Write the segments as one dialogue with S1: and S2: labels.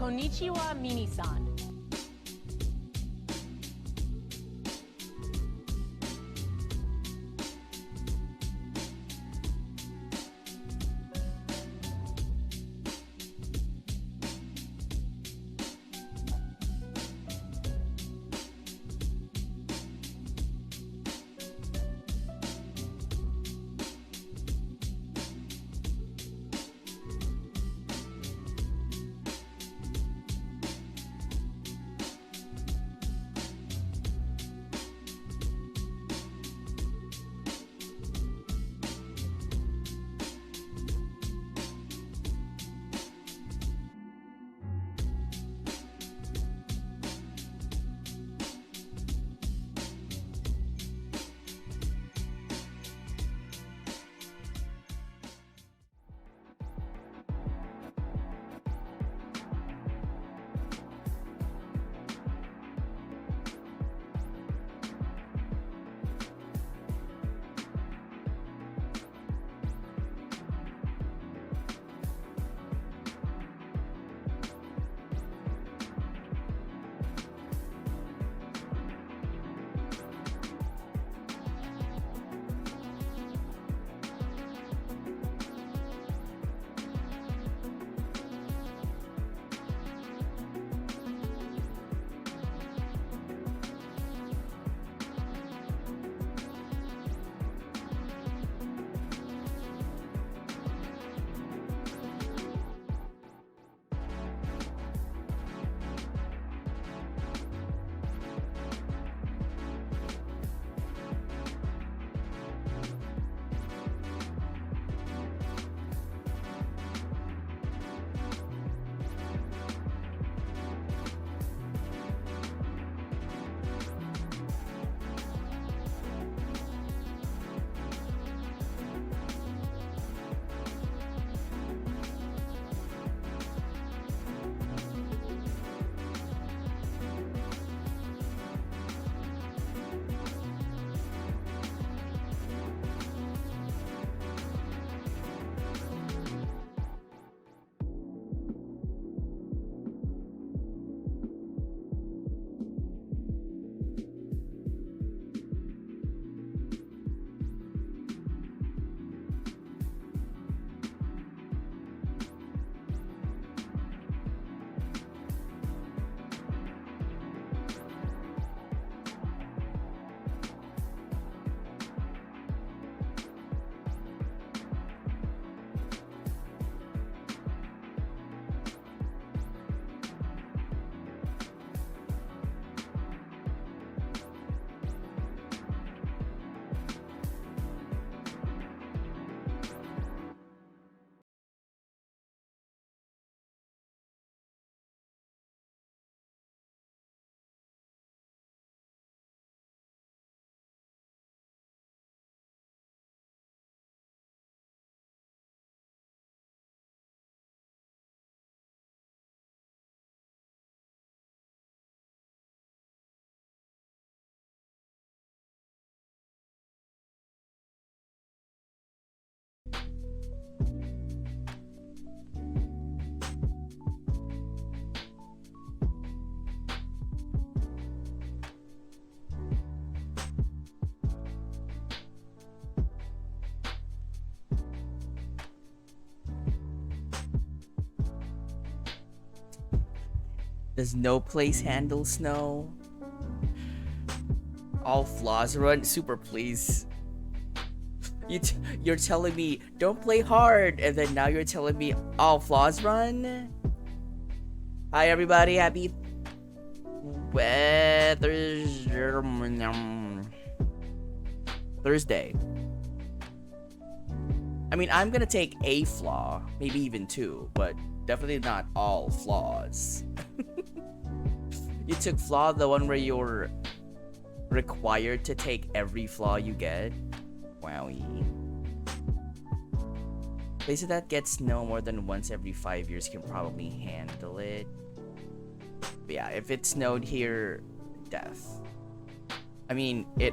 S1: Konnichiwa, Mini-san.
S2: Does no place handle snow? All flaws run? Super please. You're telling me don't play hard, and then now you're telling me all flaws run? Hi everybody, happy Thursday. I mean, I'm gonna take a flaw, maybe even two, but definitely not all flaws. You took flaw, the one where you're required to take every flaw you get? Wowie. Places that get snow more than once every 5 years can probably handle it. But yeah, if it snowed here, death. I mean, there's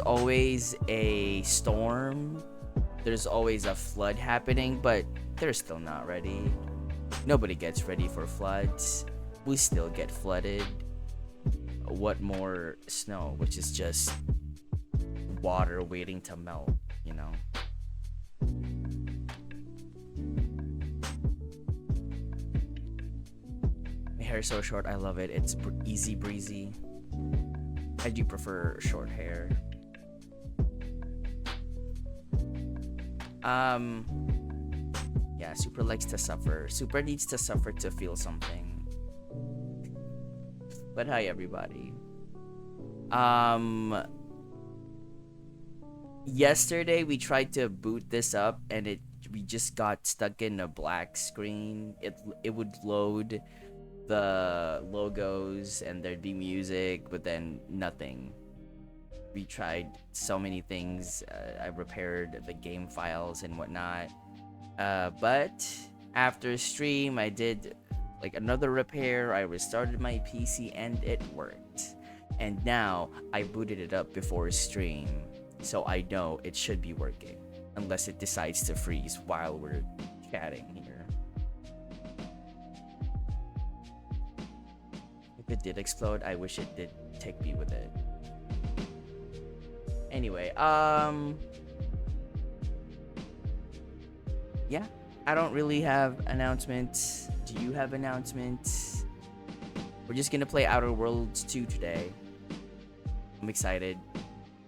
S2: always a storm, there's always a flood happening, but they're still not ready. Nobody gets ready for floods. We still get flooded. What more snow, which is just water waiting to melt, you know? My hair is so short, I love it. It's easy breezy. I do prefer short hair. Yeah, Super likes to suffer. Super needs to suffer to feel something. But hi everybody. Yesterday we tried to boot this up and we just got stuck in a black screen. It would load the logos and there'd be music, but then nothing. We tried so many things. I repaired the game files and whatnot. But after stream, I did like another repair. I restarted my PC and it worked. And now I booted it up before stream, so I know it should be working, unless it decides to freeze while we're chatting here. If it did explode, I wish it did take me with it. Anyway, yeah, I don't really have announcements. Do you have announcements? We're just gonna play Outer Worlds 2 today. I'm excited.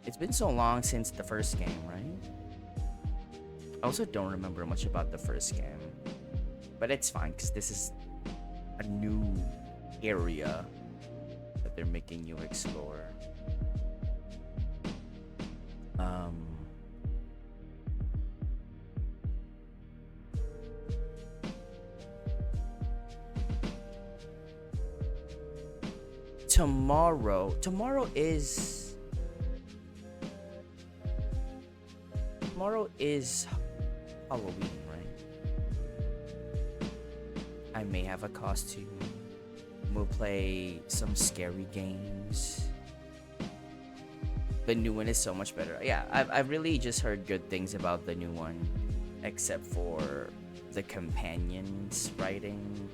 S2: It's been so long since the first game, right? I also don't remember much about the first game, but it's fine because this is a new area that they're making you explore. Tomorrow is Halloween, right? I may have a costume. We'll play some scary games. The new one is so much better. Yeah, I've really just heard good things about the new one, except for the companions writing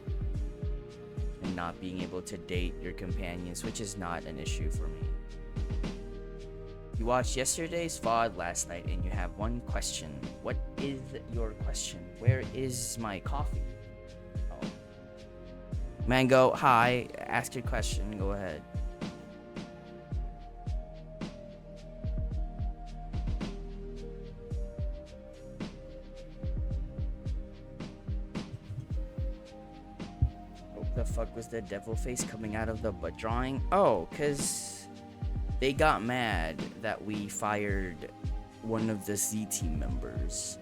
S2: and not being able to date your companions, which is not an issue for me. You watched yesterday's VOD last night and you have one question. What is your question? Where is my coffee? Oh. Mango, hi. Ask your question. Go ahead. The fuck was the devil face coming out of the butt drawing? Oh, cause they got mad that we fired one of the Z team members.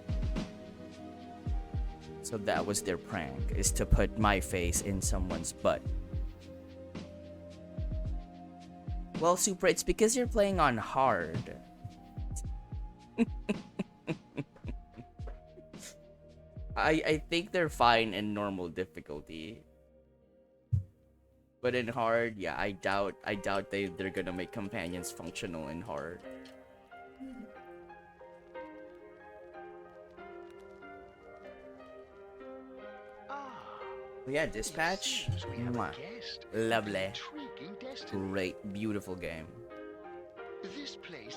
S2: So that was their prank, is to put my face in someone's butt. Well, Super, it's because you're playing on hard. I think they're fine in normal difficulty. But in hard, yeah, I doubt they're gonna make companions functional in hard. Yeah, Dispatch. Mwah. Lovely. Great, beautiful game.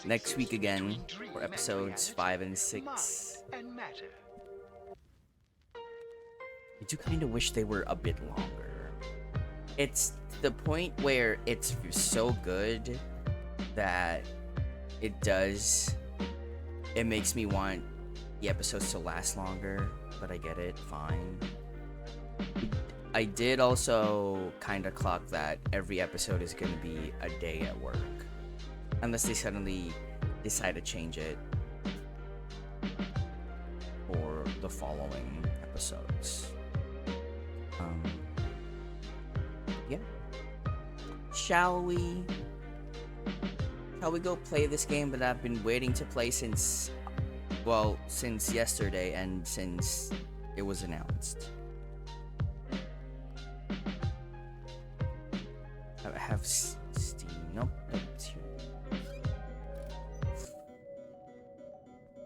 S2: Next week again for episodes 5 and 6. I do kind of wish they were a bit longer. It's the point where it's so good that it makes me want the episodes to last longer, but I get it, fine. I did also kind of clock that every episode is going to be a day at work, unless they suddenly decide to change it for the following episodes. Yeah. Shall we go play this game that I've been waiting to play since yesterday and since it was announced? I have Steam. Nope, it's here.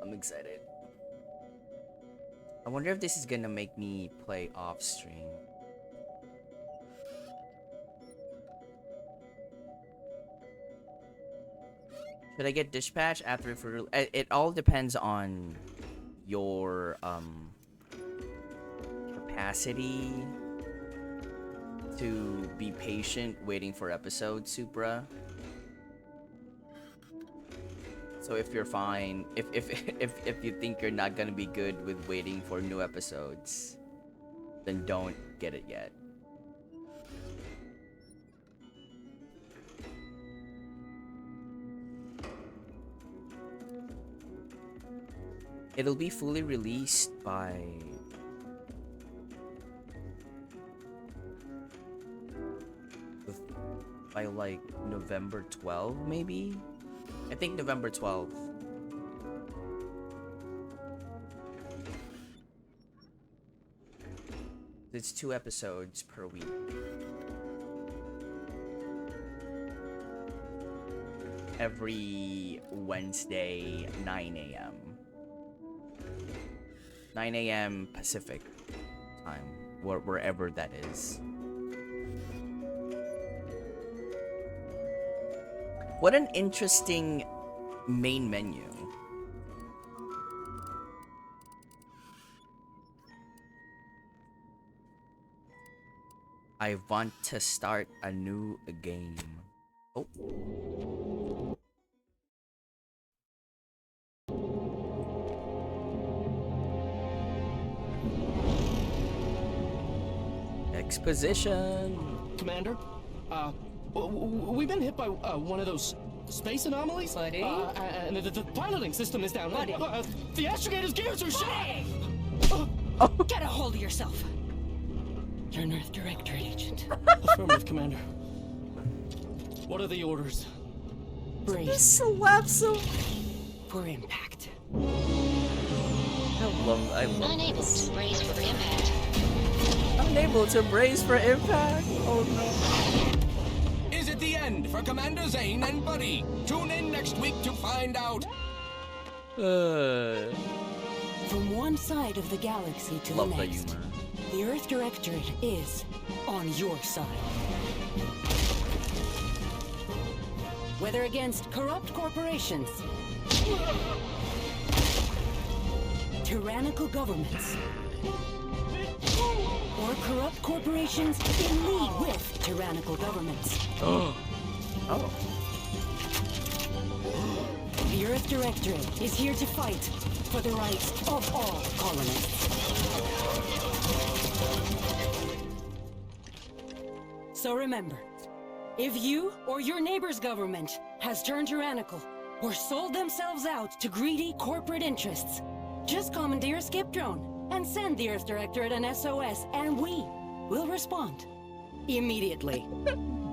S2: I'm excited. I wonder if this is gonna make me play off stream. Should I get dispatch after for it all depends on your capacity to be patient waiting for episodes, Supra. So if you're fine, if you think you're not gonna be good with waiting for new episodes, then don't get it yet. It'll be fully released by like November 12th, maybe? I think November 12th. It's 2 episodes per week. Every Wednesday, 9 a.m. 9 a.m. Pacific time, wherever that is. What an interesting main menu. I want to start a new game. Oh. Exposition.
S3: Commander, we've been hit by one of those space anomalies.
S1: Buddy?
S3: And the piloting system is down.
S1: Buddy?
S3: The astrogator's gears are shot.
S1: Get a hold of yourself. You're an Earth Directorate agent.
S3: Affirmative, Commander. What are the orders?
S1: Brace
S2: Slaps him.
S1: for impact.
S2: I love
S4: Unable to brace for impact.
S2: Unable to brace for impact. Oh no.
S5: Is it the end for Commander Zane and Buddy? Tune in next week to find out.
S1: From one side of the galaxy to
S2: Love
S1: the
S2: the
S1: next,
S2: humor.
S1: the Earth Directorate is on your side. Whether against corrupt corporations, tyrannical governments, or corrupt corporations in league with tyrannical governments.
S2: Oh.
S1: The Earth Directorate is here to fight for the rights of all colonists. So remember, if you or your neighbor's government has turned tyrannical or sold themselves out to greedy corporate interests, just commandeer a skip drone and send the Earth Directorate an SOS, and we will respond immediately.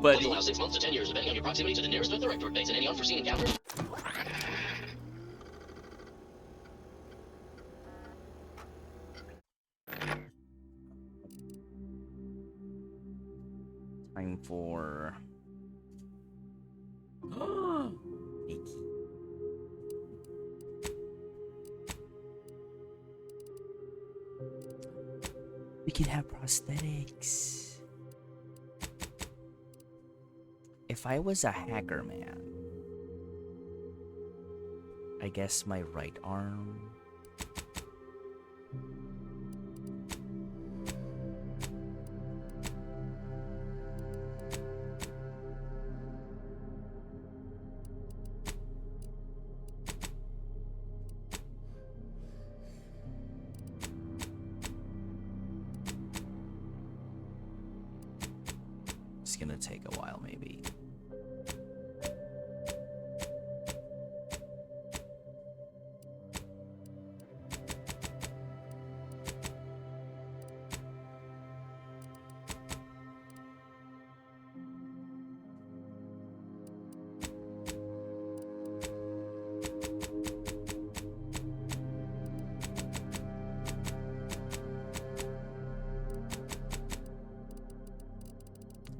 S2: But
S3: You'll allow 6 months to 10 years, depending on your proximity to the nearest Earth Directorate base and any unforeseen encounter.
S2: time for Nikki. We can have prosthetics. If I was a hacker man, I guess my right arm. It's gonna take a while, maybe.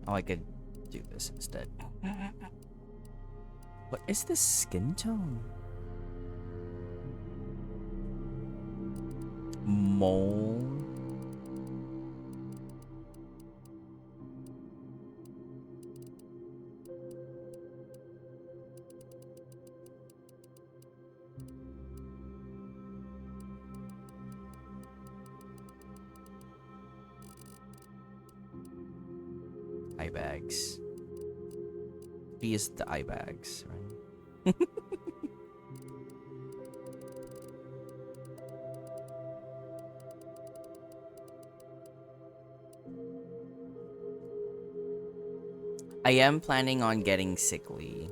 S2: Oh, I could do this instead. What is this skin tone? Mole. Eye bags. He is the eye bags, right? I am planning on getting sickly.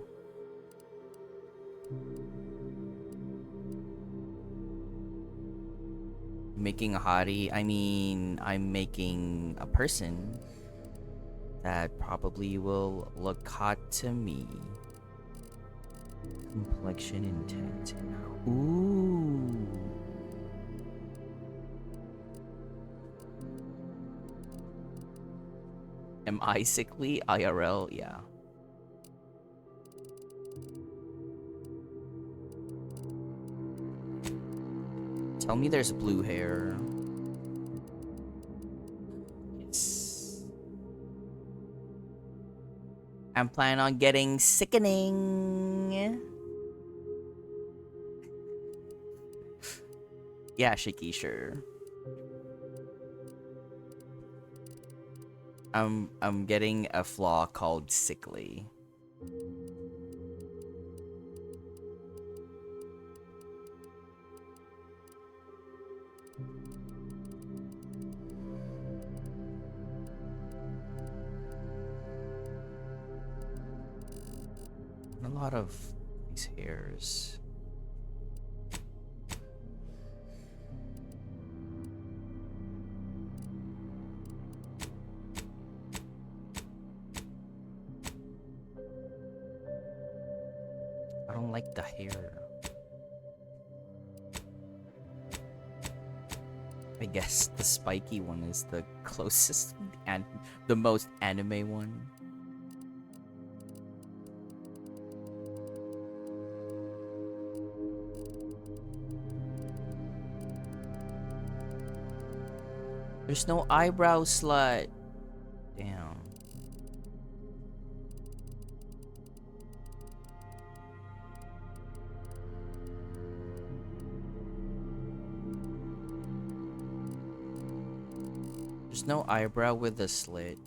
S2: Making a hottie, I mean, I'm making a person that probably will look hot to me. Complexion intent. Ooh. Am I sickly? IRL? Yeah. Tell me there's blue hair. Yes. I'm planning on getting sickening. Yeah, Shiki, sure. I'm getting a flaw called sickly. A lot of these hairs. I don't like the hair. I guess the spiky one is the closest and the most anime one. There's no eyebrow slut. Damn. There's no eyebrow with a slit.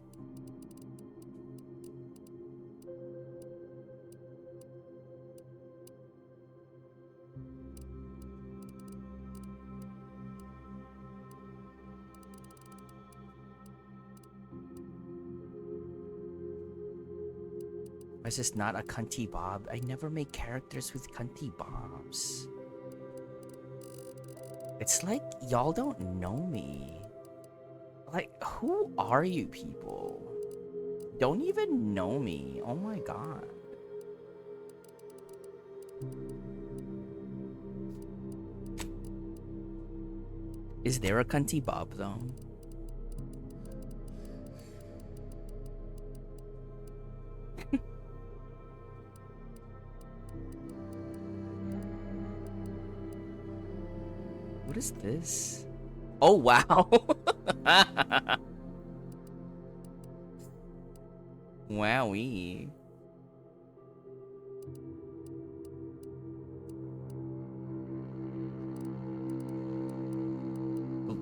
S2: Why is this not a cunty bob? I never make characters with cunty bobs. It's like y'all don't know me. Like, who are you people? Don't even know me. Oh my god. Is there a cunty bob though? What is this? Oh wow. Wowee.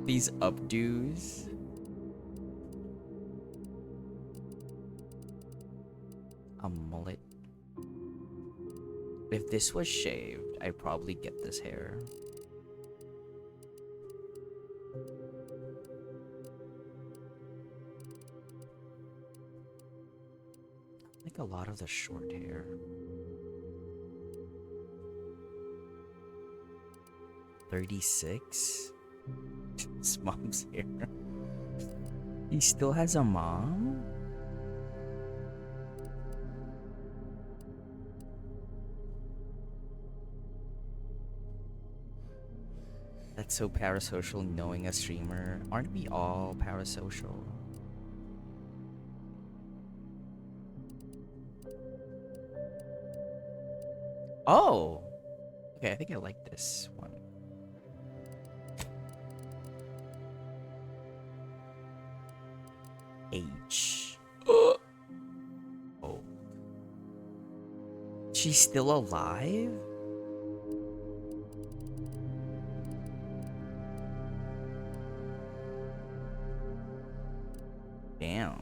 S2: These updos. A mullet. If this was shaved, I'd probably get this hair. I like a lot of the short hair. 36? His mom's hair. He still has a mom? That's so parasocial knowing a streamer. Aren't we all parasocial? Oh! Okay, I think I like this one. H. Oh. She's still alive? Damn.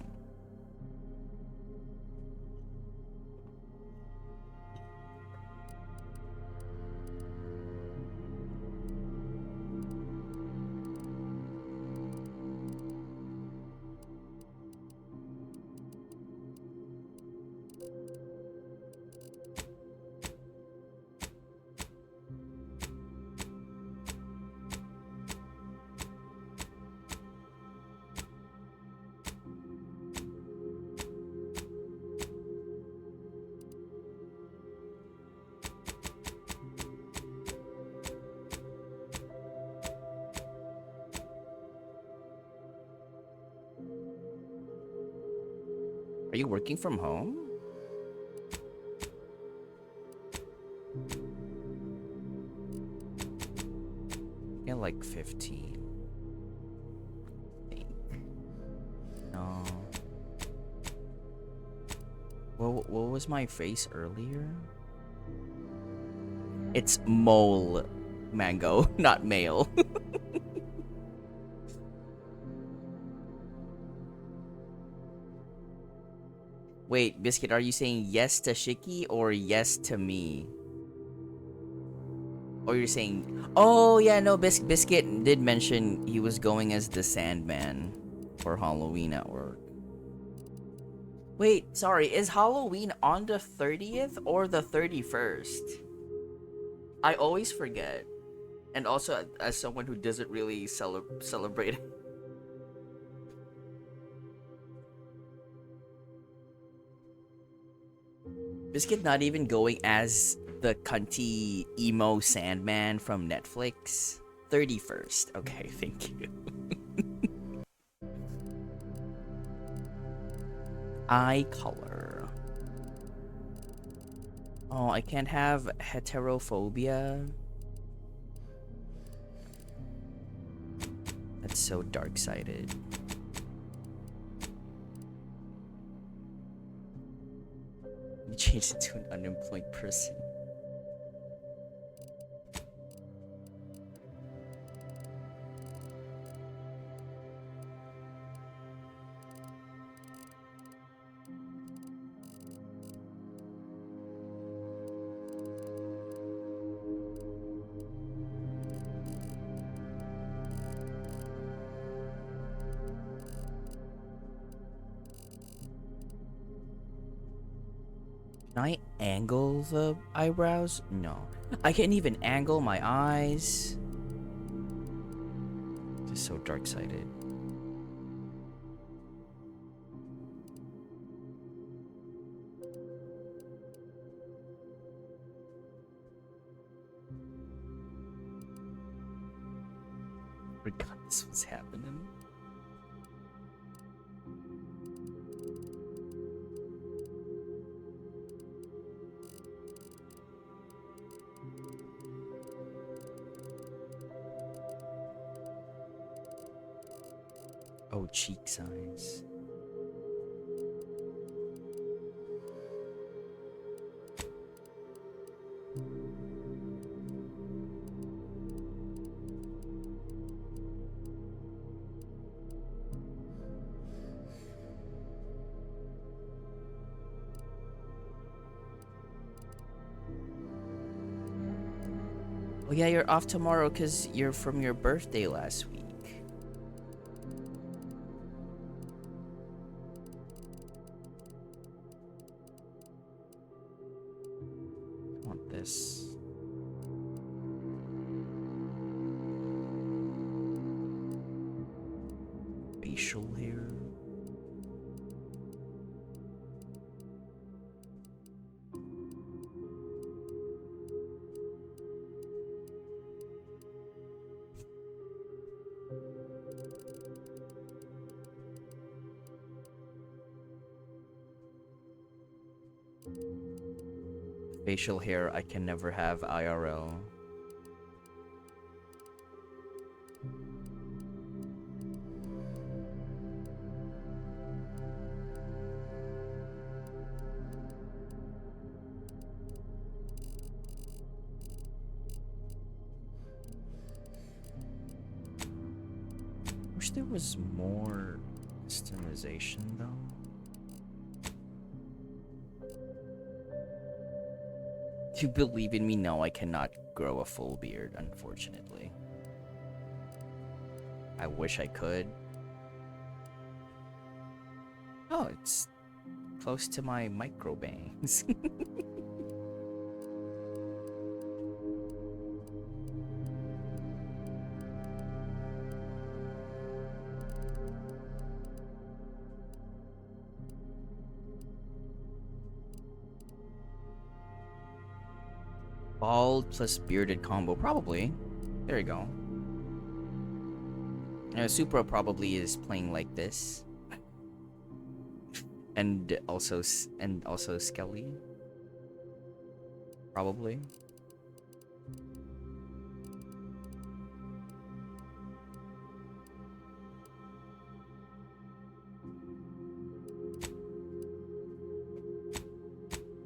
S2: Are you working from home? Yeah, like 15. I think. No. What was my face earlier? It's mole mango, not male. Wait, Biscuit, are you saying yes to Shiki or yes to me? Or you're saying, oh yeah, no, Biscuit did mention he was going as the Sandman for Halloween at work. Wait, sorry, is Halloween on the 30th or the 31st? I always forget. And also, as someone who doesn't really celebrate it. Biscuit not even going as the cunty emo Sandman from Netflix. 31st. Okay, thank you. Eye color. Oh, I can't have heterophobia. That's so dark-sided. You changed it to an unemployed person. Can I angle the eyebrows? No. I can't even angle my eyes. Just so dark-sided. Forgot this was happening. Oh, cheek size. Oh yeah, you're off tomorrow because you're from your birthday last week. I want this. Facial hair. Facial hair I can never have IRL. wish there was more customization though. Do you believe in me? No, I cannot grow a full beard, unfortunately. I wish I could. Oh, it's close to my micro bangs. Bald plus bearded combo, probably. There you go. Supra probably is playing like this, and also Skelly, probably.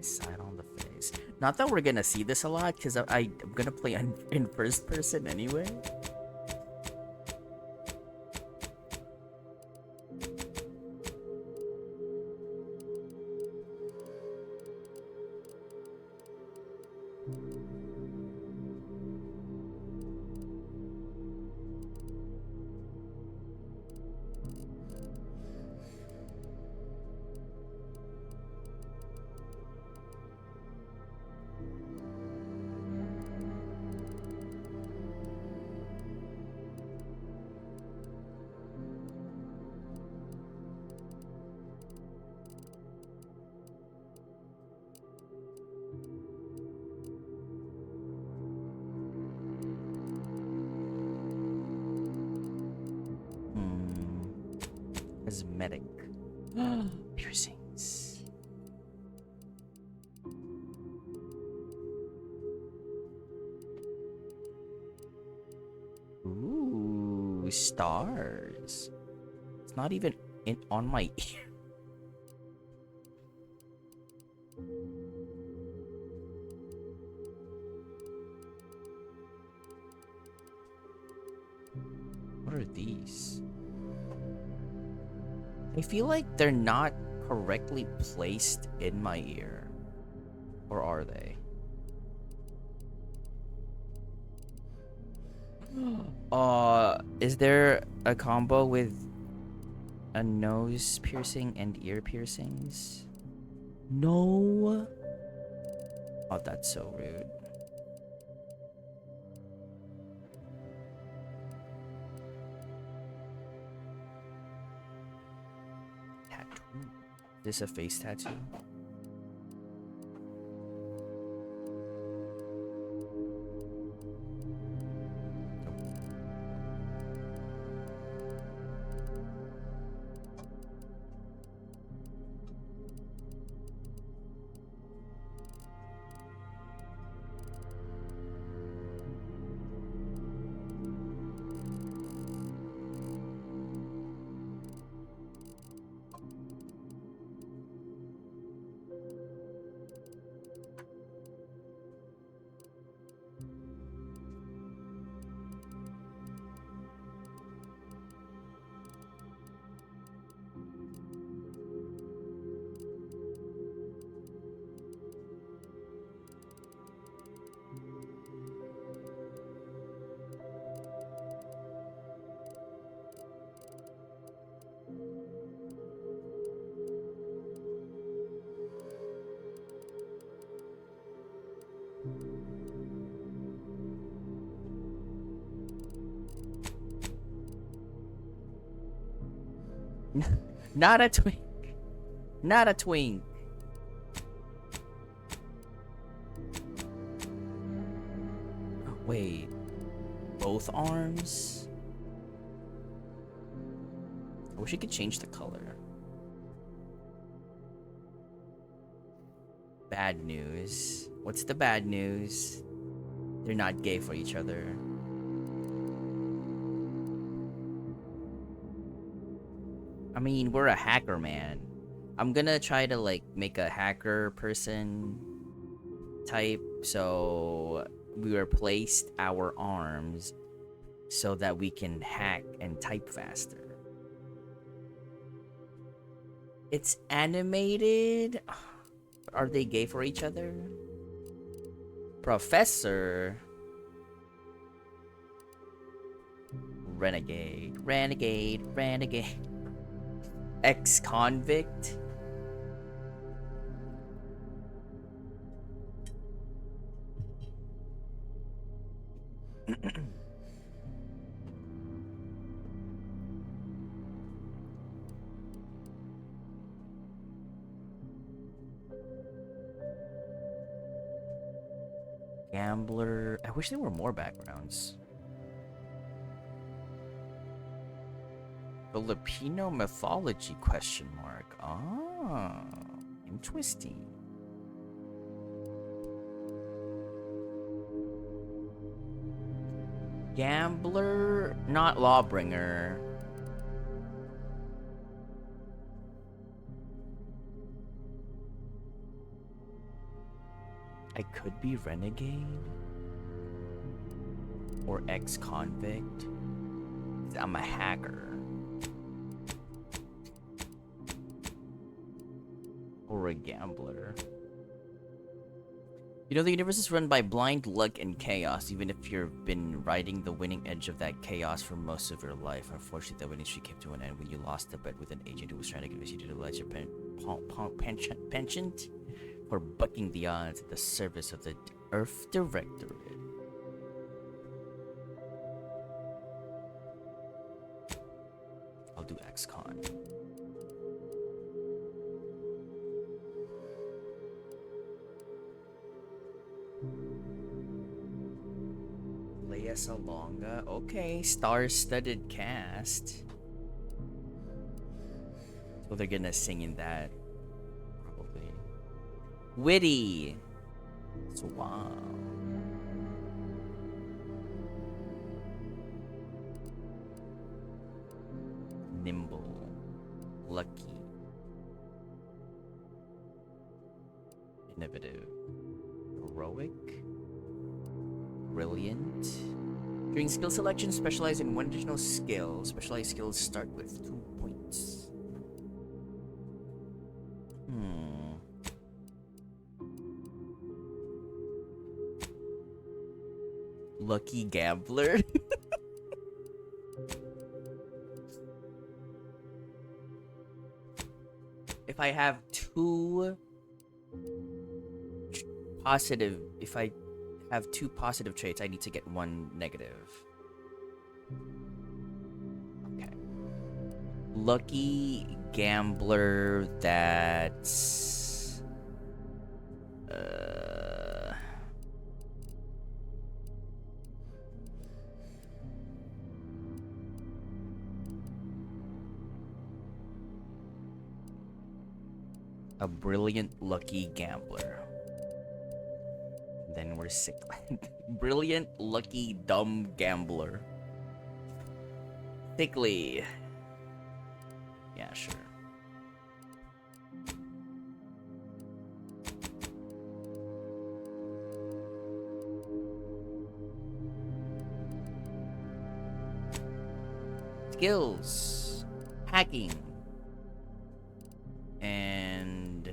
S2: Side on the face. Not that we're gonna see this a lot, because I'm gonna play in first person anyway. Cosmetic. Piercings. Ooh, stars. It's not even on my ear. What are these? I feel like they're not correctly placed in my ear. Or are they? Is there a combo with a nose piercing and ear piercings? No. Oh, that's so rude. Is this a face tattoo? Not a twink. Not a twink. Wait. Both arms? I wish you could change the color. Bad news. What's the bad news? They're not gay for each other. I mean, we're a hacker, man. I'm gonna try to like make a hacker person type, so we replaced our arms so that we can hack and type faster. It's animated. Are they gay for each other? Professor. Renegade. Renegade. Renegade. Ex-convict. Gambler. I wish there were more backgrounds. Filipino mythology question mark. Ah, interesting. Gambler, not lawbringer. I could be renegade or ex-convict. I'm a hacker. Or a gambler. You know, the universe is run by blind luck and chaos, even if you've been riding the winning edge of that chaos for most of your life. Unfortunately, the winning streak came to an end when you lost the bet with an agent who was trying to convince you to utilize your penchant for bucking the odds at the service of the Earth Directorate. I'll do ex-con. Lea Salonga. Okay, star-studded cast. So they're gonna sing in that. Probably. Witty. So, wow. Nimble. Lucky. Innovative. Heroic. Brilliant. During skill selection, specialize in one additional skill. Specialized skills start with 2 points. Lucky gambler. If I have two positive, if I have 2 positive traits, I need to get 1 negative. Okay. Lucky gambler, that's a brilliant lucky gambler. Then we're sick. Brilliant, lucky, dumb gambler. Sickly. Yeah, sure. Skills. Hacking. And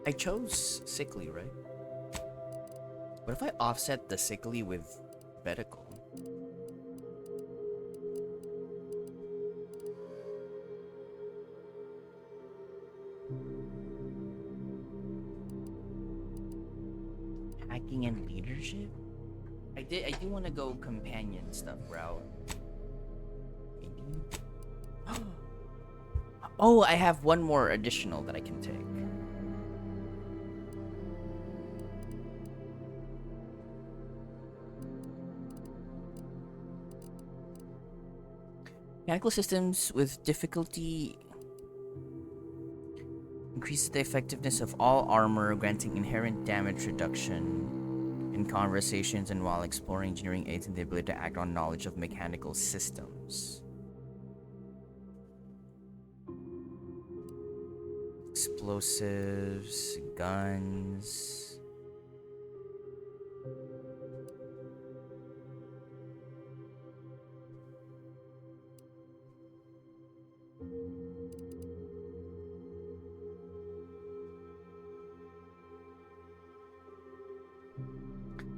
S2: I chose sickly, right? What if I offset the sickly with medical? Hacking and leadership? I do want to go companion stuff route. Maybe. Oh, I have one more additional that I can take. Mechanical systems with difficulty increases the effectiveness of all armor, granting inherent damage reduction in conversations and while exploring. Engineering aids in the ability to act on knowledge of mechanical systems. Explosives, guns.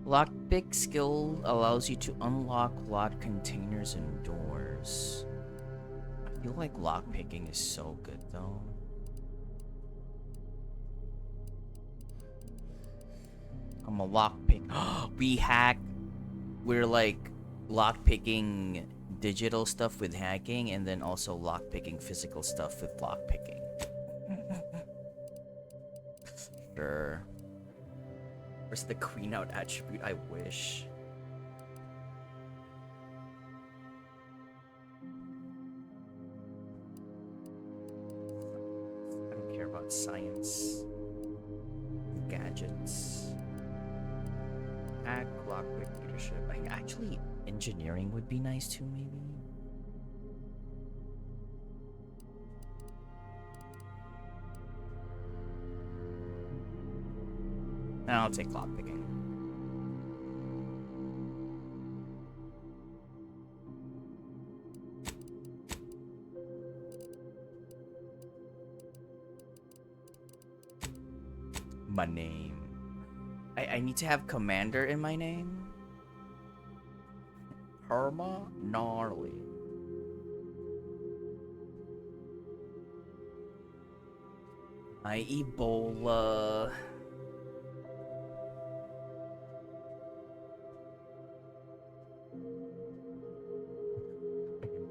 S2: Lockpick skill allows you to unlock locked containers and doors. I feel like lockpicking is so good though. I'm a lockpick. We're like lockpicking digital stuff with hacking and then also lockpicking physical stuff with lockpicking. Sure. Where's the queen out attribute? I wish. I don't care about science. Gadgets. Hack, lockpick, leadership. Actually, engineering would be nice too, maybe. I'll take lockpicking. My name. I need to have commander in my name. Perma Gnarly. My Ebola.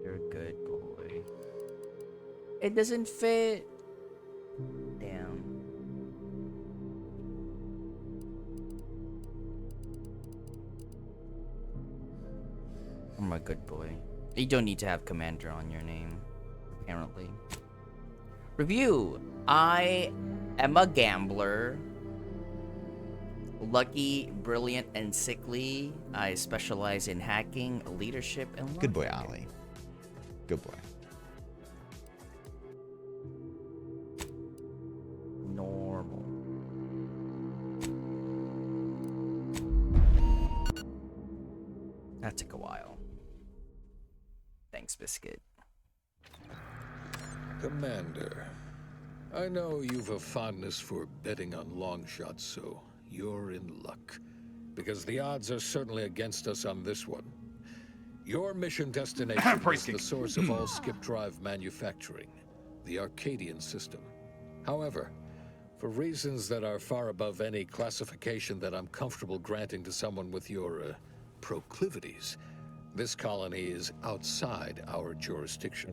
S2: You're a good boy. It doesn't fit. Damn. I'm a good boy. You don't need to have commander on your name, apparently. Review. I am a gambler. Lucky, brilliant, and sickly. I specialize in hacking, leadership, and
S6: Good boy,
S2: lockpicking.
S6: Ollie. Good boy.
S2: Normal. That took a while. Thanks, Biscuit.
S7: Commander, I know you've a fondness for betting on long shots, so you're in luck. Because the odds are certainly against us on this one. Your mission destination is the source of all skip drive manufacturing, the Arcadian system. However, for reasons that are far above any classification that I'm comfortable granting to someone with your proclivities, this colony is outside our jurisdiction.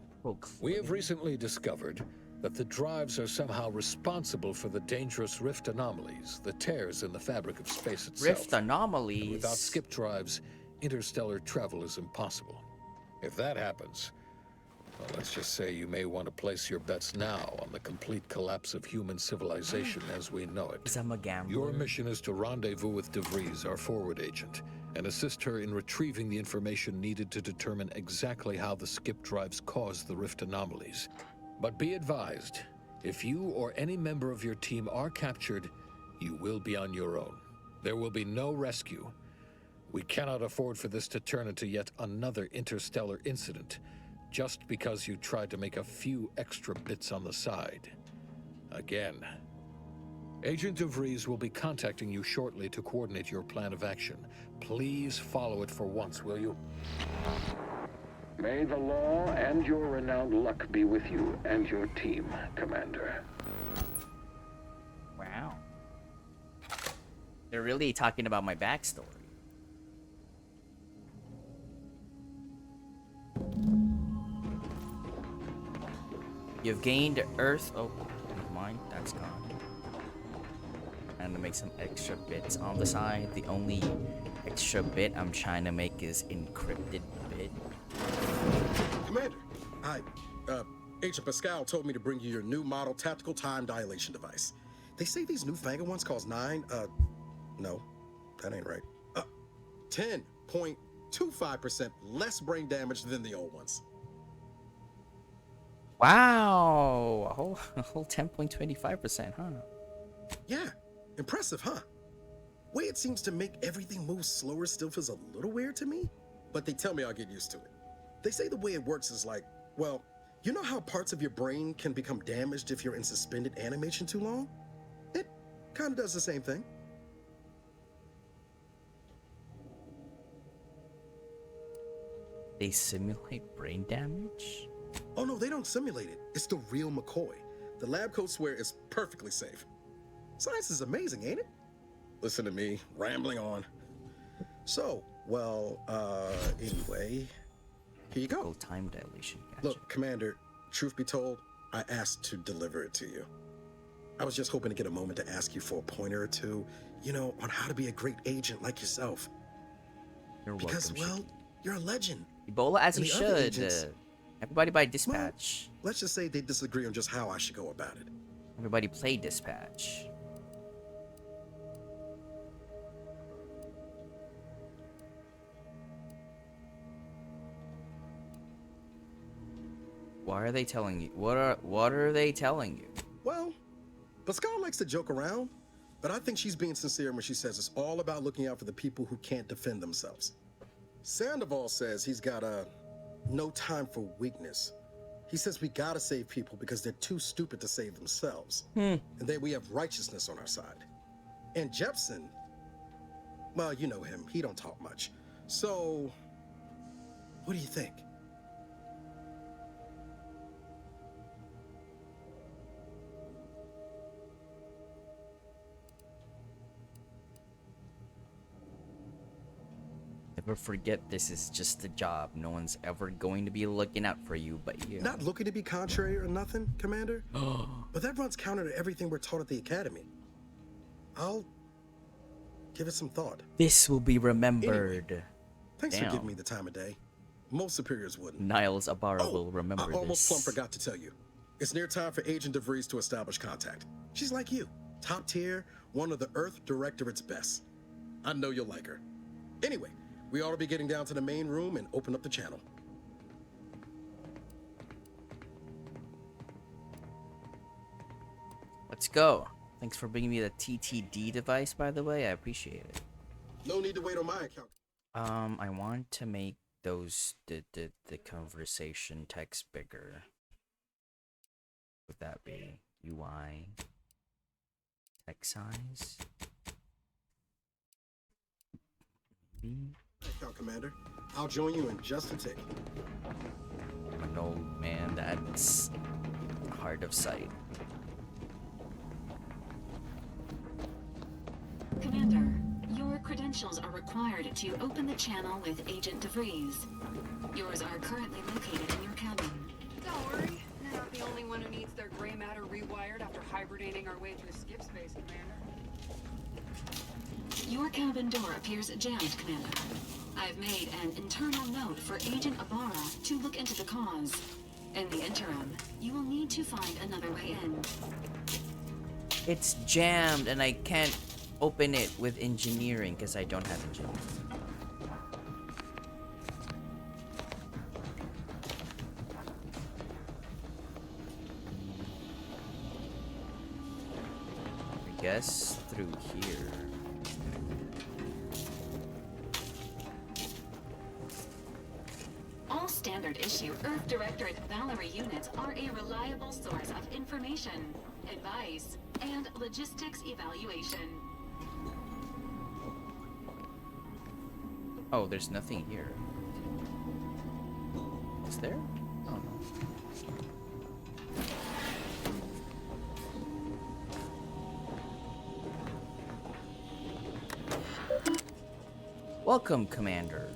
S7: We have recently discovered that the drives are somehow responsible for the dangerous rift anomalies, the tears in the fabric of space itself.
S2: Rift anomalies.
S7: Without skip drives, interstellar travel is impossible. If that happens, well, let's just say you may want to place your bets now on the complete collapse of human civilization as we know it.
S2: 'Cause I'm a gambler.
S7: Your mission is to rendezvous with DeVries, our forward agent, and assist her in retrieving the information needed to determine exactly how the skip drives caused the rift anomalies. But be advised, if you or any member of your team are captured, you will be on your own. There will be no rescue. We cannot afford for this to turn into yet another interstellar incident, just because you tried to make a few extra bits on the side. Again. Agent DeVries will be contacting you shortly to coordinate your plan of action. Please follow it for once, will you?
S8: May the law and your renowned luck be with you and your team, Commander.
S2: Wow. They're really talking about my backstory. You've gained Earth. Oh, never mind. That's gone. And to make some extra bits on the side. The only extra bit I'm trying to make is encrypted bit.
S9: Commander,
S6: Hi. Agent Pascal told me to bring you your new model tactical time dilation device. They say these newfangled ones cause no, that ain't right. 10.25% less brain damage than the old ones.
S2: Wow, a whole 10.25%, huh?
S6: Yeah, impressive, huh? Way it seems to make everything move slower still feels a little weird to me, but they tell me I'll get used to it. They say the way it works is like, well, you know how parts of your brain can become damaged if you're in suspended animation too long? It kind of does the same thing.
S2: They simulate brain damage?
S6: Oh no, they don't simulate it. It's the real McCoy. The lab coats swear it's perfectly safe. Science is amazing, ain't it? Listen to me, rambling on. So, well, anyway, here you go.
S2: Oh, time dilation. Gotcha.
S6: Look, Commander, truth be told, I asked to deliver it to you. I was just hoping to get a moment to ask you for a pointer or two, you know, on how to be a great agent like yourself.
S2: You're
S6: Because,
S2: welcome,
S6: well, you're a legend.
S2: Ebola, as
S6: And
S2: he
S6: the other
S2: should.
S6: agents-
S2: Everybody by dispatch.
S6: Let's just say they disagree on just how I should go about it.
S2: Everybody play dispatch. Why are they telling you? What are they telling you?
S6: Well, Pascal likes to joke around, but I think she's being sincere when she says it's all about looking out for the people who can't defend themselves. Sandoval says he's got no time for weakness. He says we gotta save people because they're too stupid to save themselves. And then we have righteousness on our side. And Jepson, well, you know him, he don't talk much. So, what do you think?
S2: Never forget this is just a job. No one's ever going to be looking out for you but you.
S6: Not looking to be contrary or nothing, Commander. But that runs counter to everything we're taught at the Academy. I'll give it some thought.
S2: This will be remembered.
S6: Thanks
S2: Damn.
S6: for giving me the time of day. Most superiors wouldn't.
S2: Niles Abara will remember
S6: I almost plumb
S2: this.
S6: forgot to tell you. It's near time for Agent DeVries to establish contact. She's like you, top tier, one of the Earth Directorate's best. I know you'll like her. Anyway, we ought to be getting down to the main room and open up the channel.
S2: Let's go. Thanks for bringing me the TTD device, by the way. I appreciate it.
S6: No need to wait on my account.
S2: I want to make those the conversation text bigger. Would that be UI text size? Maybe.
S6: Account Commander, I'll join you in just a tick.
S2: I'm an old man that's hard of sight.
S4: Commander, your credentials are required to open the channel with Agent DeVries. Yours are currently located in your cabin.
S9: Don't worry, you're not the only one who needs their gray matter rewired after hibernating our way through skip space, Commander.
S4: Your cabin door appears jammed, Commander. I've made an internal note for Agent Abara to look into the cause. In the interim, you will need to find another way in.
S2: It's jammed and I can't open it with engineering because I don't have engineering. I guess through here.
S4: All standard issue Earth Directorate Valerie units are a reliable source of information, advice, and logistics evaluation.
S2: Oh, there's nothing here. Is there? Oh no. Welcome, Commander.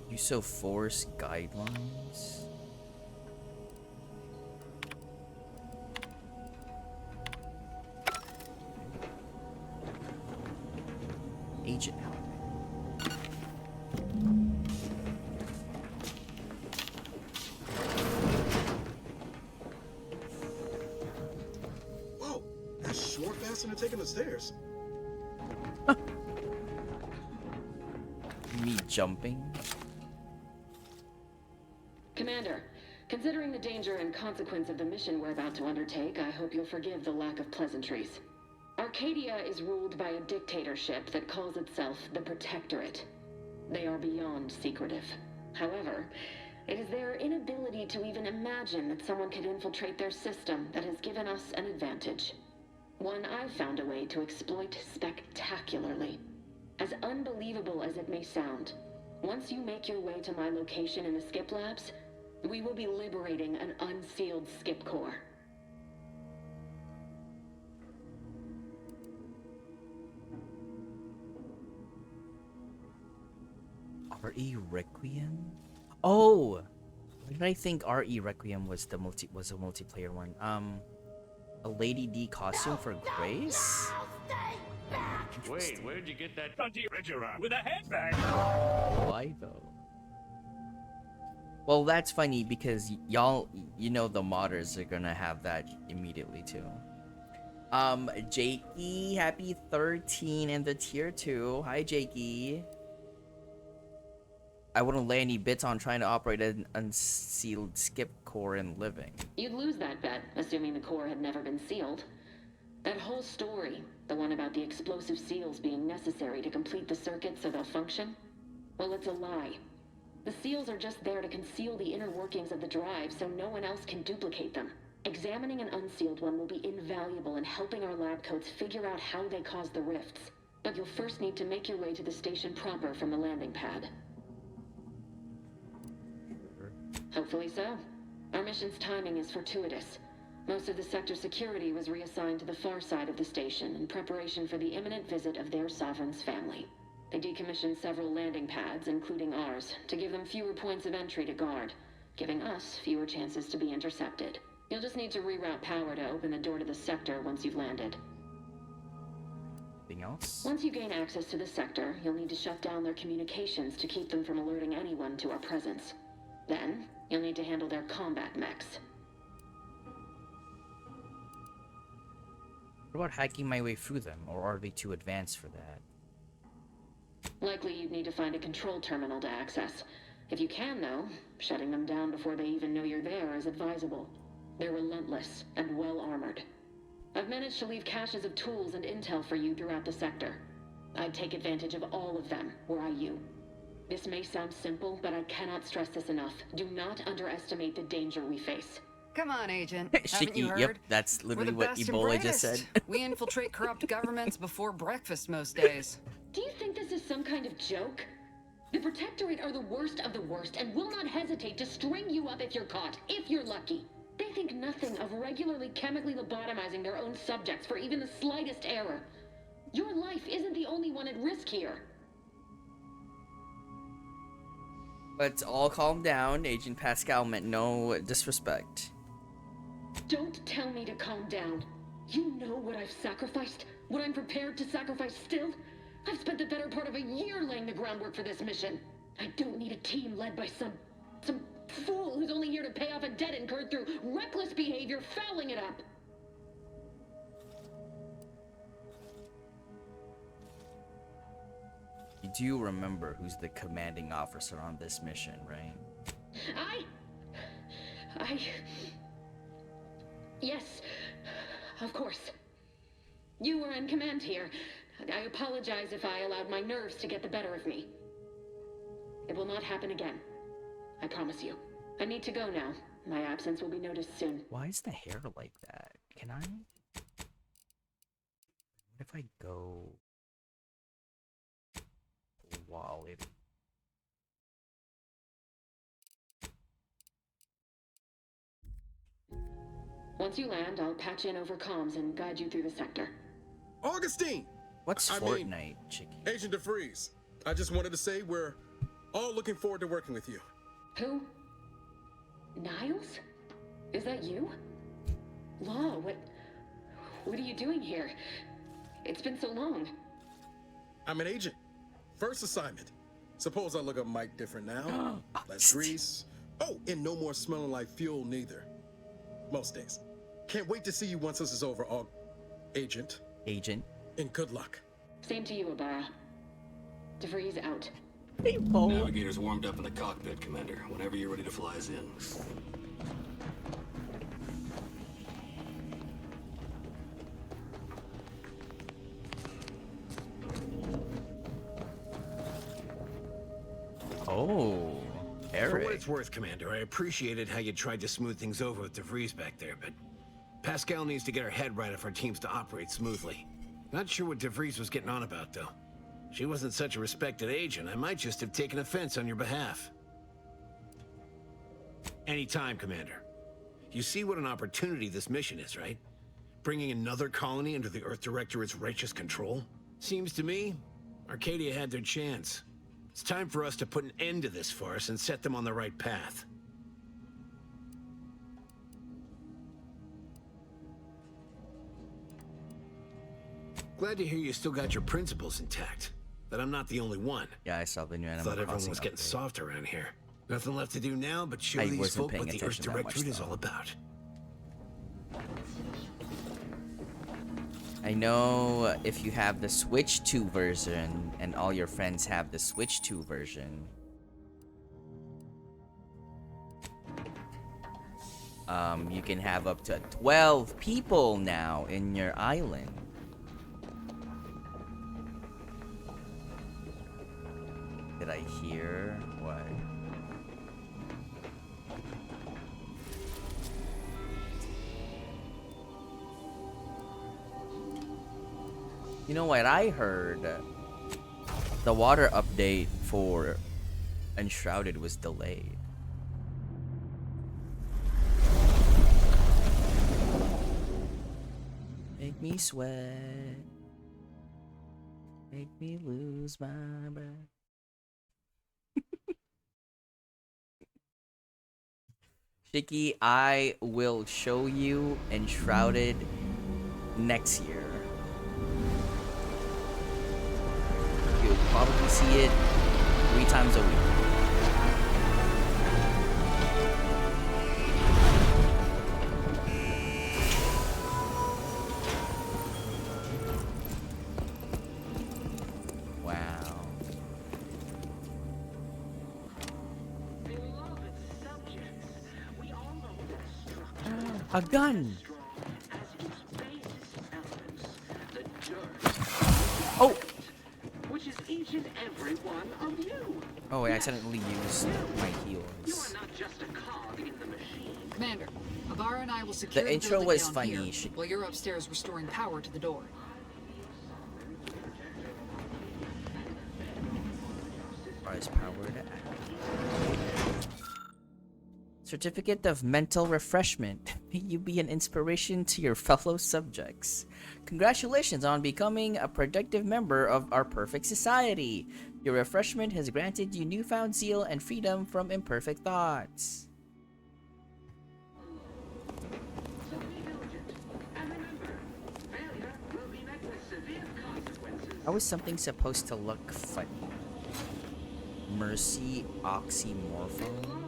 S2: Use of force guidelines. Agent helmet.
S6: sure faster than taking the stairs.
S2: Me jumping.
S4: Commander, considering the danger and consequence of the mission we're about to undertake, I hope you'll forgive the lack of pleasantries. Arcadia is ruled by a dictatorship that calls itself the Protectorate. They are beyond secretive. However, it is their inability to even imagine that someone could infiltrate their system that has given us an advantage. One I've found a way to exploit spectacularly. As unbelievable as it may sound, once you make your way to my location in the Skip Labs, we will be liberating an unsealed Skip core.
S2: RE Requiem? Oh! Why did I think RE Requiem was a multiplayer one? A Lady D costume for Grace?
S10: Wait, where'd you get that cunty Ridgeron with a headbang?
S2: Why though? Well, that's funny because y'all, you know, the modders are gonna have that immediately too. Jakey, happy 13 in the tier 2. Hi, Jakey. I wouldn't lay any bits on trying to operate an unsealed skip core in living.
S4: You'd lose that bet, assuming the core had never been sealed. That whole story, the one about the explosive seals being necessary to complete the circuit so they'll function, well, it's a lie. The seals are just there to conceal the inner workings of the drive so no one else can duplicate them. Examining an unsealed one will be invaluable in helping our lab coats figure out how they cause the rifts. But you'll first need to make your way to the station proper from the landing pad. Hopefully so. Our mission's timing is fortuitous. Most of the sector security was reassigned to the far side of the station in preparation for the imminent visit of their sovereign's family. They decommissioned several landing pads, including ours, to give them fewer points of entry to guard, giving us fewer chances to be intercepted. You'll just need to reroute power to open the door to the sector once you've landed.
S2: Anything else?
S4: Once you gain access to the sector, you'll need to shut down their communications to keep them from alerting anyone to our presence. Then, you'll need to handle their combat mechs.
S2: What about hacking my way through them, or are they too advanced for that?
S4: Likely you'd need to find a control terminal to access. If you can, though, shutting them down before they even know you're there is advisable. They're relentless and well-armored. I've managed to leave caches of tools and intel for you throughout the sector. I'd take advantage of all of them, were I you. This may sound simple, but I cannot stress this enough. Do not underestimate the danger we face.
S9: Come on, Agent. Haven't you heard?
S2: Yep, that's literally
S9: We're the
S2: what
S9: best and
S2: Ebola just
S9: brightest.
S2: said.
S9: We infiltrate corrupt governments before breakfast most days.
S4: Do you think this is some kind of joke? The Protectorate are the worst of the worst and will not hesitate to string you up if you're caught, if you're lucky. They think nothing of regularly chemically lobotomizing their own subjects for even the slightest error. Your life isn't the only one at risk here.
S2: Let's all calm down. Agent Pascal meant no disrespect.
S4: Don't tell me to calm down. You know what I've sacrificed? What I'm prepared to sacrifice still? I've spent the better part of a year laying the groundwork for this mission. I don't need a team led by some fool who's only here to pay off a debt incurred through reckless behavior, fouling it up.
S2: You do remember who's the commanding officer on this mission, right?
S4: Yes, of course. You were in command here. I apologize if I allowed my nerves to get the better of me. It will not happen again. I promise you. I need to go now. My absence will be noticed soon.
S2: Why is the hair like that? Can I? What if I go wallet?
S4: Once you land, I'll patch in over comms and guide you through the sector.
S6: Augustine!
S2: What's Fortnite, Chicky?
S6: Agent DeFreeze. I just wanted to say we're all looking forward to working with you.
S4: Who? Niles? Is that you? Law, what are you doing here? It's been so long.
S6: I'm an agent. First assignment. Suppose I look up Mike different now. Less grease. Oh, and no more smelling like fuel neither. Most days. Can't wait to see you once this is over, Agent,
S2: Agent.
S6: and good luck.
S4: Same to you, Abara. DeVries out.
S2: People.
S11: Navigator's warmed up in the cockpit, Commander. Whenever you're ready to fly us in.
S2: Oh,
S12: For what
S2: Eric.
S12: it's worth, Commander, I appreciated how you tried to smooth things over with DeVries back there, but Pascal needs to get her head right if our team's to operate smoothly. Not sure what DeVries was getting on about, though. She wasn't such a respected agent. I might just have taken offense on your behalf. Anytime, Commander. You see what an opportunity this mission is, right? Bringing another colony under the Earth Directorate's righteous control? Seems to me, Arcadia had their chance. It's time for us to put an end to this farce and set them on the right path. Glad to hear you still got your principles intact. That I'm not the only one.
S2: Yeah, I saw the new Animal
S12: Thought everyone
S2: Crossing
S12: was getting
S2: update.
S12: soft around here. Nothing left to do now but show
S2: I
S12: these
S2: wasn't
S12: folk
S2: paying
S12: what the Earth
S2: attention that much,
S12: Directorate is
S2: though.
S12: all about.
S2: I know if you have the Switch 2 version and all your friends have the Switch 2 version, you can have up to 12 people now in your island. Did I hear what? You know what I heard? The water update for Enshrouded was delayed. Make me sweat. Make me lose my breath. Shiki, I will show you Enshrouded next year. You'll probably see it 3 times a week. Wow. A gun! Oh!
S8: Which is each and every one of you.
S2: Oh, I accidentally used my
S8: You
S2: heals.
S8: are not just a cog in the machine.
S9: Commander, Abara and I will secure
S2: The intro
S9: building
S2: was
S9: down
S2: funny.
S9: here, while you're upstairs restoring power to the door.
S2: Rise power to activate. Certificate of Mental Refreshment. May you be an inspiration to your fellow subjects. Congratulations on becoming a productive member of our perfect society. Your refreshment has granted you newfound zeal and freedom from imperfect thoughts.
S8: So be diligent. And remember, failure will be met with severe consequences.
S2: How is something supposed to look funny? Mercy oxymorphone?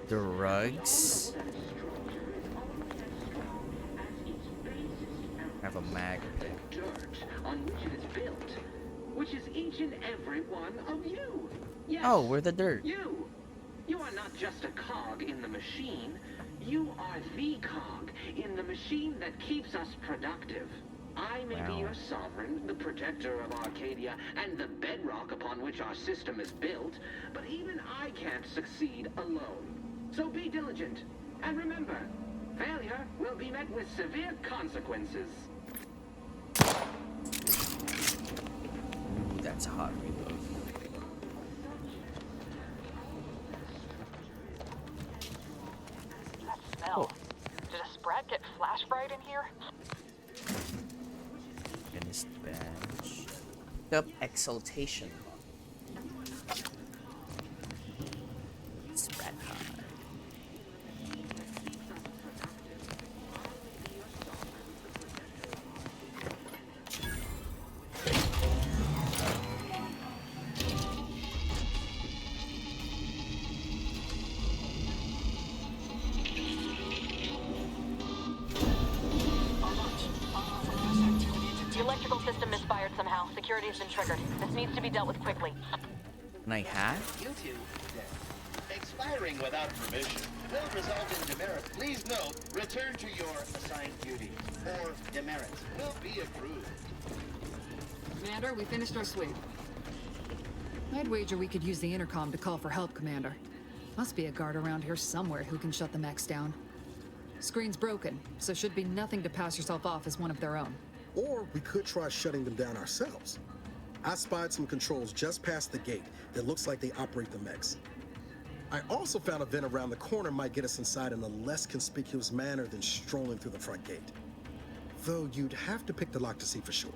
S2: Drugs? Have a mag pick.
S8: Dirt on which it is built, which is each and every one of you. Yes,
S2: Oh, we're the dirt.
S8: you. You are not just a cog in the machine. You are the cog in the machine that keeps us productive. I may be
S2: Wow.
S8: your sovereign, the protector of Arcadia, and the bedrock upon which our system is built, but even I can't succeed alone. So be diligent, and remember, failure will be met with severe consequences.
S2: Ooh, that's a hot reload.
S13: Smell. Did a sprat get flash fried in here?
S2: Finished badge. Pick up exaltation. Spread hard.
S13: system misfired somehow. Security has been triggered. This needs to be dealt with quickly.
S2: Can I hack?
S14: You two, expiring without permission will result in demerit. Please note, return to your assigned duties, or demerit will be accrued.
S9: Commander, we finished our sweep. I'd wager we could use the intercom to call for help, Commander. Must be a guard around here somewhere who can shut the mechs down. Screen's broken, so should be nothing to pass yourself off as one of their own.
S6: Or we could try shutting them down ourselves. I spied some controls just past the gate that looks like they operate the mechs. I also found a vent around the corner might get us inside in a less conspicuous manner than strolling through the front gate. Though you'd have to pick the lock to see for sure.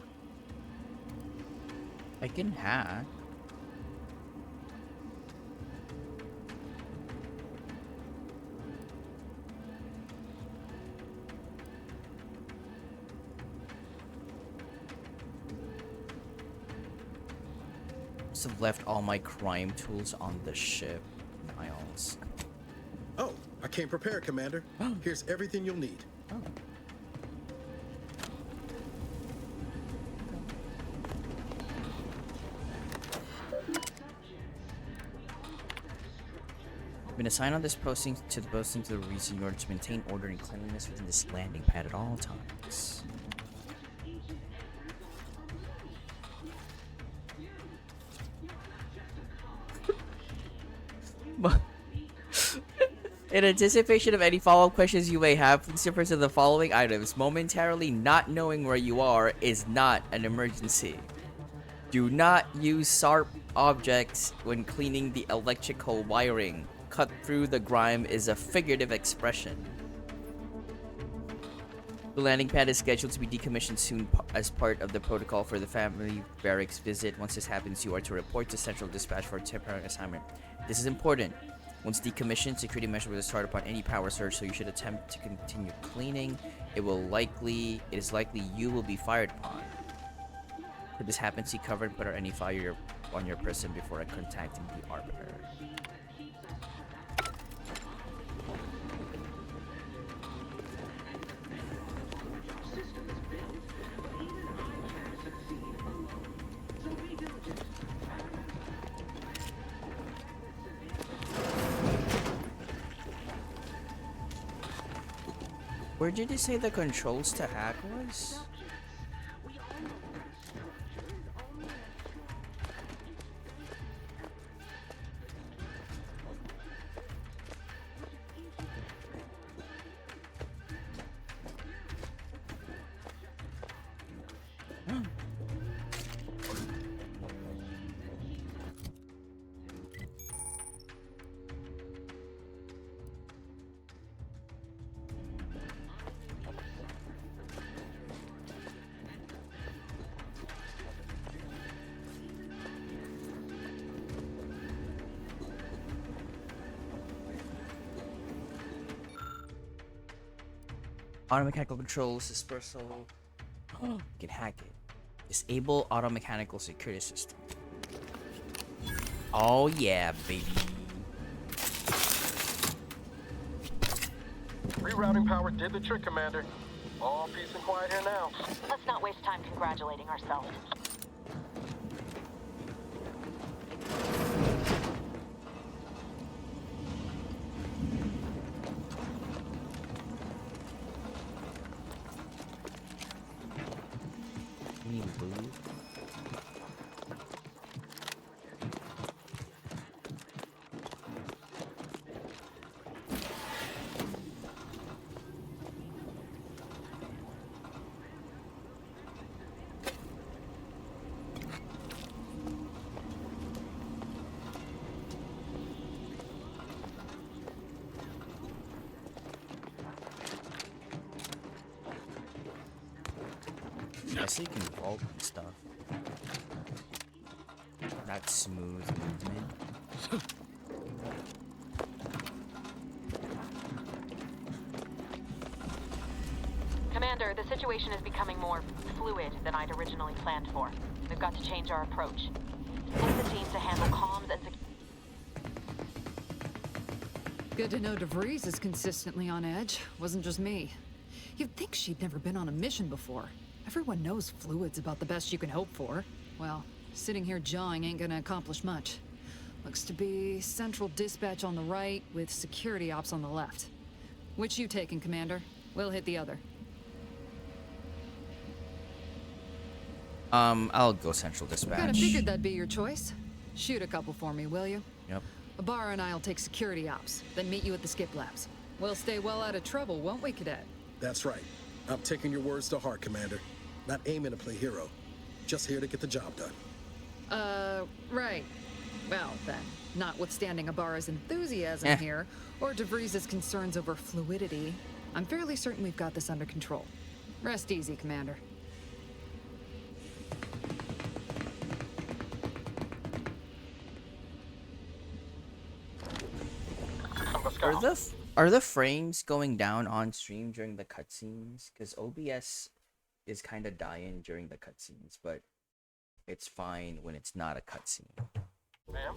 S2: I can hack. Have left all my crime tools on the ship. Miles.
S6: Oh, I came prepared, Commander. Here's everything you'll need.
S2: Oh. Been assigned on this posting to the region in order to maintain order and cleanliness within this landing pad at all times. In anticipation of any follow-up questions you may have, please refer to the following items. Momentarily not knowing where you are is not an emergency. Do not use sharp objects when cleaning the electrical wiring. Cut through the grime is a figurative expression. The landing pad is scheduled to be decommissioned soon as part of the protocol for the family barracks visit. Once this happens, you are to report to Central Dispatch for a temporary assignment. This is important. Once decommissioned, security measures will start upon any power surge, so you should attempt to continue cleaning. It is likely you will be fired upon. Could this happen, see cover and put out any fire on your person before contacting the Arbiter. Where did you say the controls to hack was? Automechanical controls, dispersal. You can hack it. Disable automechanical security system. Oh yeah, baby.
S6: Rerouting power did the trick, Commander. All peace and quiet here now.
S13: Let's not waste time congratulating ourselves.
S2: I see you can vault and stuff. Not smooth movement.
S13: Commander, the situation is becoming more fluid than I'd originally planned for. We've got to change our approach. Send the team to handle comms and
S9: Good to know DeVries is consistently on edge. Wasn't just me. You'd think she'd never been on a mission before. Everyone knows fluid's about the best you can hope for. Well, sitting here jawing ain't gonna accomplish much. Looks to be central dispatch on the right with security ops on the left. Which you taking, Commander? We'll hit the other.
S2: I'll go central dispatch.
S9: Kinda figured that'd be your choice. Shoot a couple for me, will you?
S2: Yep.
S9: Ibarra and I'll take security ops, then meet you at the skip labs. We'll stay well out of trouble, won't we, Cadet?
S6: That's right. I'm taking your words to heart, Commander. Not aiming to play hero. Just here to get the job done.
S9: Right. Well, then, notwithstanding Ibarra's enthusiasm here, or DeVries' concerns over fluidity, I'm fairly certain we've got this under control. Rest easy, Commander.
S2: Are the frames going down on stream during the cutscenes? Because OBS is kind of dying during the cutscenes, but it's fine when it's not a cutscene.
S15: Ma'am,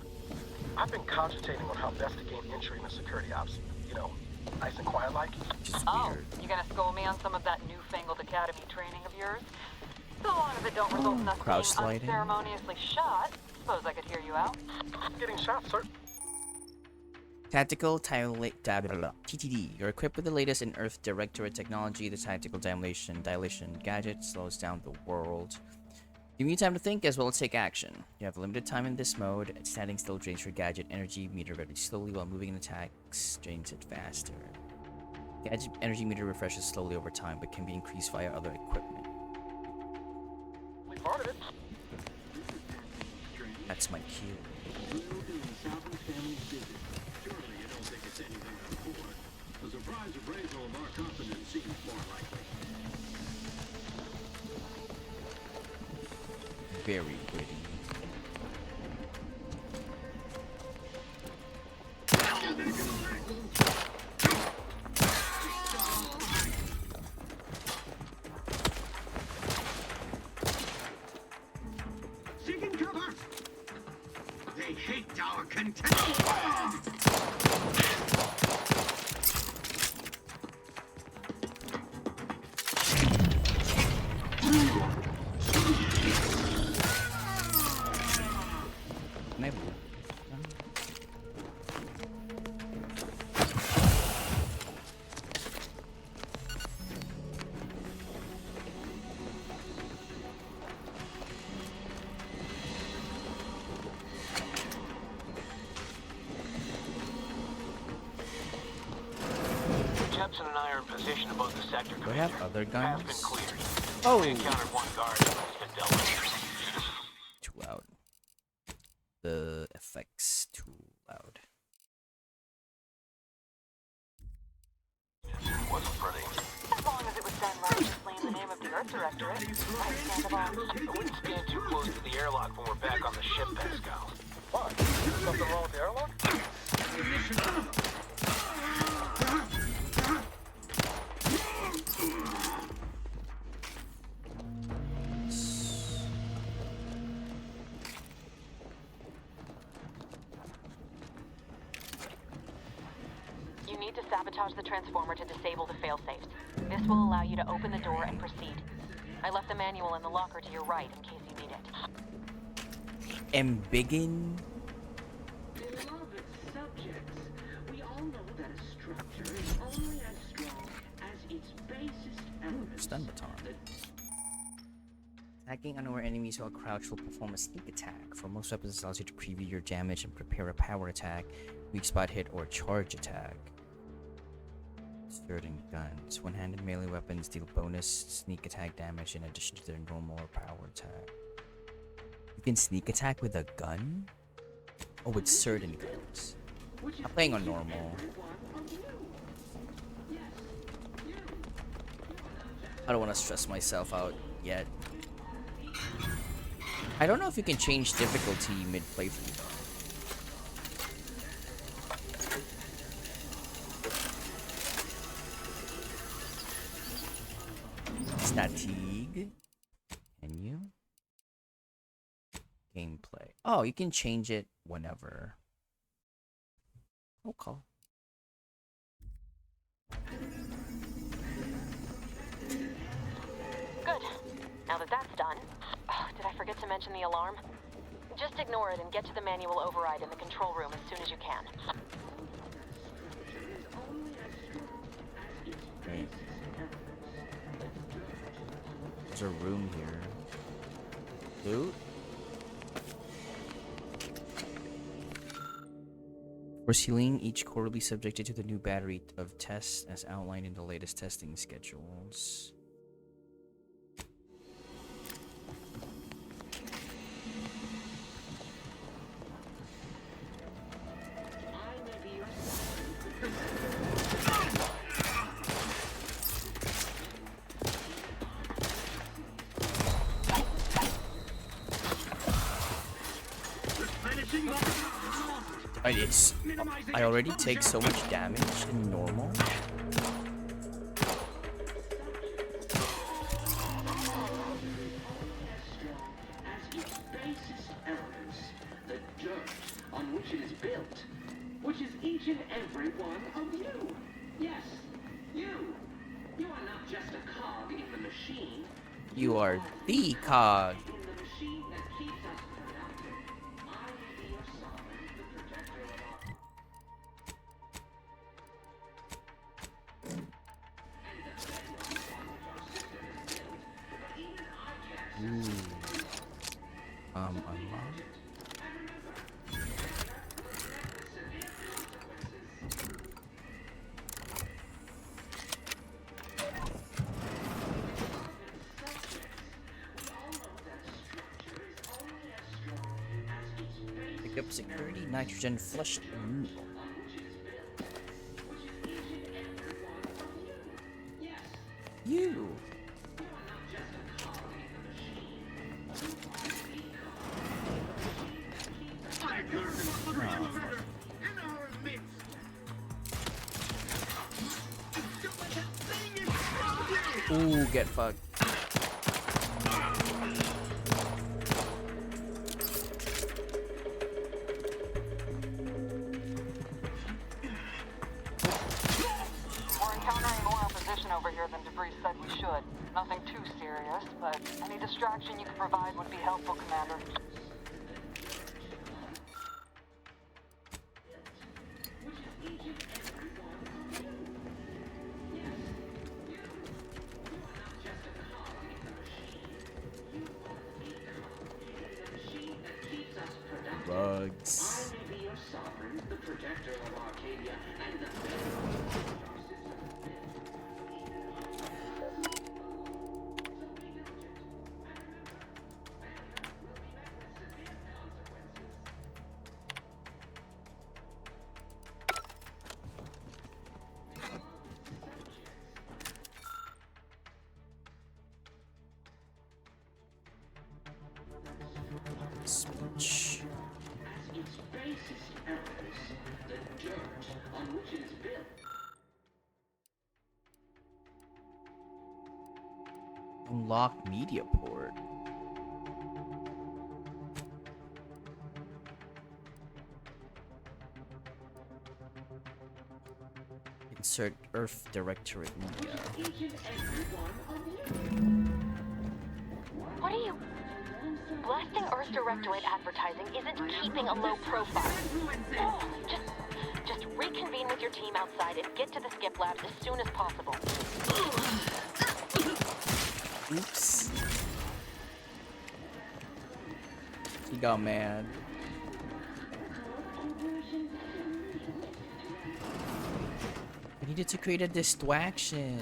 S15: I've been cogitating on how best to gain entry into security ops. You know, nice and quiet like.
S13: Oh, you gonna school me on some of that newfangled academy training of yours? So long as it don't result in us
S2: Crouch
S13: being
S2: sliding.
S13: unceremoniously shot, suppose I could hear you out.
S15: Getting shot, sir.
S2: Tactical TTD. You're equipped with the latest in Earth Directorate technology. The tactical dilation gadget slows down the world, giving you time to think as well as take action. You have limited time in this mode. Standing still drains your gadget energy meter very slowly, while moving in attacks drains it faster. Gadget energy meter refreshes slowly over time, but can be increased via other equipment. That's my cue.
S16: The surprise appraisal of our confidence seems more likely.
S2: Very pretty.
S16: Seeking cover! They hate our contempt!
S8: Jepson and I are in position above the sector.
S2: Do I have other guns?
S8: Been cleared.
S2: Oh!
S8: We encountered one guard and it's been dealt with.
S2: Too loud. The effects too loud.
S8: Wasn't pretty.
S13: As long as it was done righteously in the name of the Earth Directorate, understandable.
S8: I wouldn't stand too close to the airlock when we're back on the ship, Pascal.
S15: What? Something wrong with the airlock?
S13: You need to sabotage the transformer to disable the failsafes. This will allow you to open the door and proceed. I left the manual in the locker to your right in case you need it.
S2: Embiggen?
S8: Beloved subjects, we all know that a structure is only as strong as its basest elements.
S2: Stun baton. Attacking unaware enemies while crouched will perform a sneak attack. For most weapons, it allows you to preview your damage and prepare a power attack, weak spot hit, or charge attack. Certain guns. One-handed melee weapons deal bonus sneak attack damage in addition to their normal or power attack. You can sneak attack with a gun? Oh, with certain guns. I'm playing on normal. I don't want to stress myself out yet. I don't know if you can change difficulty mid-playthrough. Fatigue. Can you? Gameplay. Oh, you can change it whenever. Okay.
S13: forget to mention the alarm? Just ignore it and get to the manual override in the control room as soon as you can.
S2: Right. There's a room here. Loot? For Celine, each core will be subjected to the new battery of tests as outlined in the latest testing schedules. I already take so much damage in normal.
S8: The dirt on which it is built, which is each and every one of you. Yes, you. You are not just a cog in the machine.
S2: You are the cog.
S8: In the machine that keeps us productive. I will be your sovereign, the protector of our...
S2: Unlock. Pick up security, nitrogen flushed. You. Ooh, get fucked.
S9: We're encountering more opposition over here than Debris said we should. Nothing too serious, but any distraction you can provide would be helpful, Commander.
S2: Bugs.
S8: I may be your sovereign, the protector of Arcadia, and the bedrock of our
S2: Speech.
S8: as its basest elements, the dirt on which it is built.
S2: Unlock media port. Insert Earth Directorate media.
S13: What are you... Blasting Earth Directorate advertising isn't keeping a low profile. Just reconvene with your team outside and get to the skip labs as soon as possible.
S2: Oops. He got mad. We needed to create a distraction.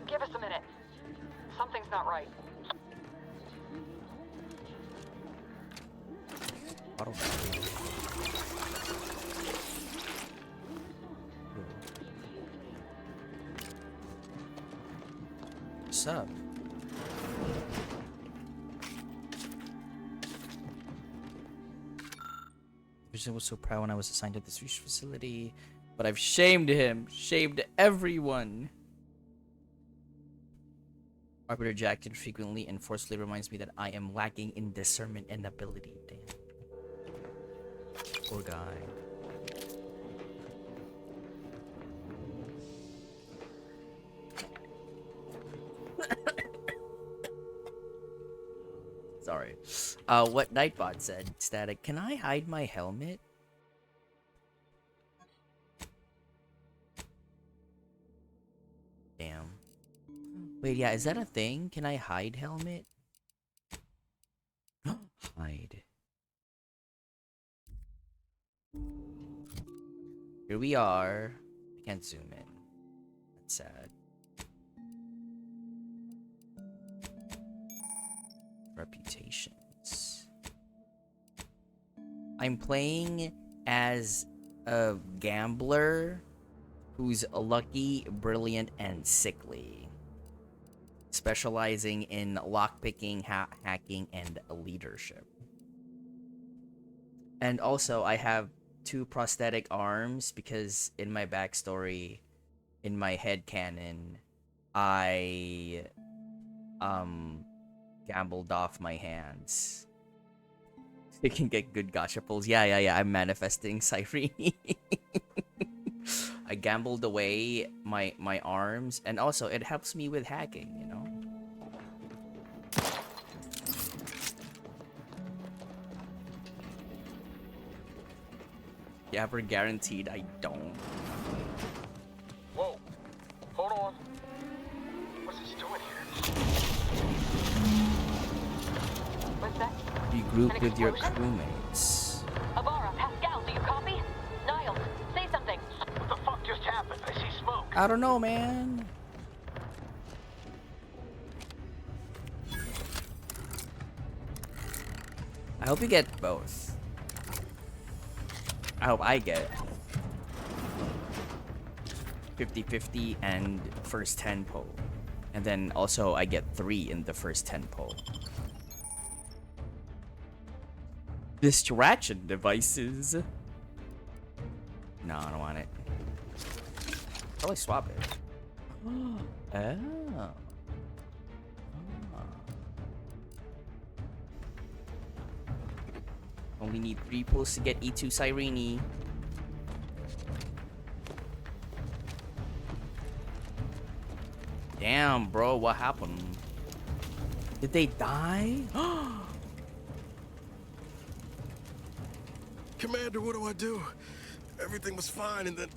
S9: Give us a minute. Something's not right.
S2: What's up? I was so proud when I was assigned to this research facility, but I've shamed him, shamed everyone. Arbiter Jackson frequently and forcefully reminds me that I am lacking in discernment and ability. Damn. Poor guy. Sorry. What Nightbot said, Static, can I hide my helmet? Damn. Wait, yeah, is that a thing? Can I hide helmet? Hide. Here we are. I can't zoom in. That's sad. Reputations. I'm playing as a gambler who's lucky, brilliant, and sickly. Specializing in lockpicking, hacking, and leadership. And also, I have 2 prosthetic arms because in my backstory, in my headcanon, I gambled off my hands. So you can get good gacha pulls. Yeah. I'm manifesting Cyrene. I gambled away my arms, and also it helps me with hacking, you know? Yeah, for guaranteed I don't.
S15: Whoa. Hold on. What's this doing here?
S13: What's that?
S2: You group with your crewmates.
S13: Abara, Pascal, do you copy? Niles, say something.
S15: What the fuck just happened? I see smoke.
S2: I don't know, man. I hope you get both. I hope I get 50-50 and first 10 pull. And then also I get 3 in the first 10 pull. Distraction devices. No, I don't want it. Probably swap it. Oh. Only need 3 pulls to get E2 Cyrene. Damn, bro, what happened? Did they die?
S6: Commander, what do I do? Everything was fine, and then...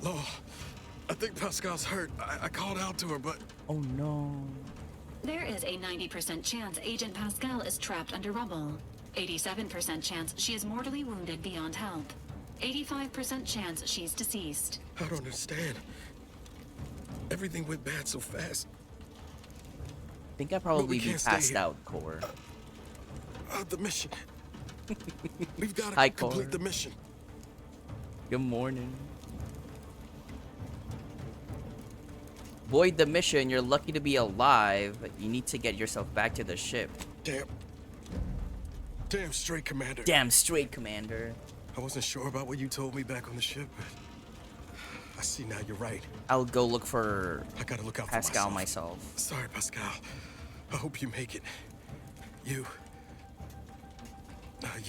S6: Law, I think Pascal's hurt. I called out to her, but...
S2: Oh, no.
S17: There is a 90% chance Agent Pascal is trapped under rubble. 87% chance she is mortally wounded beyond help. 85% chance she's deceased.
S6: I don't understand. Everything went bad so fast.
S2: I think I probably be passed out, Core.
S6: The mission. We've got
S2: Hi,
S6: to complete
S2: Core.
S6: the mission.
S2: Good morning. Void the mission, you're lucky to be alive, but you need to get yourself back to the ship.
S6: Damn straight, Commander.
S2: Damn straight, Commander.
S6: I wasn't sure about what you told me back on the ship, but I see now you're right.
S2: I'll go look for
S6: I gotta look out
S2: Pascal
S6: for
S2: myself.
S6: Sorry, Pascal. I hope you make it. You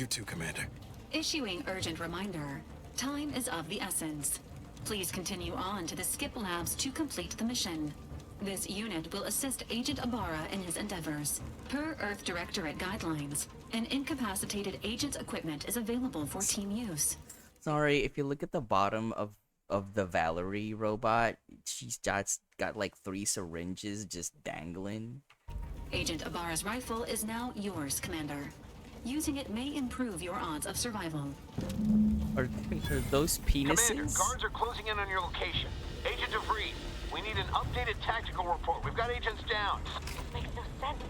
S6: too, Commander.
S17: Issuing urgent reminder. Time is of the essence. Please continue on to the Skip Labs to complete the mission. This unit will assist Agent Abara in his endeavors. Per Earth Directorate guidelines, an incapacitated agent's equipment is available for team use.
S2: Sorry, if you look at the bottom of the Valerie robot, she's got like 3 syringes just dangling.
S17: Agent Abara's rifle is now yours, Commander. Using it may improve your odds of survival.
S2: Are those penises?
S15: Commander, guards are closing in on your location. Agent DeVries, we need an updated tactical report. We've got agents down.
S13: This makes no sense.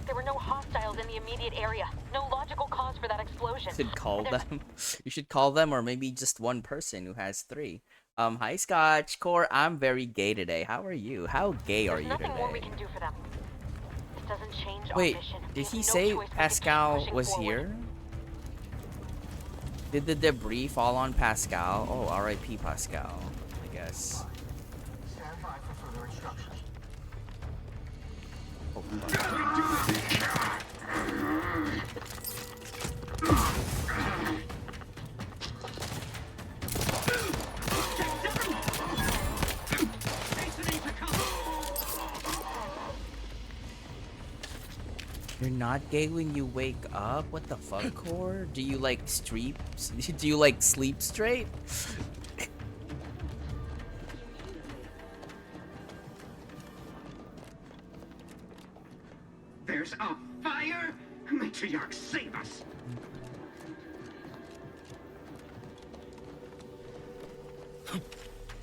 S13: There were no hostiles in the immediate area. No logical cause for that explosion.
S2: You should call them. You should call them, or maybe just one person who has 3. Hi Scotch Core. I'm very gay today. How are you? How gay are you today?
S13: There's nothing more we can do for them. This doesn't change our
S2: Wait,
S13: mission.
S2: did he
S13: No
S2: say
S13: choice but to keep
S2: Pascal
S13: pushing
S2: was
S13: forward.
S2: here? Did the debris fall on Pascal? Oh, R.I.P. Pascal, I guess.
S15: Stand by for further instructions.
S2: Oh, You're not gay when you wake up? What the fuck, Core? Do you like sleep? Do you like sleep straight?
S8: There's a fire? Matriarch, save us!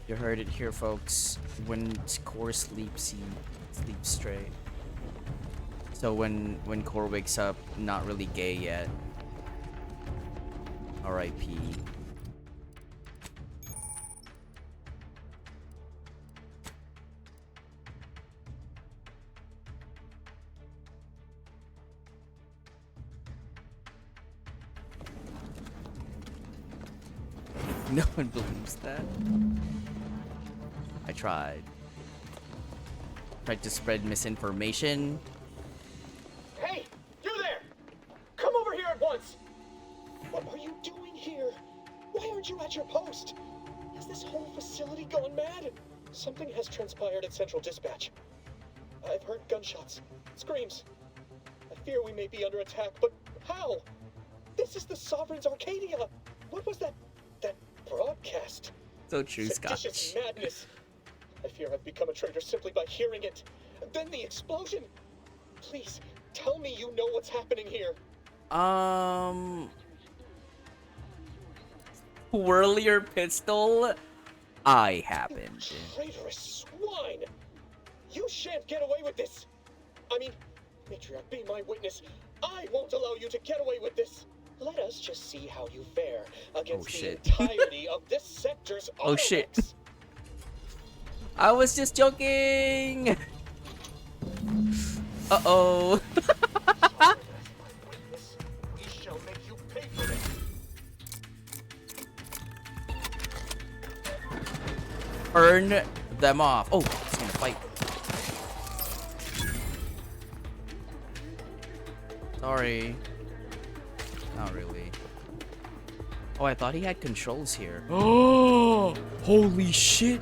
S2: You heard it here, folks. When Core sleeps, he sleeps straight. So when Core wakes up, not really gay yet. R.I.P. No one believes that. I tried. Tried to spread misinformation.
S15: Hey, you there! Come over here at once! What are you doing here? Why aren't you at your post? Has this whole facility gone mad? Something has transpired at Central Dispatch. I've heard gunshots, screams. I fear we may be under attack, but how? This is the Sovereign's Arcadia! What was that broadcast?
S2: So true,
S15: Seditious
S2: Scotch.
S15: madness. I fear I've become a traitor simply by hearing it. Then the explosion. Please, tell me you know what's happening here.
S2: Whirlier pistol. I happened.
S15: Traitorous swine! You shan't get away with this! I mean, Matriarch, be my witness. I won't allow you to get away with this! Let us just see how you fare against the entirety of this sector's
S2: Oh shit. I was just joking! Uh-oh.
S15: We shall make you pay for it.
S2: Earn them off. Oh, he's gonna fight. Sorry. Not really. Oh, I thought he had controls here. Oh, holy shit.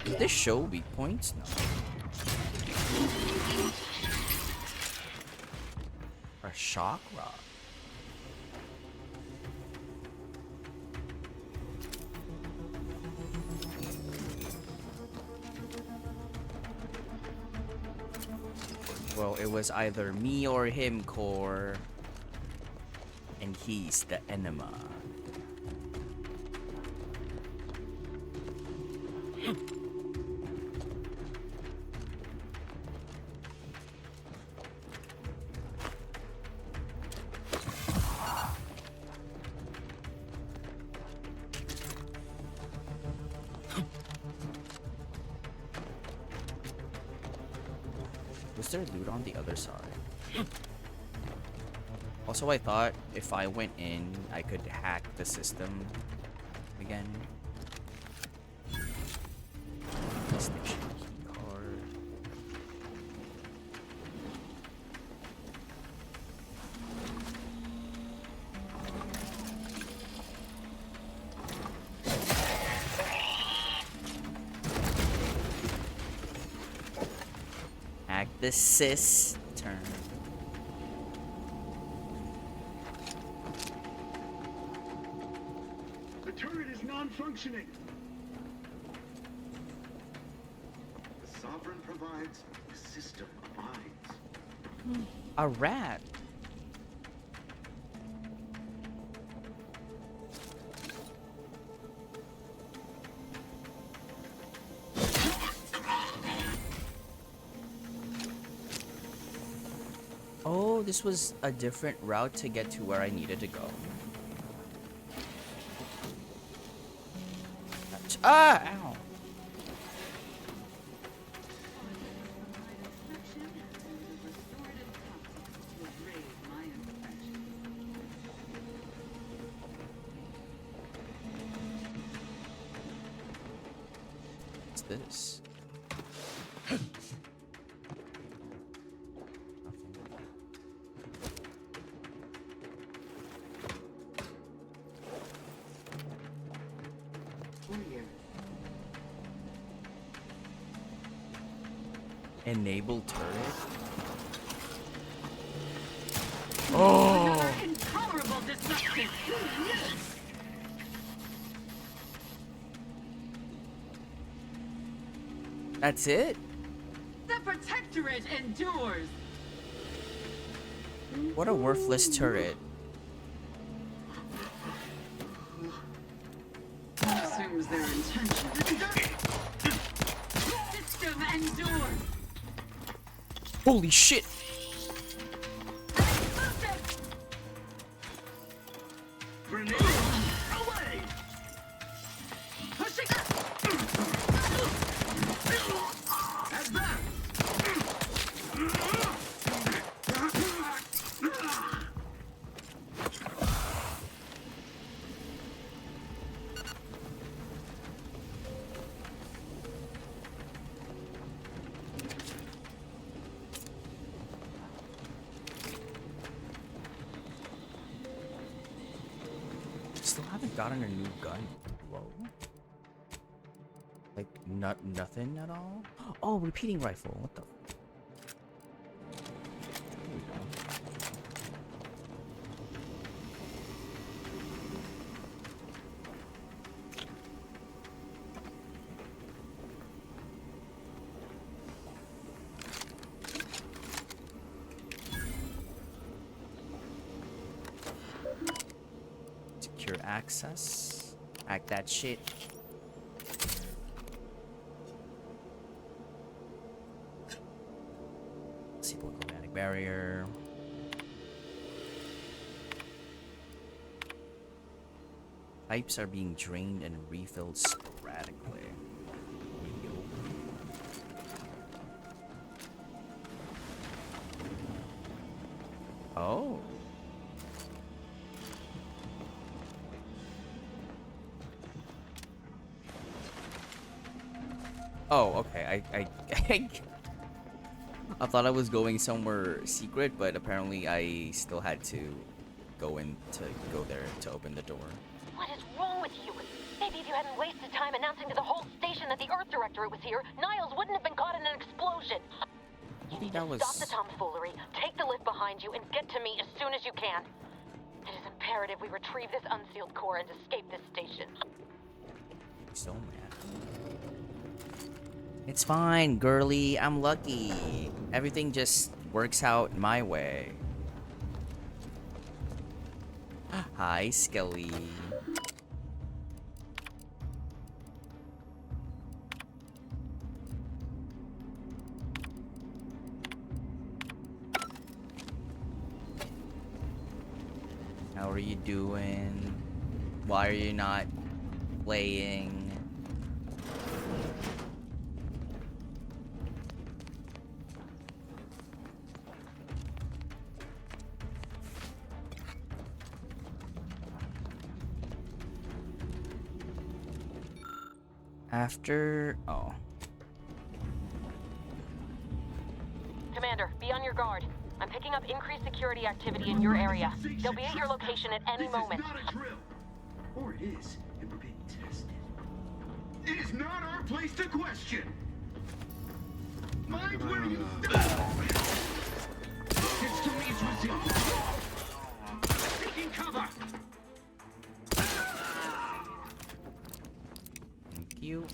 S2: Did this show weak points? No. Or a shock rock. Well, it was either me or him, Core. And he's the enema. Was there loot on the other side? Also, I thought if I went in, I could hack the system again. Station key card. Hack the cistern.
S16: The turret is non-functioning.
S14: The Sovereign provides, the system abides.
S2: A rat. Oh, this was a different route to get to where I needed to go. Ah, ow. this? Enable turret? Oh!
S18: Intolerable disgusting.
S2: That's it?
S18: The Protectorate endures.
S2: What a worthless turret.
S18: Assumes their intention. System endures.
S2: Holy shit!
S18: Grenade away. Pushing up. Advance.
S2: Still haven't gotten a new gun. Whoa. Like, nothing at all? Oh, repeating rifle. What the? There we go. Secure access. Hack that shit. Cyclochromatic barrier. Pipes are being drained and refilled sporadically. Oh. Oh, okay. I thought I was going somewhere secret, but apparently I still had to go there to open the door.
S13: What is wrong with you? Maybe if you hadn't wasted time announcing to the whole station that the Earth Directorate was here, Niles wouldn't have been caught in an explosion. You need to stop the tomfoolery, take the lift behind you, and get to me as soon as you can. It is imperative we retrieve this unsealed core and escape this station.
S2: So mad. It's fine, girly. I'm lucky. Everything just works out my way. Hi, Skelly. How are you doing? Why are you not playing? Oh.
S13: Commander, be on your guard. I'm picking up increased security activity in your area. They'll be at your location at any moment.
S16: This is not a drill. Or it is, and we're being tested. It is not our place to question. Mind where you stand. History is resilient. Taking cover.
S2: Thank you.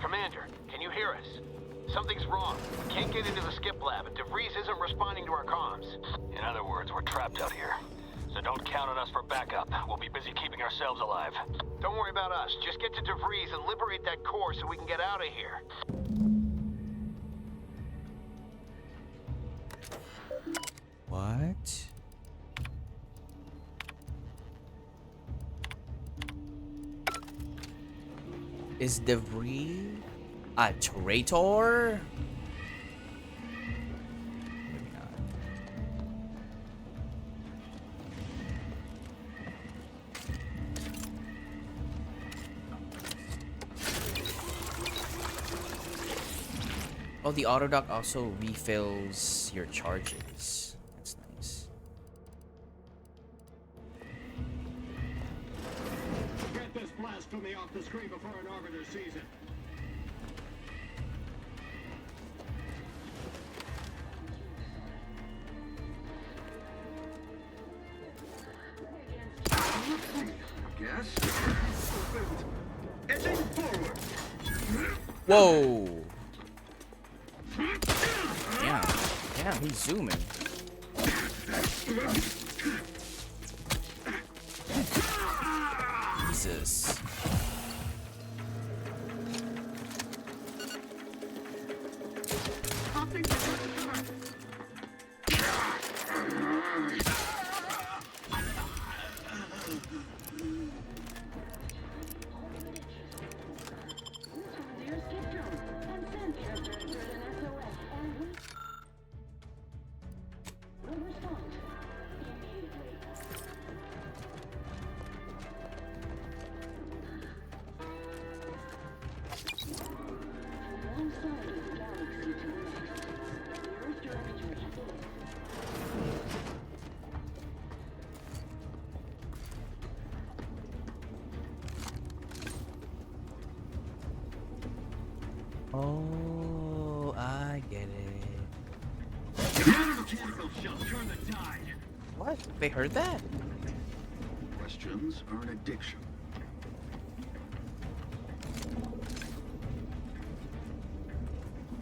S12: Commander, can you hear us? Something's wrong. We can't get into the skip lab, and DeVries isn't responding to our comms.
S11: In other words, we're trapped out here. So don't count on us for backup. We'll be busy keeping ourselves alive.
S12: Don't worry about us. Just get to DeVries and liberate that core so we can get out of here.
S2: What? Is DeVree a traitor? Maybe not. Oh, the autodock also refills your charges. That's nice.
S16: Get this blasphemy off the screen before an arbiter sees it. Guess. Edging forward.
S2: Whoa! Damn, he's zooming. Jesus. Oh, I get it. What? They heard that?
S16: Questions are an addiction.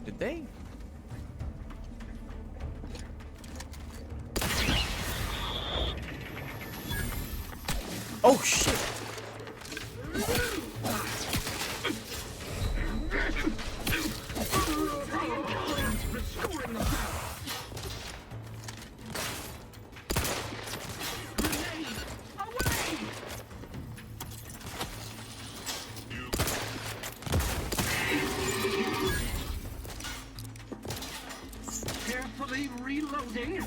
S2: Did they? Oh shit!
S16: Carefully reloading.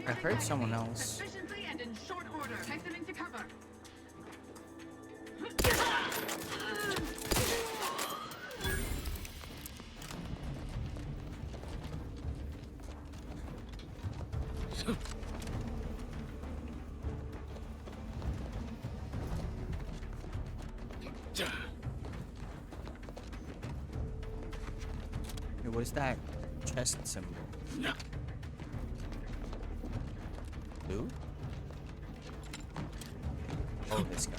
S2: I heard someone else.
S18: Efficiently and in short order. Take them into cover.
S2: Hey, what is that chest symbol?
S12: No.
S2: Who? Oh, this guy.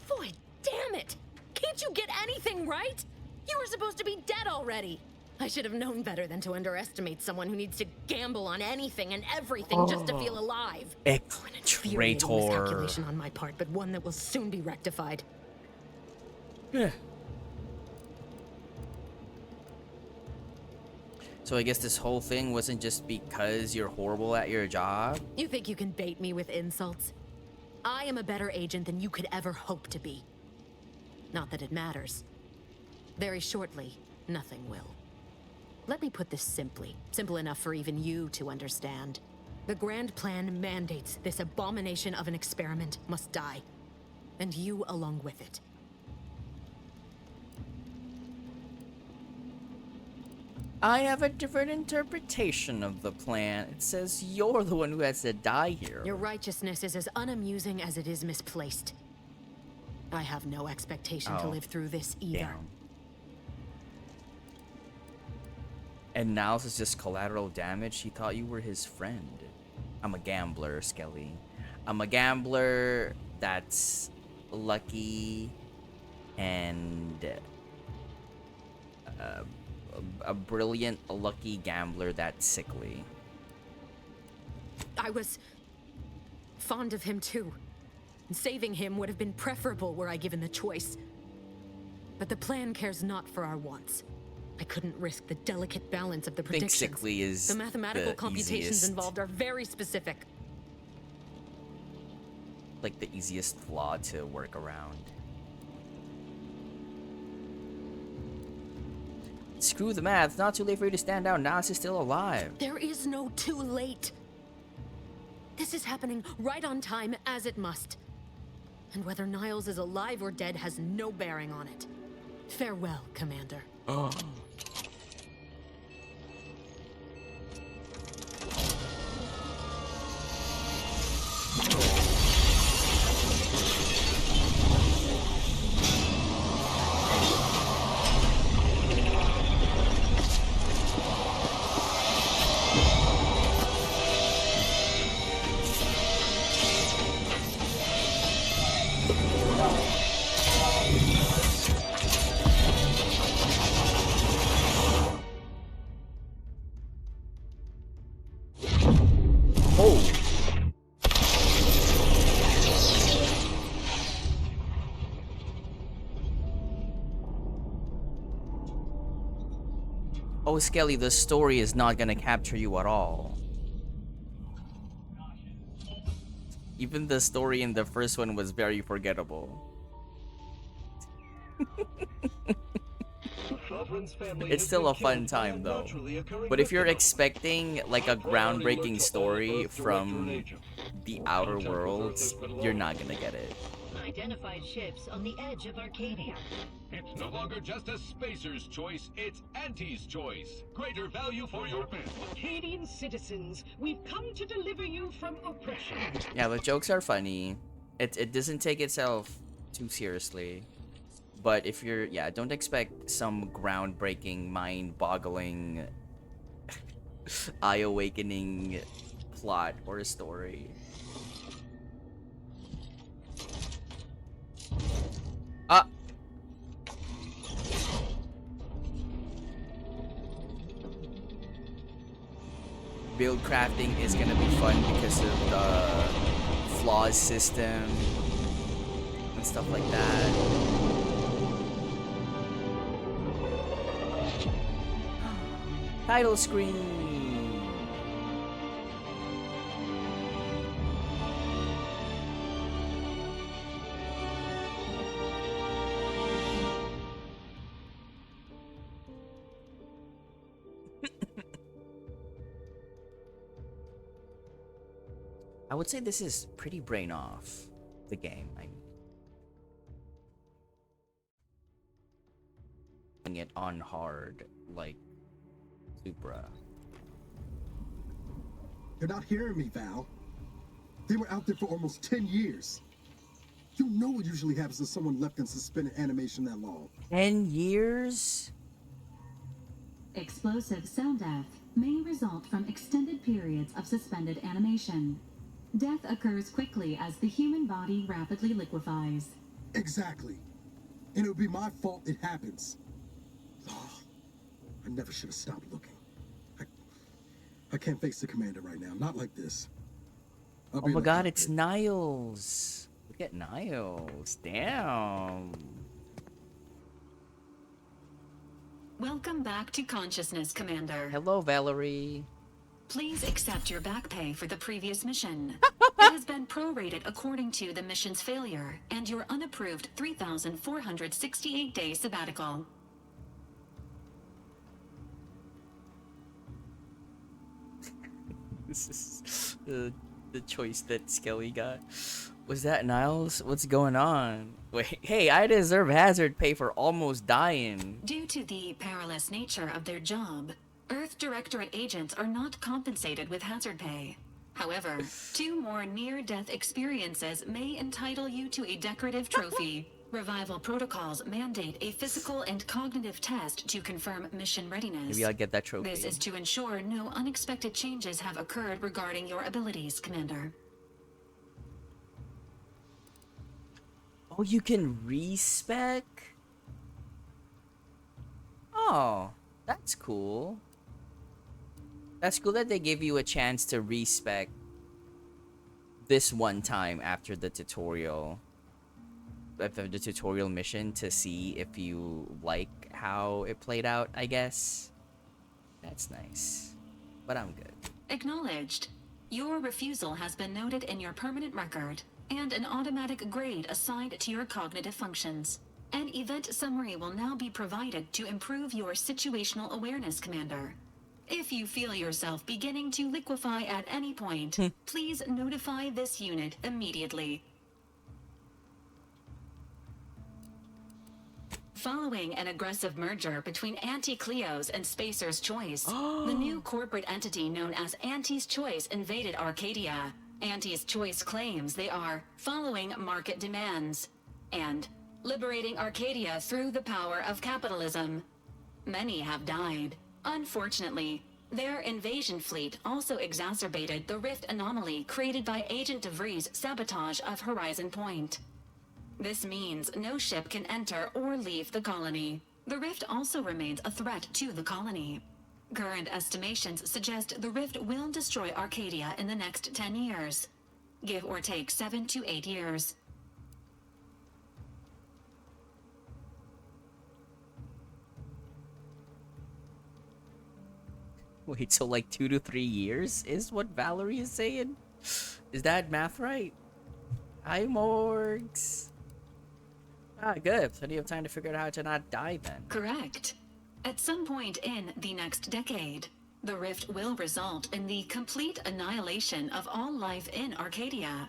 S19: Boy, damn it! Can't you get anything right? You were supposed to be dead already. I should have known better than to underestimate someone who needs to gamble on anything and everything just to feel alive. Infuriating
S2: Traitor.
S19: miscalculation on my part, but one that will soon be rectified.
S2: Yeah. So I guess this whole thing wasn't just because you're horrible at your job?
S19: You think you can bait me with insults? I am a better agent than you could ever hope to be. Not that it matters. Very shortly, nothing will. Let me put this simply, simple enough for even you to understand. The grand plan mandates this abomination of an experiment must die, and you along with it.
S2: I have a different interpretation of the plan. It says you're the one who has to die here.
S19: Your righteousness is as unamusing as it is misplaced. I have no expectation to
S2: Oh,
S19: live through this either.
S2: damn. And now this is just collateral damage. He thought you were his friend. I'm a gambler, Skelly. I'm a gambler that's lucky and a brilliant, lucky gambler that's sickly.
S19: I was fond of him too. Saving him would have been preferable were I given the choice. But the plan cares not for our wants. I couldn't risk the delicate balance of the predictions.
S2: I think sickly is
S19: the mathematical
S2: the
S19: computations
S2: easiest.
S19: involved are very specific.
S2: Like the easiest flaw to work around. Screw the math. It's not too late for you to stand out. Nas is still alive.
S19: There is no too late. This is happening right on time, as it must. And whether Niles is alive or dead has no bearing on it. Farewell, Commander.
S2: Oh. Oh, Skelly, the story is not gonna capture you at all. Even the story in the first one was very forgettable. It's still a fun time though. But if you're expecting like a groundbreaking story from the Outer Worlds, you're not gonna get it.
S20: Identified ships on the edge of Arcadia.
S10: It's no longer just a spacer's choice, it's Auntie's choice. Greater value for your business.
S20: Arcadian citizens, we've come to deliver you from oppression.
S2: Yeah, the jokes are funny. It doesn't take itself too seriously. But if you're, yeah, don't expect some groundbreaking, mind-boggling, eye-awakening plot or a story. Ah! Build crafting is gonna be fun because of the flaws system and stuff like that. Title screen. I would say this is pretty brain off, the game. I'm it on hard, like Supra.
S6: You're not hearing me, Val. They were out there for almost 10 years. You know what usually happens to someone left in suspended animation that long.
S2: 10 years?
S17: Explosive cell death may result from extended periods of suspended animation. Death occurs quickly as the human body rapidly liquefies.
S6: Exactly. And it would be my fault it happens. Oh, I never should have stopped looking. I can't face the commander right now. Not like this.
S2: Oh my god, it's Niles. Look at Niles. Damn.
S13: Welcome back to consciousness, Commander.
S2: Hello, Valerie.
S13: Please accept your back pay for the previous mission. It has been prorated according to the mission's failure and your unapproved 3,468-day sabbatical.
S2: This is the choice that Skelly got. Was that Niles? What's going on? Wait, hey, I deserve hazard pay for almost dying.
S13: Due to the perilous nature of their job, Earth Directorate agents are not compensated with hazard pay. However, 2 more near-death experiences may entitle you to a decorative trophy.
S17: Revival protocols mandate a physical and cognitive test to confirm mission readiness.
S2: Maybe I'll get that trophy.
S17: This is to ensure no unexpected changes have occurred regarding your abilities, Commander.
S2: Oh, you can respec? Oh, that's cool. That's cool that they give you a chance to respec this one time after the tutorial. After the tutorial mission to see if you like how it played out, I guess. That's nice. But I'm good.
S17: Acknowledged. Your refusal has been noted in your permanent record, and an automatic grade assigned to your cognitive functions. An event summary will now be provided to improve your situational awareness, Commander. If you feel yourself beginning to liquefy at any point, please notify this unit immediately. Following an aggressive merger between Anti-Cleos and Spacer's Choice, the new corporate entity known as Anti's Choice invaded Arcadia. Anti's Choice claims they are following market demands and liberating Arcadia through the power of capitalism. Many have died. Unfortunately, their invasion fleet also exacerbated the rift anomaly created by Agent DeVries' sabotage of Horizon Point. This means no ship can enter or leave the colony. The rift also remains a threat to the colony. Current estimations suggest the rift will destroy Arcadia in the next 10 years. Give or take 7 to 8 years.
S2: Wait, so like 2 to 3 years is what Valerie is saying? Is that math right? Hi, Morgs. Ah, good. So you have time to figure out how to not die then.
S17: Correct. At some point in the next decade, the rift will result in the complete annihilation of all life in Arcadia.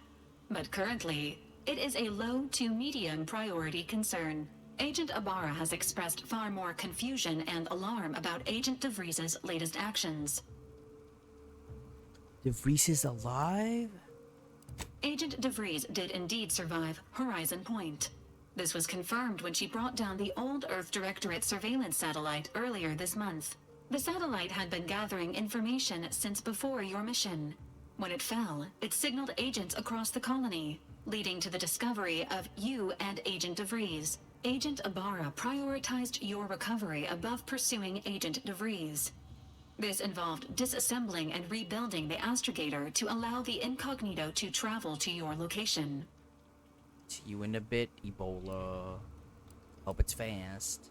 S17: But currently, it is a low to medium priority concern. Agent Ibarra has expressed far more confusion and alarm about Agent DeVries' latest actions.
S2: DeVries is alive?
S17: Agent DeVries did indeed survive Horizon Point. This was confirmed when she brought down the old Earth Directorate surveillance satellite earlier this month. The satellite had been gathering information since before your mission. When it fell, it signaled agents across the colony, leading to the discovery of you and Agent DeVries. Agent Ibarra prioritized your recovery above pursuing Agent DeVries. This involved disassembling and rebuilding the astrogator to allow the incognito to travel to your location.
S2: See you in a bit, Ebola. Hope it's fast.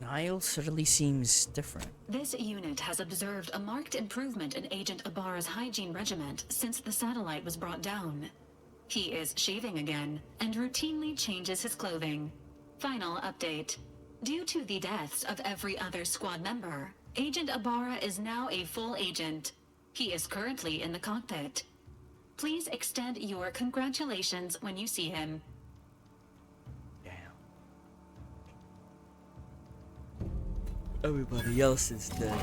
S2: Nile certainly seems different.
S17: This unit has observed a marked improvement in Agent Ibarra's hygiene regiment since the satellite was brought down. He is shaving again and routinely changes his clothing. Final update. Due to the deaths of every other squad member, Agent Ibarra is now a full agent. He is currently in the cockpit. Please extend your congratulations when you see him.
S2: Everybody else is dead.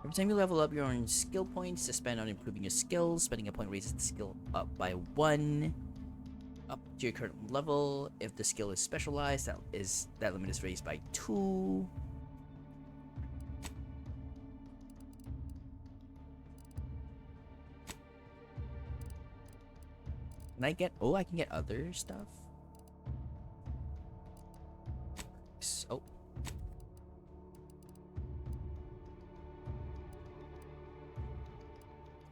S2: Every time you level up, you earn skill points to spend on improving your skills. Spending a point raises the skill up by 1. Up to your current level. If the skill is specialized, that limit is raised by 2. Can I get... Oh, I can get other stuff? Oh.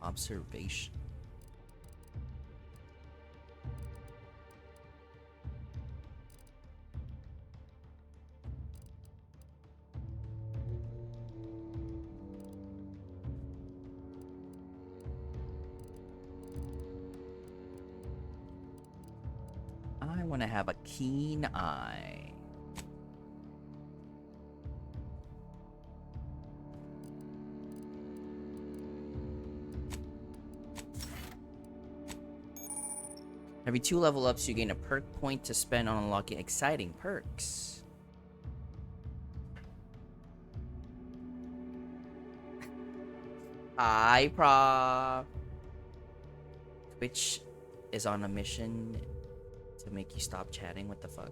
S2: Observation. I want to have a keen eye. Every 2 level ups, you gain a perk point to spend on unlocking exciting perks. Hi, Prof. Twitch is on a mission to make you stop chatting. What the fuck?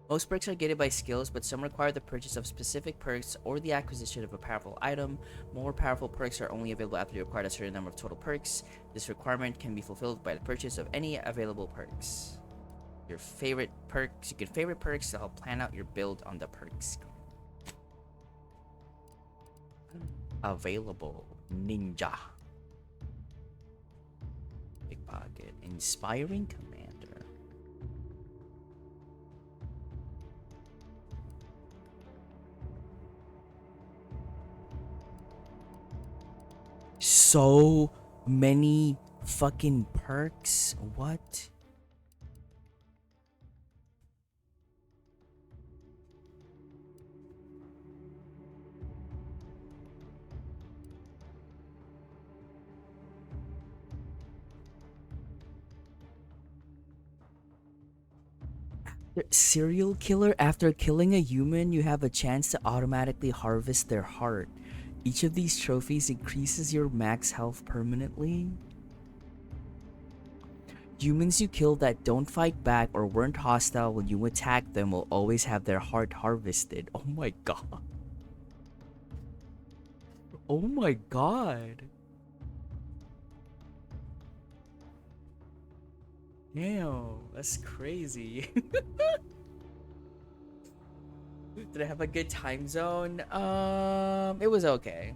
S2: Most perks are gated by skills, but some require the purchase of specific perks or the acquisition of a powerful item. More powerful perks are only available after you acquire a certain number of total perks. This requirement can be fulfilled by the purchase of any available perks. Your favorite perks, you can favorite perks to help plan out your build on the perks screen. Available ninja. Pickpocket. Inspiring commander. So many fucking perks. What? Serial killer. After killing a human, you have a chance to automatically harvest their heart. Each of these trophies increases your max health permanently. Humans you kill that don't fight back or weren't hostile when you attack them will always have their heart harvested. Oh my god. Oh my god. Damn, that's crazy. Did I have a good time zone? It was okay.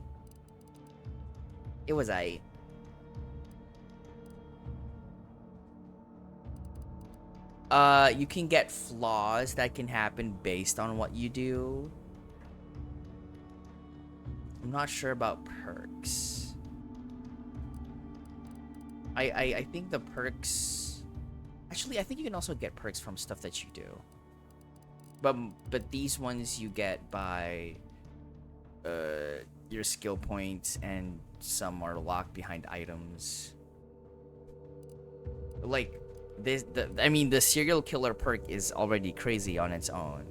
S2: It was you can get flaws that can happen based on what you do. I'm not sure about perks. I think the perks... Actually, I think you can also get perks from stuff that you do. But these ones you get by your skill points, and some are locked behind items. Like this, I mean, the serial killer perk is already crazy on its own.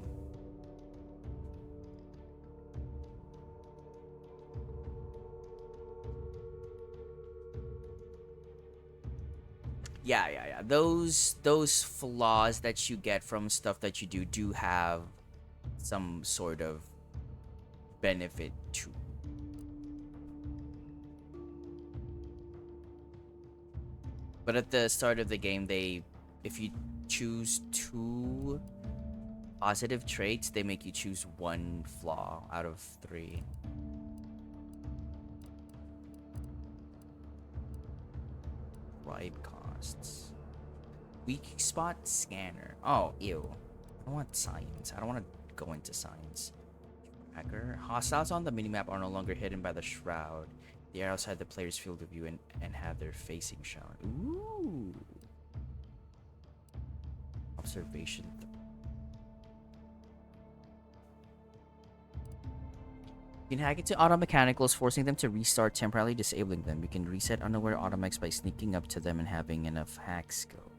S2: Yeah. Those flaws that you get from stuff that you do have some sort of benefit too. But at the start of the game, if you choose 2 positive traits, they make you choose 1 flaw out of 3. Bribe costs. Weak spot scanner. Oh, ew. I want science. I don't want to go into science. Hacker. Hostiles on the minimap are no longer hidden by the shroud. They are outside the player's field of view and have their facing shown. Ooh. Observation. You can hack into auto mechanicals, forcing them to restart, temporarily disabling them. You can reset unaware automechs by sneaking up to them and having enough hack skill.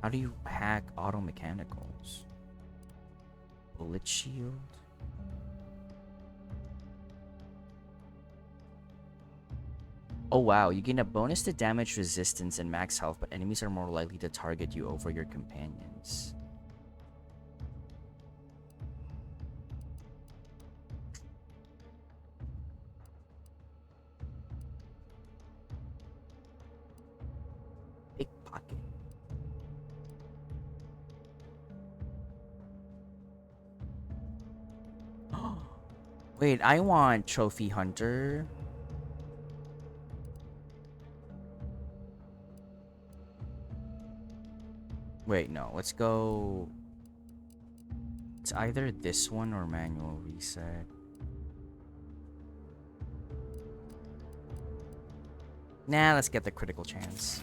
S2: How do you hack auto mechanicals? Bullet shield? Oh wow, you gain a bonus to damage resistance and max health, but enemies are more likely to target you over your companions. Pickpocket. Wait, I want Trophy Hunter. Wait, no, let's go. It's either this one or manual reset. Nah, let's get the critical chance.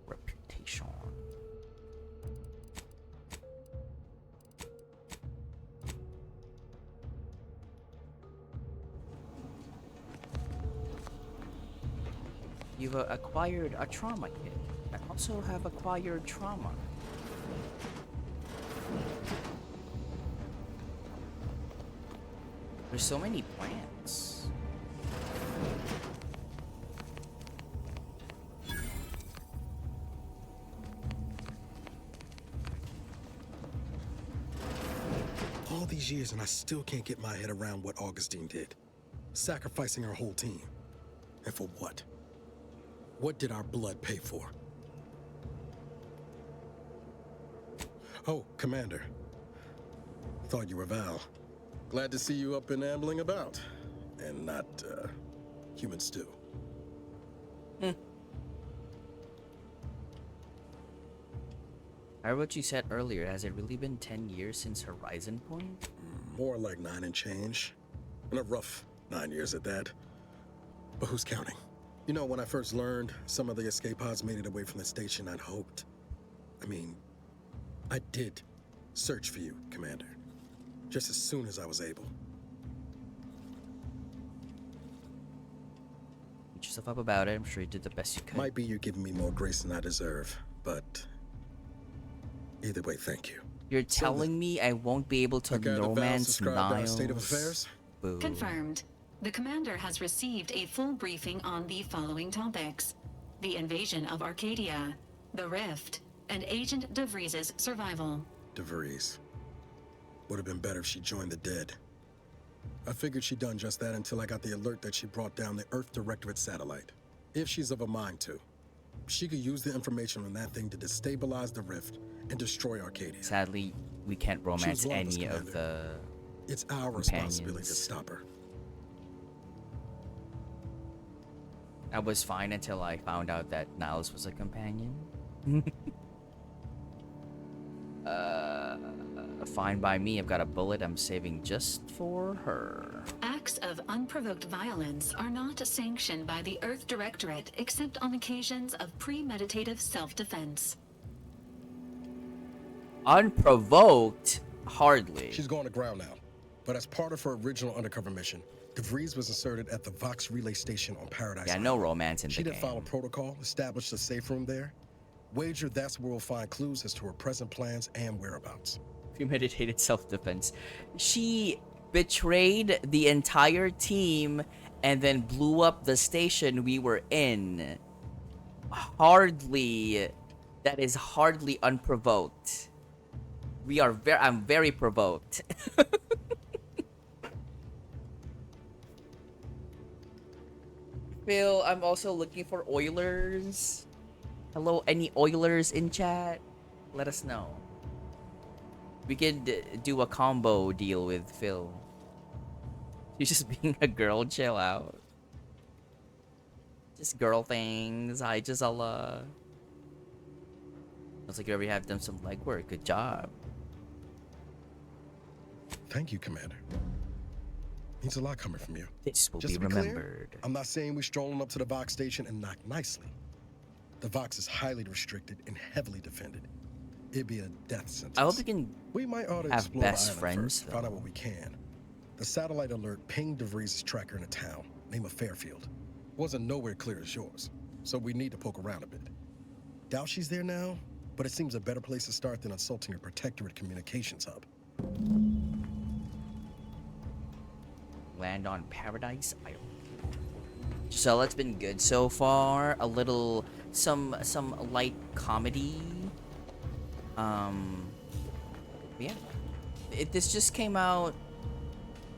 S2: Reputation. You've acquired a trauma kit. I also have acquired trauma. There's so many plants.
S6: All these years and I still can't get my head around what Augustine did. Sacrificing our whole team. And for what? What did our blood pay for? Oh, Commander. Thought you were Val. Glad to see you up and ambling about. And not, human stew.
S2: I heard what you said earlier. Has it really been 10 years since Horizon Point?
S6: More like 9 and change. And a rough 9 years at that. But who's counting? You know, when I first learned some of the escape pods made it away from the station, I'd hoped. I did search for you, Commander. Just as soon as I was able.
S2: Beat yourself up about it. I'm sure you did the best you could.
S6: Might be you giving me more grace than I deserve, but either way, thank you.
S2: You're telling me I won't be able to romance Niles?
S6: State of affairs?
S2: Boo.
S17: Confirmed. The commander has received a full briefing on the following topics: the invasion of Arcadia, the Rift, and Agent DeVries' survival.
S6: DeVries. Would have been better if she joined the dead. I figured she'd done just that until I got the alert that she brought down the Earth Directorate satellite. If she's of a mind to, she could use the information on that thing to destabilize the Rift and destroy Arcadia.
S2: Sadly, we can't romance any of the
S6: It's our
S2: companions.
S6: responsibility to stop her.
S2: I was fine until I found out that Niles was a companion. Fine by me. I've got a bullet I'm saving just for her.
S17: Acts of unprovoked violence are not sanctioned by the Earth Directorate except on occasions of premeditative self-defense.
S2: Unprovoked? Hardly.
S6: She's going to ground now. But as part of her original undercover mission, DeVries was inserted at the Vox relay station on Paradise
S2: Yeah,
S6: Island.
S2: no romance in
S6: She
S2: the
S6: did
S2: game.
S6: follow protocol, established a safe room there. Wager that's where we'll find clues as to her present plans and whereabouts.
S2: Premeditated self-defense. She betrayed the entire team and then blew up the station we were in. That is hardly unprovoked. I'm very provoked. Phil, I'm also looking for Oilers. Hello, any Oilers in chat? Let us know. We could do a combo deal with Phil. She's just being a girl, chill out. Just girl things. Hi, Gisela. Looks like you already have done some legwork. Good job.
S6: Thank you, Commander. Means a lot coming from you.
S2: This will
S6: Just
S2: be
S6: to be clear,
S2: remembered.
S6: I'm not saying we're strolling up to the Vox station and knock nicely. The Vox is highly restricted and heavily defended. It'd be a death sentence.
S2: I hope we
S6: might ought to
S2: have
S6: explore
S2: best
S6: the island
S2: friends,
S6: first, find out what we can. The satellite alert pinged DeVries' tracker in a town, name of Fairfield. Wasn't nowhere clear as yours, so we need to poke around a bit. Doubt she's there now, but it seems a better place to start than assaulting her protectorate communications hub.
S2: Land on Paradise Island. So it's been good so far. A little some light comedy. Yeah. This just came out,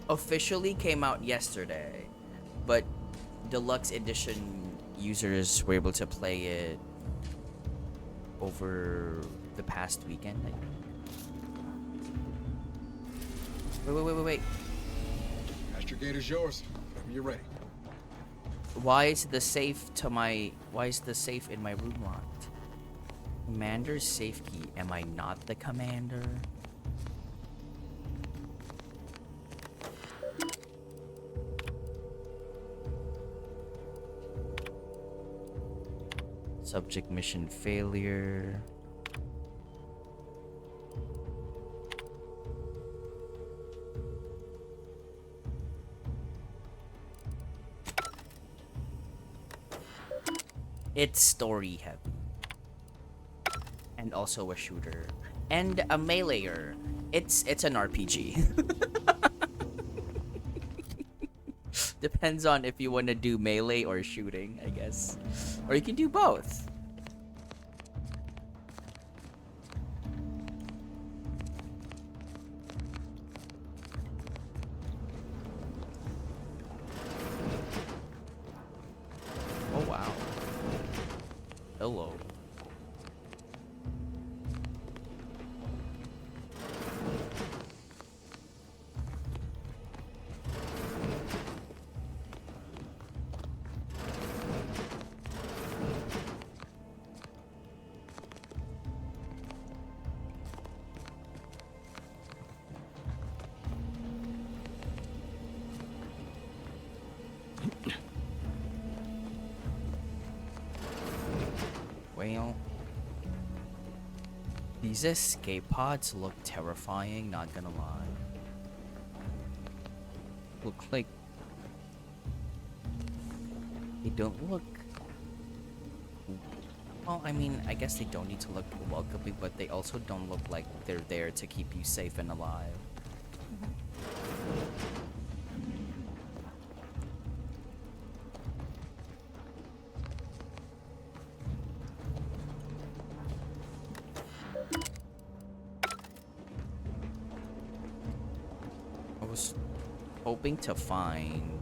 S2: officially came out yesterday, but deluxe edition users were able to play it over the past weekend, I think. Wait.
S6: Astrogate is yours. Whenever you're ready.
S2: Why is the safe in my room locked? Commander's safe key. Am I not the commander? Subject mission failure. It's story heavy. And also a shooter. And a meleeer. It's an RPG. Depends on if you want to do melee or shooting, I guess. Or you can do both. Oh wow. Hello. Well, these escape pods look terrifying, not gonna lie. Look like they don't look. Well, I mean, I guess they don't need to look welcoming, but they also don't look like they're there to keep you safe and alive. I was hoping to find.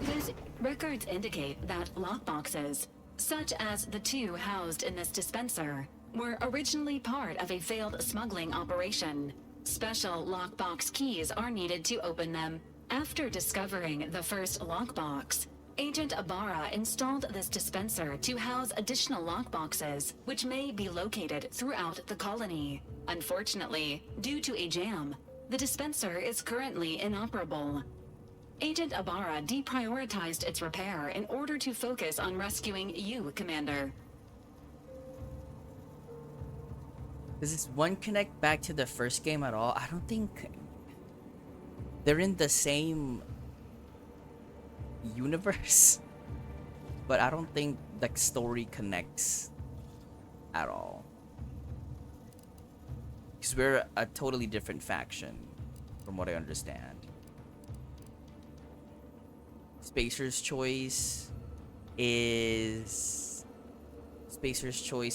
S13: These records indicate that lockboxes, such as the two housed in this dispenser, were originally part of a failed smuggling operation. Special lockbox keys are needed to open them. After discovering the first lockbox, Agent Ibarra installed this dispenser to house additional lockboxes, which may be located throughout the colony. Unfortunately, due to a jam, the dispenser is currently inoperable. Agent Ibarra deprioritized its repair in order to focus on rescuing you, Commander.
S2: Does this one connect back to the first game at all? I don't think they're in the same universe, but I don't think the story connects at all. Because we're a totally different faction, from what I understand. Spacer's Choice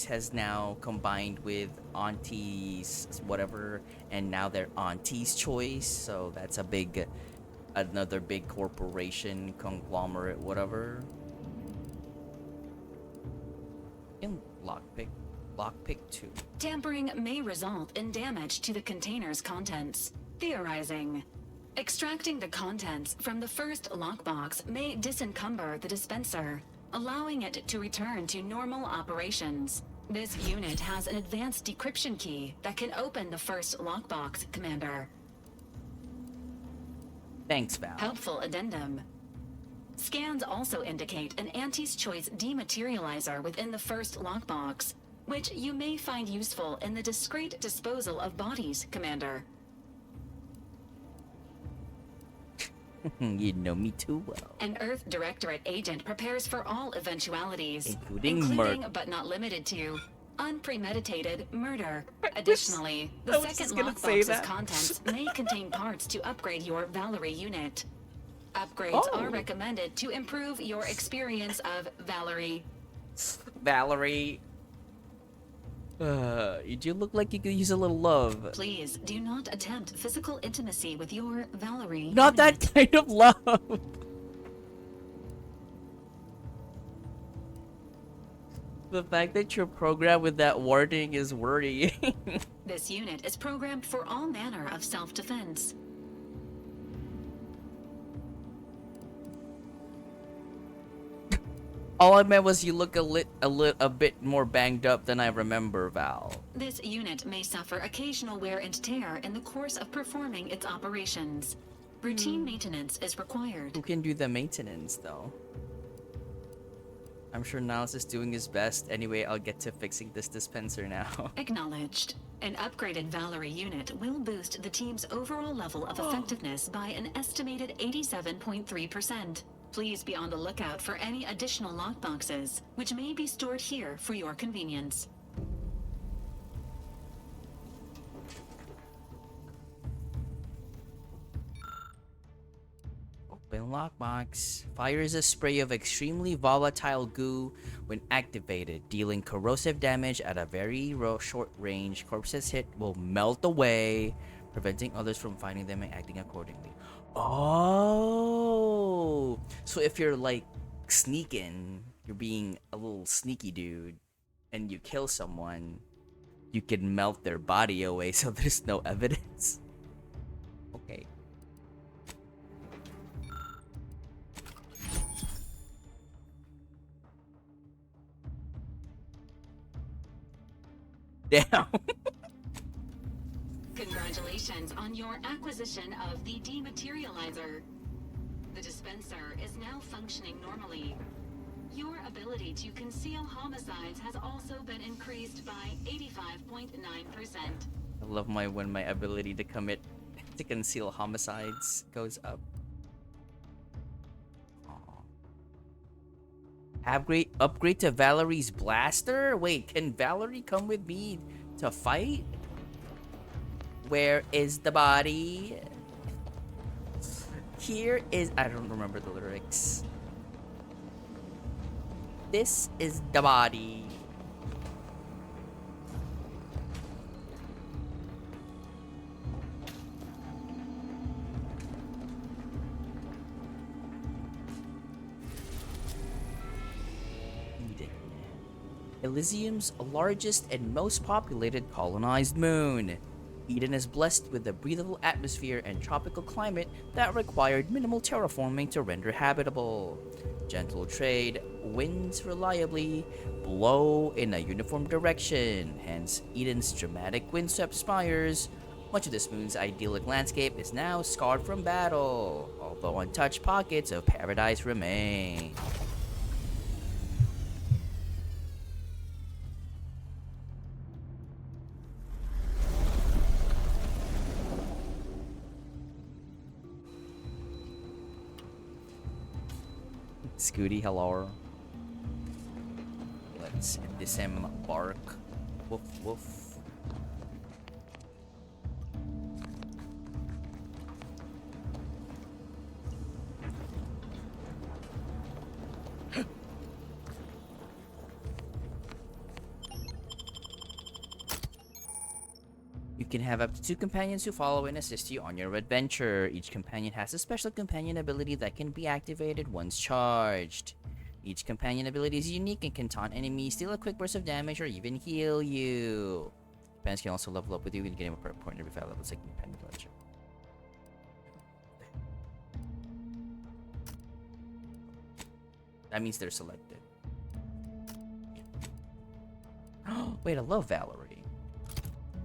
S2: has now combined with Auntie's whatever, and now they're Auntie's Choice, so that's another big corporation, conglomerate, whatever. In Lockpick 2.
S13: Tampering may result in damage to the container's contents. Theorizing. Extracting the contents from the first lockbox may disencumber the dispenser, allowing it to return to normal operations. This unit has an advanced decryption key that can open the first lockbox, Commander.
S2: Thanks, Val.
S13: Helpful addendum. Scans also indicate an Auntie's Choice dematerializer within the first lockbox, which you may find useful in the discreet disposal of bodies, Commander.
S2: You know me too well.
S13: An Earth Directorate agent prepares for all eventualities,
S2: including
S13: but not limited to unpremeditated murder. Additionally, the second lockbox's contents may contain parts to upgrade your Valerie unit. Upgrades are recommended to improve your experience of Valerie.
S2: Valerie. You do look like you could use a little love.
S13: Please do not attempt physical intimacy with your Valerie.
S2: Not that kind of love. The fact that you're programmed with that wording is worrying.
S13: This unit is programmed for all manner of self-defense.
S2: All I meant was you look a bit more banged up than I remember, Val.
S13: This unit may suffer occasional wear and tear in the course of performing its operations. Routine maintenance is required.
S2: Who can do the maintenance, though? I'm sure Niles is doing his best. Anyway, I'll get to fixing this dispenser now.
S13: Acknowledged. An upgraded Valerie unit will boost the team's overall level of effectiveness by an estimated 87.3%. Please be on the lookout for any additional lockboxes, which may be stored here for your convenience.
S2: Well, lockbox. Fires a spray of extremely volatile goo when activated, dealing corrosive damage at a very short range. Corpses hit will melt away, preventing others from finding them and acting accordingly. Oh, so if you're like sneaking, you're being a little sneaky dude, and you kill someone, you can melt their body away so there's no evidence. Okay. Damn.
S13: Congratulations on your acquisition of the dematerializer. The dispenser is now functioning normally. Your ability to conceal homicides has also been increased by 85.9%.
S2: I love when my ability to conceal homicides goes up. Upgrade to Valerie's blaster? Wait, can Valerie come with me to fight? Where is the body? Here is... I don't remember the lyrics. This is the body. Eden. Elysium's largest and most populated colonized moon. Eden is blessed with a breathable atmosphere and tropical climate that required minimal terraforming to render habitable. Gentle trade winds reliably blow in a uniform direction, hence Eden's dramatic windswept spires. Much of this moon's idyllic landscape is now scarred from battle, although untouched pockets of paradise remain. Scooty, hello. Let's disembark. Woof woof. You can have up to 2 companions who follow and assist you on your adventure. Each companion has a special companion ability that can be activated once charged. Each companion ability is unique and can taunt enemies, deal a quick burst of damage, or even heal you. Companions can also level up with you and gain a point every 5 levels like companion adventure. That means they're selected. Wait, I love Valerie.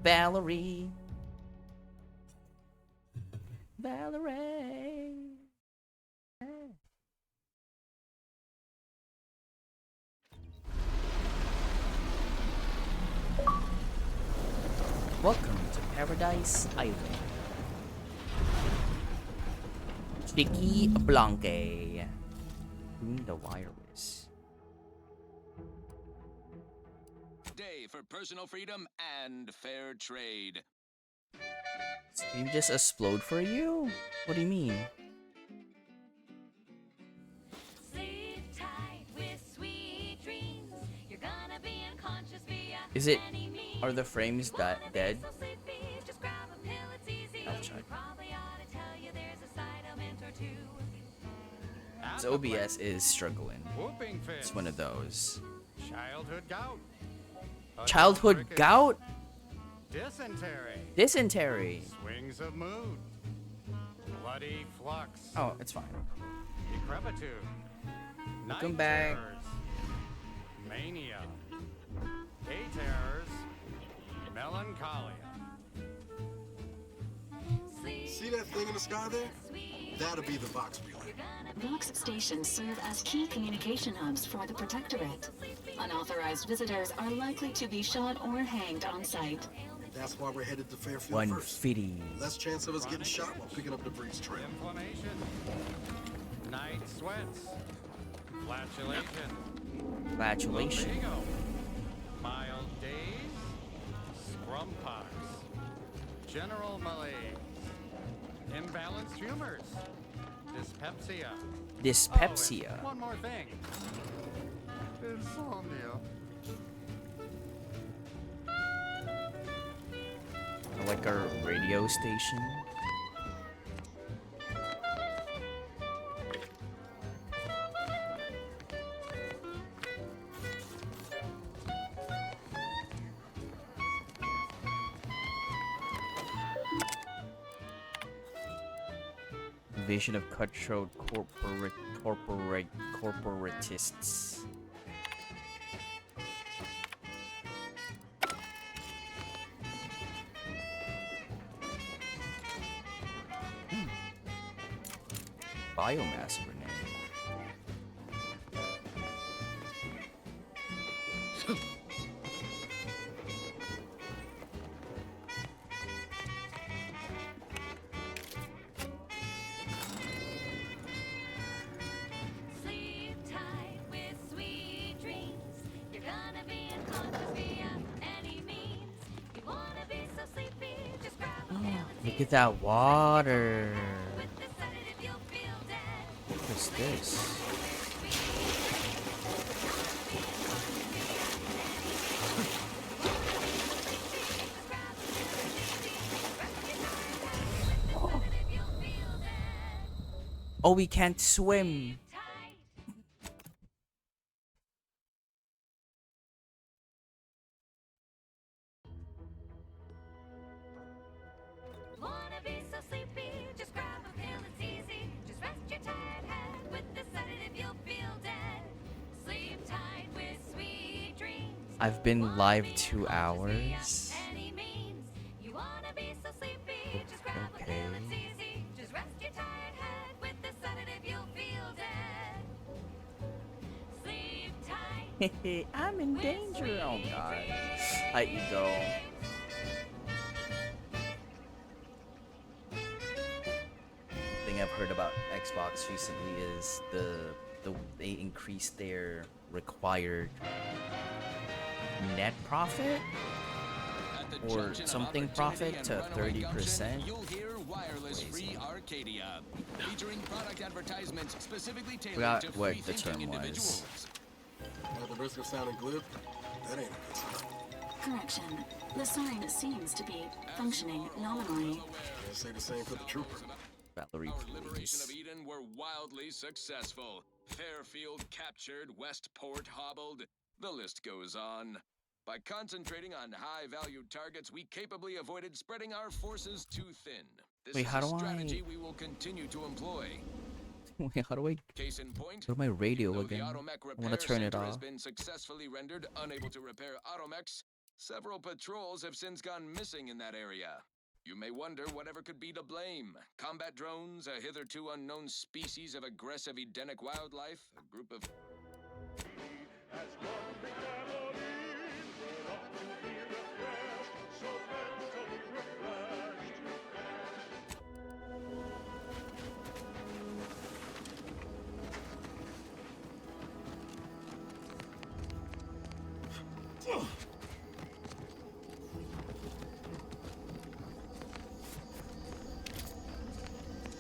S2: Valerie. Valerie. Welcome to Paradise Island. Chicky Blanque. Doing the wireless.
S5: Day for personal freedom and fair trade.
S2: Stream just explode for you? What do you mean? Is it... Are the frames that dead? I'll check. So OBS is struggling. It's one of those.
S21: Childhood gout.
S2: Childhood gout?
S21: Dysentery.
S2: Dysentery.
S21: Swings of mood. Bloody flux.
S2: Oh, it's fine.
S21: Decrepitude.
S2: Welcome
S21: Night
S2: back.
S21: terrors. Mania. Day terrors. Melancholia.
S6: See that thing in the sky there? That'll be the Vox relay.
S13: Vox stations serve as key communication hubs for the Protectorate. Unauthorized visitors are likely to be shot or hanged on sight.
S6: That's why we're headed to Fairfield
S2: 150.
S6: first. Less chance of us getting shot while picking up the breeze trail.
S21: Inflammation. Night sweats. Flatulation.
S2: Flatulation.
S21: Lumbago. Mild days. Scrum pox. General malaise. Imbalanced humors. Dyspepsia.
S2: Dyspepsia.
S21: Oh, and one more thing. Insomnia.
S2: Like our radio station. Invasion of cutthroat corporatists. Biomass grenade.
S1: Sleep tight with sweet dreams. You're gonna be unconscious via any means. You wanna be so sleepy, just grab a pill and
S2: Look at that water.
S1: with the sedative you'll feel dead.
S2: What's this? Oh, we can't swim.
S1: Wanna be so sleepy, just grab a pill, it's easy. Just rest your tired head with the sedative, you'll feel dead. Sleep tight with sweet dreams.
S2: I've been live 2 hours.
S1: Any means. You wanna be so sleepy, just grab a pill, it's easy. Just rest your tired head with the sedative, you'll feel dead. Sleep tight.
S2: I'm in danger. Oh god. Hi, ego. Thing I've heard about Xbox recently is they increased their required net profit or something profit to 30%.
S5: You'll hear wireless free Arcadia, featuring product advertisements specifically tailored
S2: Forgot
S5: to
S2: what the
S5: free-thinking
S2: term
S5: individuals.
S6: At the risk of sounding glib, that ain't a good sign.
S17: Correction. The sign seems to be functioning nominally.
S6: Can't say the same for the trooper.
S2: Valerie,
S5: Liberation of
S2: please.
S5: Eden were wildly successful. Fairfield captured, Westport hobbled. The list goes on. By concentrating on high-value targets, we capably avoided spreading our forces too thin. This
S2: Wait,
S5: is
S2: how
S5: a
S2: do I-
S5: strategy we will continue to employ.
S2: Wait, how do I
S5: Case in point,
S2: go to my radio
S5: though
S2: again?
S5: the Automech
S2: I
S5: Repair
S2: want to turn it
S5: Center has
S2: off.
S5: been successfully rendered unable to repair automechs, several patrols have since gone missing in that area. You may wonder whatever could be to blame. Combat drones, a hitherto unknown species of aggressive Edenic wildlife, a group of...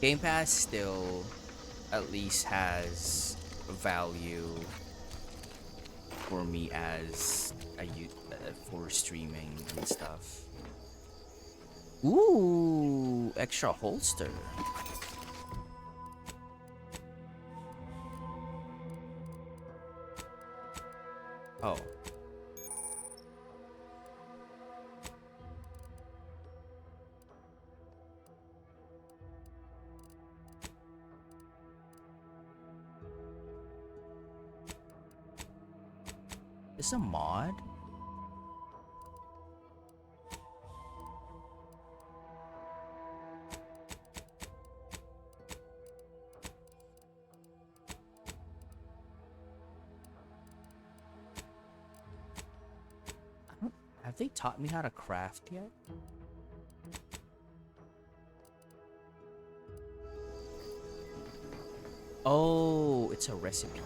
S2: Game Pass still at least has value for me as for streaming and stuff. Ooh, extra holster. Oh. Is a mod? Have they taught me how to craft yet? Oh, it's a recipe.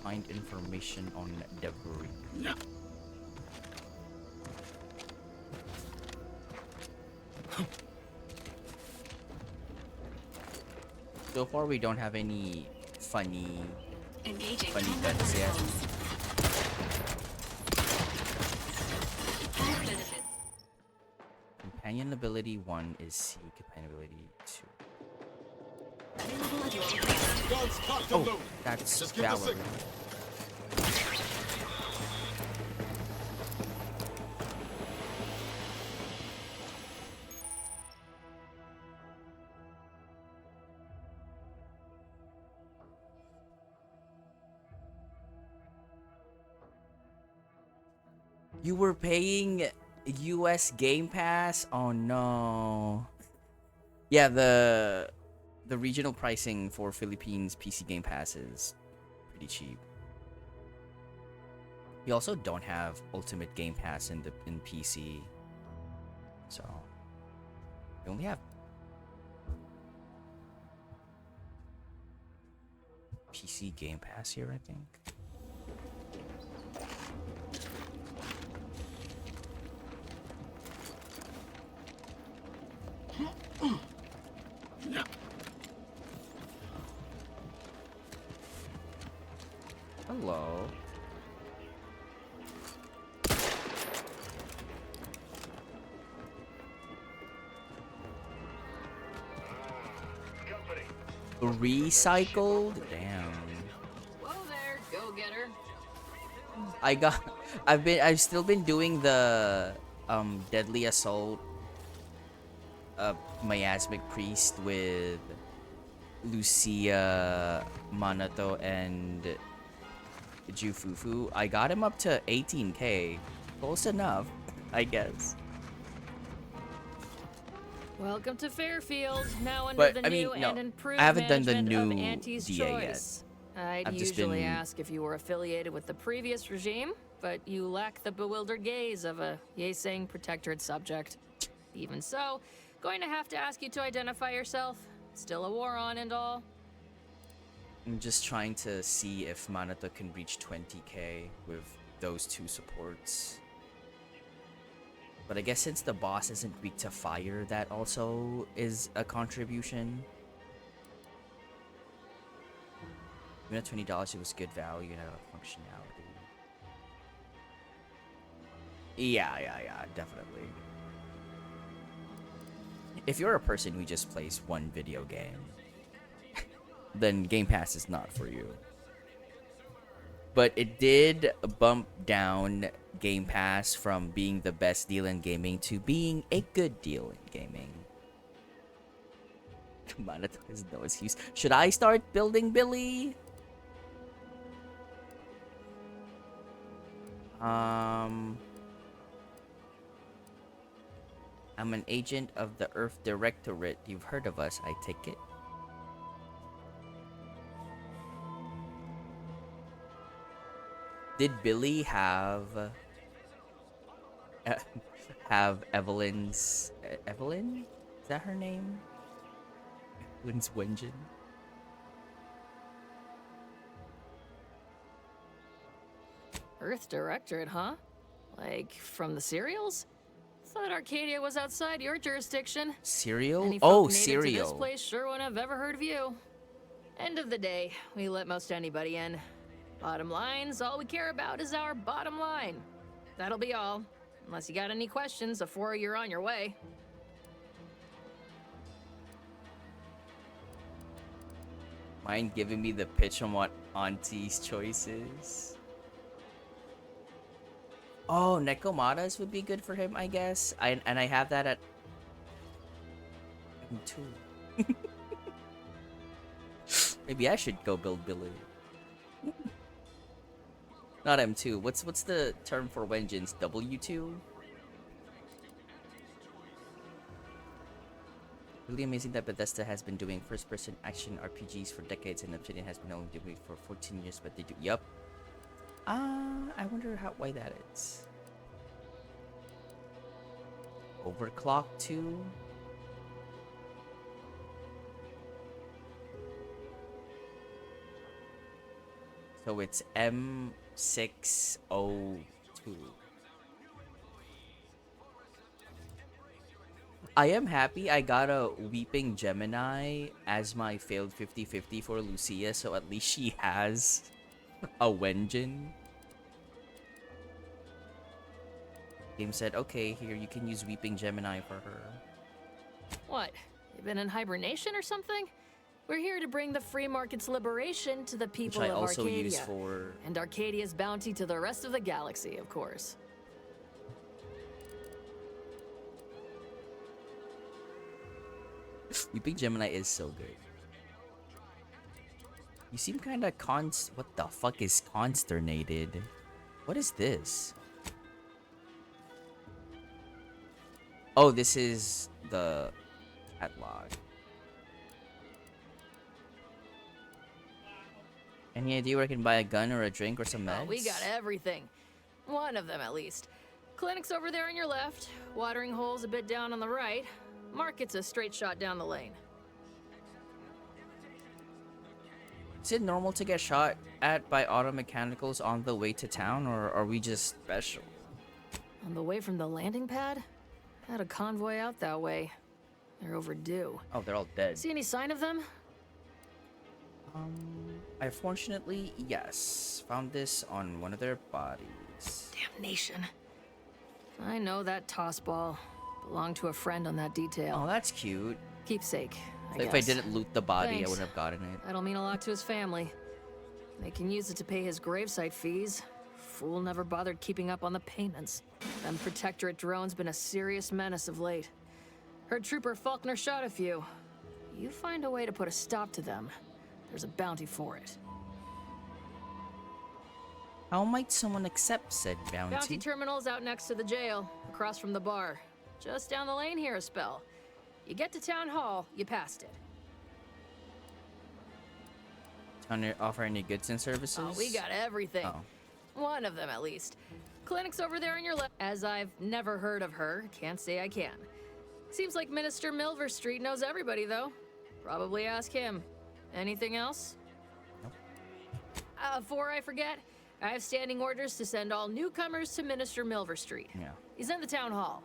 S2: Find information on debris. So far, we don't have any funny
S17: Engaging
S2: bets yet. Companion ability 1 is C. Companion ability 2. Oh, that's Valor. You were paying US Game Pass? Oh no. Yeah, the regional pricing for Philippines PC Game Pass is pretty cheap. We also don't have Ultimate Game Pass in PC. So we only have PC Game Pass here, I think. Hello. Recycled? Damn.
S9: Whoa there, go getter.
S2: I've still been doing the Deadly Assault Miasmic Priest with Lucia, Manato, and Jufufu. I got him up to 18k. Close enough, I guess.
S3: Welcome to Fairfield, now under
S2: But,
S3: the
S2: I mean,
S3: new
S2: no,
S3: and improved
S2: I haven't done the
S3: management
S2: new
S3: of Auntie's
S2: DA yet.
S3: Choice. I'd
S2: I've just
S3: usually
S2: been-
S3: ask if you were affiliated with the previous regime, but you lack the bewildered gaze of a Yeseng protectorate subject. Even so, going to have to ask you to identify yourself. Still a war on and all.
S2: I'm just trying to see if Manato can reach 20k with those two supports. But I guess since the boss isn't weak to fire, that also is a contribution. Even at $20, it was good value and functionality. Yeah, definitely. If you're a person who just plays one video game, then Game Pass is not for you. But it did bump down Game Pass from being the best deal in gaming to being a good deal in gaming. Monetize no excuse. Should I start building Billy? I'm an agent of the Earth Directorate. You've heard of us, I take it. Did Billy have Evelyn's Evelyn? Is that her name? Evelyn's Wenjin?
S3: Earth Directorate, huh? Like, from the serials? Thought Arcadia was outside your jurisdiction.
S2: Cereal?
S3: Any
S2: Oh,
S3: folk native to this
S2: cereal.
S3: place sure wouldn't have ever heard of you. End of the day, we let most anybody in. Bottom line's all we care about is our bottom line. That'll be all. Unless you got any questions before you're on your way.
S2: Mind giving me the pitch on what Auntie's Choice is? Oh, Nekomata's would be good for him, I guess. I have that at 2. Maybe I should go build Billy. Not M2. What's the term for Wenjins? W2? Really amazing that Bethesda has been doing first-person action RPGs for decades, and Obsidian has been only doing it for 14 years, but they do. Yup. I wonder why that is. Overclock 2? So it's M602. I am happy I got a Weeping Gemini as my failed 50-50 for Lucia, so at least she has a Wenjin. Game said, okay, here, you can use Weeping Gemini for her.
S3: What? You been in hibernation or something? We're here to bring the free market's liberation to the people
S2: Which I
S3: of
S2: also
S3: Arcadia.
S2: use for...
S3: And Arcadia's bounty to the rest of the galaxy, of course.
S2: Weeping Gemini is so good. You seem kinda what the fuck is consternated? What is this? Oh, this is the catalog. Any idea where I can buy a gun or a drink or some meds?
S3: We got everything. One of them, at least. Clinic's over there on your left. Watering hole's a bit down on the right. Market's a straight shot down the lane.
S2: Is it normal to get shot at by auto mechanicals on the way to town, or are we just special?
S3: On the way from the landing pad? Had a convoy out that way. They're overdue.
S2: Oh, they're all dead.
S3: See any sign of them?
S2: Unfortunately, yes. Found this on one of their bodies.
S3: Damnation. I know that toss ball. Belonged to a friend on that detail.
S2: Oh, that's cute.
S3: Keepsake, I
S2: If I
S3: guess.
S2: didn't loot the body,
S3: Thanks.
S2: I wouldn't have gotten it.
S3: That'll mean a lot to his family. They can use it to pay his gravesite fees. Fool never bothered keeping up on the payments. Them Protectorate drones been a serious menace of late. Heard Trooper Faulkner shot a few. You find a way to put a stop to them. There's a bounty for it.
S2: How might someone accept said bounty?
S3: Bounty terminal's out next to the jail, across from the bar. Just down the lane here a spell. You get to Town Hall, you passed it.
S2: Offer any goods and services?
S3: Oh, we got everything.
S2: Oh.
S3: One of them, at least. Clinic's over there on your left. As I've never heard of her, can't say I can. Seems like Minister Milver Street knows everybody, though. Probably ask him. Anything else?
S2: Nope.
S3: Before I forget, I have standing orders to send all newcomers to Minister Milver Street.
S2: Yeah.
S3: He's in the town hall.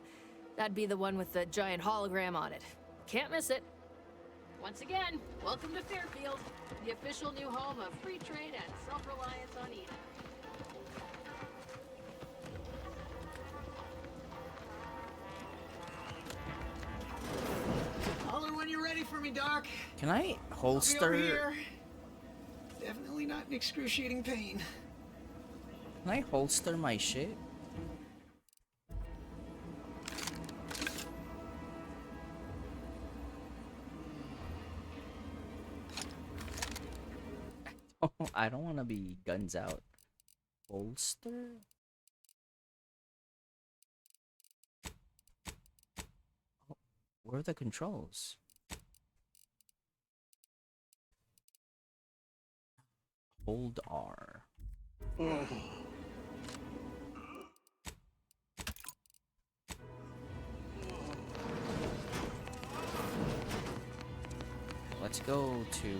S3: That'd be the one with the giant hologram on it. Can't miss it. Once again, welcome to Fairfield, the official new home of free trade and self-reliance on Eden.
S7: Holler when you're ready for me, Doc.
S2: Can I
S7: I'll be over
S2: holster?
S7: here. Definitely not in excruciating pain.
S2: Can I holster my shit? I don't want to be guns out. Holster? Oh, where are the controls? Hold R. Let's go to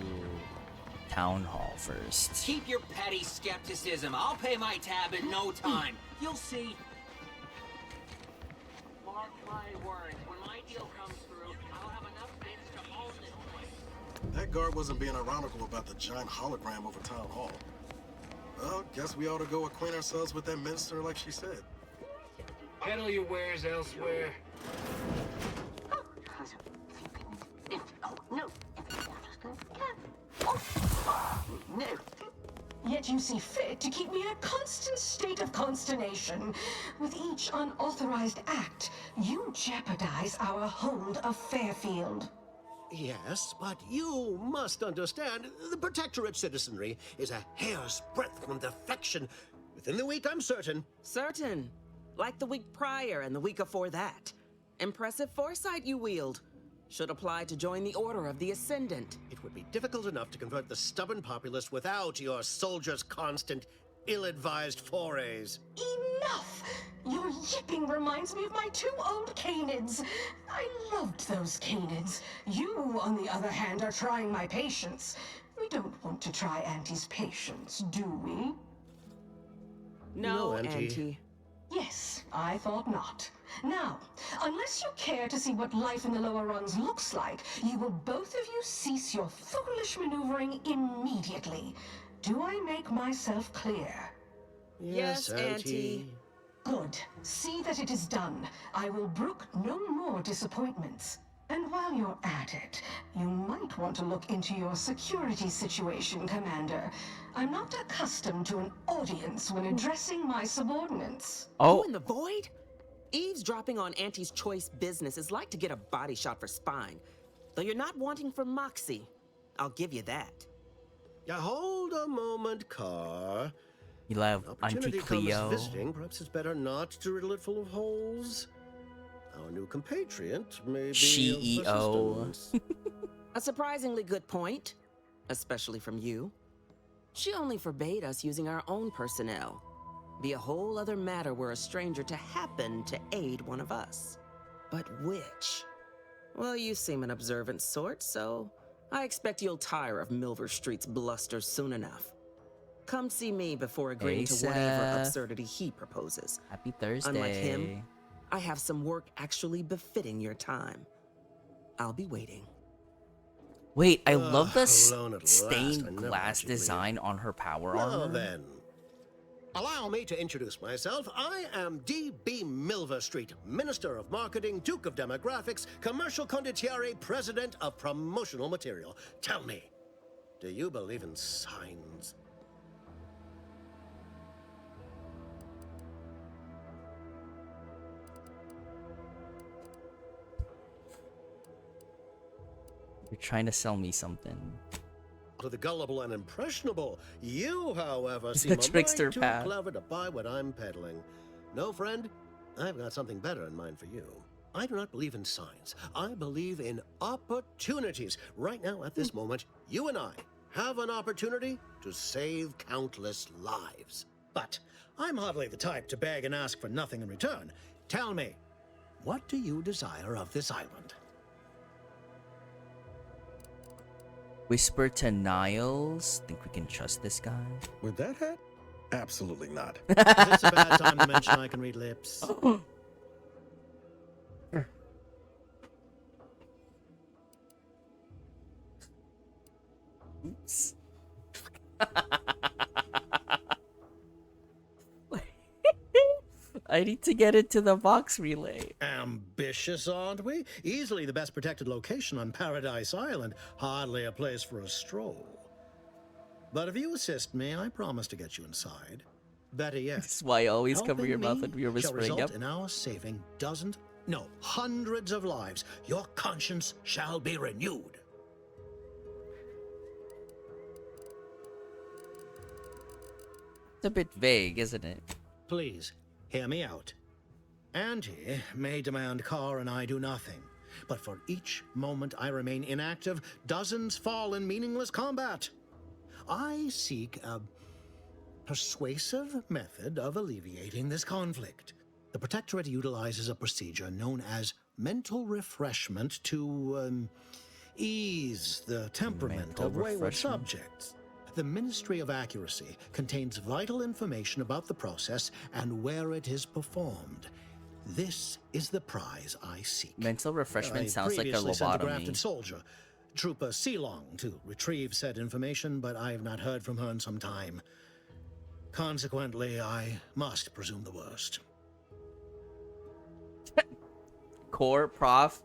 S2: Town Hall first.
S22: Keep your petty skepticism. I'll pay my tab in no time. You'll see. Mark my words. When my deal comes through, I'll have enough bits to own this place.
S6: That guard wasn't being ironical about the giant hologram over Town Hall. Well, guess we ought to go acquaint ourselves with that minister like she said.
S12: Peddle your wares elsewhere.
S20: No. Yet you see fit to keep me in a constant state of consternation. With each unauthorized act, you jeopardize our hold of Fairfield.
S23: Yes, but you must understand, the Protectorate citizenry is a hair's breadth from defection. Within the week, I'm certain.
S24: Certain. Like the week prior and the week before that. Impressive foresight you wield. Should apply to join the Order of the Ascendant.
S23: It would be difficult enough to convert the stubborn populace without your soldiers' constant, ill-advised forays.
S20: Enough! Your yipping reminds me of my two old canids. I loved those canids. You, on the other hand, are trying my patience. We don't want to try Auntie's patience, do we?
S24: No,
S23: Auntie.
S24: Auntie.
S20: Yes, I thought not. Now, unless you care to see what life in the lower rungs looks like, you will both of you cease your foolish maneuvering immediately. Do I make myself clear?
S24: Yes, Auntie.
S20: Good. See that it is done. I will brook no more disappointments. And while you're at it, you might want to look into your security situation, Commander. I'm not accustomed to an audience when addressing my subordinates.
S2: Oh.
S24: You in the void? Eavesdropping on Auntie's choice business is like to get a body shot for spying. Though you're not wanting for moxie. I'll give you that.
S23: Hold a moment, Car.
S2: You love Auntie
S23: Opportunity
S2: Cleo.
S23: comes visiting. Perhaps it's better not to riddle it full of holes. Our new compatriot may be
S2: CEO.
S23: of assistance.
S24: A surprisingly good point, especially from you. She only forbade us using our own personnel. Be a whole other matter were a stranger to happen to aid one of us. But which? Well, you seem an observant sort, so I expect you'll tire of Milver Street's bluster soon enough. Come see me before agreeing to whatever
S2: Seth.
S24: absurdity he proposes.
S2: Happy Thursday.
S24: Unlike him, I have some work actually befitting your time. I'll be waiting.
S2: Wait, I love the
S23: alone at last. I
S2: stained
S23: never
S2: glass
S23: let you leave.
S2: design on her power
S23: Well
S2: armor.
S23: then, allow me to introduce myself. I am D.B. Milver Street, Minister of Marketing, Duke of Demographics, Commercial Condottieri, President of Promotional Material. Tell me, do you believe in signs?
S2: You're trying to sell me something.
S23: To the gullible and impressionable, you, however,
S2: It's
S23: seem
S2: the
S23: a
S2: trickster
S23: mite too
S2: path.
S23: clever to buy what I'm peddling. No, friend, I've got something better in mind for you. I do not believe in signs. I believe in opportunities. Right now, at this moment, you and I have an opportunity to save countless lives. But I'm hardly the type to beg and ask for nothing in return. Tell me, what do you desire of this island?
S2: Whisper to Niles. Think we can trust this guy?
S6: With that hat? Absolutely not.
S23: Is this a bad time to mention I can read lips?
S2: Oops. I need to get into the box relay.
S23: Ambitious, aren't we? Easily the best protected location on Paradise Island. Hardly a place for a stroll. But if you assist me, I promise to get you inside. Better yet,
S2: That's why I always cover
S23: helping
S2: your mouth
S23: me
S2: when you're
S23: shall
S2: whispering.
S23: result
S2: Yep.
S23: in our saving dozens, no, hundreds of lives. Your conscience shall be renewed.
S2: It's a bit vague, isn't it?
S23: Please, hear me out. Auntie may demand Carr and I do nothing, but for each moment I remain inactive, dozens fall in meaningless combat. I seek a persuasive method of alleviating this conflict. The Protectorate utilizes a procedure known as mental refreshment to ease the temperament
S2: Mental
S23: of wayward
S2: refreshment.
S23: subjects. The Ministry of Accuracy contains vital information about the process and where it is performed. This is the prize I seek.
S2: Mental refreshment
S23: I
S2: sounds like a
S23: previously sent a
S2: lobotomy.
S23: grafted soldier, Trooper Sealong, to retrieve said information, but I have not heard from her in some time. Consequently, I must presume the worst.
S2: Core, prof,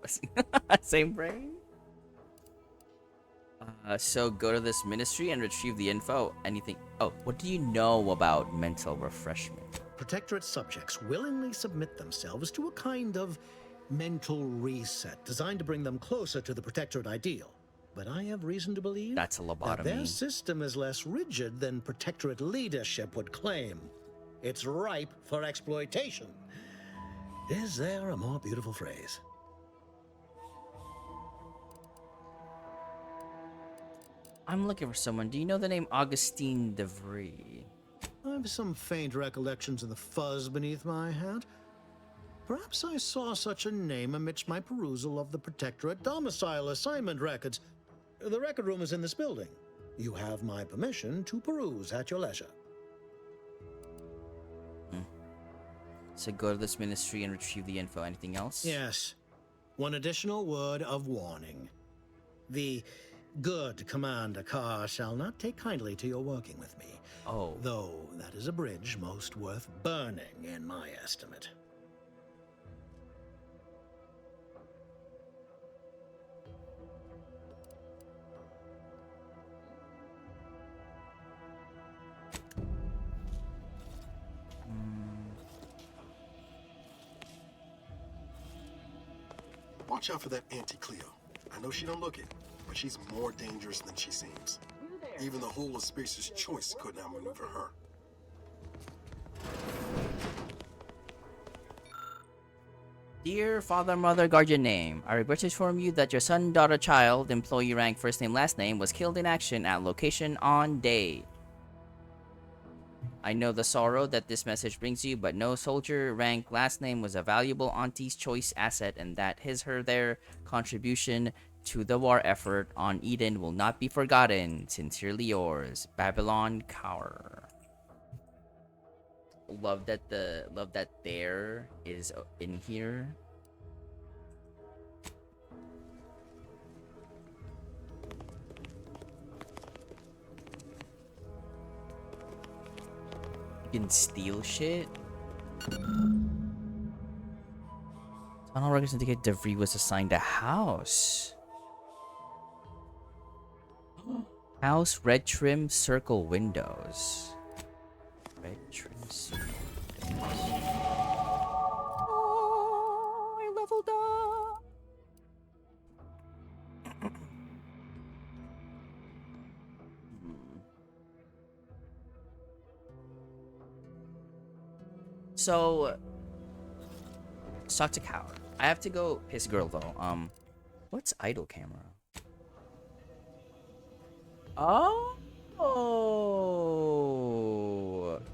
S2: same brain. So go to this ministry and retrieve the info. Anything? Oh, what do you know about mental refreshment?
S23: Protectorate subjects willingly submit themselves to a kind of mental reset designed to bring them closer to the Protectorate ideal. But I have reason to believe
S2: That's a
S23: that their
S2: lobotomy.
S23: system is less rigid than Protectorate leadership would claim. It's ripe for exploitation. Is there a more beautiful phrase?
S2: I'm looking for someone. Do you know the name Augustine DeVry?
S23: I have some faint recollections of the fuzz beneath my hat. Perhaps I saw such a name amidst my perusal of the Protectorate domicile assignment records. The record room is in this building. You have my permission to peruse at your leisure.
S2: So go to this ministry and retrieve the info. Anything else?
S23: Yes. One additional word of warning. The good Commander Carr shall not take kindly to your working with me.
S2: Oh.
S23: Though that is a bridge most worth burning, in my estimate.
S6: Watch out for that Auntie Cleo. I know she don't look it, but she's more dangerous than she seems. Even the whole of Spacer's Choice could not maneuver her.
S2: Dear father, mother, guardian name, I regret to inform you that your son, daughter, child, employee rank, first name, last name was killed in action at location on day. I know the sorrow that this message brings you, but no soldier rank last name was a valuable Auntie's Choice asset, and that his her their contribution to the war effort on Eden will not be forgotten. Sincerely yours, Babylon Cower. Love that there is in here. You can steal shit. Tunnel records indicate DeVries was assigned a house. House, red trim, circle windows. Red trim, circle windows. Oh, I leveled up. So, let's talk to Cower. I have to go piss girl though. What's idle camera? Oh,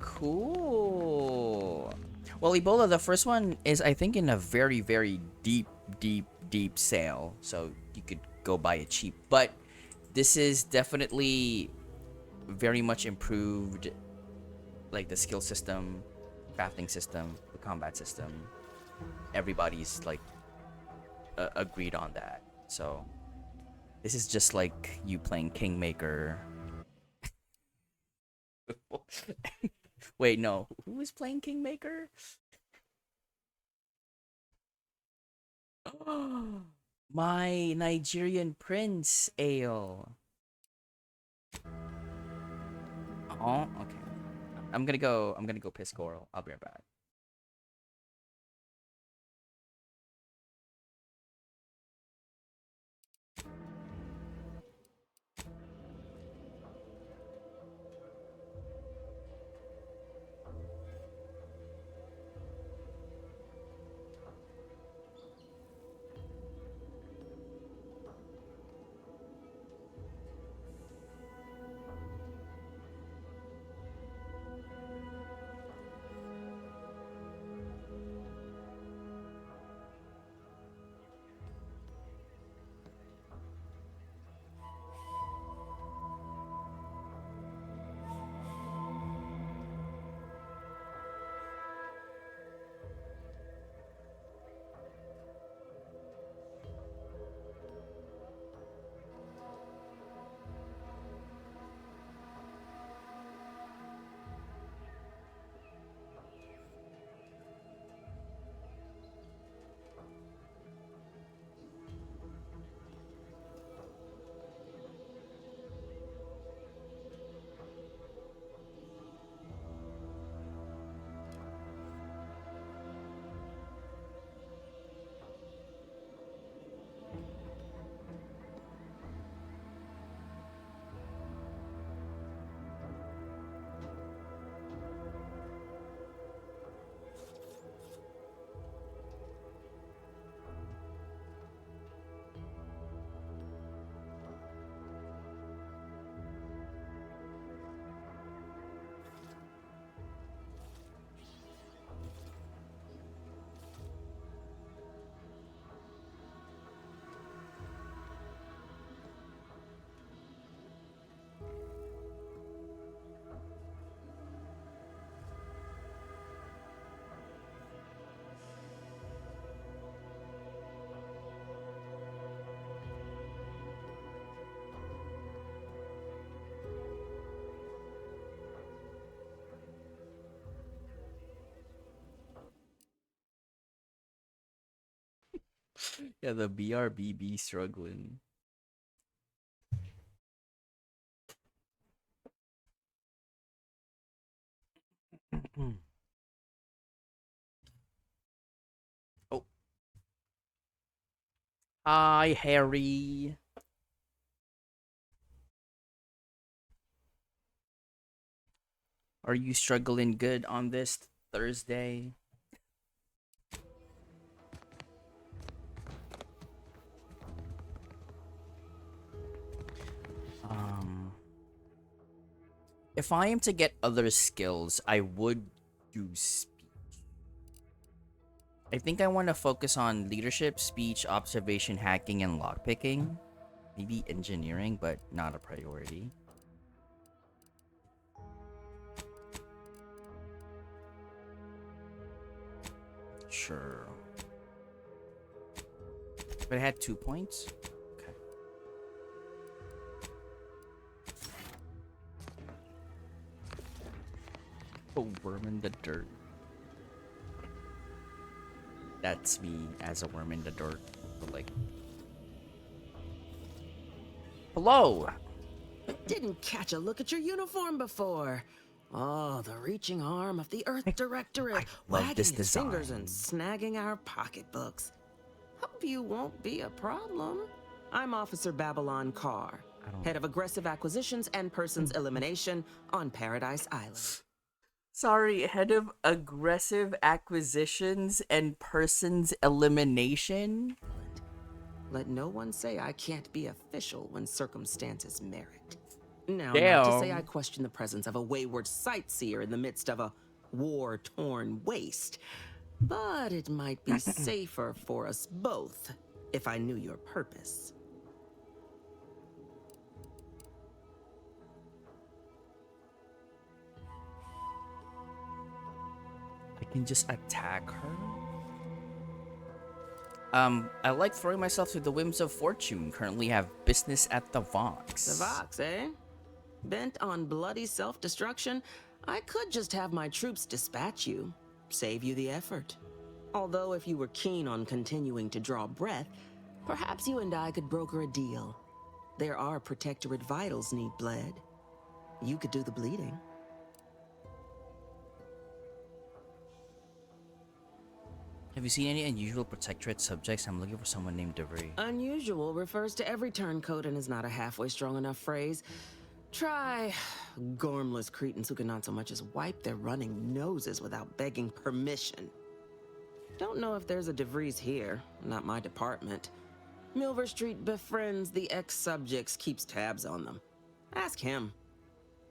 S2: cool. Well, Ebola, the first one is, I think, in a very, very deep sale. So you could go buy it cheap. But this is definitely very much improved, like the skill system, crafting system, the combat system. Everybody's like agreed on that. So this is just like you playing Kingmaker. Wait, no. Who is playing Kingmaker? My Nigerian prince, Ale. Oh, okay. I'm gonna go piss Coral. I'll be right back. Yeah, the BRBB struggling. Oh. Hi, Harry. Are you struggling good on this Thursday? If I am to get other skills, I would do speech. I think I want to focus on leadership, speech, observation, hacking, and lockpicking. Maybe engineering, but not a priority. Sure. But I had 2 points? Okay. Oh, worm in the dirt. That's me as a worm in the dirt. But like... Hello!
S24: Didn't catch a look at your uniform before. Oh, the reaching arm of the Earth Directorate,
S2: love this
S24: wagging his fingers
S2: design.
S24: and snagging our pocketbooks. Hope you won't be a problem. I'm Officer Babylon Carr, head of aggressive acquisitions and persons elimination on Paradise Island.
S2: Sorry, head of aggressive acquisitions and persons elimination?
S24: Let no one say I can't be official when circumstances merit. Now, not to say I question the presence of a wayward sightseer in the midst of a war-torn waste, but it might be safer for us both if I knew your purpose.
S2: I can just attack her? I like throwing myself to the whims of fortune. Currently have business at the Vox.
S24: The Vox, eh? Bent on bloody self-destruction, I could just have my troops dispatch you, save you the effort. Although if you were keen on continuing to draw breath, perhaps you and I could broker a deal. There are Protectorate vitals need bled. You could do the bleeding.
S2: Have you seen any unusual Protectorate subjects? I'm looking for someone named DeVry.
S24: Unusual refers to every turncoat and is not a halfway strong enough phrase. Try gormless cretins who can not so much as wipe their running noses without begging permission. Don't know if there's a DeVries here, not my department. Milver Street befriends the ex-subjects, keeps tabs on them. Ask him.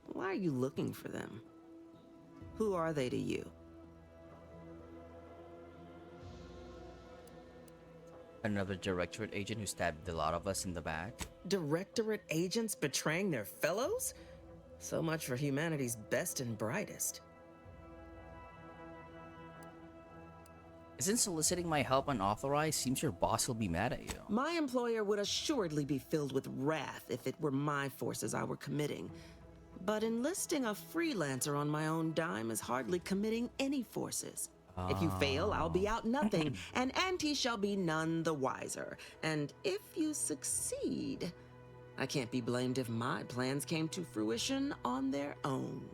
S24: Why are you looking for them? Who are they to you?
S2: Another Directorate agent who stabbed a lot of us in the back.
S24: Directorate agents betraying their fellows? So much for humanity's best and brightest.
S2: Isn't soliciting my help unauthorized? Seems your boss will be mad at you.
S24: My employer would assuredly be filled with wrath if it were my forces I were committing. But enlisting a freelancer on my own dime is hardly committing any forces. If you fail, I'll be out nothing, and Auntie shall be none the wiser. And if you succeed, I can't be blamed if my plans came to fruition on their own.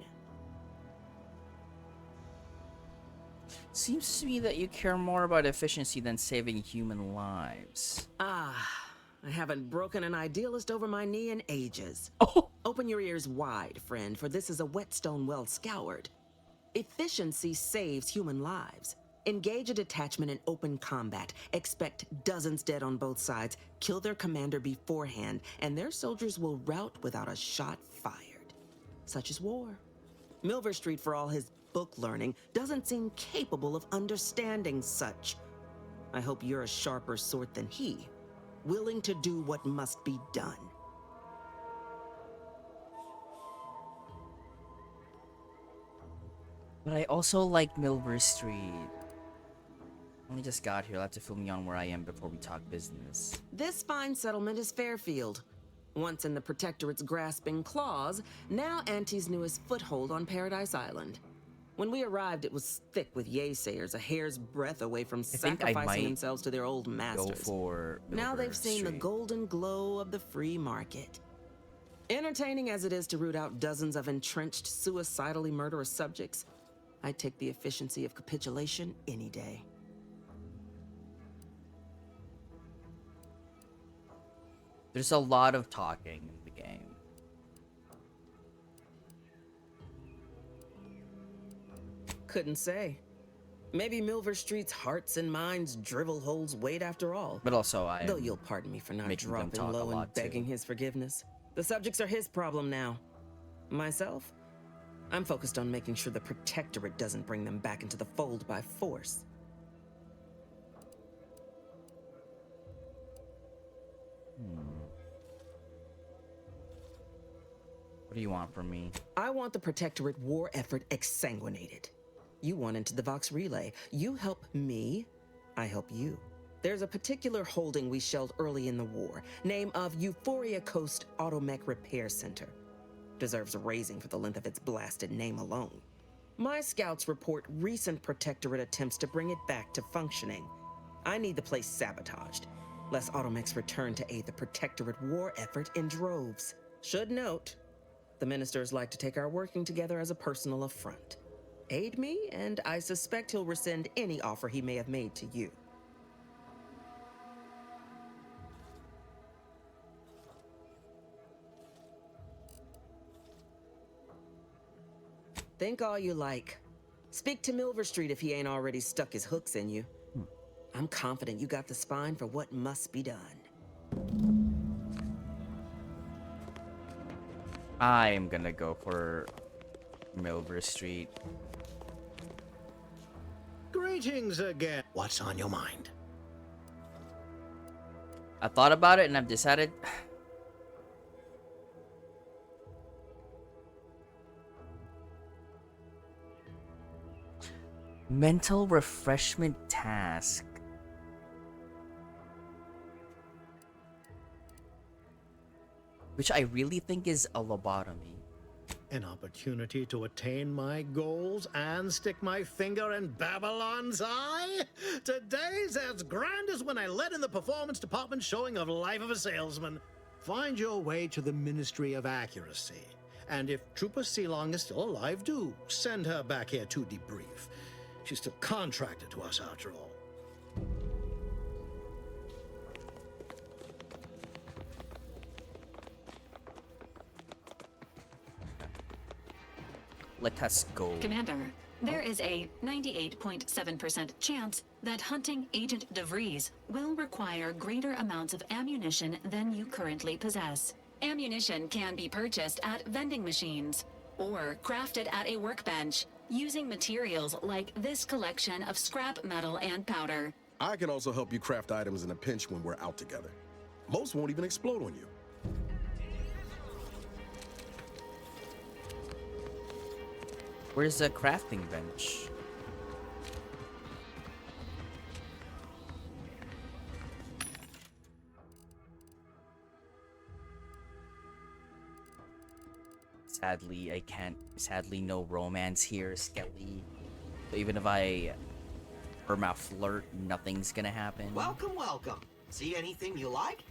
S2: Seems to me that you care more about efficiency than saving human lives.
S24: Ah, I haven't broken an idealist over my knee in ages. Open your ears wide, friend, for this is a whetstone well scoured. Efficiency saves human lives. Engage a detachment in open combat. Expect dozens dead on both sides. Kill their commander beforehand, and their soldiers will rout without a shot fired. Such is war. Milver Street, for all his book learning, doesn't seem capable of understanding such. I hope you're a sharper sort than he, willing to do what must be done.
S2: But I also like Milver Street. Only just got here. I'll have to fill me on where I am before we talk business.
S24: This fine settlement is Fairfield. Once in the Protectorate's grasping claws, now Auntie's newest foothold on Paradise Island. When we arrived, it was thick with yaysayers, a hair's breadth away from
S2: think I
S24: sacrificing
S2: might
S24: themselves to their old masters.
S2: for
S24: now they've
S2: Milver
S24: seen the
S2: Street.
S24: golden glow of the free market. Entertaining as it is to root out dozens of entrenched, suicidally murderous subjects, I'd take the efficiency of capitulation any day.
S2: There's a lot of talking in the game.
S24: Couldn't say. Maybe Milver Street's hearts and minds drivel holds weight after all.
S2: But also, I
S24: Though you'll pardon me for not
S2: making them
S24: dropping
S2: talk a
S24: low and
S2: lot, too.
S24: begging his forgiveness. The subjects are his problem now. Myself? I'm focused on making sure the Protectorate doesn't bring them back into the fold by force.
S2: What do you want from me?
S24: I want the Protectorate war effort exsanguinated. You want into the Vox Relay. You help me, I help you. There's a particular holding we shelled early in the war, name of Euphoria Coast Automech Repair Center. Deserves a raising for the length of its blasted name alone. My scouts report recent Protectorate attempts to bring it back to functioning. I need the place sabotaged, lest Automechs return to aid the Protectorate war effort in droves. Should note, the ministers like to take our working together as a personal affront. Aid me, and I suspect he'll rescind any offer he may have made to you. Think all you like. Speak to Milver Street if he ain't already stuck his hooks in you. I'm confident you got the spine for what must be done.
S2: I'm gonna go for Milver Street.
S23: Greetings again. What's on your mind?
S2: I thought about it and I've decided. Mental refreshment task. Which I really think is a lobotomy.
S23: An opportunity to attain my goals and stick my finger in Babylon's eye? Today's as grand as when I led in the performance department showing of Life of a Salesman. Find your way to the Ministry of Accuracy. And if Trooper Sealong is still alive, do send her back here to debrief. She's still contracted to us after all.
S2: Let us go.
S17: Commander, there is a 98.7% chance that hunting Agent DeVries will require greater amounts of ammunition than you currently possess. Ammunition can be purchased at vending machines or crafted at a workbench using materials like this collection of scrap metal and powder.
S6: I can also help you craft items in a pinch when we're out together. Most won't even explode on you.
S2: Where's the crafting bench? Sadly, I can't. Sadly, no romance here, Skelly. So even if I perma flirt, nothing's gonna happen.
S4: Welcome, welcome. See anything you like?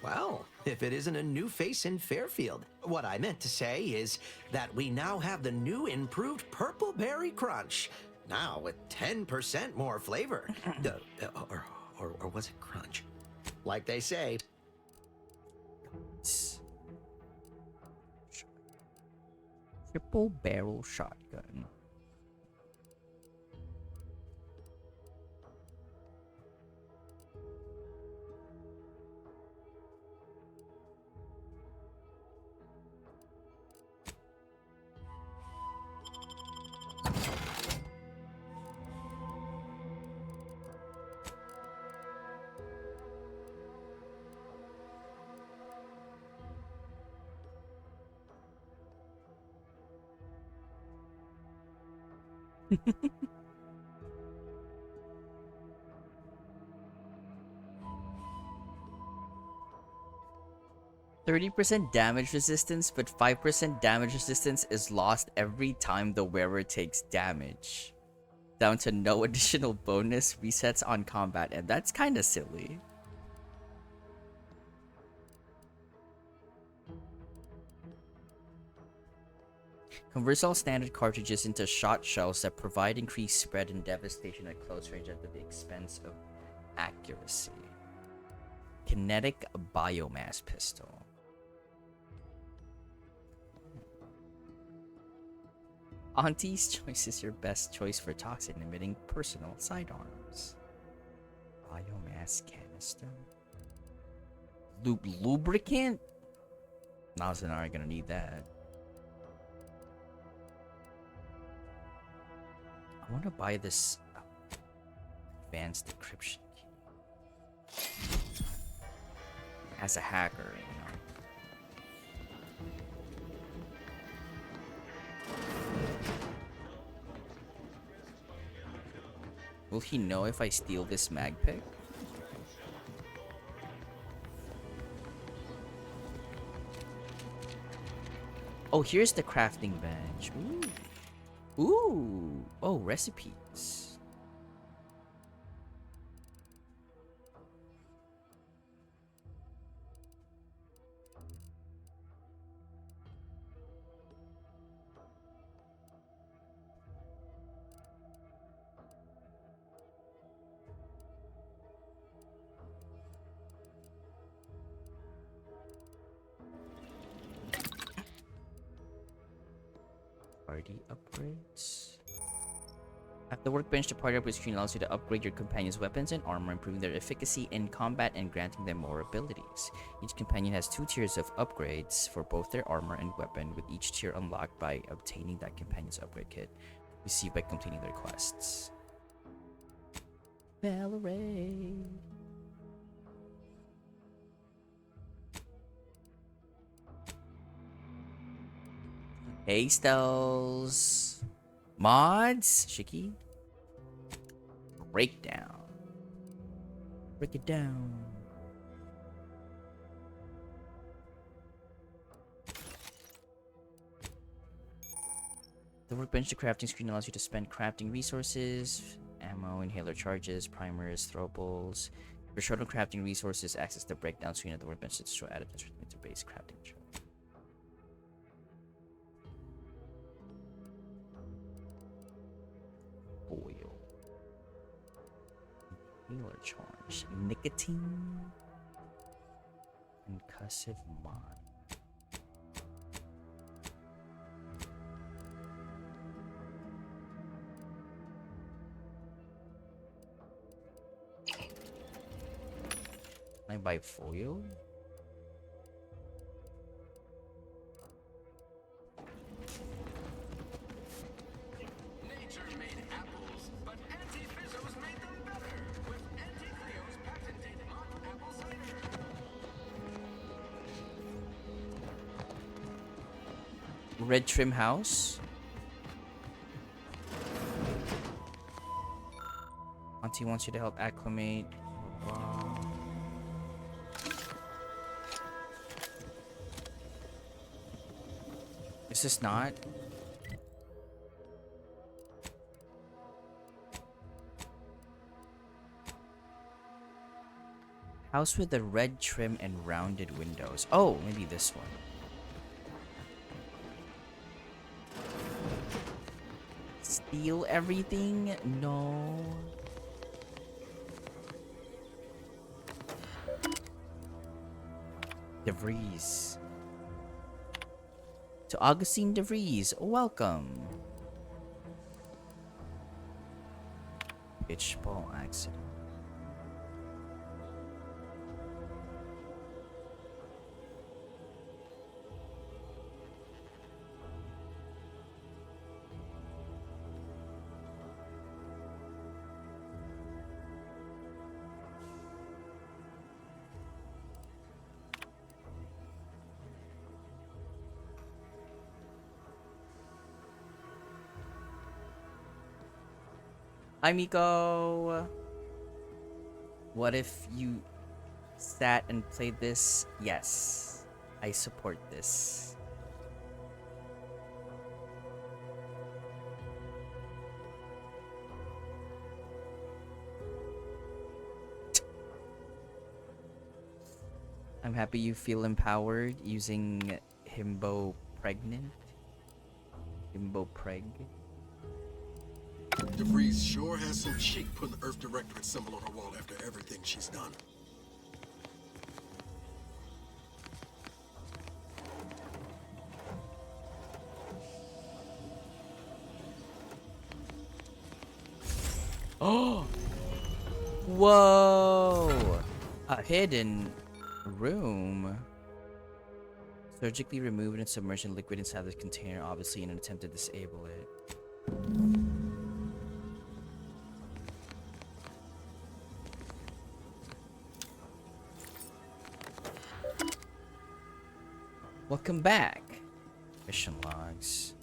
S4: Well, if it isn't a new face in Fairfield. What I meant to say is that we now have the new improved Purple Berry Crunch. Now with 10% more flavor. or was it crunch? Like they say.
S2: Triple barrel shotgun. 30% damage resistance, but 5% damage resistance is lost every time the wearer takes damage. Down to no additional bonus resets on combat, and that's kind of silly. Converts all standard cartridges into shot shells that provide increased spread and devastation at close range at the expense of accuracy. Kinetic biomass pistol. Auntie's Choice is your best choice for toxin-emitting personal sidearms. Biomass canister. Lubricant? Nazanar gonna need that. I want to buy this advanced decryption key. As a hacker, you know. Will he know if I steal this mag pick? Oh, here's the crafting bench. Ooh. Ooh. Oh, recipes. Party upgrades. At the workbench, the party upgrade screen allows you to upgrade your companion's weapons and armor, improving their efficacy in combat and granting them more abilities. Each companion has 2 tiers of upgrades for both their armor and weapon, with each tier unlocked by obtaining that companion's upgrade kit, received by completing their quests. Valerie. Hey, Stells. Mods? Shiki? Breakdown. Break it down. The workbench, the crafting screen allows you to spend crafting resources, ammo, inhaler charges, primers, throwables. For short on crafting resources, access the breakdown screen at the workbench to destroy added to base crafting charge. Oil. Healer charge. Nicotine. Concussive mod. Can I buy foil?
S10: Nature made apples, but Auntie Fizzo's made them better with Auntie Cleo's patented hot apple cider.
S2: Red trim house. Auntie wants you to help acclimate. Wow. Is this not? House with the red trim and rounded windows. Oh, maybe this one. Steal everything? No. DeVries. To Augustine DeVries, welcome. Pitch ball accident. Hi, Miko. What if you sat and played this? Yes. I support this. I'm happy you feel empowered using Himbo Pregnant. Himbo Preg.
S6: DeVries sure has some cheek putting the Earth Directorate symbol on her wall after everything she's done.
S2: Oh! Whoa! A hidden room. Surgically remove and submerge liquid inside the container, obviously in an attempt to disable it. Welcome back. Mission logs.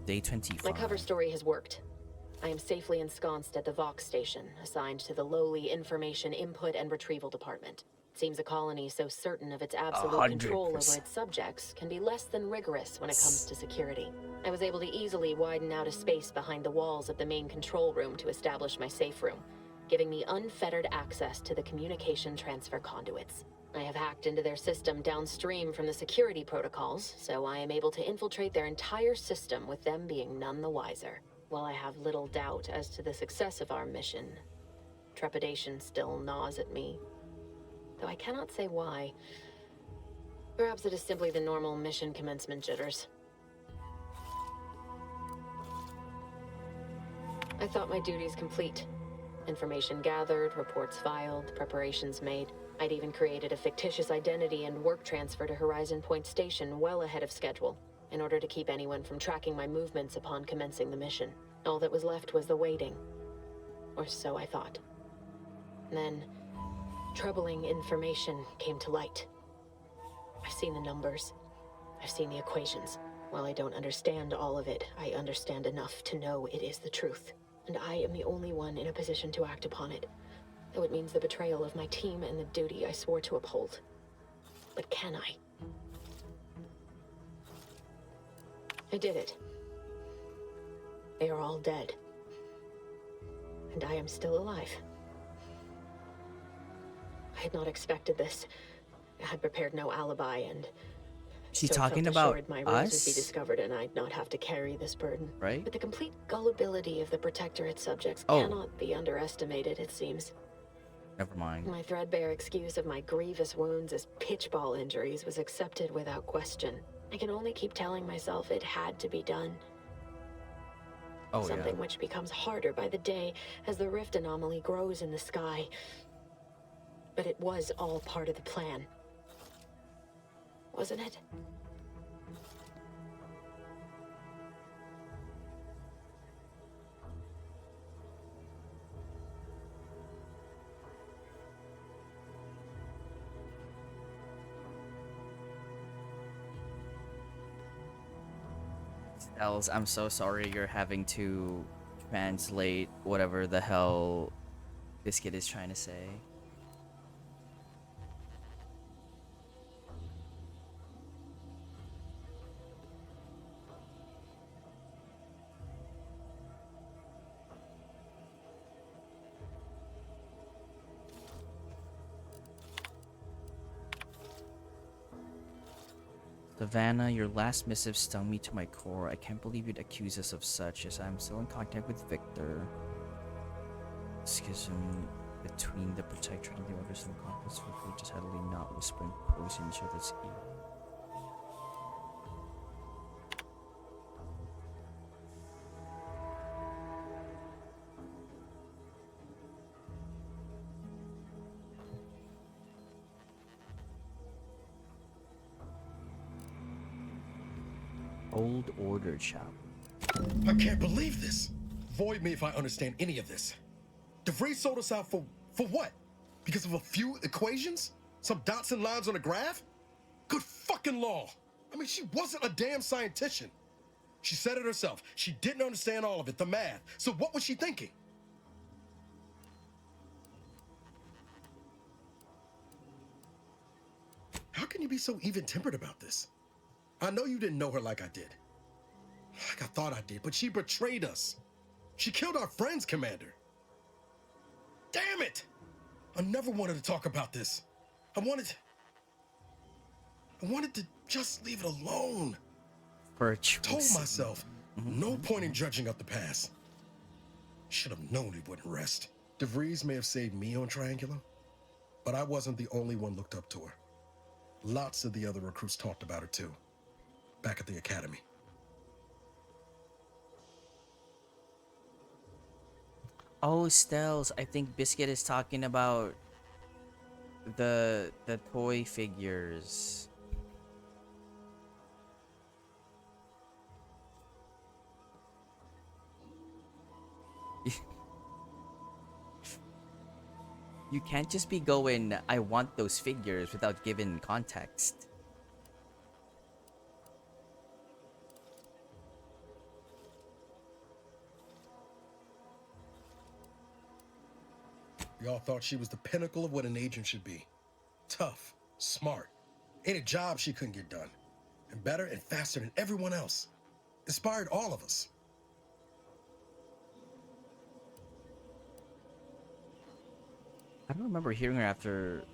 S2: Day 25.
S13: My cover story has worked. I am safely ensconced at the Vox station, assigned to the lowly Information Input and Retrieval Department. It seems a colony so certain of its absolute control over its subjects can be less than rigorous when it comes to security. I was able to easily widen out a space behind the walls of the main control room to establish my safe room, giving me unfettered access to the communication transfer conduits. I have hacked into their system downstream from the security protocols, so I am able to infiltrate their entire system with them being none the wiser. While I have little doubt as to the success of our mission, trepidation still gnaws at me. Though I cannot say why. Perhaps it is simply the normal mission commencement jitters. I thought my duties complete. Information gathered, reports filed, preparations made. I'd even created a fictitious identity and work transfer to Horizon Point Station well ahead of schedule, in order to keep anyone from tracking my movements upon commencing the mission. All that was left was the waiting. Or so I thought. Then, troubling information came to light. I've seen the numbers. I've seen the equations. While I don't understand all of it, I understand enough to know it is the truth. And I am the only one in a position to act upon it. Though it means the betrayal of my team and the duty I swore to uphold. But can I? I did it. They are all dead. And I am still alive. I had not expected this. I had prepared no alibi, and
S2: She's
S13: so
S2: talking
S13: felt
S2: about
S13: assured my ruse would be
S2: us?
S13: discovered and I'd not have to carry this burden.
S2: Right?
S13: But the complete gullibility of the Protectorate subjects
S2: Oh.
S13: cannot be underestimated, it seems.
S2: Never mind.
S13: My threadbare excuse of my grievous wounds as pitchball injuries was accepted without question. I can only keep telling myself it had to be done.
S2: Oh,
S13: Something
S2: yeah.
S13: which becomes harder by the day as the rift anomaly grows in the sky. But it was all part of the plan. Wasn't it?
S2: Els, I'm so sorry you're having to translate whatever the hell this kid is trying to say. Savannah, your last missive stung me to my core. I can't believe you'd accuse us of such, as I'm still in contact with Victor. Schism between the Protectorate and the Orders and conflicts for free, just heavily not whispering poison each other's ear. Old Order chap.
S6: I can't believe this. Void me if I understand any of this. DeVries sold us out for what? Because of a few equations? Some dots and lines on a graph? Good fucking law. I mean, she wasn't a damn scientician. She said it herself. She didn't understand all of it, the math. So what was she thinking? How can you be so even-tempered about this? I know you didn't know her like I did. Like I thought I did, but she betrayed us. She killed our friends, Commander. Damn it! I never wanted to talk about this. I wanted to just leave it alone. Told myself, no point in dredging up the past. Should have known it wouldn't rest. DeVries may have saved me on Triangula, but I wasn't the only one looked up to her. Lots of the other recruits talked about her too, back at the academy.
S2: Oh, Stells, I think Biscuit is talking about the toy figures. You can't just be going, I want those figures without giving context.
S6: Y'all thought she was the pinnacle of what an agent should be. Tough, smart, ain't a job she couldn't get done. And better and faster than everyone else. Inspired all of us.
S2: I don't remember hearing her after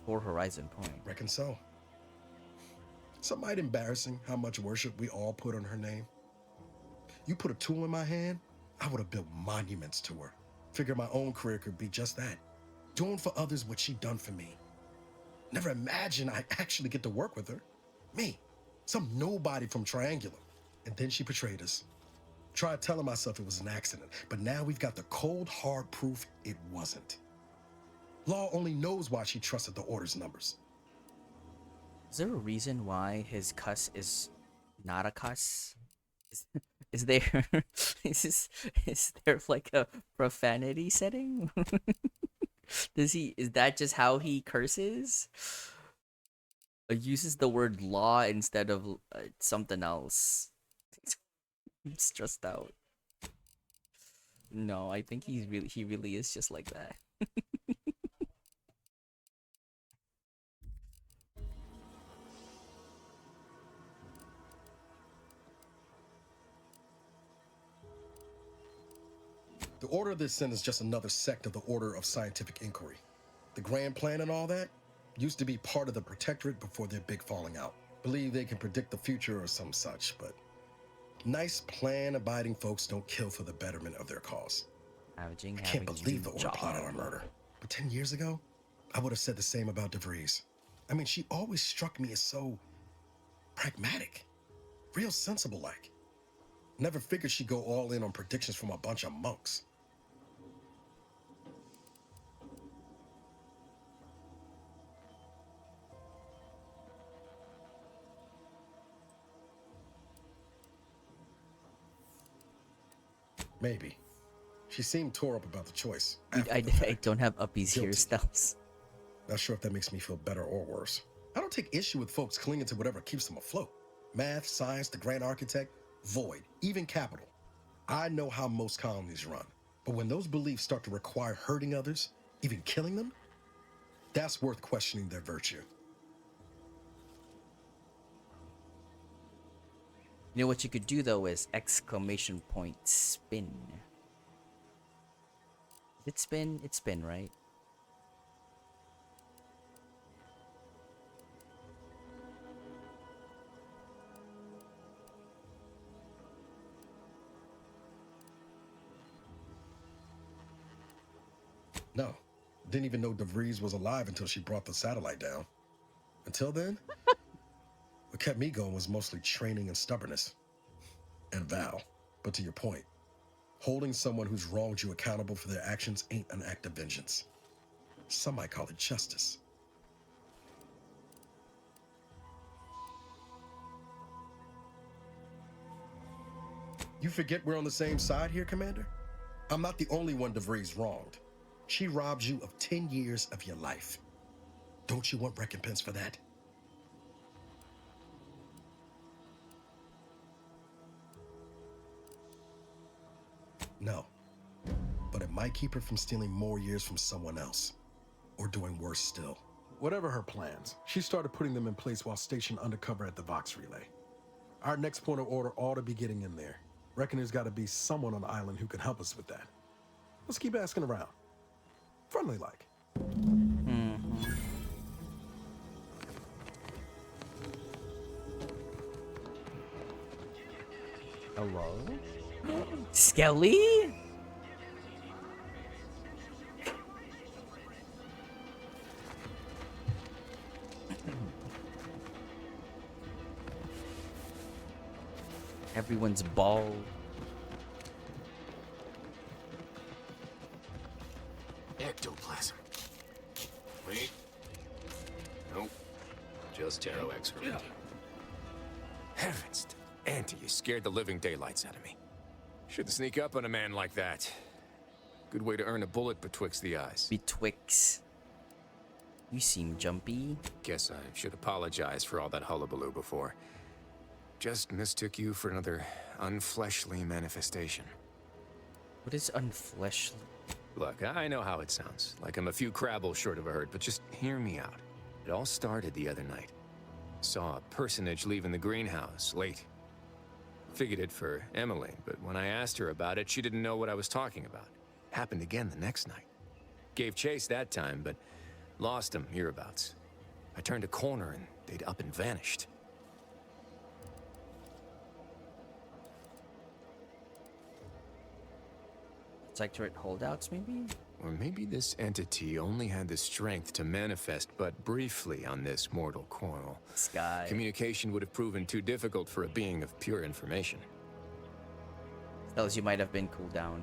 S2: For Horizon Point.
S6: Reckon so. Some might embarrassing how much worship we all put on her name. You put a tool in my hand, I would have built monuments to her. Figure my own career could be just that. Doing for others what she done for me. Never imagined I'd actually get to work with her. Me, some nobody from Triangula. And then she betrayed us. Tried telling myself it was an accident, but now we've got the cold, hard proof it wasn't. Law only knows why she trusted the Order's numbers.
S2: Is there a reason why his cuss is not a cuss? Is there is there like a profanity setting? Is that just how he curses? Or uses the word law instead of something else? I'm stressed out. No, I think he really is just like that.
S6: The Order of the Ascent is just another sect of the Order of Scientific Inquiry. The Grand Plan and all that used to be part of the Protectorate before their big falling out. Believe they can predict the future or some such, but nice plan-abiding folks don't kill for the betterment of their cause. I can't believe the Order plotted our murder. But 10 years ago, I would have said the same about DeVries. I mean, she always struck me as so pragmatic, real sensible-like. Never figured she'd go all in on predictions from a bunch of monks. Maybe. She seemed tore up about the choice.
S2: I don't have uppies here, Stells.
S6: Not sure if that makes me feel better or worse. I don't take issue with folks clinging to whatever keeps them afloat. Math, science, the grand architect, void, even capital. I know how most colonies run. But when those beliefs start to require hurting others, even killing them, that's worth questioning their virtue.
S2: You know what you could do though is exclamation point spin. It's spin, it's spin, right?
S6: No, didn't even know DeVries was alive until she brought the satellite down. Until then, what kept me going was mostly training and stubbornness. And Val. But to your point, holding someone who's wronged you accountable for their actions ain't an act of vengeance. Some might call it justice. You forget we're on the same side here, Commander? I'm not the only one DeVries wronged. She robbed you of 10 years of your life. Don't you want recompense for that? No. But it might keep her from stealing more years from someone else. Or doing worse still. Whatever her plans, she started putting them in place while stationed undercover at the Vox Relay. Our next point of order ought to be getting in there. Reckon there's got to be someone on the island who can help us with that. Let's keep asking around. Friendly like.
S2: Hello? Skelly? Everyone's bald.
S8: Ectoplasm. Wait. Nope. Just Taro excrement. Heavens, Auntie, you scared the living daylights out of me. Shouldn't sneak up on a man like that. Good way to earn a bullet betwixt the eyes.
S2: Betwixt. You seem jumpy.
S8: Guess I should apologize for all that hullabaloo before. Just mistook you for another unfleshly manifestation.
S2: What is unfleshly?
S8: Look, I know how it sounds. Like I'm a few crabbles short of a hurt, but just hear me out. It all started the other night. Saw a personage leaving the greenhouse, late. Figured it for Emmeline, but when I asked her about it, she didn't know what I was talking about. Happened again the next night. Gave chase that time, but lost him hereabouts. I turned a corner and they'd up and vanished.
S2: Sectorate holdouts, maybe?
S8: Or maybe this entity only had the strength to manifest but briefly on this mortal coil.
S2: Sky.
S8: Communication would have proven too difficult for a being of pure information.
S2: Tells you might have been cooled down.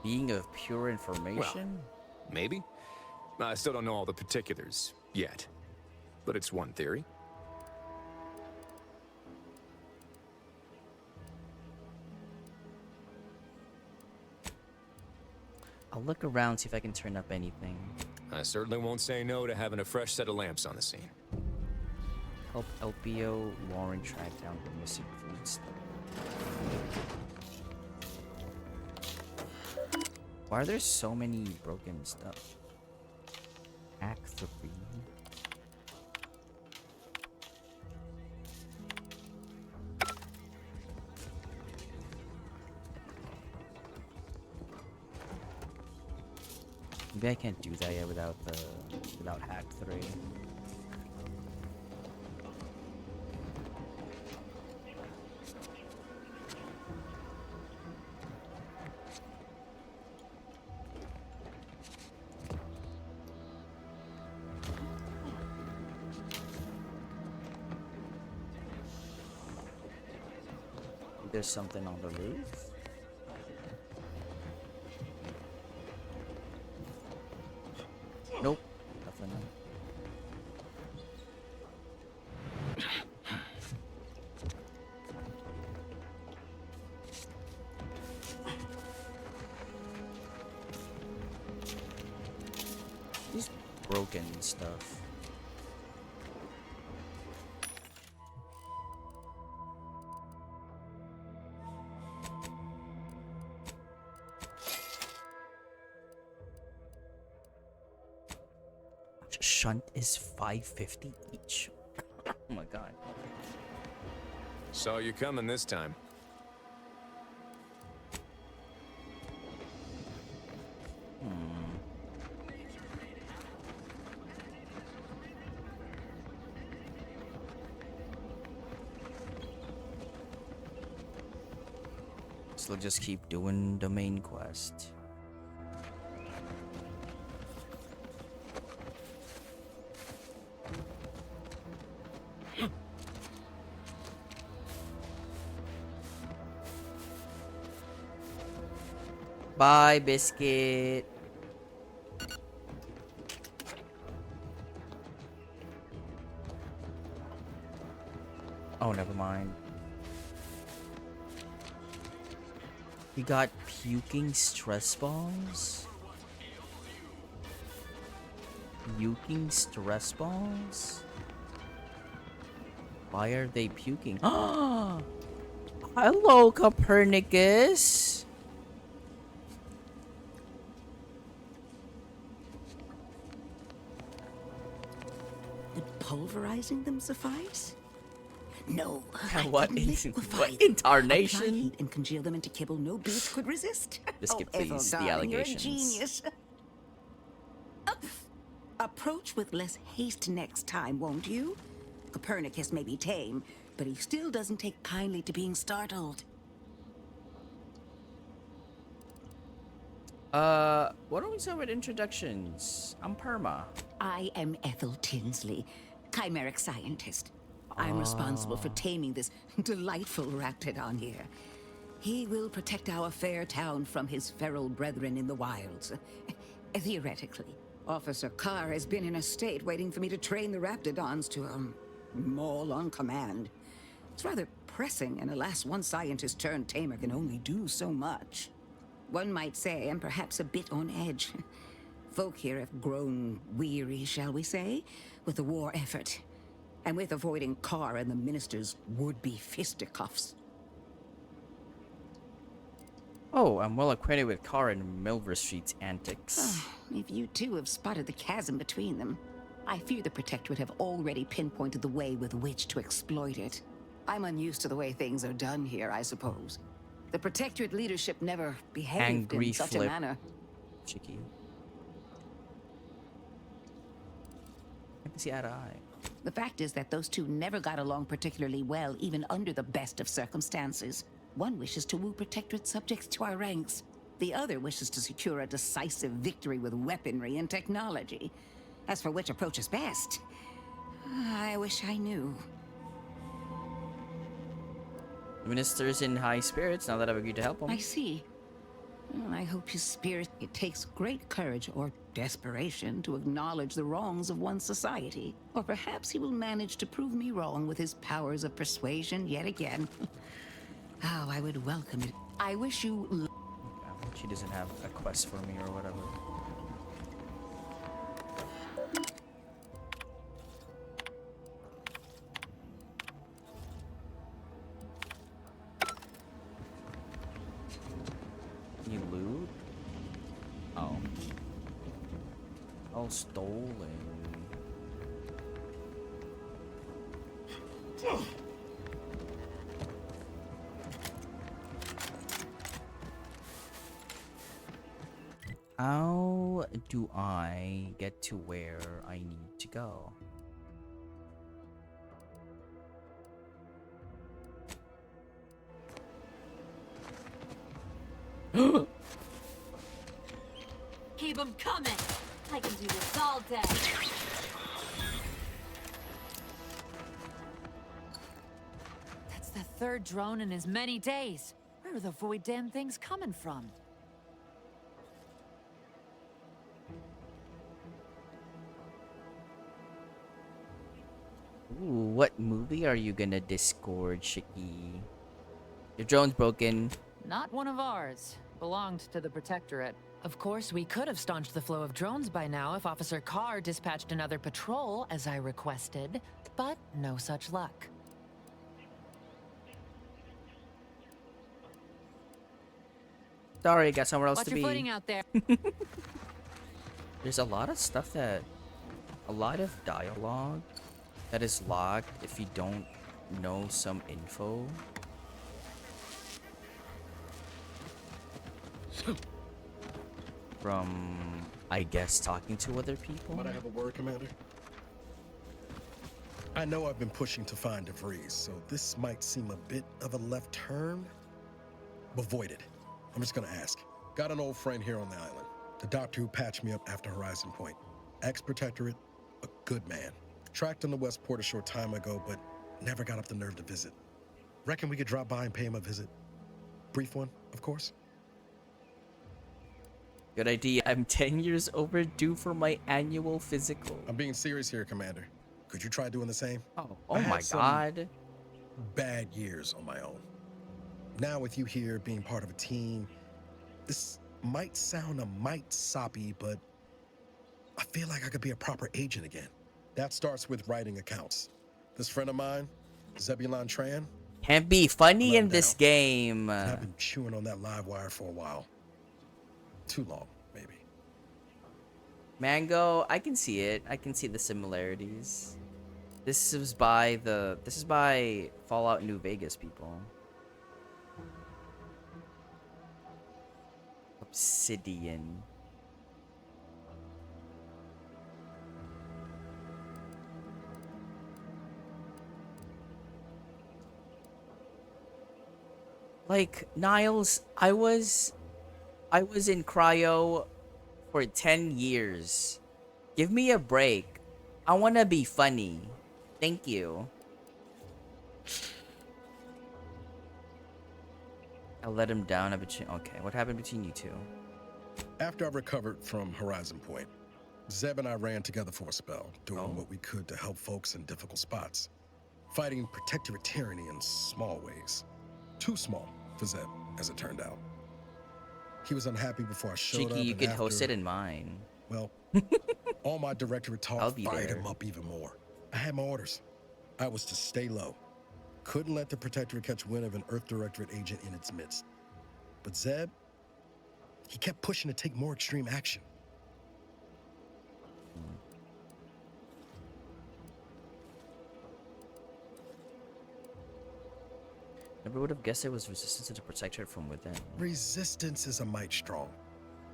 S2: Being of pure information?
S8: Well, maybe. I still don't know all the particulars yet. But it's one theory.
S2: I'll look around, see if I can turn up anything.
S8: I certainly won't say no to having a fresh set of lamps on the scene.
S2: Help LPO Lauren track down the missing food stuff. Why are there so many broken stuff? Act 3. Maybe I can't do that yet without hack 3. There's something on the roof. Nope, nothing. These broken stuff. Shunt is $5.50 each. Oh my god.
S8: Saw you coming this time.
S2: So we'll just keep doing the main quest. Bye, biscuit. Oh, never mind. He got puking stress balls? Puking stress balls? Why are they puking? Hello, Copernicus.
S11: pulverizing them suffice? No.
S2: What incarnation?
S11: Apply heat and congeal them into kibble no beast could resist.
S2: Just skip
S11: Ethel,
S2: these, the
S11: darling, you're a
S2: allegations.
S11: genius. Approach with less haste next time, won't you? Copernicus may be tame, but he still doesn't take kindly to being startled.
S2: Why don't we start with introductions? I'm Perma.
S11: I am Ethel Tinsley, chimeric scientist. I'm responsible for taming this delightful raptidon here. He will protect our fair town from his feral brethren in the wilds. Theoretically. Officer Carr has been in a state waiting for me to train the raptidons to, maul on command. It's rather pressing, and alas, one scientist turned tamer can only do so much. One might say I'm perhaps a bit on edge. Folk here have grown weary, shall we say, with the war effort, and with avoiding Carr and the minister's would-be fisticuffs.
S2: Oh, I'm well acquainted with Carr and Milver Street's antics.
S11: If you two have spotted the chasm between them, I fear the Protectorate have already pinpointed the way with which to exploit it. I'm unused to the way things are done here, I suppose. The Protectorate leadership never behaved
S2: Angry
S11: in such
S2: flip.
S11: a manner.
S2: Cheeky. I can see eye to eye.
S11: The fact is that those two never got along particularly well, even under the best of circumstances. One wishes to woo Protectorate subjects to our ranks. The other wishes to secure a decisive victory with weaponry and technology. As for which approach is best, I wish I knew.
S2: The minister's in high spirits now that I've agreed to help him.
S11: I see. Well, I hope his spirit... It takes great courage or desperation to acknowledge the wrongs of one's society. Or perhaps he will manage to prove me wrong with his powers of persuasion yet again. Oh, I would welcome it. I wish you...
S2: Okay, she doesn't have a quest for me or whatever. You loot? Oh. All stolen. How do I get to where I need to go?
S14: Keep them coming! I can do this all day.
S15: That's the third drone in as many days. Where are the void damn things coming from?
S2: Ooh, what movie are you gonna discord, Shiki? Your drone's broken.
S15: Not one of ours. Belonged to the Protectorate. Of course, we could have staunched the flow of drones by now if Officer Carr dispatched another patrol, as I requested, but no such luck.
S2: Sorry, got somewhere else
S15: Watch
S2: to
S15: your
S2: be.
S15: footing out there.
S2: There's a lot of stuff that... A lot of dialogue that is locked if you don't know some info. From, I guess, talking to other people.
S6: Might I have a word, Commander? I know I've been pushing to find DeVries, so this might seem a bit of a left turn, but void it. I'm just gonna ask. Got an old friend here on the island. The doctor who patched me up after Horizon Point. Ex-Protectorate, a good man. Tracked him to Westport a short time ago, but never got up the nerve to visit. Reckon we could drop by and pay him a visit? Brief one, of course.
S2: Good idea. I'm 10 years overdue for my annual physical.
S6: I'm being serious here, Commander. Could you try doing the same?
S2: Oh
S6: I
S2: my
S6: had some
S2: god.
S6: Bad years on my own. Now with you here being part of a team, this might sound a mite soppy, but I feel like I could be a proper agent again. That starts with writing accounts. This friend of mine, Zebulon Tran,
S2: Can't be funny
S6: let
S2: in
S6: him
S2: this
S6: down.
S2: game.
S6: I've been chewing on that live wire for a while. Too long, maybe.
S2: Mango, I can see it. I can see the similarities. This is by Fallout New Vegas people. Obsidian. Like, Niles, I was in cryo for 10 years. Give me a break. I want to be funny. Thank you. I let him down. Okay, what happened between you two?
S6: After I recovered from Horizon Point, Zeb and I ran together for a spell, doing what we could to help folks in difficult spots. Fighting protectorate tyranny in small ways. Too small for Zeb, as it turned out. He was unhappy before I showed up.
S2: Cheeky, you
S6: and
S2: could
S6: after,
S2: host it in mine.
S6: Well, all my directorate talk fired him up even more. I had my orders. I was to stay low. Couldn't let the Protectorate catch wind of an Earth Directorate agent in its midst. But Zeb, he kept pushing to take more extreme action.
S2: Never would have guessed it was resistance to the Protectorate from within.
S6: Resistance is a mite strong.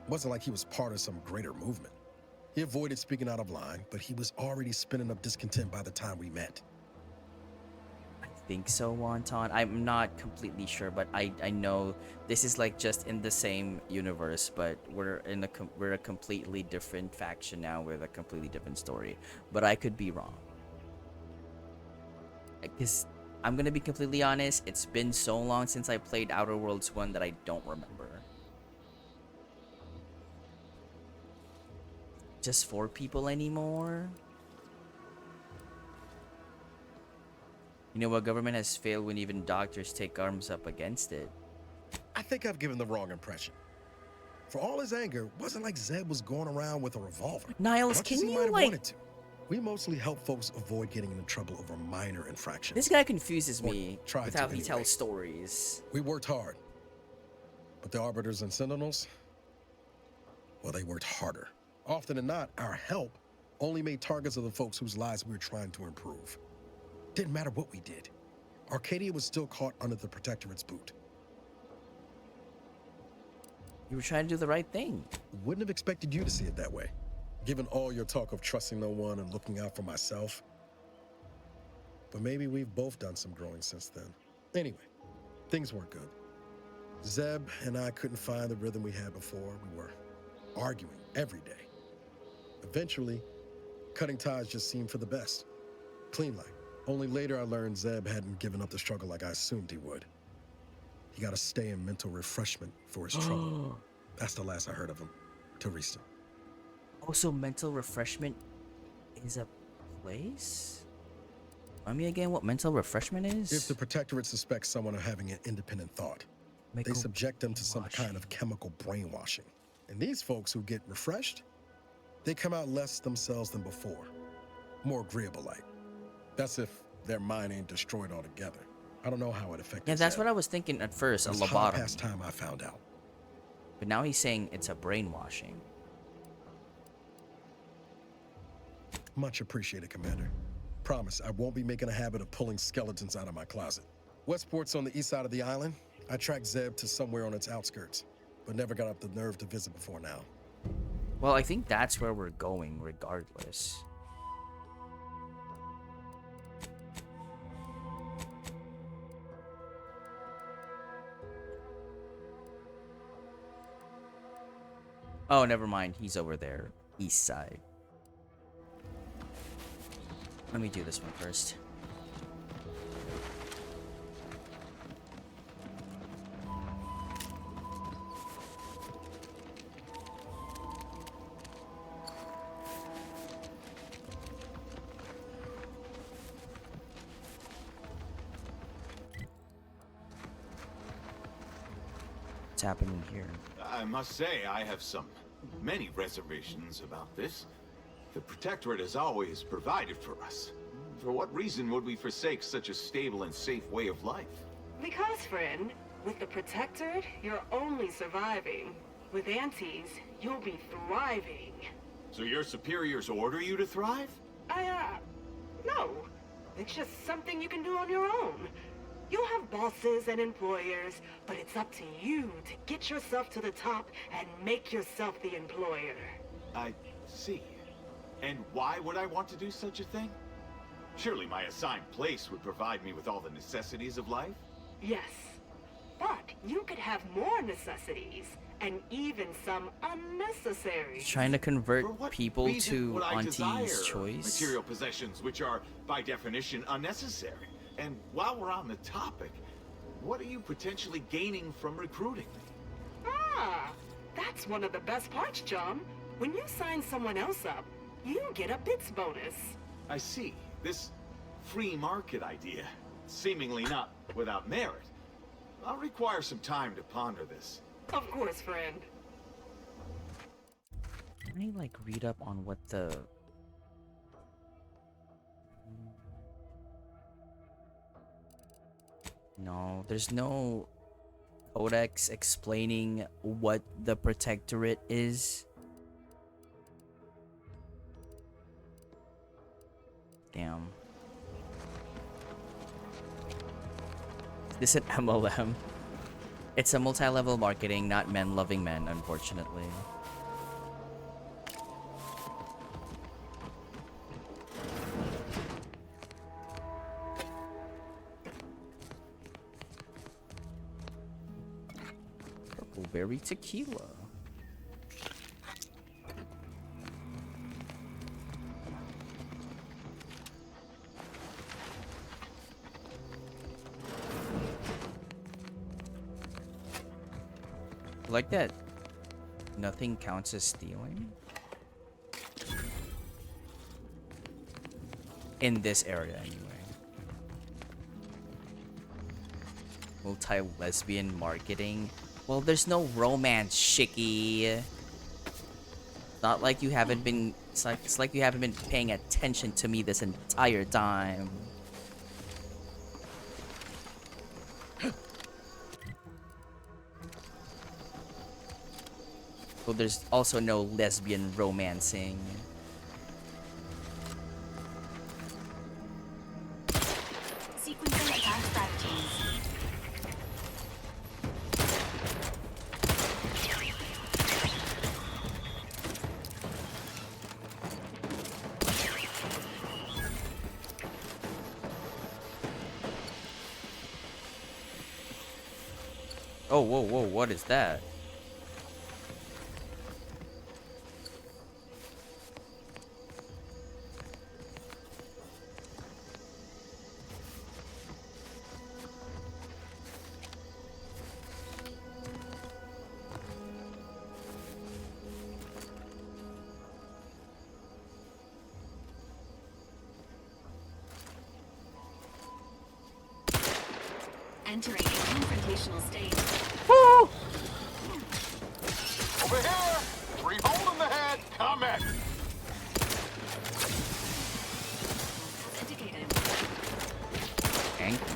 S6: Wasn't like he was part of some greater movement. He avoided speaking out of line, but he was already spinning up discontent by the time we met.
S2: I think so, Wonton. I'm not completely sure, but I know this is like just in the same universe, but we're a completely different faction now with a completely different story. But I could be wrong. Because I'm gonna be completely honest, it's been so long since I played Outer Worlds 1 that I don't remember. Just 4 people anymore? You know what? Government has failed when even doctors take arms up against it.
S6: I think I've given the wrong impression. For all his anger, it wasn't like Zeb was going around with a revolver.
S2: Niles,
S6: Much as
S2: can
S6: he
S2: you,
S6: might have
S2: like-
S6: wanted to. We mostly help folks avoid getting into trouble over minor infractions.
S2: This guy confuses me
S6: tried
S2: with
S6: to
S2: how he
S6: anyway.
S2: tells stories.
S6: We worked hard. But the Arbiters and Sentinels, well, they worked harder. Often than not, our help only made targets of the folks whose lives we were trying to improve. Didn't matter what we did. Arcadia was still caught under the Protectorate's boot.
S2: You were trying to do the right thing.
S6: Wouldn't have expected you to see it that way, given all your talk of trusting no one and looking out for myself. But maybe we've both done some growing since then. Anyway, things weren't good. Zeb and I couldn't find the rhythm we had before. We were arguing every day. Eventually, cutting ties just seemed for the best. Clean like. Only later I learned Zeb hadn't given up the struggle like I assumed he would. He got to stay in mental refreshment for his trouble. That's the last I heard of him. Till recent.
S2: Also, mental refreshment is a place? Remind me again what mental refreshment is?
S6: If the Protectorate suspects someone of having an independent thought, they subject them to some kind of chemical brainwashing. And these folks who get refreshed, they come out less themselves than before. More agreeable like. That's if their mind ain't destroyed altogether. I don't know how it affects.
S2: Yeah, that's what I was thinking at first, a
S6: It was high
S2: lobotomy.
S6: past time I found out.
S2: But now he's saying it's a brainwashing.
S6: Much appreciated, Commander. Promise, I won't be making a habit of pulling skeletons out of my closet. Westport's on the east side of the island. I tracked Zeb to somewhere on its outskirts, but never got up the nerve to visit before now.
S2: Well, I think that's where we're going regardless. Oh, never mind. He's over there. East side. Let me do this one first. What's happening here?
S16: I must say, I have many reservations about this. The Protectorate has always provided for us. For what reason would we forsake such a stable and safe way of life?
S20: Because, friend, with the Protectorate, you're only surviving. With Antes, you'll be thriving.
S16: So your superiors order you to thrive?
S20: No.
S1: It's just something you can do on your own. You'll have bosses and employers, but it's up to you to get yourself to the top and make yourself the employer.
S16: I see. And why would I want to do such a thing? Surely my assigned place would provide me with all the necessities of life?
S1: Yes, but you could have more necessities, and even some unnecessary.
S2: Trying to convert
S16: For what
S2: people
S16: reason
S2: to
S16: would I
S2: Auntie's
S16: desire
S2: choice.
S16: material possessions which are, by definition, unnecessary? And while we're on the topic, what are you potentially gaining from recruiting me?
S1: Ah, that's one of the best parts, Chum. When you sign someone else up, you get a bits bonus.
S16: I see. This free market idea, seemingly not without merit. I'll require some time to ponder this.
S1: Of course, friend.
S2: Can I like read up on what the No, there's no codex explaining what the Protectorate is. Damn. Is this an MLM? It's a multi-level marketing, not men loving men, unfortunately. Purpleberry tequila. I like that nothing counts as stealing in this area anyway. Multi-lesbian marketing. Well, there's no romance, Shiki. Not like you haven't been. It's like you haven't been paying attention to me this entire time. Well, there's also no lesbian romancing.
S17: Sequencing attack strategies.
S2: Oh, whoa, whoa, what is that?
S17: Entering a confrontational state.
S10: Over here! 3 volt in the head! Comment!
S17: Indicated.
S2: Thank you.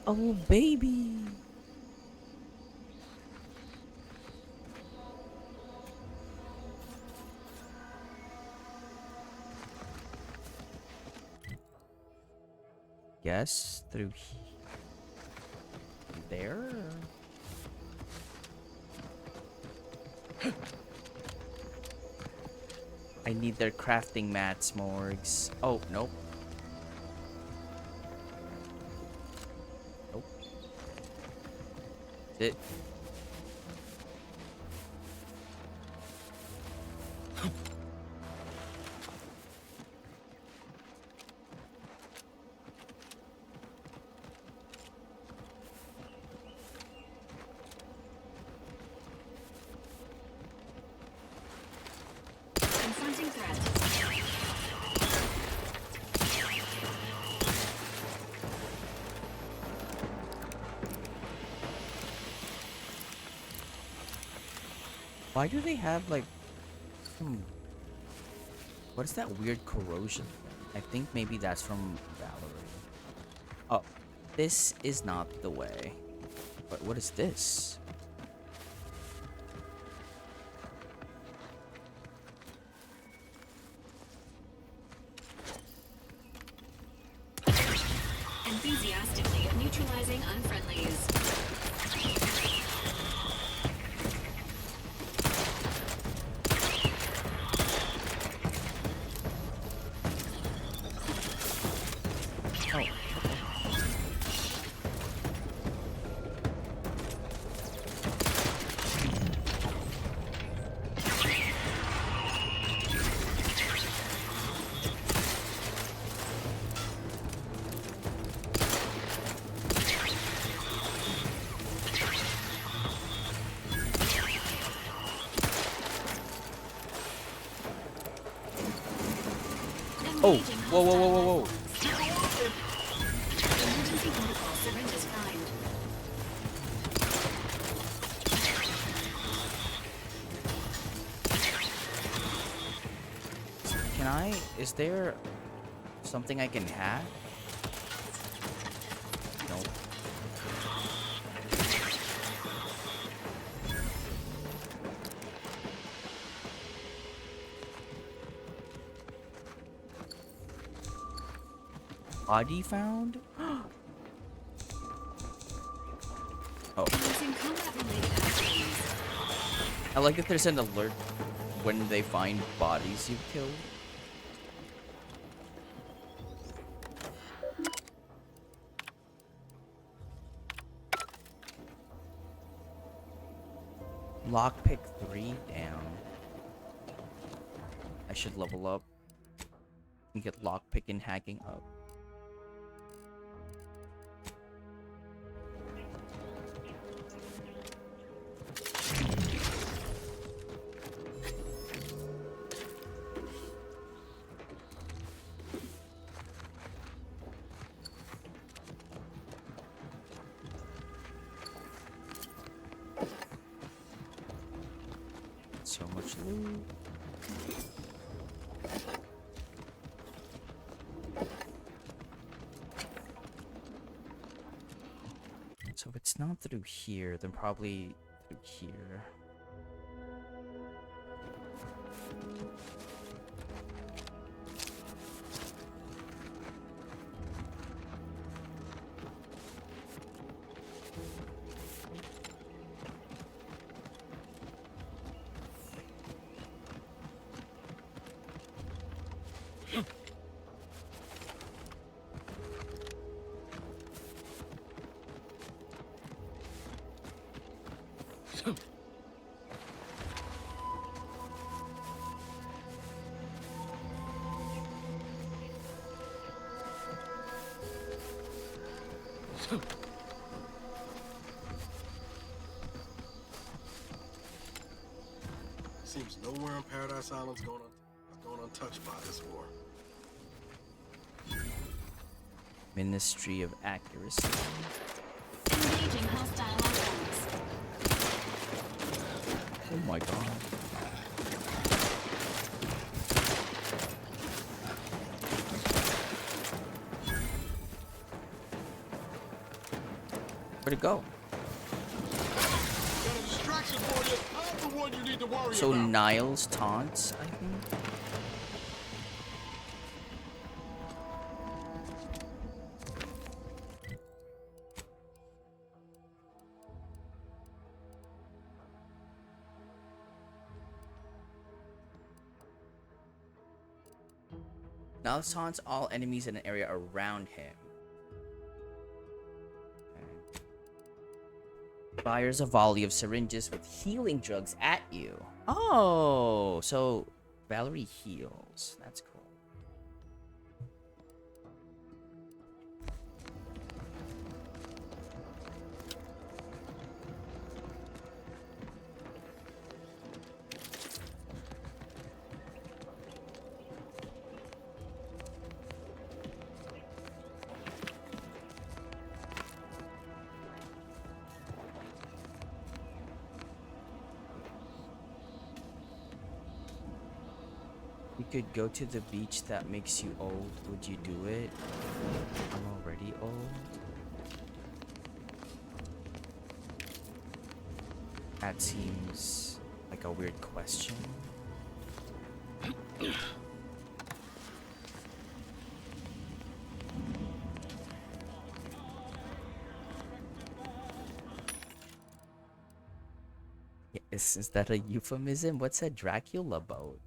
S2: Oh, baby. Yes, through there. I need their crafting mats, Morgs. Oh, nope. Nope. It.
S17: Confronting threat.
S2: Why do they have like what is that weird corrosion? I think maybe that's from Valerie. Oh. This is not the way. But what is this?
S17: Enthusiastically neutralizing unfriendlies.
S2: Oh, whoa, whoa, whoa, whoa, whoa.
S17: Emergency protocol syringes primed.
S2: Can I? Is there something I can hack? Nope. Body found? Oh. I like that there's an alert when they find bodies you've killed. Lockpick 3 down. I should level up and get lockpick and hacking up. So much loot. So if it's not through here, then probably through here.
S6: Seems nowhere on Paradise Island's going untouched by this war.
S2: Ministry of Accuracy.
S17: Engaging hostile opponents.
S2: Oh my god. Where'd it go? So Niles taunts, I think. Niles taunts all enemies in an area around him. Fires a volley of syringes with healing drugs at you. Oh, so Valerie heals. That's cool. You could go to the beach that makes you old. Would you do it? I'm already old. That seems like a weird question. Is that a euphemism? What's a Dracula boat?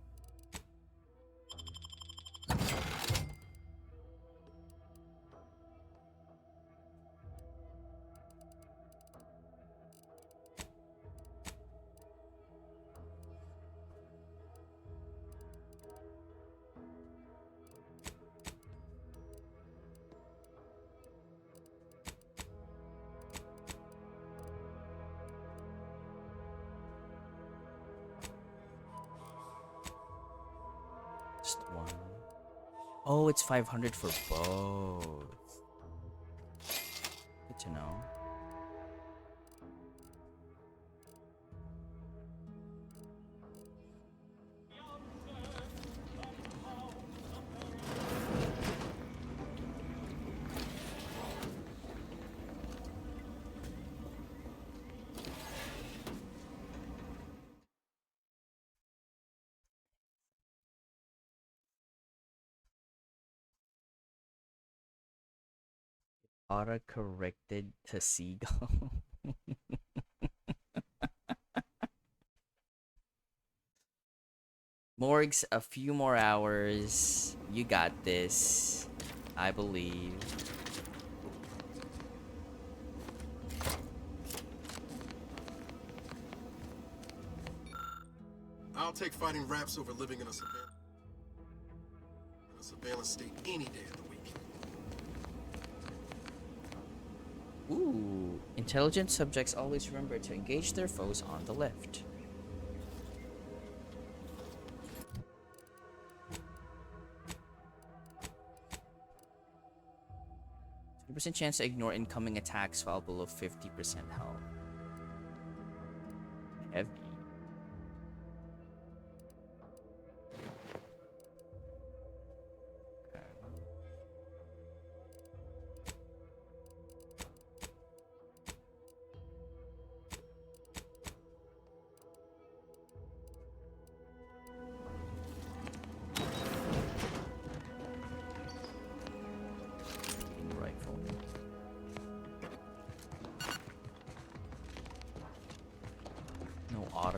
S2: Just one. Oh, it's 500 for both. Good to know. Auto-corrected to seagull. Morgs, a few more hours. You got this. I believe.
S6: I'll take fighting raps over living in a surveillance state any day of the week.
S2: Ooh. Intelligent subjects always remember to engage their foes on the left. % chance to ignore incoming attacks while below 50% health. Heavy.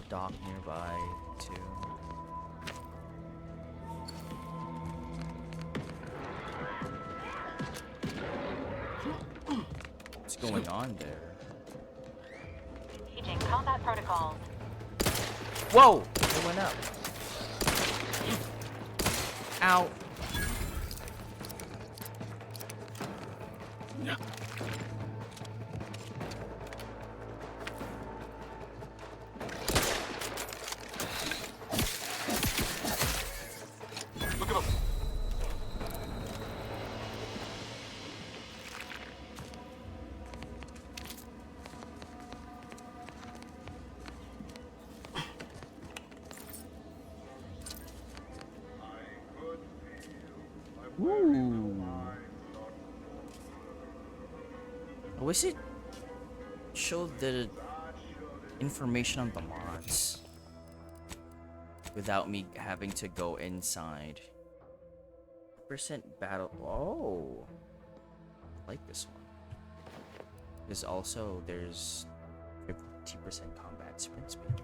S2: Dock nearby too. What's going on there?
S13: Paging combat protocols.
S2: Whoa! It went up. Ow.
S12: No.
S2: I wish it showed the information on the mods without me having to go inside. % battle. Oh, I like this one. There's also 50% combat sprint speed.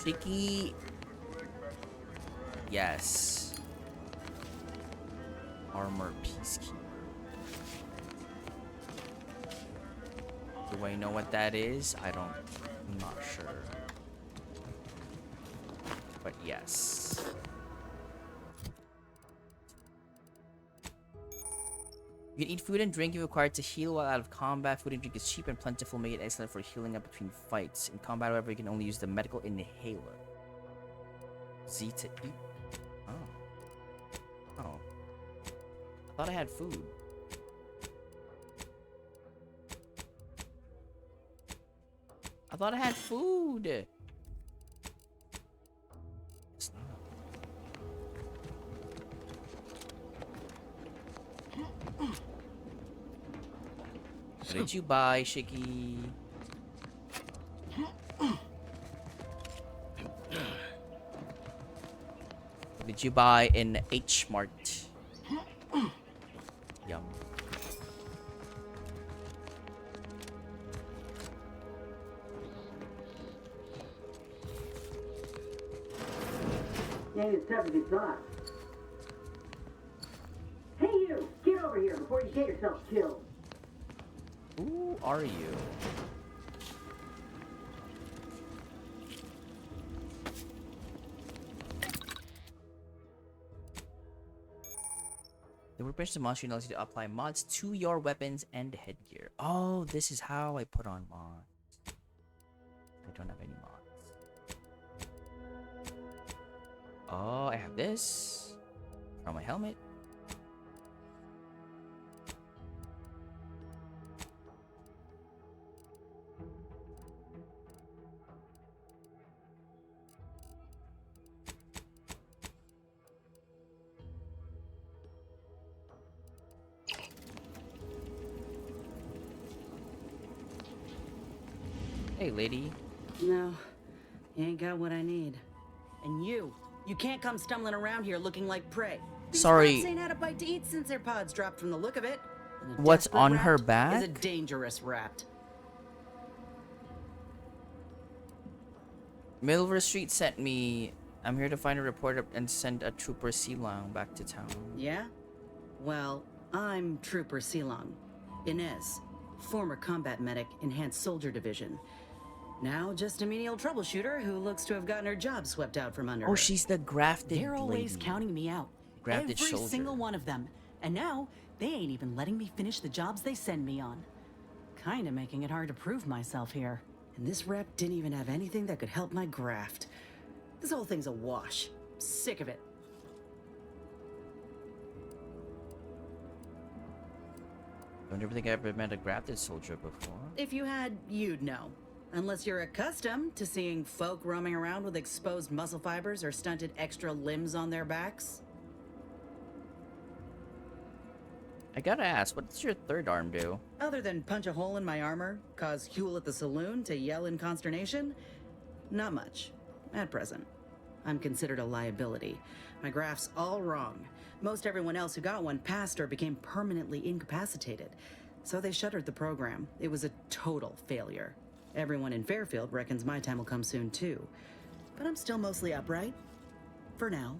S2: Shaky. Yes. Armor Peacekeeper. Do I know what that is? I'm not sure. But yes. You can eat food and drink if required to heal while out of combat. Food and drink is cheap and plentiful, making it excellent for healing up between fights. In combat, however, you can only use the medical inhaler. Z to eat. Oh. I thought I had food. I thought I had food. did you buy, Shiggy? What did you buy in H Mart? Yum.
S5: Yeah, it's tough as you thought. Hey you! Get over here before you get yourself killed.
S2: Who are you? The workbench demonstration allows you to apply mods to your weapons and headgear. Oh, this is how I put on mods. I don't have any mods. Oh, I have this on my helmet. Hey, lady.
S18: No, you ain't got what I need. And you can't come stumbling around here looking like prey. These
S2: Sorry.
S18: rats ain't had a bite to eat since their pods dropped from the look of it. And a
S2: What's
S18: desperate
S2: on her
S18: rat
S2: back?
S18: Is a dangerous rat.
S2: Milver Street sent me. I'm here to find a reporter and send a Trooper Silong back to town.
S18: Yeah? Well, I'm Trooper Silong. Inez, former combat medic, Enhanced Soldier Division. Now just a menial troubleshooter who looks to have gotten her job swept out from under her.
S2: Oh, she's the grafted
S18: They're always
S2: lady.
S18: counting me out.
S2: Grafted
S18: Every
S2: soldier.
S18: single one of them. And now, they ain't even letting me finish the jobs they send me on. Kinda making it hard to prove myself here. And this rep didn't even have anything that could help my graft. This whole thing's a wash. Sick of it.
S2: I never think I ever met a grafted soldier before.
S18: If you had, you'd know. Unless you're accustomed to seeing folk roaming around with exposed muscle fibers or stunted extra limbs on their backs.
S2: I gotta ask, what does your third arm do?
S18: Other than punch a hole in my armor, cause Huel at the saloon to yell in consternation, not much. At present. I'm considered a liability. My graph's all wrong. Most everyone else who got one passed or became permanently incapacitated. So they shuttered the program. It was a total failure. Everyone in Fairfield reckons my time will come soon too. But I'm still mostly upright. For now.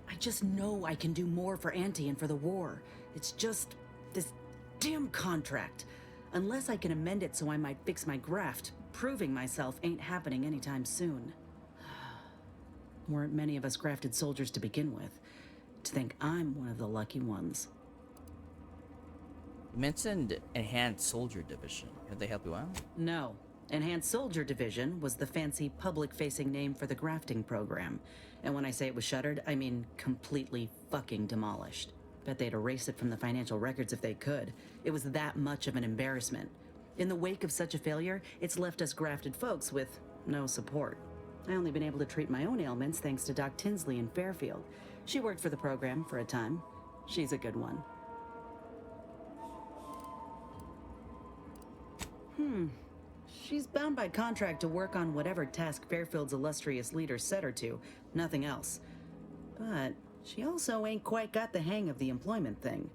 S18: I just know I can do more for Auntie and for the war. It's just this damn contract. Unless I can amend it so I might fix my graft, proving myself ain't happening anytime soon. Weren't many of us grafted soldiers to begin with. To think I'm one of the lucky ones.
S2: You mentioned Enhanced Soldier Division. Did they help you out?
S18: No. Enhanced Soldier Division was the fancy public-facing name for the grafting program. And when I say it was shuttered, I mean completely fucking demolished. Bet they'd erase it from the financial records if they could. It was that much of an embarrassment. In the wake of such a failure, it's left us grafted folks with no support. I only been able to treat my own ailments thanks to Doc Tinsley in Fairfield. She worked for the program for a time. She's a good one. She's bound by contract to work on whatever task Fairfield's illustrious leader set her to, nothing else. But she also ain't quite got the hang of the employment thing.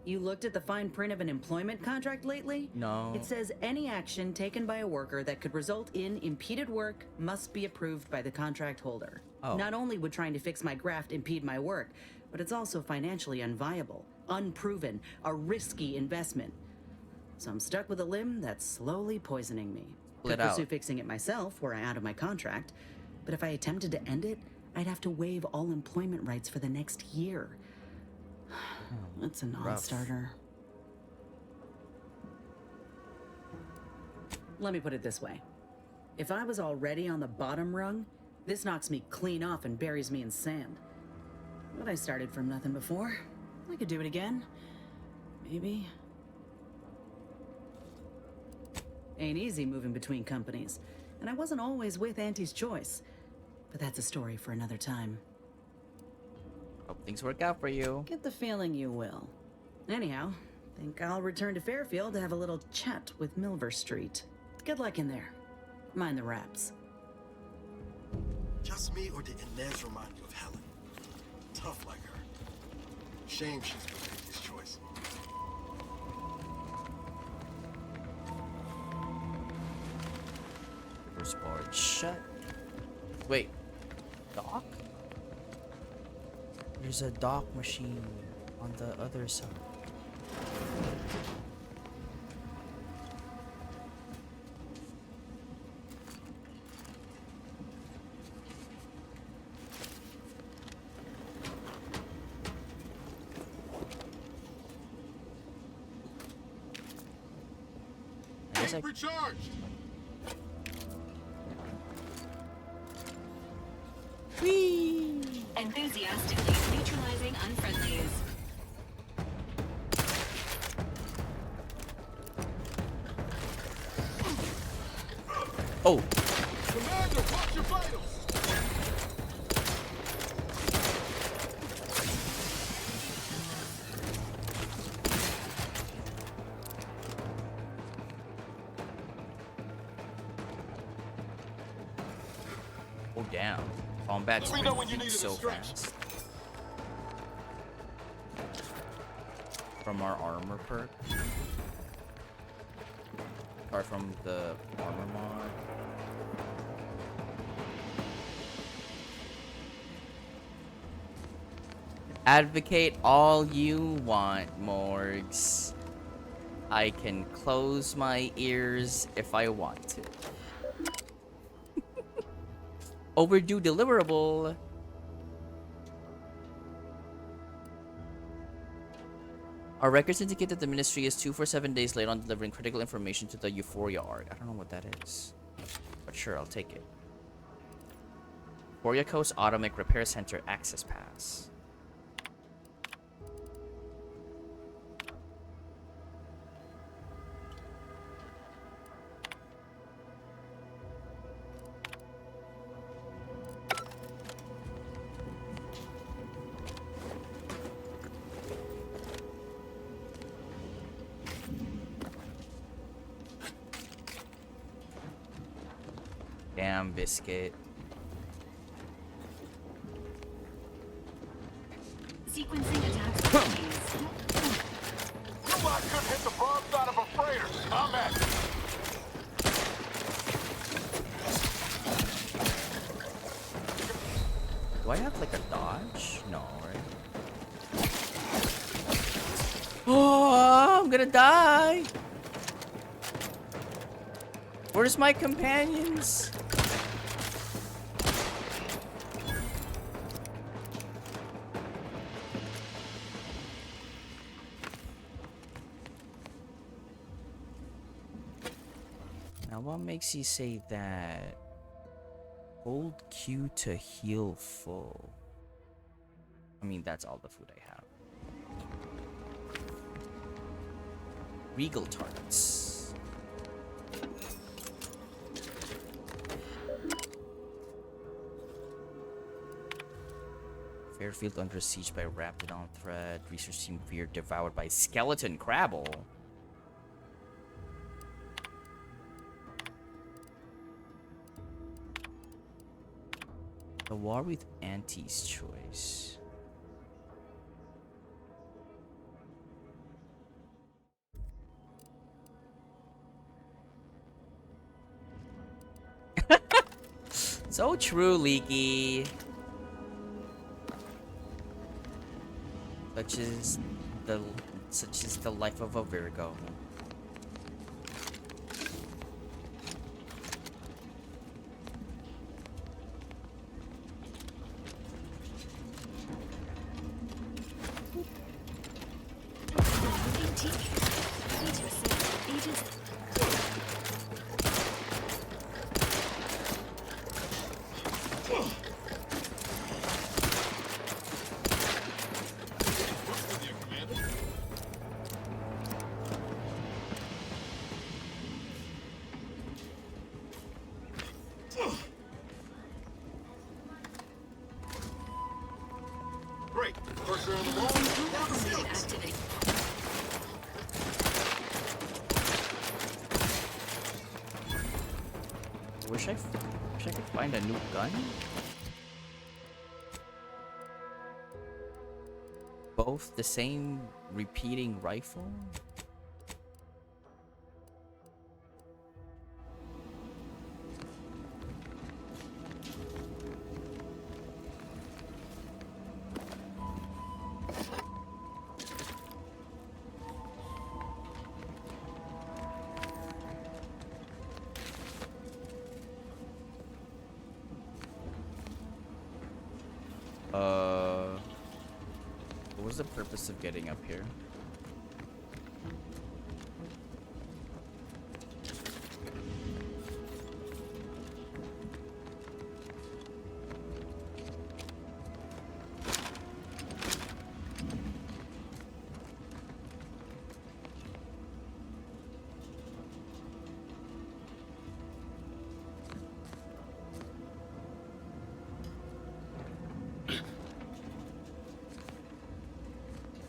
S18: You looked at the fine print of an employment contract lately?
S2: No.
S18: It says any action taken by a worker that could result in impeded work must be approved by the contract holder.
S2: Oh.
S18: Not only would trying to fix my graft impede my work, but it's also financially unviable, unproven, a risky investment. So I'm stuck with a limb that's slowly poisoning me.
S2: Split
S18: Could pursue
S2: out.
S18: fixing it myself were I out of my contract, but if I attempted to end it, I'd have to waive all employment rights for the next year. That's a non-starter. Let me put it this way. If I was already on the bottom rung, this knocks me clean off and buries me in sand. But I started from nothing before. I could do it again. Maybe. Ain't easy moving between companies, and I wasn't always with Auntie's choice. But that's a story for another time.
S2: Hope things work out for you.
S18: Get the feeling you will. Anyhow, think I'll return to Fairfield to have a little chat with Milver Street. Good luck in there. Mind the wraps.
S6: Just me, or did Inez remind you of Helen? Tough like her. Shame she's made this choice.
S2: First board shut. Wait, dock? There's a dock machine on the other side.
S10: Recharged!
S2: Whee!
S17: Enthusiastically neutralizing unfriendlies.
S2: Oh!
S10: Commander, watch your vitals!
S2: Oh damn. Combat's
S10: Let me know when you
S2: moving
S10: need a
S2: so
S10: distraction.
S2: fast. From our armor perk. Or from the armor mod. Advocate all you want, Morgs. I can close my ears if I want to. Overdue deliverable. Our records indicate that the ministry is 247 days late on delivering critical information to the Euphoria Arc. I don't know what that is, but sure, I'll take it. Euphoria Coast Automic Repair Center Access Pass. Damn biscuit.
S17: Sequencing attack strategies.
S10: Somebody could hit the broadside of a freighter. I'm at it.
S2: Do I have like a dodge? No, right? Oh, I'm gonna die. Where's my companions? Now what makes you say that? Hold Q to heal full. I mean, that's all the food I have. Regal targets. Fairfield under siege by Raptidon threat. Research team fear devoured by skeleton crabble. The war with Auntie's choice. So true, Leaky. Such is the life of a Virgo. wish I could find a new gun. Both the same repeating rifle. What was the purpose of getting up here?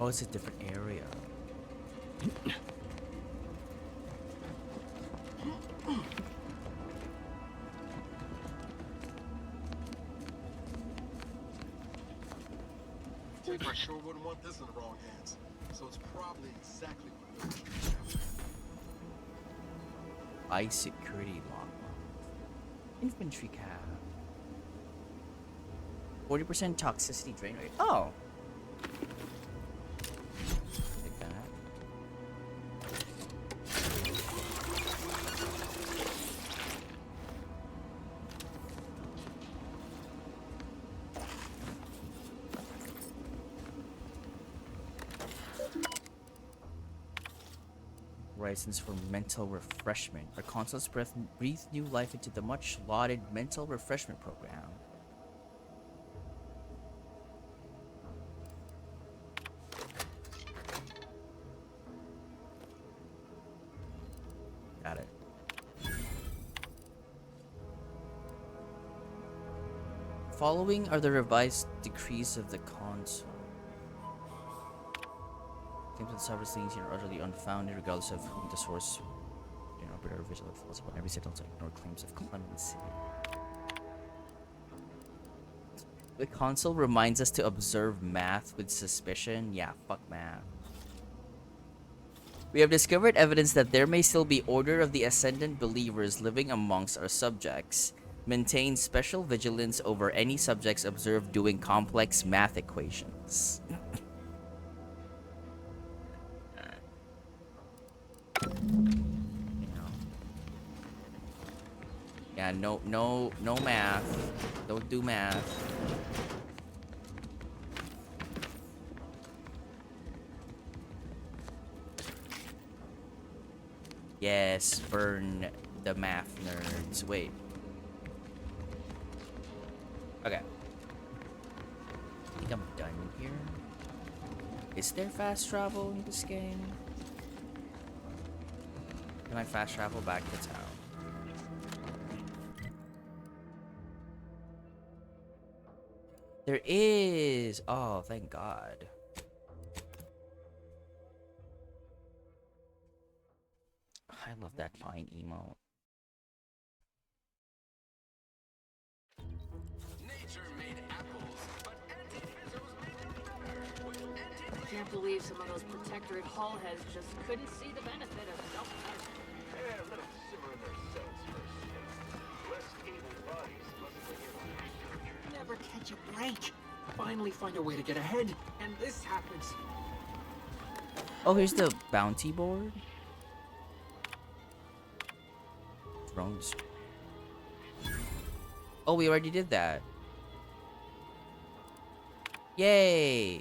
S2: Oh, it's a different area.
S6: I sure wouldn't want this in the wrong hands. So it's probably exactly what it is.
S2: Eye security lock. Infantry cab. 40% toxicity drain rate. Oh. Take that. Horizons for mental refreshment. Our consoles breathe new life into the much lauded mental refreshment program. Got it. Following are the revised decrees of the console. Claims and sovereign liens are utterly unfounded, regardless of whom the source. You know, but are vigilant falls upon every signal to ignore claims of clemency. The console reminds us to observe math with suspicion. Yeah, fuck math. We have discovered evidence that there may still be Order of the Ascendant believers living amongst our subjects. Maintain special vigilance over any subjects observed doing complex math equations. Yeah, no math. Don't do math. Yes, burn the math nerds. Wait. Okay. I think I'm done here. Is there fast travel in this game? Can I fast travel back to town? There is! Oh, thank God. I love that fine emote.
S10: Nature made apples, but anti-fizzos made them better. With
S14: I can't believe some of those Protectorate Hall heads just couldn't see the benefit of self-harm.
S10: let them simmer their cells for a stint. Less able bodies must bring in
S7: Never catch a break. Finally find a way to get ahead, and this happens.
S2: Oh, here's the bounty board. Drones. Oh, we already did that. Yay!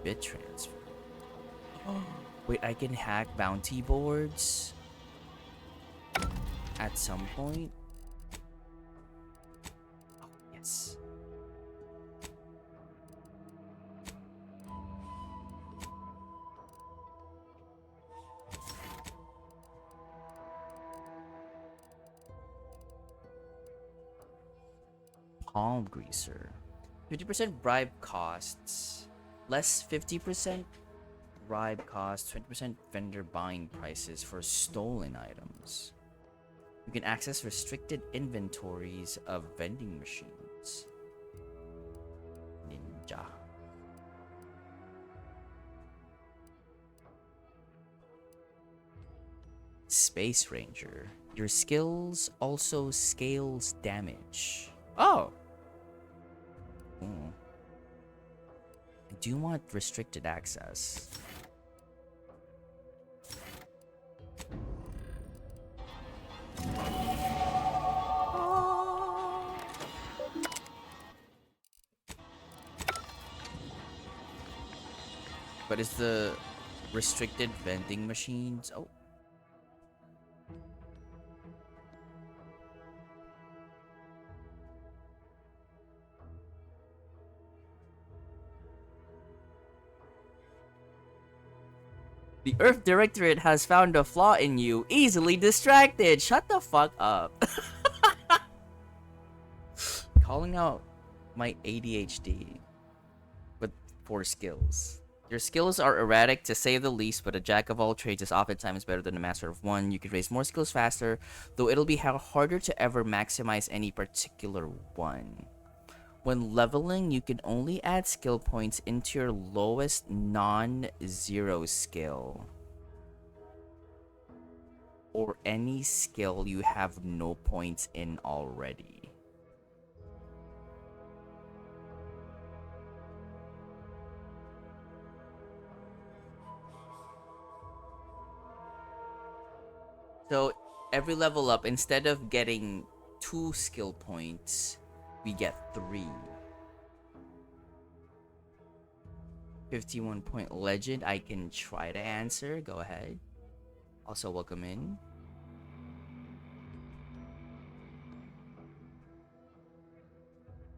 S2: Bit transfer. Wait, I can hack bounty boards at some point. Oh, yes. Palm greaser. 50% bribe costs. Less 50% bribe costs, 20% vendor buying prices for stolen items. You can access restricted inventories of vending machines. Ninja. Space Ranger. Your skills also scales damage. Oh! Ooh. I do want restricted access. But is the restricted vending machines? Oh. The Earth Directorate has found a flaw in you. Easily distracted. Shut the fuck up. Calling out my ADHD with 4 skills. Your skills are erratic to say the least, but a jack of all trades is oftentimes better than a master of one. You can raise more skills faster, though it'll be harder to ever maximize any particular one. When leveling, you can only add skill points into your lowest non-zero skill, or any skill you have no points in already. So every level up, instead of getting 2 skill points, we get 3. 51 point legend. I can try to answer. Go ahead. Also, welcome in.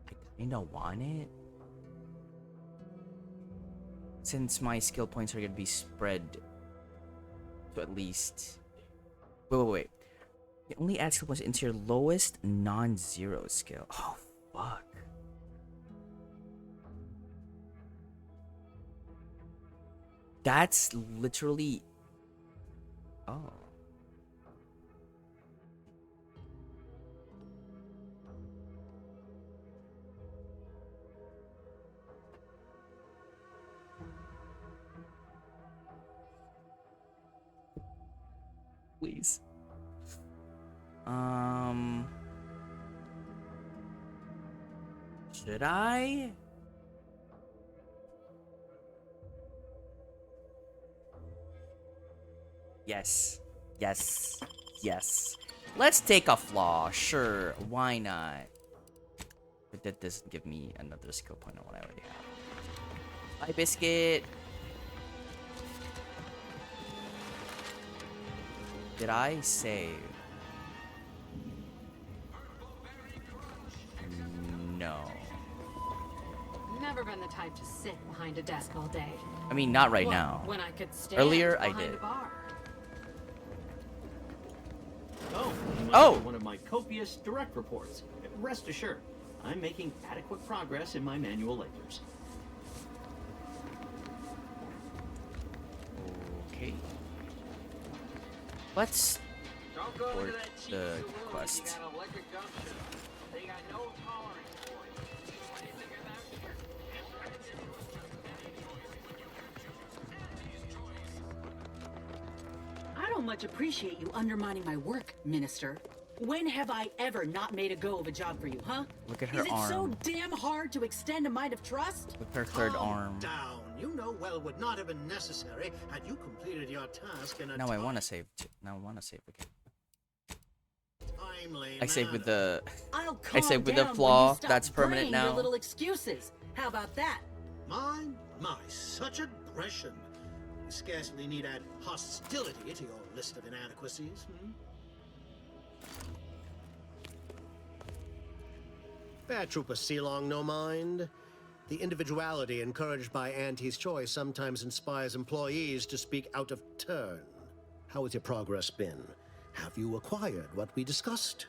S2: I kinda want it, since my skill points are gonna be spread to at least. Wait. You only add skill points into your lowest non-zero skill. Oh, fuck. That's literally... Oh. Please. Should I? Yes. Let's take a flaw. Sure, why not? But that doesn't give me another skill point on what I already have. Bye, Biscuit. Did I save? No.
S14: Never been the type to sit behind a desk all day.
S2: I mean, not right
S14: Well,
S2: now.
S14: When I could stand
S2: Earlier, I
S14: behind
S2: did.
S14: a bar.
S3: One of my copious direct reports. Rest assured, I'm making adequate progress in my manual ledgers.
S2: Okay. Let's
S22: Don't go
S2: report
S22: to that cheap
S2: the
S22: saloon if
S2: quest.
S22: you got an electric gumption. They got no tolerance for it. What do you think of that?
S18: I don't much appreciate you undermining my work, Minister. When have I ever not made a go of a job for you, huh?
S2: Look at her
S18: Is it so
S2: arm.
S18: damn hard to extend a mind of trust?
S2: With her third arm.
S23: Down. You know well would not have been necessary had you completed your task in a
S2: Now I want to save. Now I want to save again.
S23: timely
S2: I saved with
S23: manner.
S2: the.
S18: I'll
S2: I saved with the
S18: calm down when
S2: flaw.
S18: you stop
S2: That's permanent
S18: bringing your
S2: now.
S18: little excuses. How about that?
S23: My, such aggression. You scarcely need add hostility to your list of inadequacies. Paratrooper Sealong, no mind. The individuality encouraged by Auntie's choice sometimes inspires employees to speak out of turn. How has your progress been? Have you acquired what we discussed?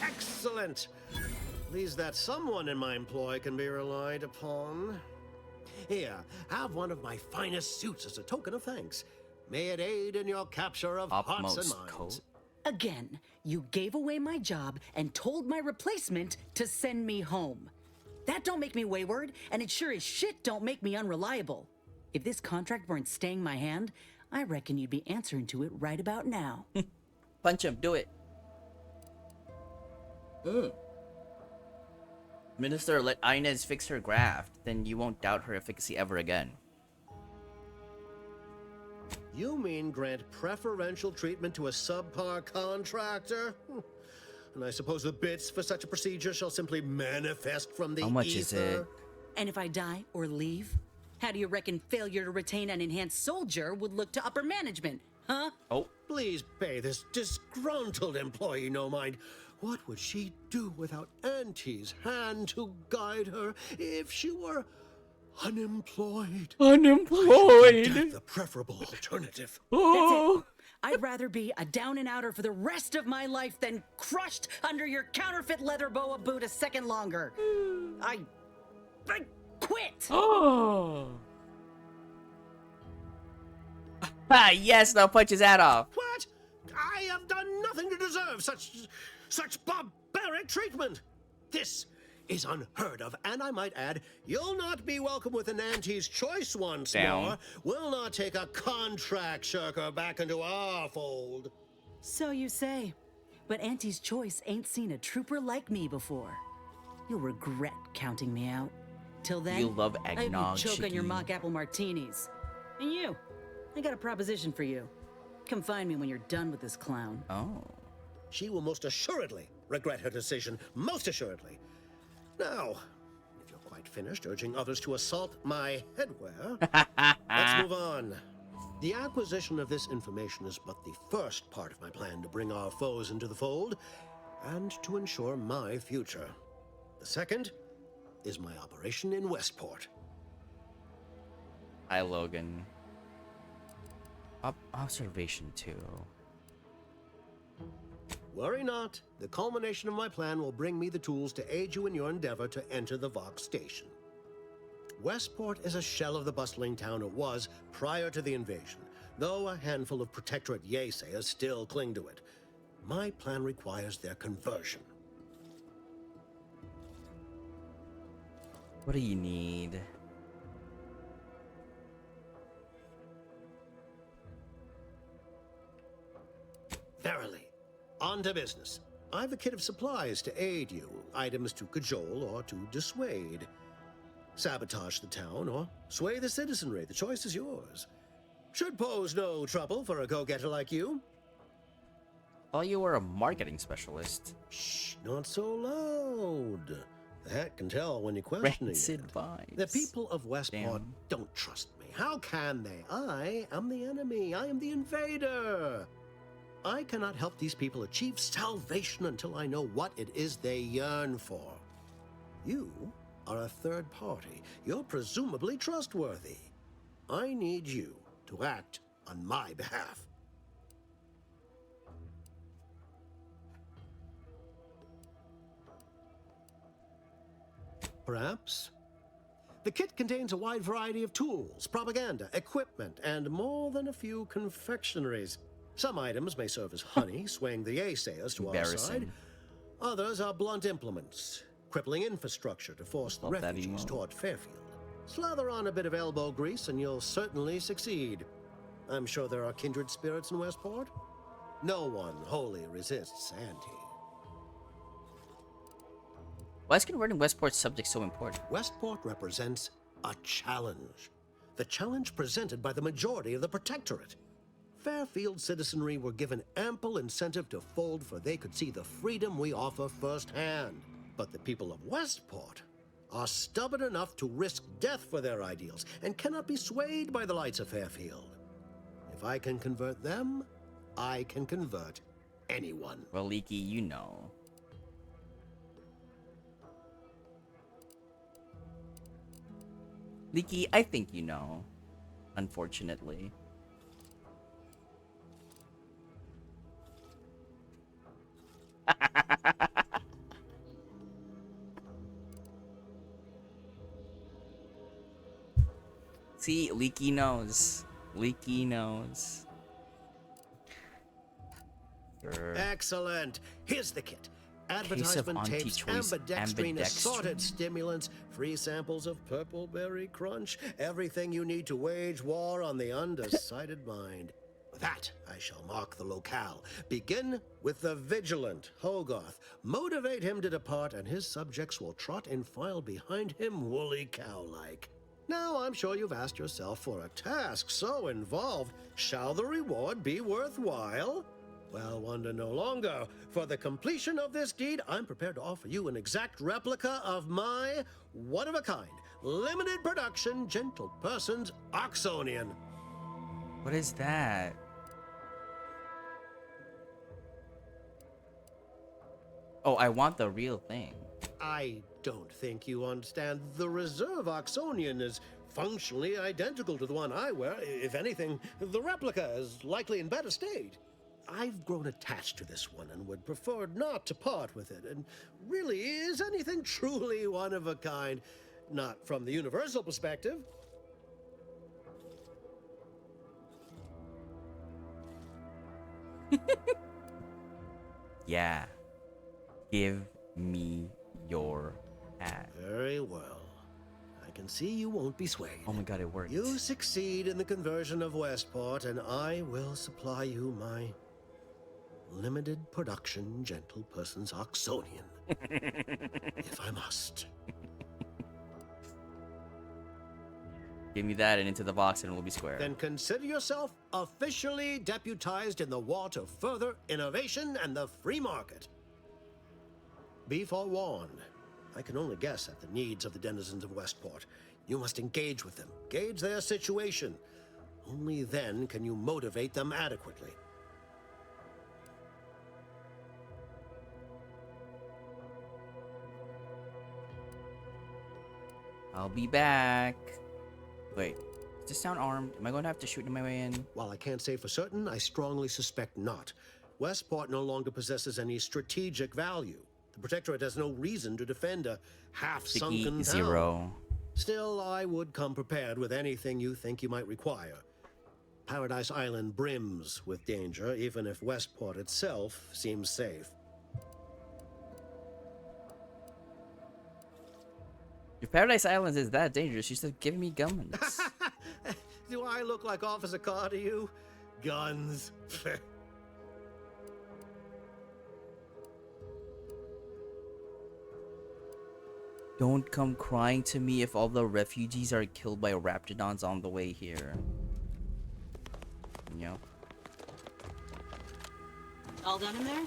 S23: Excellent! At least that someone in my employ can be relied upon. Here, have one of my finest suits as a token of thanks. May it aid in your capture of hearts and
S2: Upmost
S23: minds.
S2: coat.
S18: Again, you gave away my job and told my replacement to send me home. That don't make me wayward, and it sure as shit don't make me unreliable. If this contract weren't staying my hand, I reckon you'd be answering to it right about now.
S2: Punch him. Do it. Minister, let Inez fix her graft. Then you won't doubt her efficacy ever again.
S23: You mean grant preferential treatment to a subpar contractor? And I suppose the bits for such a procedure shall simply manifest from the
S2: How much is
S23: ether?
S2: it?
S18: And if I die or leave, how do you reckon failure to retain an enhanced soldier would look to upper management, huh?
S2: Oh.
S23: Please pay this disgruntled employee no mind. What would she do without Auntie's hand to guide her if she were unemployed?
S2: Unemployed.
S23: The preferable alternative.
S2: Oh.
S18: That's it. I'd rather be a down and outer for the rest of my life than crushed under your counterfeit leather boa boot a second longer. I quit.
S2: Oh. Ah, yes, now punch his hat off.
S23: What? I have done nothing to deserve such barbaric treatment. This is unheard of, and I might add, you'll not be welcome with an Auntie's choice once
S2: Down.
S23: more. We'll not take a contract shirker back into our fold.
S18: So you say. But Auntie's choice ain't seen a trooper like me before. You'll regret counting me out. Till then,
S2: You love
S18: I hope
S2: eggnog,
S18: you choke on your
S2: Shiki.
S18: mock apple martinis. And you, I got a proposition for you. Come find me when you're done with this clown.
S2: Oh.
S23: She will most assuredly regret her decision, most assuredly. Now, if you're quite finished urging others to assault my headwear, let's move on. The acquisition of this information is but the first part of my plan to bring our foes into the fold and to ensure my future. The second is my operation in Westport.
S2: Hi, Logan. Observation 2.
S23: Worry not. The culmination of my plan will bring me the tools to aid you in your endeavor to enter the Vox station. Westport is a shell of the bustling town it was prior to the invasion, though a handful of Protectorate Yaysayers still cling to it. My plan requires their conversion.
S2: What do you need?
S23: Verily. On to business. I've a kit of supplies to aid you, items to cajole or to dissuade. Sabotage the town or sway the citizenry. The choice is yours. Should pose no trouble for a go-getter like you.
S2: Oh, you were a marketing specialist.
S23: Shh, not so loud. The hat can tell when you're questioning
S2: Rancid
S23: it.
S2: vibes.
S23: The people of Westport
S2: Damn.
S23: don't trust me. How can they? I am the enemy. I am the invader. I cannot help these people achieve salvation until I know what it is they yearn for. You are a third party. You're presumably trustworthy. I need you to act on my behalf. Perhaps? The kit contains a wide variety of tools, propaganda, equipment, and more than a few confectionaries. Some items may serve as honey, swaying the Yaysayers to our side.
S2: Embarrassing.
S23: Others are blunt implements, crippling infrastructure to force the
S2: Love that
S23: refugees
S2: emote.
S23: toward Fairfield. Slather on a bit of elbow grease and you'll certainly succeed. I'm sure there are kindred spirits in Westport. No one wholly resists Auntie.
S2: Why is converting Westport's subject so important?
S23: Westport represents a challenge. The challenge presented by the majority of the Protectorate. Fairfield citizenry were given ample incentive to fold, for they could see the freedom we offer firsthand. But the people of Westport are stubborn enough to risk death for their ideals and cannot be swayed by the lights of Fairfield. If I can convert them, I can convert anyone.
S2: Well, Leaky, you know. Leaky, I think you know. Unfortunately. See, leaky nose. Leaky nose. Sure.
S23: Excellent. Here's the kit.
S2: Case of
S23: Advertisement tapes,
S2: anti-choice
S23: ambidextrine, assorted
S2: ambidextrine.
S23: stimulants, free samples of purple berry crunch, everything you need to wage war on the undecided mind. With that, I shall mark the locale. Begin with the vigilant Hogarth. Motivate him to depart, and his subjects will trot in file behind him, woolly cow-like. Now, I'm sure you've asked yourself, for a task so involved, shall the reward be worthwhile? Well, wonder no longer. For the completion of this deed, I'm prepared to offer you an exact replica of my one-of-a-kind, limited production, gentle person's Oxonian.
S2: What is that? Oh, I want the real thing.
S23: I don't think you understand. The reserve Oxonian is functionally identical to the one I wear. If anything, the replica is likely in better state. I've grown attached to this one and would prefer not to part with it. And really, is anything truly one of a kind? Not from the universal perspective.
S2: Yeah. Give me your hat.
S23: Very well. I can see you won't be swayed.
S2: Oh my god, it worked.
S23: You succeed in the conversion of Westport, and I will supply you my limited production gentle person's Oxonian. If I must.
S2: Give me that and into the box and we'll be square.
S23: Then consider yourself officially deputized in the war to further innovation and the free market. Be forewarned. I can only guess at the needs of the denizens of Westport. You must engage with them, gauge their situation. Only then can you motivate them adequately.
S2: I'll be back. Wait, does this sound armed? Am I going to have to shoot my way in?
S23: While I can't say for certain, I strongly suspect not. Westport no longer possesses any strategic value. The Protectorate has no reason to defend a half-sunken town.
S2: Zero.
S23: Still, I would come prepared with anything you think you might require. Paradise Island brims with danger, even if Westport itself seems safe.
S2: If Paradise Islands is that dangerous, you should give me guns.
S23: Do I look like Officer Carr to you? Guns.
S2: Don't come crying to me if all the refugees are killed by Raptidons on the way here. You know?
S18: All done in there?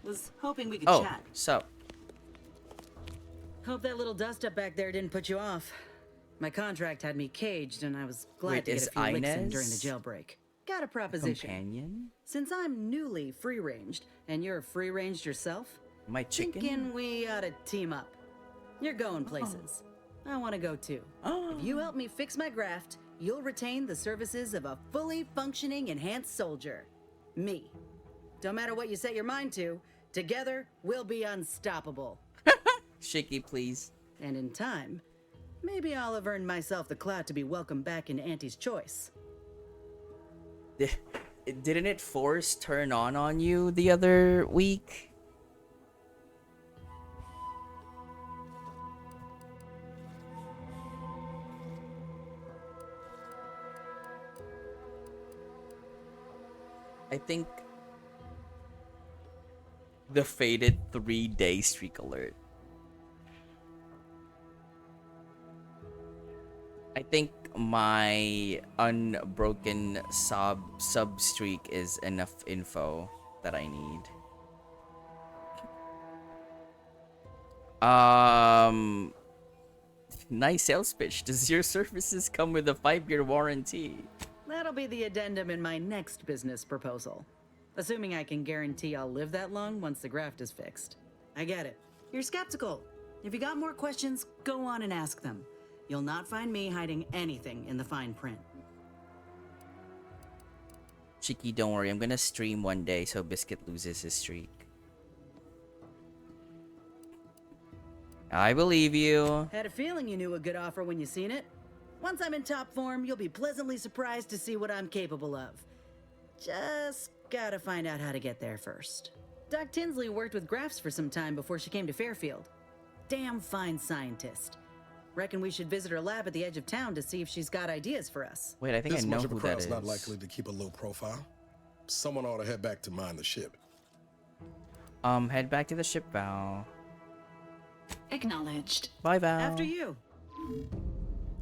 S18: Was hoping we could
S2: Oh,
S18: chat.
S2: so.
S18: Hope that little dust up back there didn't put you off. My contract had me caged, and I was glad
S2: Wait,
S18: to get
S2: is
S18: a few licks in
S2: Inez
S18: during the jailbreak. Got a proposition.
S2: Companion?
S18: Since I'm newly free-ranged, and you're free-ranged yourself,
S2: My chicken?
S18: thinking we ought to team up. You're going places. I want to go too. If you help me fix my graft, you'll retain the services of a fully functioning enhanced soldier. Me. Don't matter what you set your mind to, together we'll be unstoppable.
S2: Shaky, please.
S18: And in time, maybe I'll have earned myself the clout to be welcomed back in Auntie's Choice.
S2: Didn't it force turn on you the other week? I think the faded 3-day streak alert. I think my unbroken sub streak is enough info that I need. Nice sales pitch. Does your services come with a 5-year warranty?
S18: That'll be the addendum in my next business proposal. Assuming I can guarantee I'll live that long once the graft is fixed. I get it. You're skeptical. If you got more questions, go on and ask them. You'll not find me hiding anything in the fine print.
S2: Chicky, don't worry. I'm gonna stream one day so Biscuit loses his streak. I believe you.
S18: Had a feeling you knew a good offer when you seen it. Once I'm in top form, you'll be pleasantly surprised to see what I'm capable of. Just gotta find out how to get there first. Doc Tinsley worked with Grafts for some time before she came to Fairfield. Damn fine scientist. Reckon we should visit her lab at the edge of town to see if she's got ideas for us.
S2: Wait, I think
S6: This
S2: I know
S6: much of a
S2: who that
S6: crowd's
S2: is.
S6: not likely to keep a low profile. Someone ought to head back to mind the ship.
S2: Head back to the ship, Val.
S17: Acknowledged.
S2: Bye, Val.
S18: After you.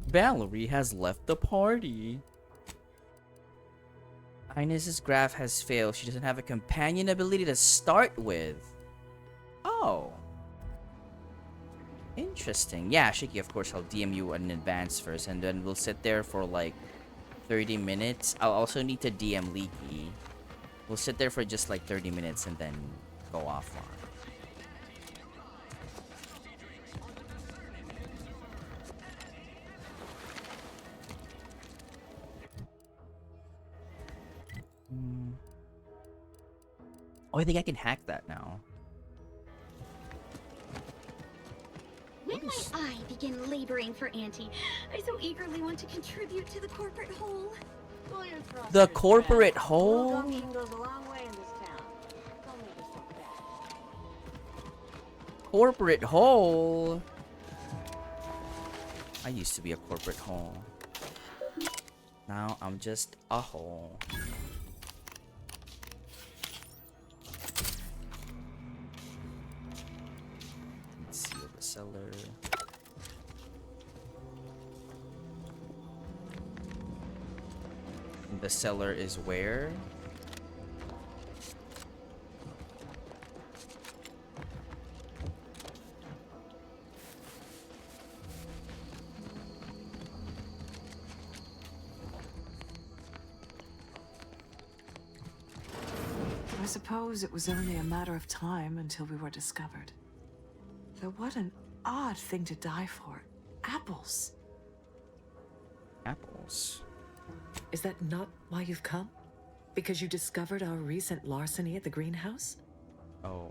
S2: Valerie has left the party. Inez's graph has failed. She doesn't have a companion ability to start with. Oh. Interesting. Yeah, Shiki, of course, I'll DM you in advance first, and then we'll sit there for like 30 minutes. I'll also need to DM Leaky. We'll sit there for just like 30 minutes and then go offline. Oh, I think I can hack that now.
S9: When might I begin laboring for Auntie? I so eagerly want to contribute to the corporate whole.
S2: The corporate hole?
S5: Gumption goes a long way in this town. Don't make us look bad.
S2: Corporate hole? I used to be a corporate hole. Now I'm just a hole. Seal the cellar. The cellar is where?
S19: I suppose it was only a matter of time until we were discovered. Though what an odd thing to die for. Apples.
S2: Apples.
S19: Is that not why you've come? Because you discovered our recent larceny at the greenhouse?
S2: Oh.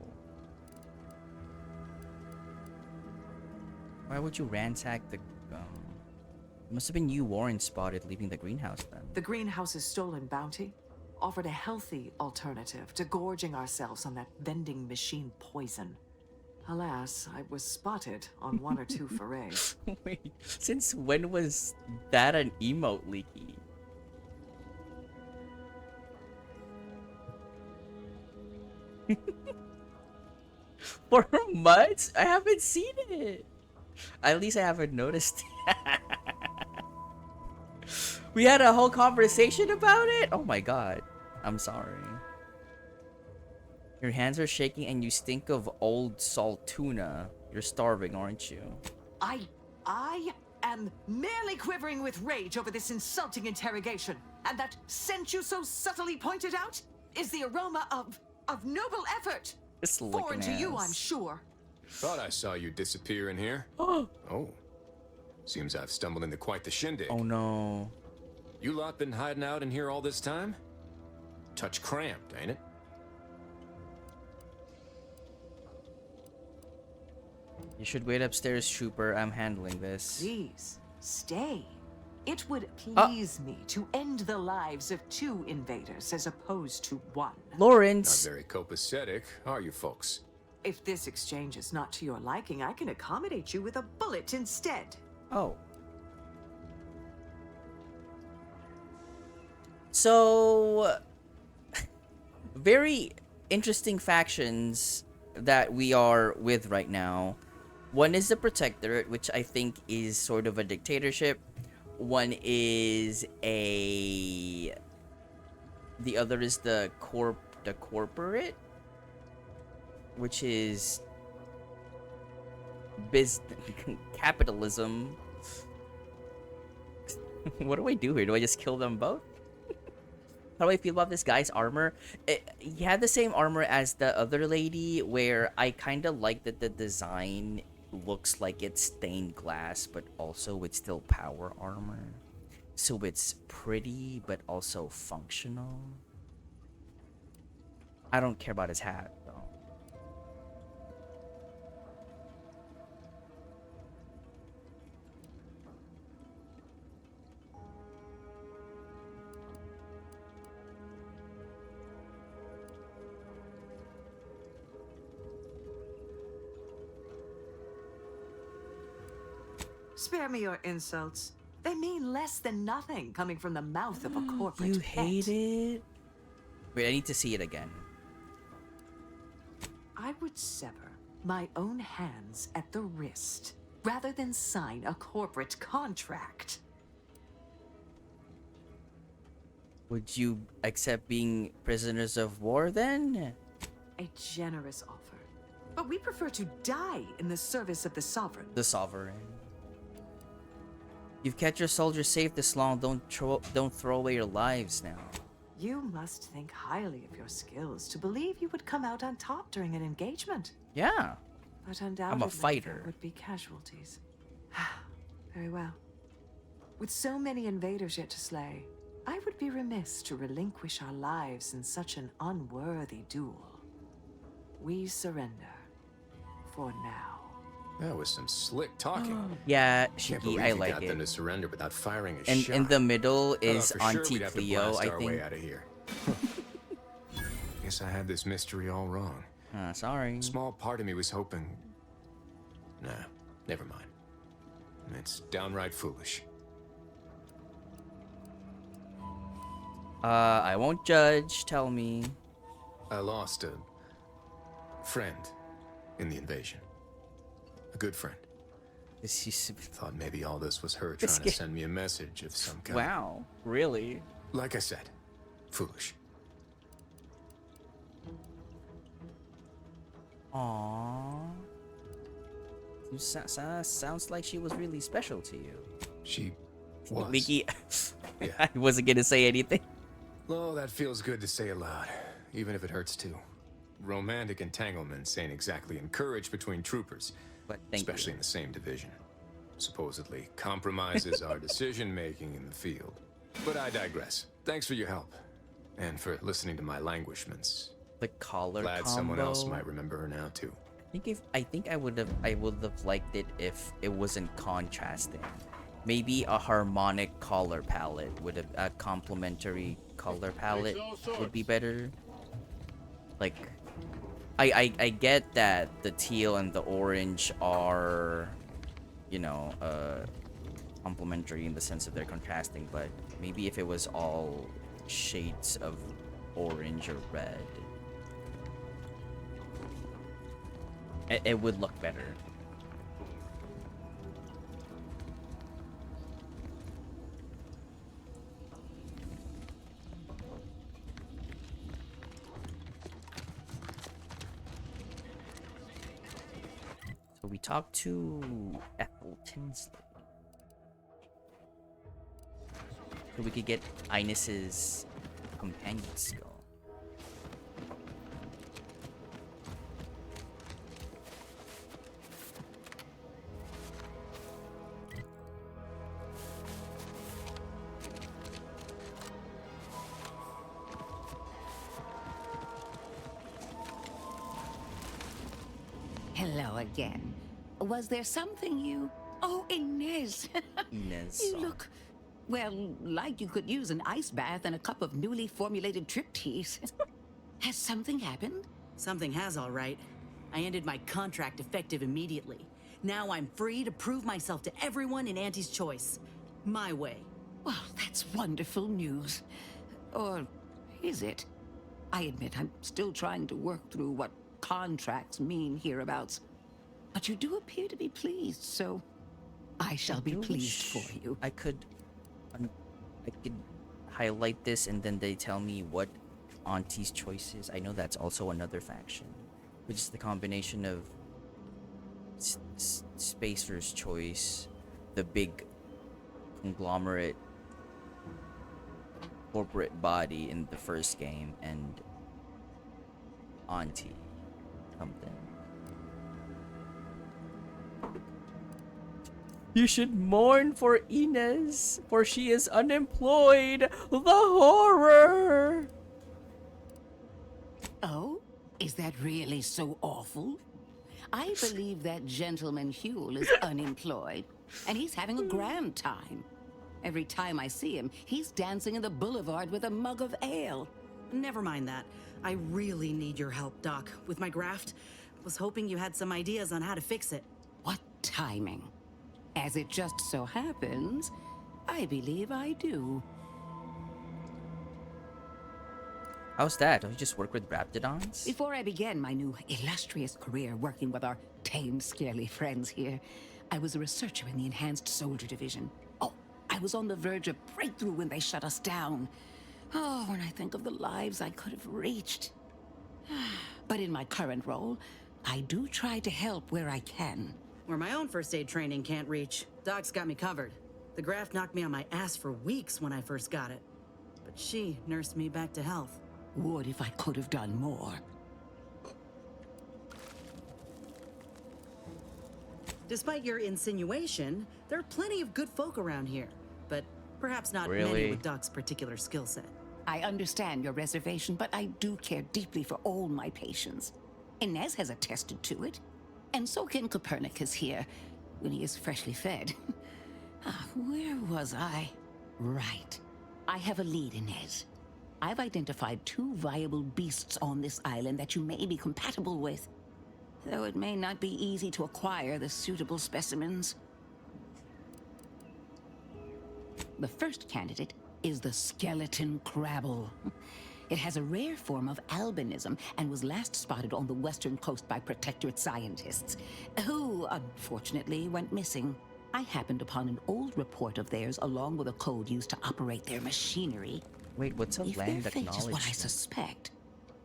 S2: Why would you ransack the... It must have been you Warren spotted leaving the greenhouse then.
S19: The greenhouse's stolen bounty offered a healthy alternative to gorging ourselves on that vending machine poison. Alas, I was spotted on one or two forays.
S2: Wait, since when was that an emote, Leaky? For months? I haven't seen it. At least I haven't noticed. We had a whole conversation about it? Oh my god. I'm sorry. Your hands are shaking and you stink of old salt tuna. You're starving, aren't you?
S19: I am merely quivering with rage over this insulting interrogation. And that scent you so subtly pointed out is the aroma of noble effort.
S2: It's
S19: foreign to you, I'm sure.
S8: Thought I saw you disappear in here. Oh. Seems I've stumbled into quite the shindig.
S2: Oh no.
S8: You lot been hiding out in here all this time? Touch cramped, ain't it?
S2: You should wait upstairs, Trooper. I'm handling this.
S19: Please, stay. It would please me to end the lives of two invaders as opposed to one.
S2: Lawrence.
S8: Not very copacetic, are you folks?
S19: If this exchange is not to your liking, I can accommodate you with a bullet instead.
S2: Oh. So, very interesting factions that we are with right now. One is the Protectorate, which I think is sort of a dictatorship. One is the other is the corporate, which is capitalism. What do I do here? Do I just kill them both? How do I feel about this guy's armor? He had the same armor as the other lady, where I kind of like that the design looks like it's stained glass, but also it's still power armor. So it's pretty, but also functional. I don't care about his hat, though.
S19: Spare me your insults. They mean less than nothing coming from the mouth of a corporate
S2: You
S19: pet.
S2: hate it? Wait, I need to see it again.
S19: I would sever my own hands at the wrist rather than sign a corporate contract.
S2: Would you accept being prisoners of war then?
S19: A generous offer. But we prefer to die in the service of the sovereign.
S2: The sovereign. You've kept your soldiers safe this long. Don't throw away your lives now.
S19: You must think highly of your skills to believe you would come out on top during an engagement.
S2: Yeah.
S19: But undoubtedly,
S2: I'm a fighter.
S19: there would be casualties. Very well. With so many invaders yet to slay, I would be remiss to relinquish our lives in such an unworthy duel. We surrender. For now.
S8: That was some slick talking.
S2: Yeah,
S8: Can't
S2: Shiki,
S8: believe
S2: I
S8: you
S2: like
S8: got
S2: it.
S8: them to surrender without firing a
S2: And
S8: shot.
S2: in the middle
S8: I
S2: is
S8: thought for sure
S2: Auntie
S8: we'd have to
S2: Cleo,
S8: blast
S2: I
S8: our
S2: think.
S8: way out of here. Guess I had this mystery all wrong.
S2: Sorry.
S8: Small part of me was hoping. Nah, never mind. It's downright foolish.
S2: I won't judge. Tell me.
S8: I lost a friend in the invasion. A good friend. Thought maybe all this was her trying to send me a message of some kind.
S2: Wow, really?
S8: Like I said, foolish.
S2: Aww. Sounds like she was really special to you.
S8: She was.
S2: Mickey, I wasn't gonna say anything.
S8: Oh, that feels good to say aloud, even if it hurts too. Romantic entanglements ain't exactly encouraged between troopers, especially in the same division. Supposedly compromises our decision-making in the field. But I digress. Thanks for your help, and for listening to my languishments.
S2: The collar
S8: Glad
S2: combo.
S8: someone else might remember her now too.
S2: I think I would have liked it if it wasn't contrasting. Maybe a harmonic color palette would have a complementary color palette would be better. Like, I get that the teal and the orange are, you know, complementary in the sense of they're contrasting, but maybe if it was all shades of orange or red, it would look better. So we talked to Ethel Tinsley. So we could get Inez's companion skill.
S4: Hello again. Was there something you... Oh, Inez.
S2: Inez.
S4: You look, well, like you could use an ice bath and a cup of newly formulated trip teas. Has something happened?
S18: Something has, all right. I ended my contract effective immediately. Now I'm free to prove myself to everyone in Auntie's Choice. My way.
S4: Well, that's wonderful news. Or is it? I admit I'm still trying to work through what contracts mean hereabouts. But you do appear to be pleased, so I shall be pleased for you.
S2: I could highlight this and then they tell me what Auntie's Choice is. I know that's also another faction, which is the combination of Spacer's Choice, the big conglomerate corporate body in the first game, and Auntie something. You should mourn for Inez, for she is unemployed. The horror!
S4: Oh? Is that really so awful? I believe that gentleman Huel is unemployed, and he's having a grand time. Every time I see him, he's dancing in the boulevard with a mug of ale.
S18: Never mind that. I really need your help, Doc, with my graft. Was hoping you had some ideas on how to fix it.
S4: What timing? As it just so happens, I believe I do.
S2: How's that? Don't you just work with Raptidons?
S4: Before I began my new illustrious career working with our tame, scaly friends here, I was a researcher in the Enhanced Soldier Division. Oh, I was on the verge of breakthrough when they shut us down. Oh, when I think of the lives I could have reached. But in my current role, I do try to help where I can.
S18: Where my own first aid training can't reach, Doc's got me covered. The graft knocked me on my ass for weeks when I first got it. But she nursed me back to health.
S4: Would if I could have done more.
S18: Despite your insinuation, there are plenty of good folk around here, but perhaps not many
S2: Really?
S18: with Doc's particular skill set.
S4: I understand your reservation, but I do care deeply for all my patients. Inez has attested to it, and so can Copernicus here, when he is freshly fed. Where was I? Right. I have a lead, Inez. I've identified 2 viable beasts on this island that you may be compatible with, though it may not be easy to acquire the suitable specimens. The first candidate is the skeleton crabble. It has a rare form of albinism and was last spotted on the western coast by Protectorate scientists, who, unfortunately, went missing. I happened upon an old report of theirs along with a code used to operate their machinery.
S2: Wait, what's a
S4: If
S2: land
S4: their fate is what I
S2: acknowledgement?
S4: suspect,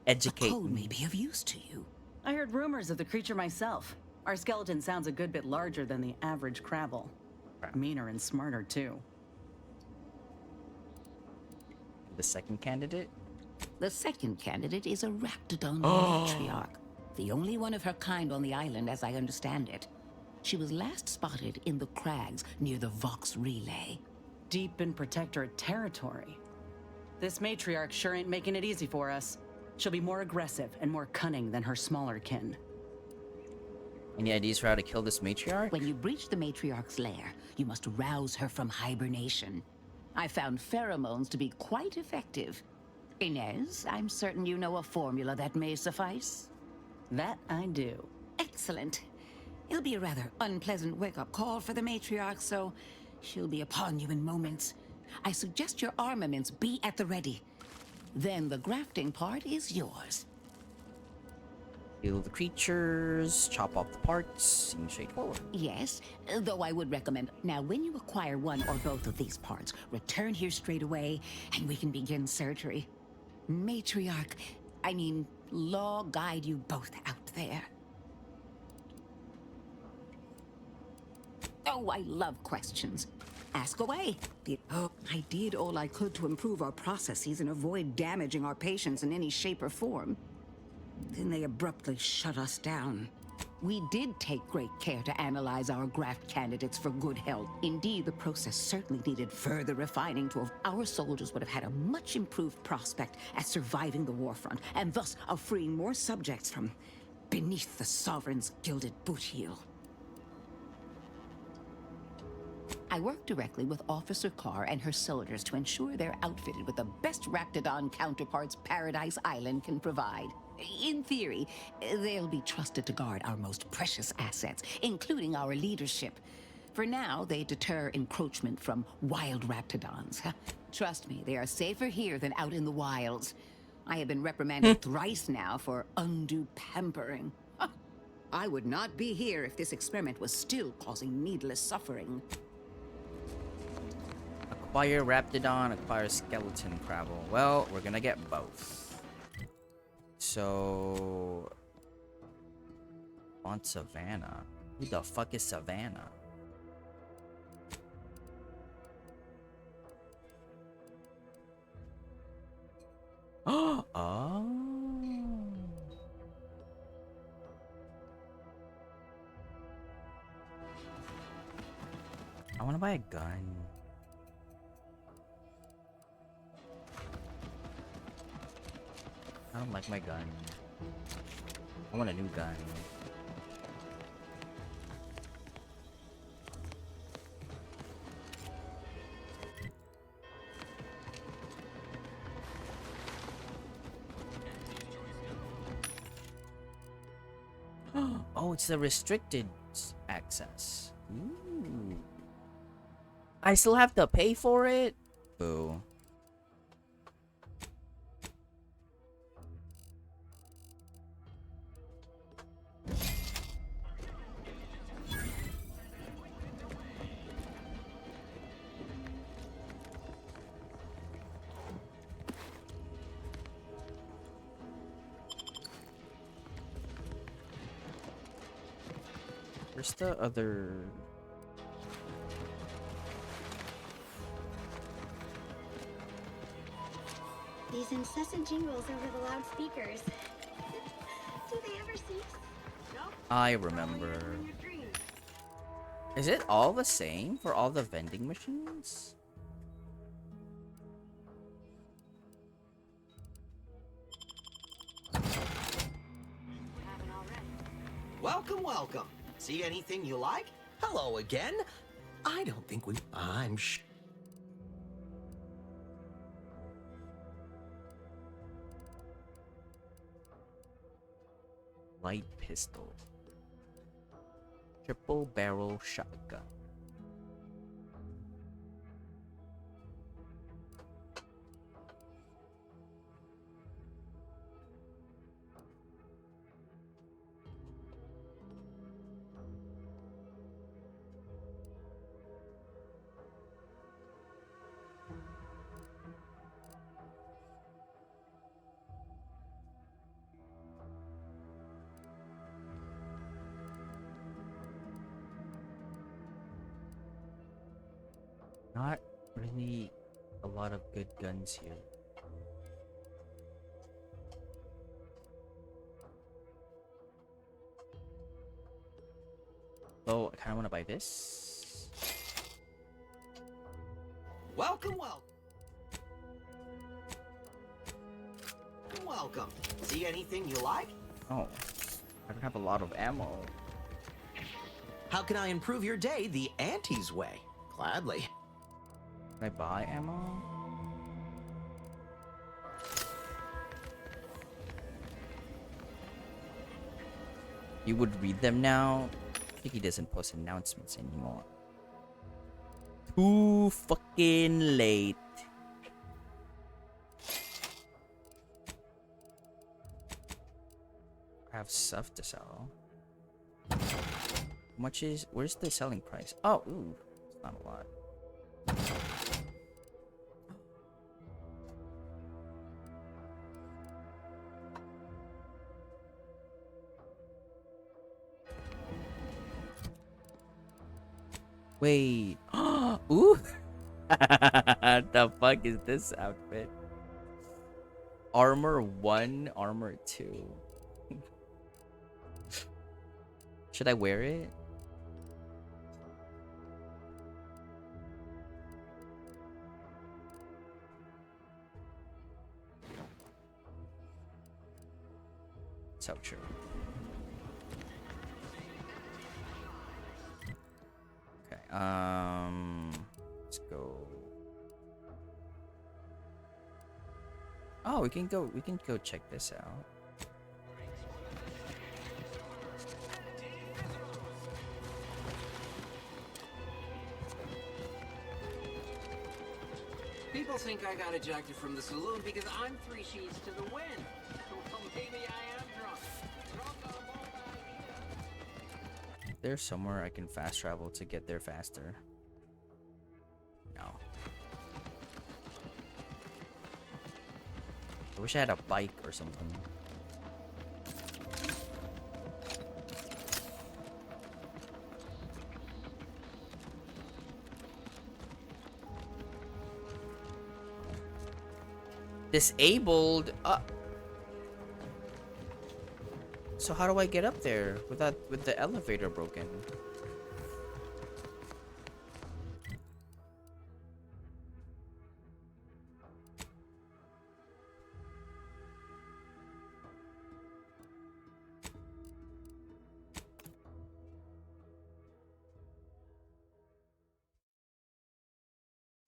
S2: Educate
S4: a code
S2: me.
S4: may be of use to you.
S18: I heard rumors of the creature myself. Our skeleton sounds a good bit larger than the average crabble. Meaner and smarter, too.
S2: The second candidate?
S4: The second candidate is a Raptidon matriarch, the only one of her kind on the island as I understand it. She was last spotted in the crags near the Vox Relay.
S18: Deep in Protectorate territory. This matriarch sure ain't making it easy for us. She'll be more aggressive and more cunning than her smaller kin.
S2: Any ideas for how to kill this matriarch?
S4: When you breach the matriarch's lair, you must rouse her from hibernation. I found pheromones to be quite effective. Inez, I'm certain you know a formula that may suffice.
S18: That I do.
S4: Excellent. It'll be a rather unpleasant wake-up call for the matriarch, so she'll be upon you in moments. I suggest your armaments be at the ready. Then the grafting part is yours.
S2: Kill the creatures, chop off the parts, seems straightforward.
S4: Yes, though I would recommend, now when you acquire one or both of these parts, return here straight away, and we can begin surgery. Matriarch, Law guide you both out there. Oh, I love questions. Ask away. I did all I could to improve our processes and avoid damaging our patients in any shape or form. Then they abruptly shut us down. We did take great care to analyze our graft candidates for good health. Indeed, the process certainly needed further refining to have our soldiers would have had a much improved prospect at surviving the warfront, and thus of freeing more subjects from beneath the Sovereign's gilded boot heel. I worked directly with Officer Carr and her soldiers to ensure they're outfitted with the best Raptidon counterparts Paradise Island can provide. In theory, they'll be trusted to guard our most precious assets, including our leadership. For now, they deter encroachment from wild Raptidons. Trust me, they are safer here than out in the wilds. I have been reprimanded thrice now for undue pampering. I would not be here if this experiment was still causing needless suffering.
S2: Acquire Raptidon, acquire Skeleton Crabble. Well, we're gonna get both. So... on Savannah. Who the fuck is Savannah? Oh! I wanna buy a gun. I don't like my gun. I want a new gun. Oh, it's the restricted access. Ooh. I still have to pay for it? Boo. Where's the other...
S9: These incessant jingles over the loudspeakers. Do they ever cease?
S2: I remember. Is it all the same for all the vending machines?
S11: Welcome, welcome. See anything you like? Hello again. I don't think we... I'm
S2: Light pistol. Triple barrel shotgun. Not really a lot of good guns here. Oh, I kind of want to buy this.
S11: Welcome, welcome. Welcome. See anything you like?
S2: Oh, I don't have a lot of ammo.
S11: How can I improve your day the Auntie's way? Gladly.
S2: Can I buy ammo? You would read them now? I think he doesn't post announcements anymore. Too fucking late. I have stuff to sell. How much is... Where's the selling price? Oh, ooh. It's not a lot. Wait. Ooh. The fuck is this outfit? Armor 1, armor 2. Should I wear it? So true. Okay, let's go. Oh, we can go check this out.
S22: People think I got ejected from the saloon because I'm 3 sheets to the wind. Well, maybe I am drunk.
S2: There's somewhere I can fast travel to get there faster. No. I wish I had a bike or something. Disabled. So how do I get up there with the elevator broken?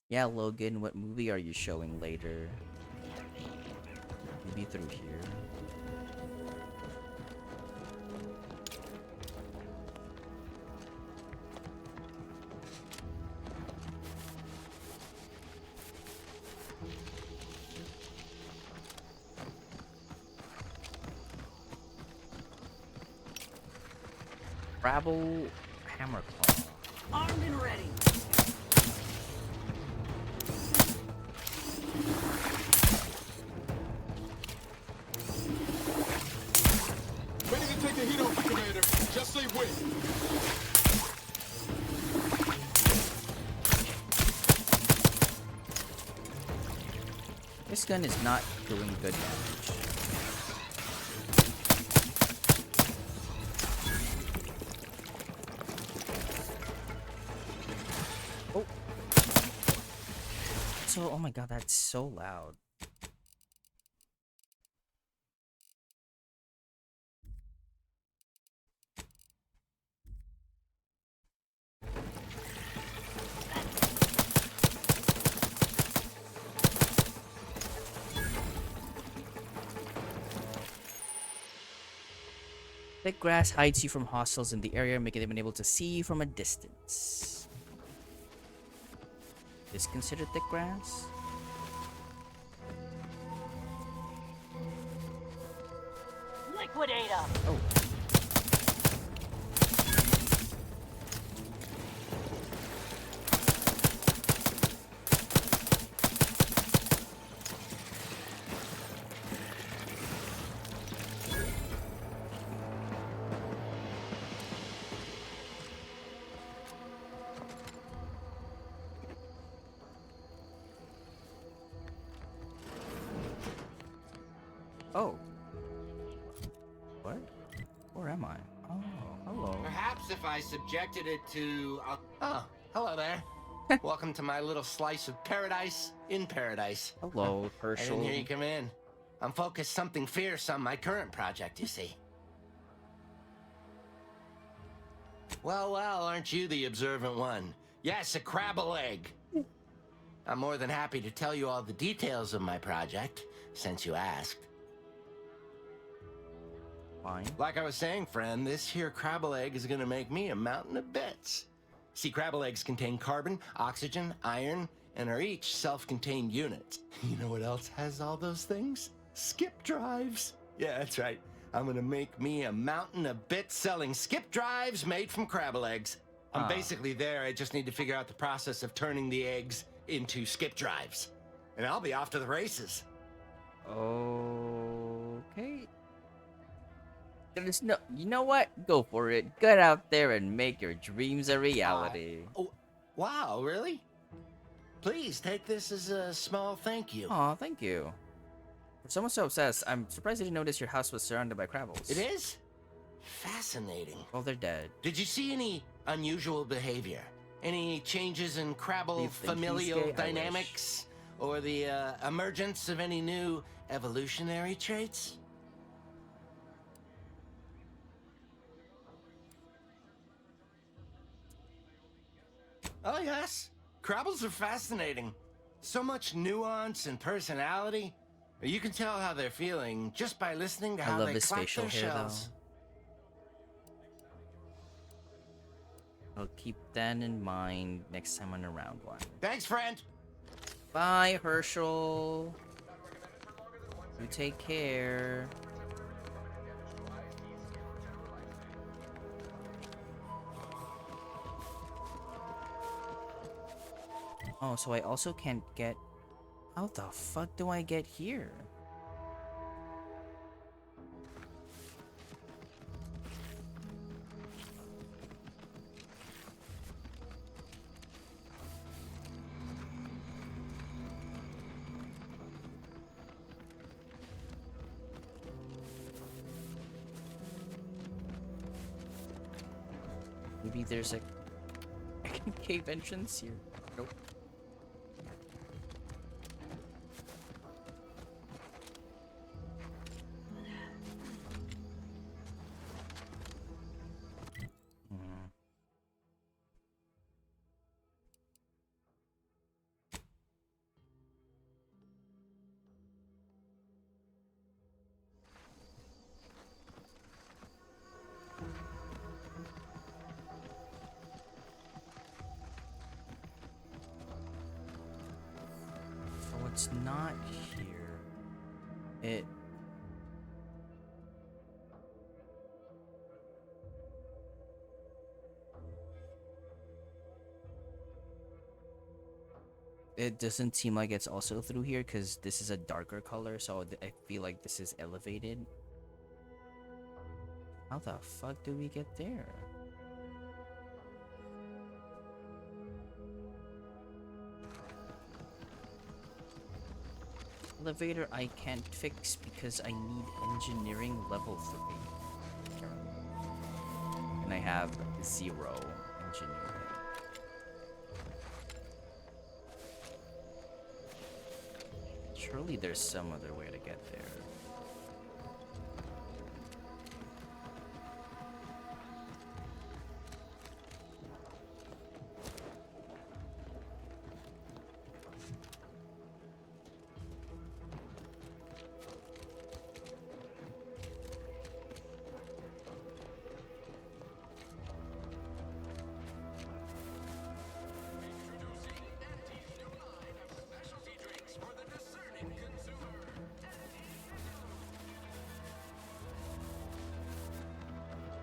S2: Yeah, Logan, what movie are you showing later? Maybe through here. Crabble Hammerclaw.
S22: Armed and ready.
S7: Ready to take the heat off, Commander. Just say when.
S2: This gun is not doing good damage. Oh. So, oh my god, that's so loud. Thick grass hides you from hostiles in the area, making them unable to see you from a distance. Is considered thick grass?
S13: Liquidate 'em!
S2: Oh. Oh. What? Where am I? Oh, hello.
S11: Perhaps if I subjected it to... Oh, hello there. Welcome to my little slice of paradise in paradise.
S2: Hello,
S11: I
S2: Herschel.
S11: didn't hear you come in. I'm focused something fierce on my current project, you see. Well, aren't you the observant one? Yes, a crabble egg. I'm more than happy to tell you all the details of my project, since you asked.
S2: Fine.
S11: Like I was saying, friend, this here crabble egg is gonna make me a mountain of bits. See, crabble eggs contain carbon, oxygen, iron, and are each self-contained units. You know what else has all those things? Skip drives. Yeah, that's right. I'm gonna make me a mountain of bits selling skip drives made from crabble eggs. I'm basically there. I just need to figure out the process of turning the eggs into skip drives. And I'll be off to the races.
S2: Okay. There's no, you know what? Go for it. Get out there and make your dreams a reality.
S11: Oh, wow, really? Please take this as a small thank you.
S2: Aw, thank you. For someone so obsessed, I'm surprised I didn't notice your house was surrounded by crabbles.
S11: It is? Fascinating.
S2: Oh, they're dead.
S11: Did you see any unusual behavior? Any changes in
S2: You
S11: crabble
S2: think he's
S11: familial
S2: gay? I
S11: dynamics? Or the emergence of any new evolutionary traits? Oh, yes. Crabbles are fascinating. So much nuance and personality. You can tell how they're feeling just by listening to how
S2: love
S11: they
S2: this
S11: clap
S2: facial
S11: their
S2: hair,
S11: shells.
S2: though. I'll keep that in mind next time on a round one.
S11: Thanks, friend.
S2: Bye, Herschel. You take care. Oh, so I also can't get... How the fuck do I get here? Maybe there's a cave entrance here. Nope. It's not here. It... It doesn't seem like it's also through here because this is a darker color, so I feel like this is elevated. How the fuck do we get there? Elevator I can't fix because I need engineering level 3. And I have 0 engineering. Surely there's some other way to get there.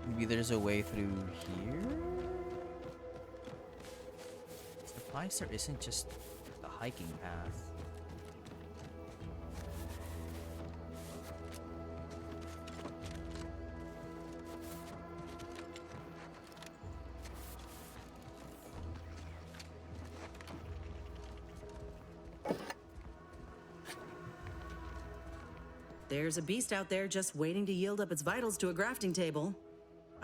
S2: Maybe there's a way through here? Surprised there isn't just a hiking path.
S18: There's a beast out there just waiting to yield up its vitals to a grafting table.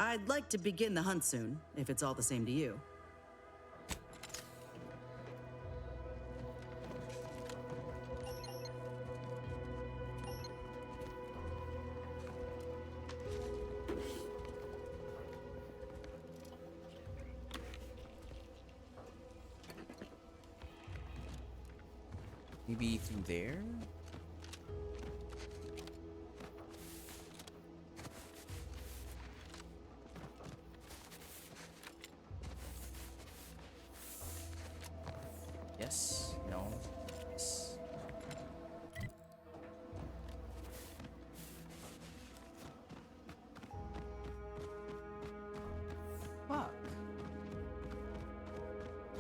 S18: I'd like to begin the hunt soon, if it's all the same to you.
S2: Maybe through there? Yes, no, yes. Fuck.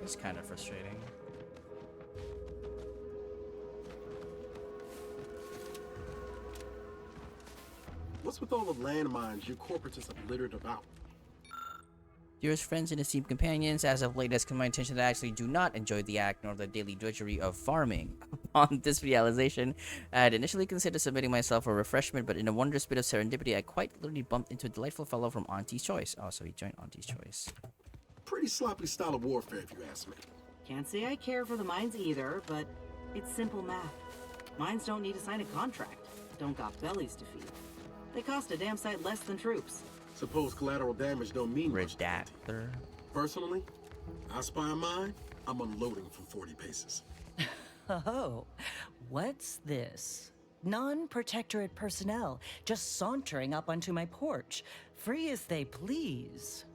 S2: It's kind of frustrating.
S6: What's with all the landmines you corporatists have littered about?
S2: Dearest friends and esteemed companions, as of late has come my attention that I actually do not enjoy the act nor the daily drudgery of farming. Upon this realization, I had initially considered submitting myself for refreshment, but in a wondrous bit of serendipity, I quite literally bumped into a delightful fellow from Auntie's Choice. Oh, so he joined Auntie's Choice.
S6: Pretty sloppy style of warfare, if you ask me.
S18: Can't say I care for the mines either, but it's simple math. Mines don't need to sign a contract. Don't got bellies to feed. They cost a damn sight less than troops.
S6: Suppose collateral damage don't mean much.
S2: Redactor.
S6: Personally, I spy a mine, I'm unloading from 40 paces.
S15: Oh, what's this? Non-protectorate personnel just sauntering up onto my porch, free as they please.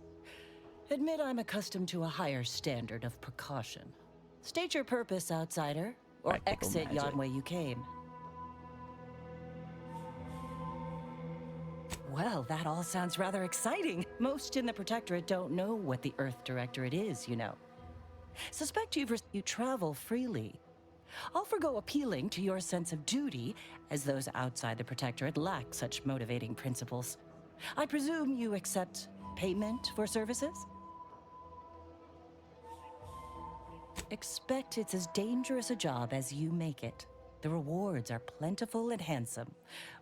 S15: Admit I'm accustomed to a higher standard of precaution. State your purpose, outsider, or
S2: Practical
S15: exit
S2: magic.
S15: yon way you came. Well, that all sounds rather exciting. Most in the Protectorate don't know what the Earth Directorate is, you know. Suspect you travel freely. I'll forgo appealing to your sense of duty, as those outside the Protectorate lack such motivating principles. I presume you accept payment for services? Expect it's as dangerous a job as you make it. The rewards are plentiful and handsome.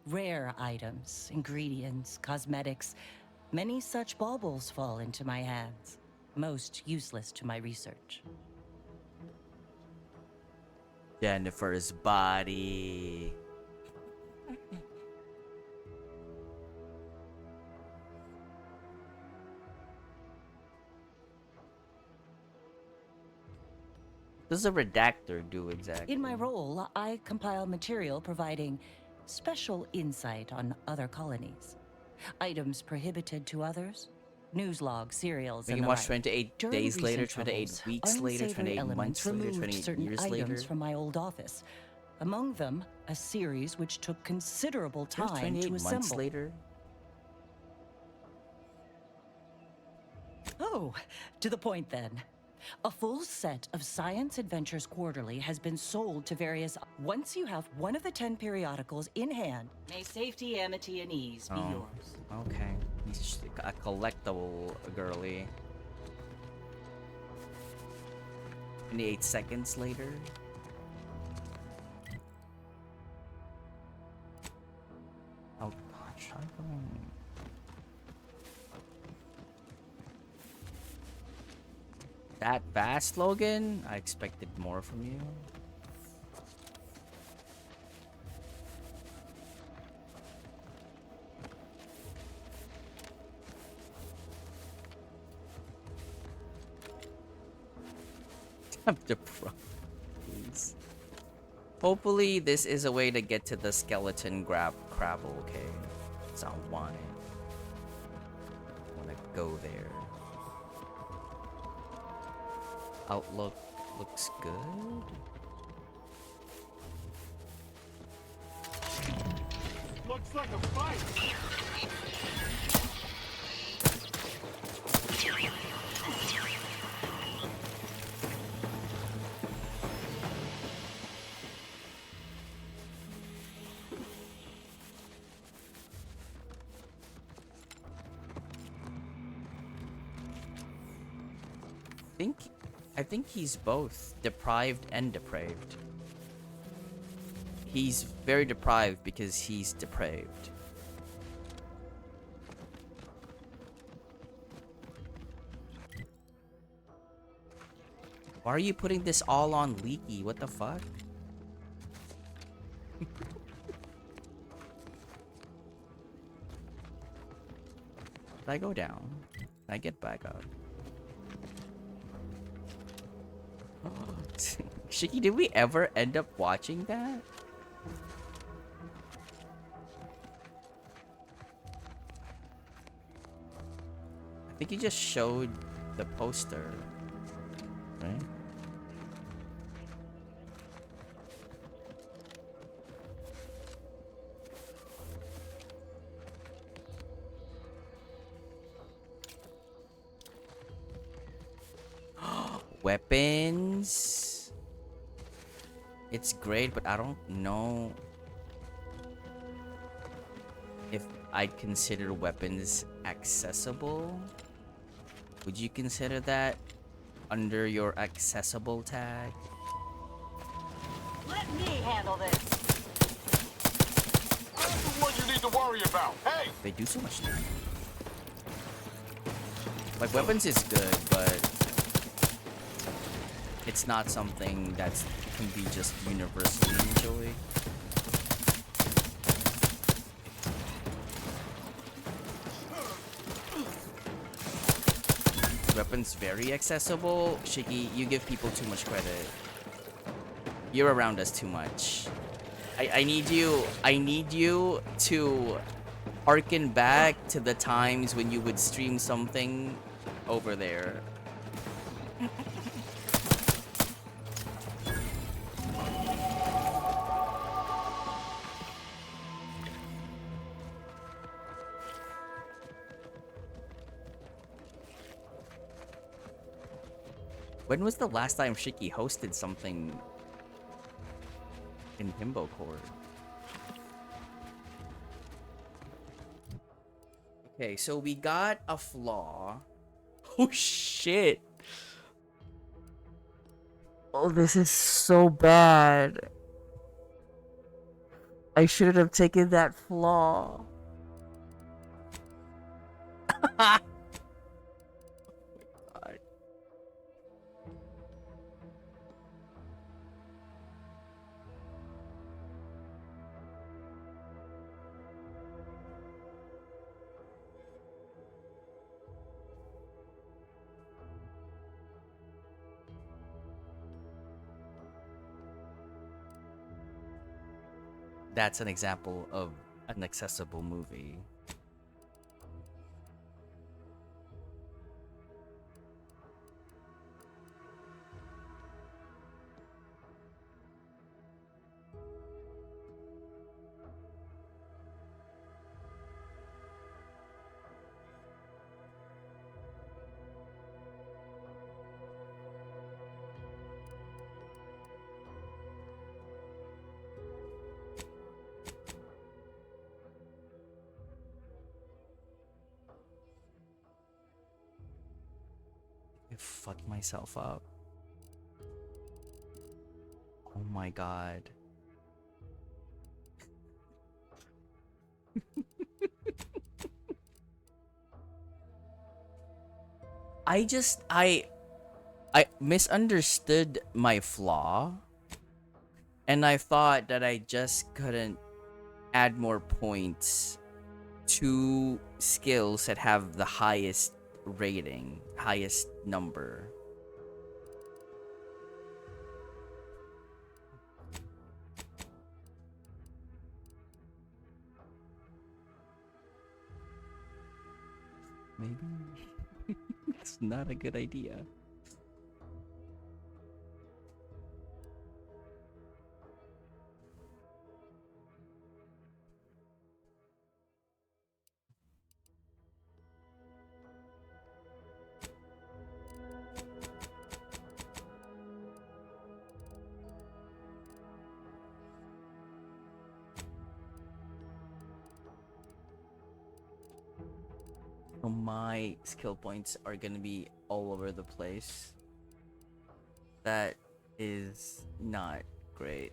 S15: Rare items, ingredients, cosmetics. Many such baubles fall into my hands. Most useless to my research.
S2: Jennifer's body. What does a redactor do exactly?
S15: In my role, I compile material providing special insight on other colonies. Items prohibited to others. News logs, serials,
S2: We
S15: and
S2: can
S15: the
S2: watch
S15: like.
S2: 28
S15: During
S2: days later,
S15: recent
S2: 28
S15: troubles,
S2: weeks later,
S15: unsavory
S2: 28
S15: elements
S2: months later,
S15: removed
S2: 28
S15: certain
S2: years
S15: items
S2: later.
S15: from my old office. Among them, a series which took considerable
S2: There's
S15: time
S2: 28
S15: to
S2: months
S15: assemble.
S2: later.
S15: Oh, to the point then. A full set of Science Adventures Quarterly has been sold to various... Once you have one of the 10 periodicals in hand, may safety, amity, and ease be yours.
S2: Okay. He's a collectible girly. 28 seconds later. Oh god, try going. That fast, Logan? I expected more from you. I'm deprived, please. Hopefully this is a way to get to the skeleton Crabble, okay? So I want it. I wanna go there. Outlook looks good.
S10: Looks like a fight.
S2: I think he's both deprived and depraved. He's very deprived because he's depraved. Why are you putting this all on Leaky? What the fuck? Did I go down? Can I get back up? Shiki, did we ever end up watching that? I think he just showed the poster, right? Weapons. It's great, but I don't know if I'd consider weapons accessible. Would you consider that under your accessible tag?
S10: Let me handle this. That's the one you need to worry about. Hey!
S2: They do so much damage. Like, weapons is good, but it's not something that can be just universally enjoyed. Weapons very accessible. Shiki, you give people too much credit. You're around us too much. I need you to harken back to the times when you would stream something over there. When was the last time Shiki hosted something in Himbo Court? Okay, so we got a flaw. Oh shit. Oh, this is so bad. I shouldn't have taken that flaw. That's an example of an accessible movie. I fucked myself up. Oh my god. I misunderstood my flaw, and I thought that I just couldn't add more points to skills that have the highest rating, highest number. Maybe it's not a good idea. So my skill points are gonna be all over the place. That is not great.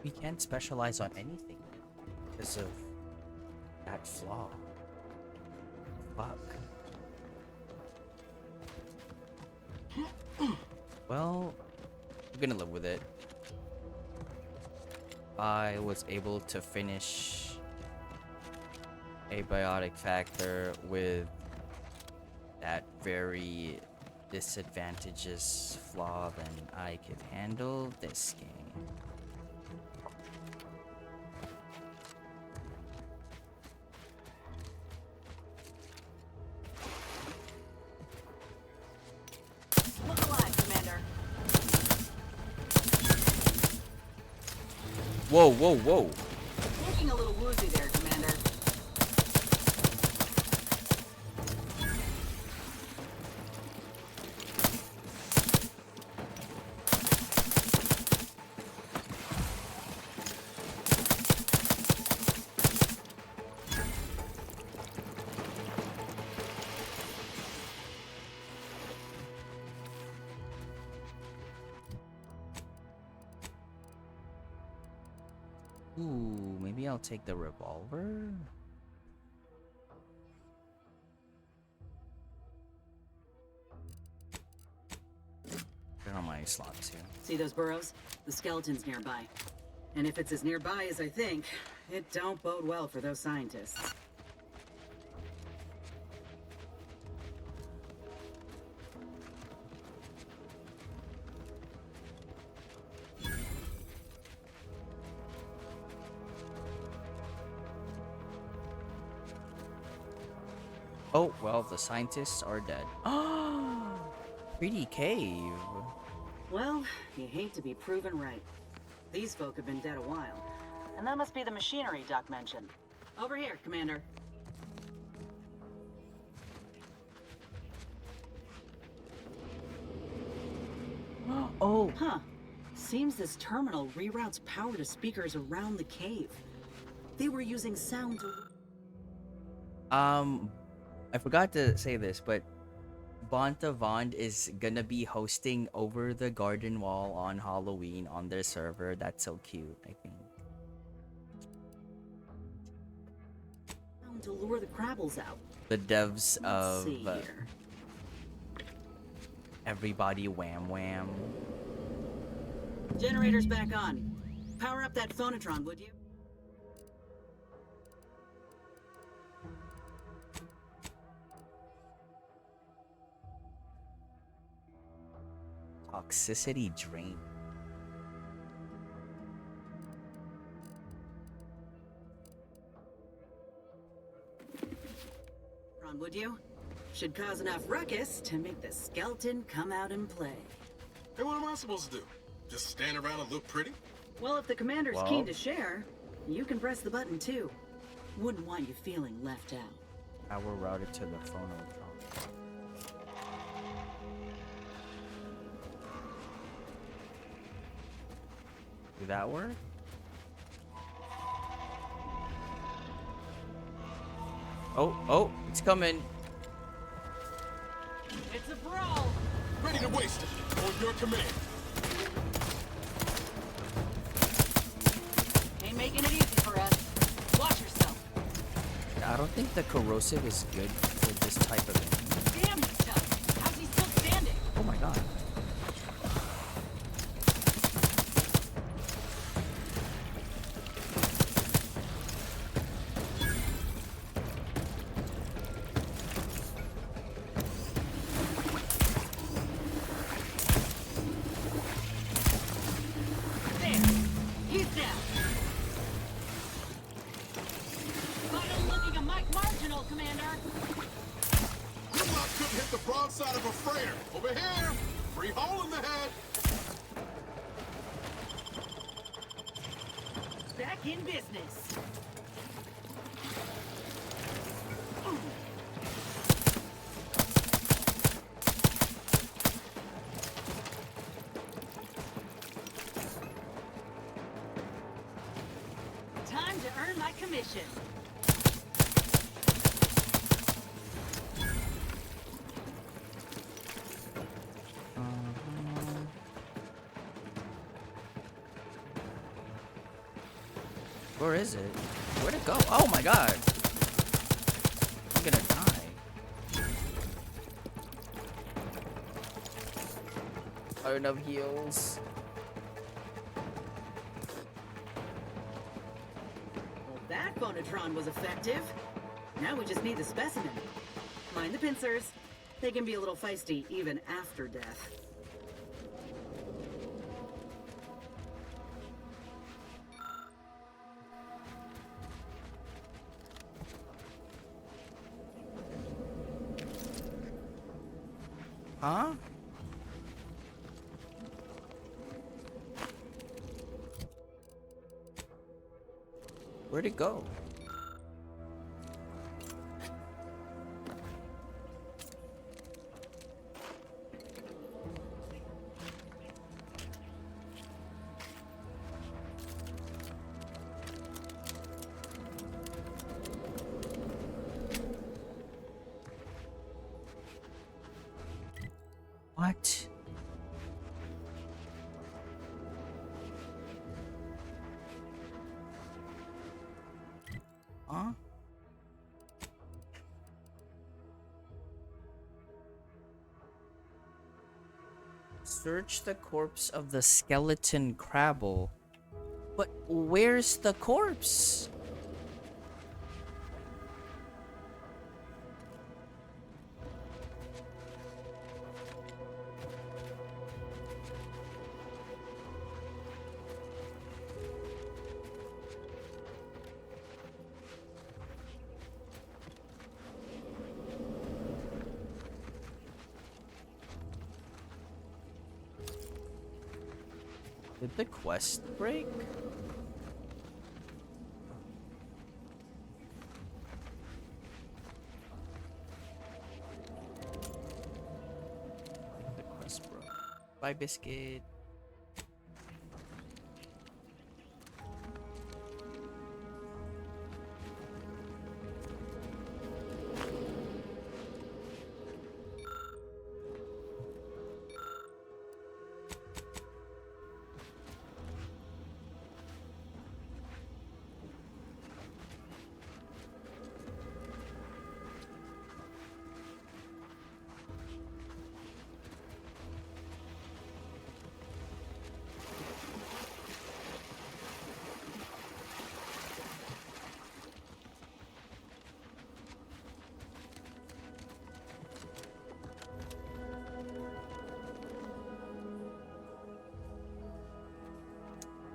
S2: We can't specialize on anything because of that flaw. Fuck. Well, I'm gonna live with it. I was able to finish Abiotic Factor with that very disadvantageous flaw, then I could handle this game.
S14: Look alive, Commander.
S2: Whoa, whoa, whoa.
S14: Looking a little woozy there, Commander.
S2: Ooh, maybe I'll take the revolver? They're on my slots here.
S18: See those burrows? The skeleton's nearby. And if it's as nearby as I think, it don't bode well for those scientists.
S2: Oh, well, the scientists are dead. Pretty cave.
S18: Well, you hate to be proven right. These folk have been dead a while. And that must be the machinery Doc mentioned. Over here, Commander.
S2: Oh.
S18: Huh. Seems this terminal reroutes power to speakers around the cave. They were using sound to...
S2: I forgot to say this, but Bontavond is gonna be hosting Over the Garden Wall on Halloween on their server. That's so cute, I think.
S18: to lure the Crabbles out.
S2: The devs
S18: Let's
S2: of
S18: see here.
S2: Everybody Wham Wham.
S18: Generator's back on. Power up that phonotron, would you?
S2: Toxicity drain.
S18: Ron, would you? Should cause enough ruckus to make the skeleton come out and play.
S6: Hey, what am I supposed to do? Just stand around and look pretty?
S18: Well, if the commander's
S2: Well.
S18: keen to share, you can press the button too. Wouldn't want you feeling left out.
S2: Now we're routed to the phonotron. Did that work? Oh, it's coming.
S14: It's a brawl.
S6: Ready to waste it. On your command.
S14: Ain't making it easy for us. Watch yourself.
S2: I don't think the corrosive is good for this type of thing.
S14: Damn yourself. How's he still standing?
S2: Oh my god.
S14: There. He's down. Vital looking a Mike Marginal, Commander.
S6: Grimlock couldn't hit the broadside of a freighter. Over here. Free hole in the head.
S14: Back in business. Time to earn my commission.
S2: Where is it? Where'd it go? Oh my god. I'm gonna die. I don't have heals.
S18: Well, that phonotron was effective. Now we just need the specimen. Mind the pincers. They can be a little feisty even after death.
S2: Huh? Where'd it go? What? Huh? Search the corpse of the skeleton Crabble. But where's the corpse? Did the quest break? The quest broke. Bye, Biscuit.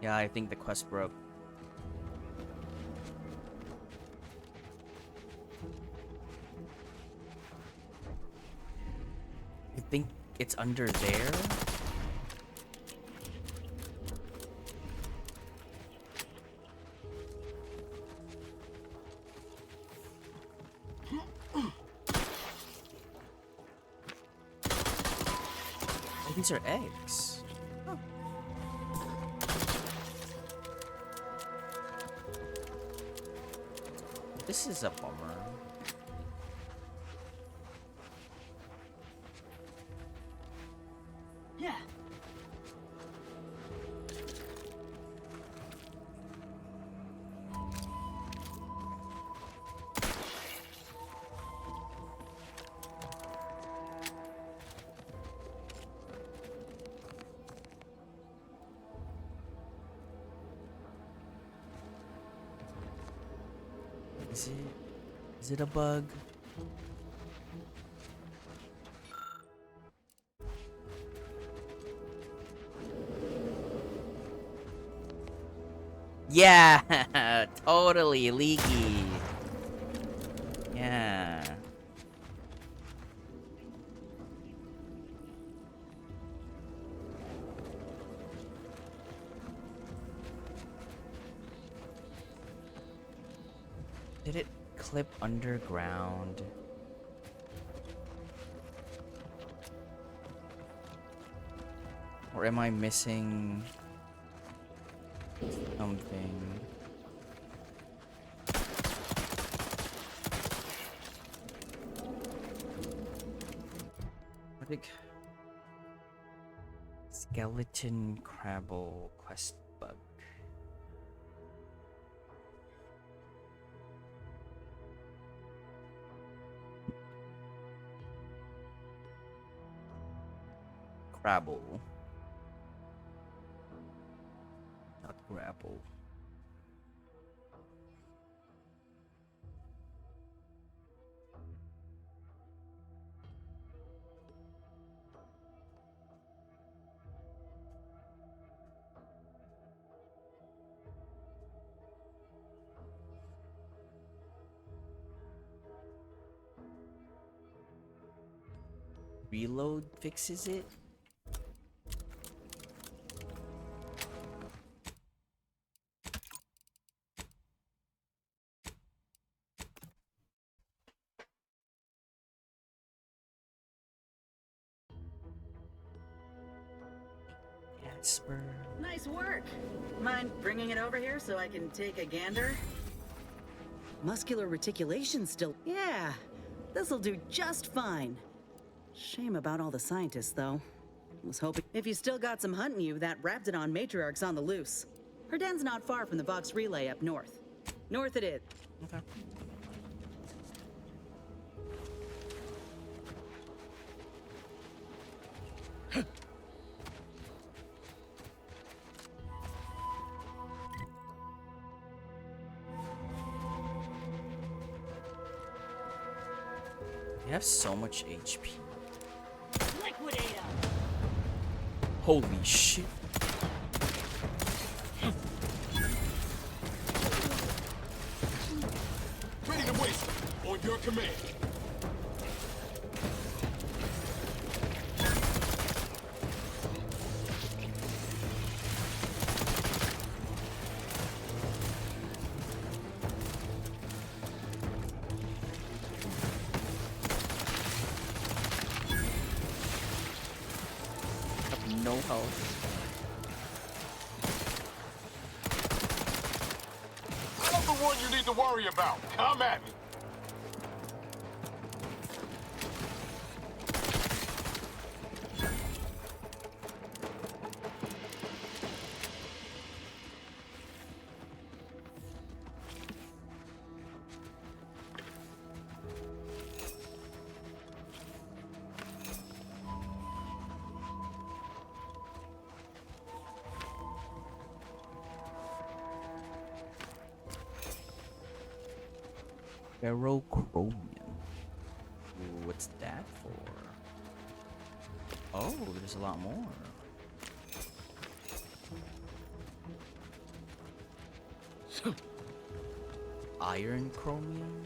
S2: Yeah, I think the quest broke. I think it's under there. Oh, these are eggs. Oh. This is a bummer.
S18: Yeah.
S2: Is it a bug? Yeah, totally leaky. Yeah. Did it clip underground? Or am I missing something? I think skeleton crabble quest bug. Crabble. Not grapple. Reload fixes it? Casper.
S18: Nice work. Mind bringing it over here so I can take a gander? Muscular reticulation still. Yeah, this'll do just fine. Shame about all the scientists, though. Was hoping. If you still got some hunting you, that Raptidon matriarch's on the loose. Her den's not far from the Vox Relay up north. North it is.
S2: Okay. You have so much HP.
S18: Liquidator.
S2: Holy shit.
S10: Ready to waste them. On your command.
S2: No health.
S10: I'm the one you need to worry about. Come at me.
S2: Ferrochromium. What's that for? Oh, there's a lot more. iron chromium.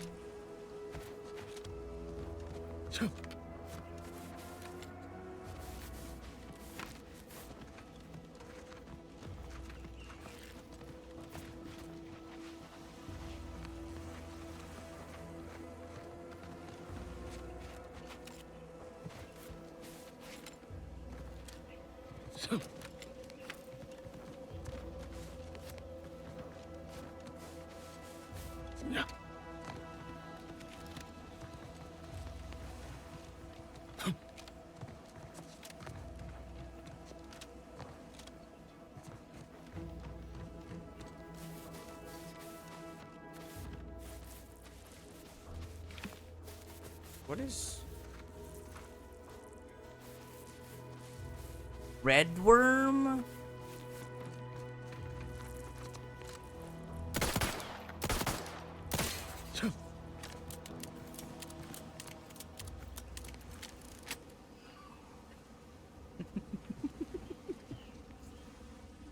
S2: What is red worm?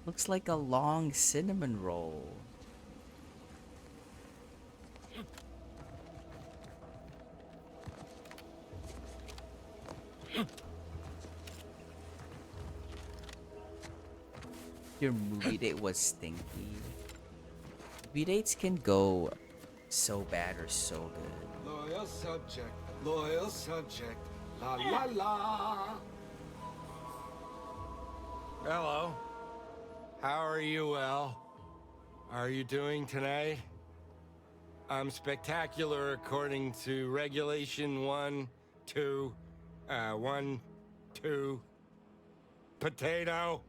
S2: Looks like a long cinnamon roll. Your movie date was stinky. Movie dates can go so bad or so good.
S10: Loyal subject, loyal subject, la la la.
S11: Hello. How are you, El? Are you doing tonight? I'm spectacular according to regulation 1, 2, 1, 2. Potato.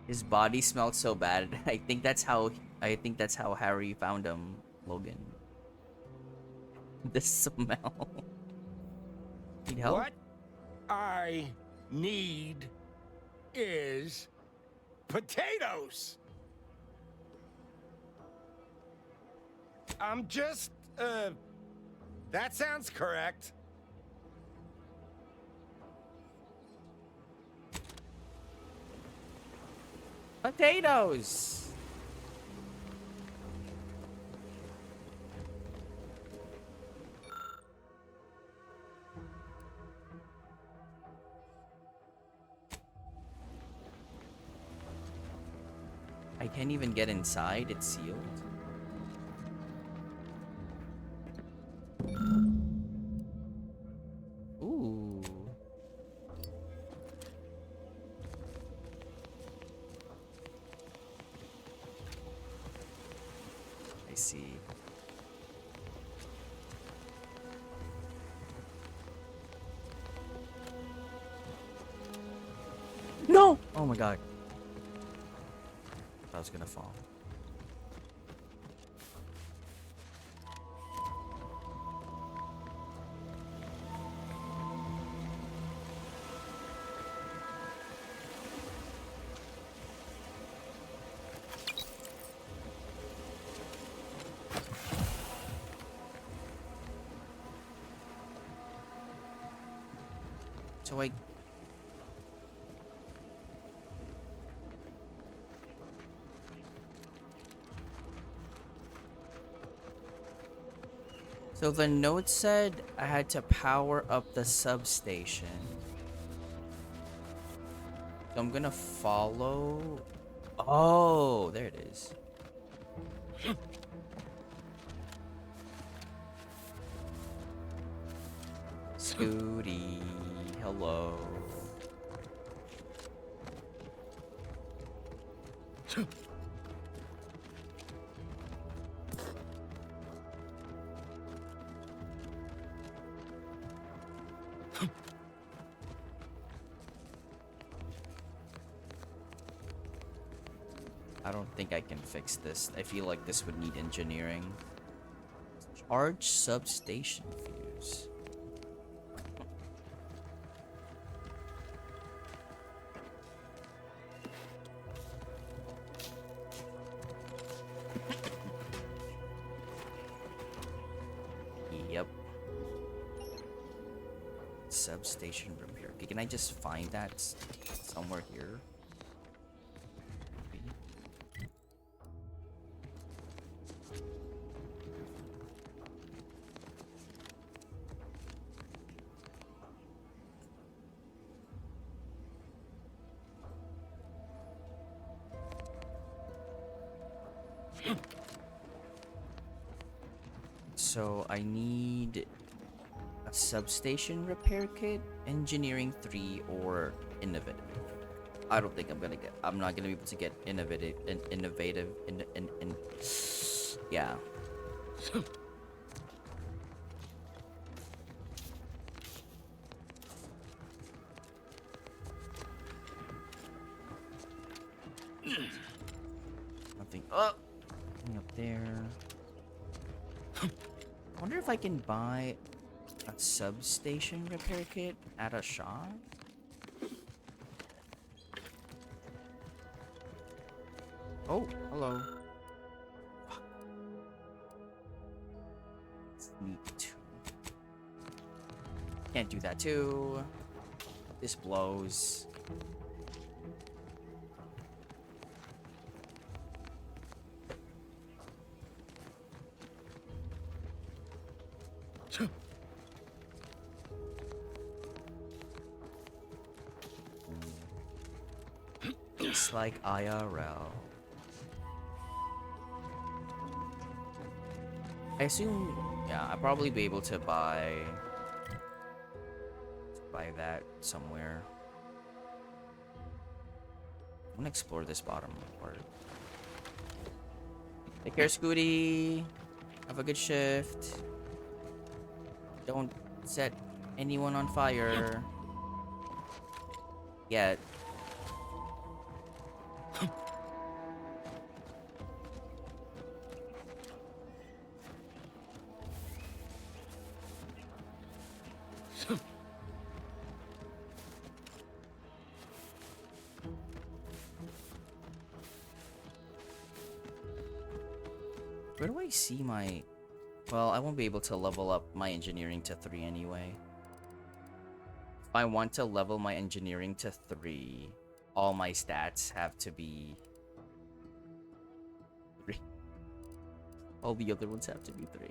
S2: His body smelled so bad. I think that's how Harry found him, Logan. The smell. Need help?
S11: What I need is potatoes. I'm just, that sounds correct.
S2: Potatoes. I can't even get inside, it's sealed. Ooh. I see. No! Oh my god. I was gonna fall. So I So the note said I had to power up the substation. So I'm gonna follow. Oh, there it is. Scooty, hello. I don't think I can fix this. I feel like this would need engineering. Charge substation fuse. Yep. Substation room here. Okay, can I just find that somewhere here? So I need a substation repair kit, engineering 3, or innovative. I don't think I'm not gonna be able to get innovative. Yeah. Nothing. Oh, nothing up there. I wonder if I can buy a substation repair kit at a shop. Oh, hello. Fuck. Sneak 2. Can't do that too. This blows. It's like IRL. I assume, yeah, I'll probably be able to buy that somewhere. I'm gonna explore this bottom part. Take care, Scooty. Have a good shift. Don't set anyone on fire. Yet. Where do I see my... Well, I won't be able to level up my engineering to 3 anyway. If I want to level my engineering to 3, all my stats have to be 3. All the other ones have to be 3.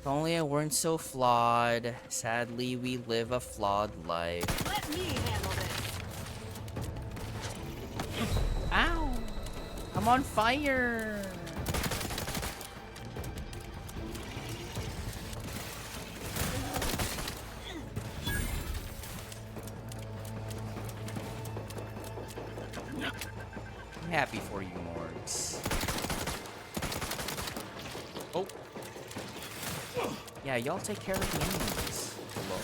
S2: If only I weren't so flawed. Sadly, we live a flawed life.
S14: Let me handle this.
S2: Ow! I'm on fire! I'm happy for you, Morgs. Oh. Yeah, y'all take care of the enemies. Hello?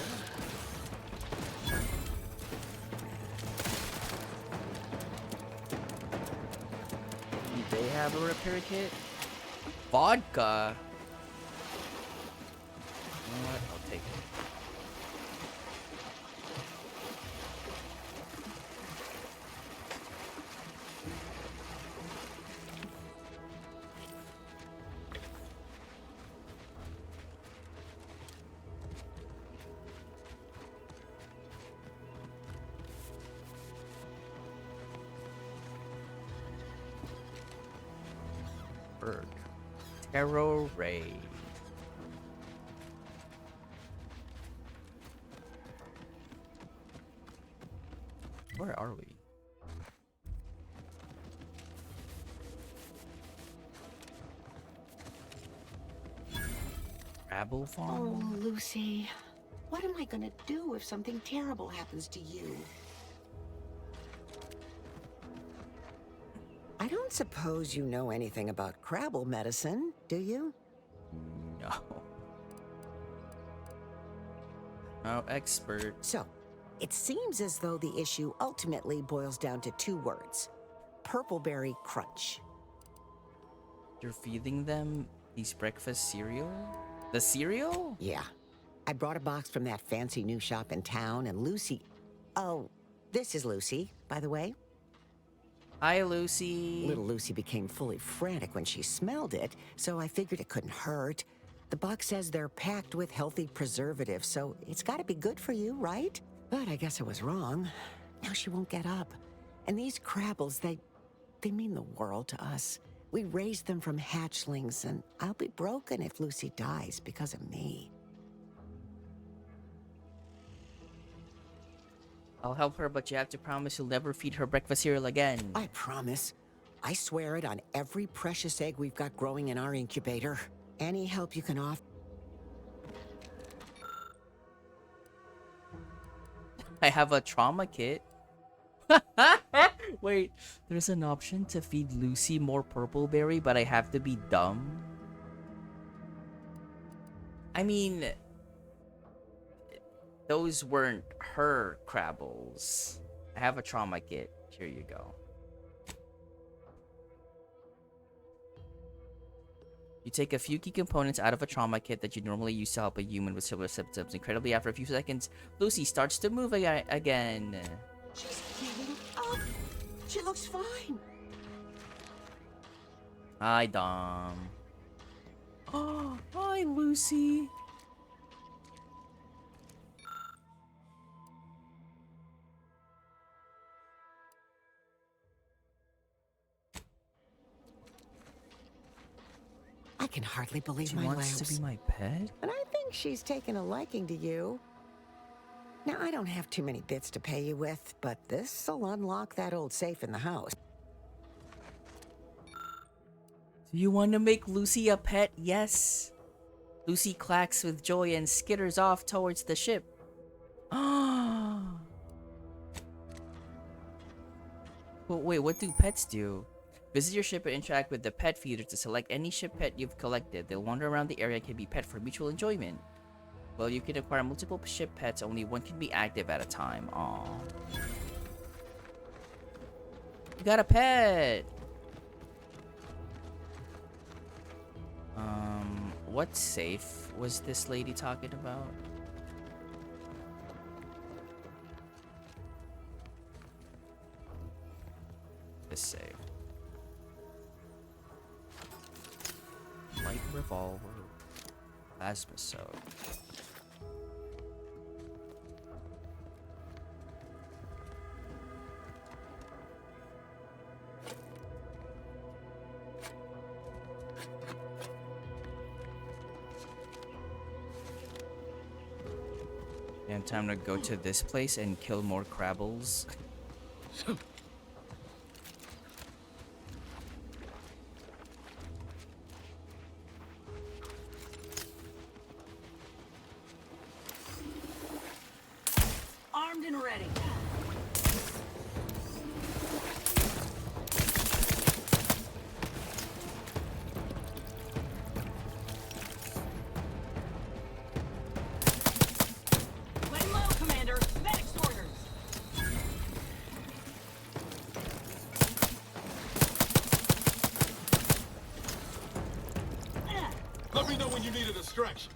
S2: Do they have a repair kit? Vodka? You know what? I'll take it. Berg. Tarot Ray. Where are we? Rabble Farm?
S16: Oh, Lucy. What am I gonna do if something terrible happens to you?
S20: I don't suppose you know anything about Crabble medicine, do you?
S2: No. No expert.
S20: So, it seems as though the issue ultimately boils down to 2 words. Purpleberry Crunch.
S2: You're feeding them these breakfast cereal? The cereal?
S20: Yeah. I brought a box from that fancy new shop in town, and Lucy... Oh, this is Lucy, by the way.
S2: Hi, Lucy.
S20: Little Lucy became fully frantic when she smelled it, so I figured it couldn't hurt. The box says they're packed with healthy preservatives, so it's gotta be good for you, right? But I guess I was wrong. Now she won't get up. And these Crabbles, they mean the world to us. We raised them from hatchlings, and I'll be broken if Lucy dies because of me.
S2: I'll help her, but you have to promise you'll never feed her breakfast cereal again.
S20: I promise. I swear it on every precious egg we've got growing in our incubator. Any help you can offer.
S2: I have a trauma kit. Wait, there's an option to feed Lucy more purple berry, but I have to be dumb. I mean, those weren't her Crabbles. I have a trauma kit. Here you go. You take a few key components out of a trauma kit that you normally use to help a human with similar symptoms. Incredibly, after a few seconds, Lucy starts to move again.
S16: She's getting up. She looks fine.
S2: Hi, Dom. Oh, hi, Lucy.
S20: I can hardly believe
S2: She
S20: my
S2: wants
S20: lamps.
S2: to be my pet?
S20: And I think she's taken a liking to you. Now, I don't have too many bits to pay you with, but this'll unlock that old safe in the house.
S2: Do you want to make Lucy a pet? Yes. Lucy clacks with joy and skitters off towards the ship. Ah. Well, wait, what do pets do? Visit your ship and interact with the pet feeder to select any ship pet you've collected. They'll wander around the area and can be pet for mutual enjoyment. Well, you can acquire multiple ship pets, only one can be active at a time. Aww. You got a pet! What safe was this lady talking about? This safe. Light revolver. Plasma soap. And time to go to this place and kill more Crabbles.
S14: Armed and ready. Lay low, Commander. Medic's orders.
S1: Let me know when you need a distraction.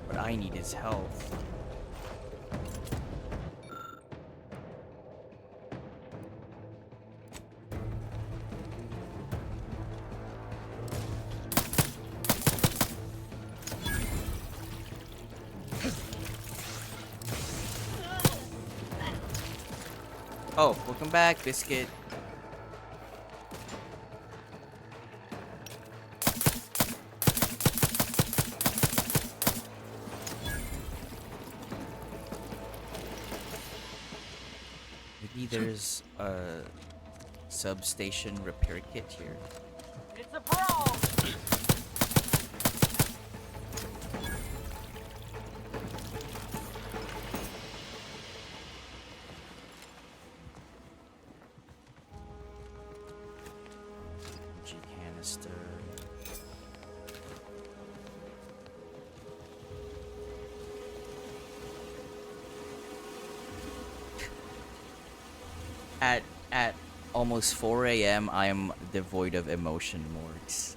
S2: What I need is health. Oh, welcome back, Biscuit. Maybe there's a substation repair kit here.
S14: It's a brawl.
S2: G canister. At almost 4 a.m. I am devoid of emotion, Morgs.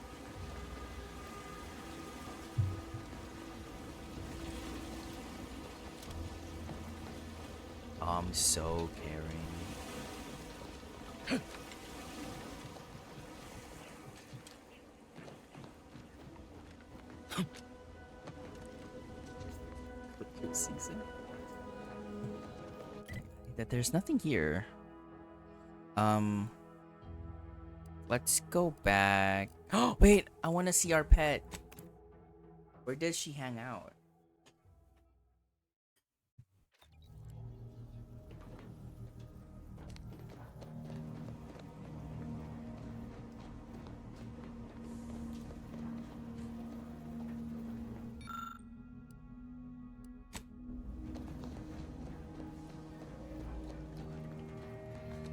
S2: I'm so caring. Season. That there's nothing here. Let's go back. Oh, wait, I want to see our pet. Where does she hang out?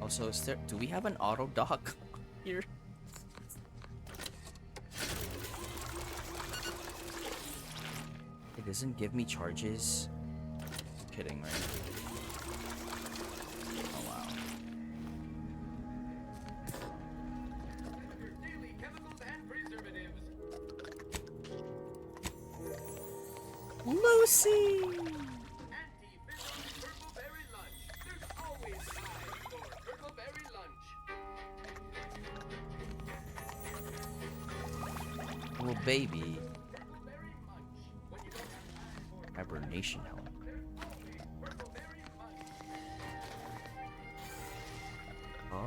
S2: Also, do we have an auto dock here? It doesn't give me charges. You're kidding, right? Oh wow. Lucy! Little baby. Hibernation helmet. Oh.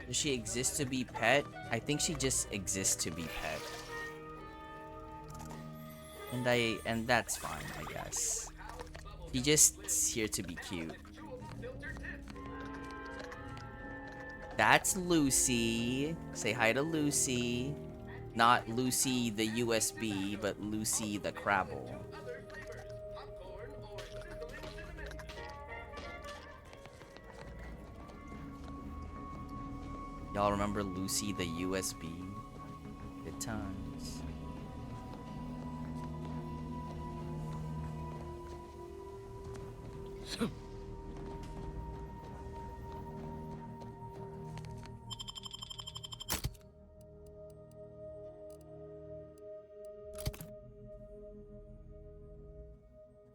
S2: Does she exist to be pet? I think she just exists to be pet. And that's fine, I guess. She just here to be cute. That's Lucy. Say hi to Lucy. Not Lucy the USB, but Lucy the Crabble. Y'all remember Lucy the USB? Good times.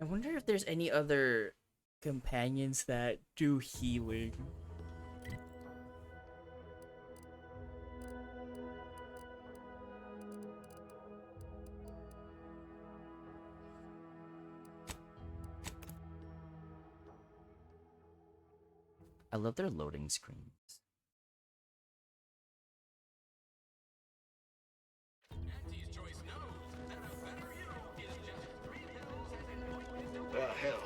S2: I wonder if there's any other companions that do healing. I love their loading screens.
S3: Hell.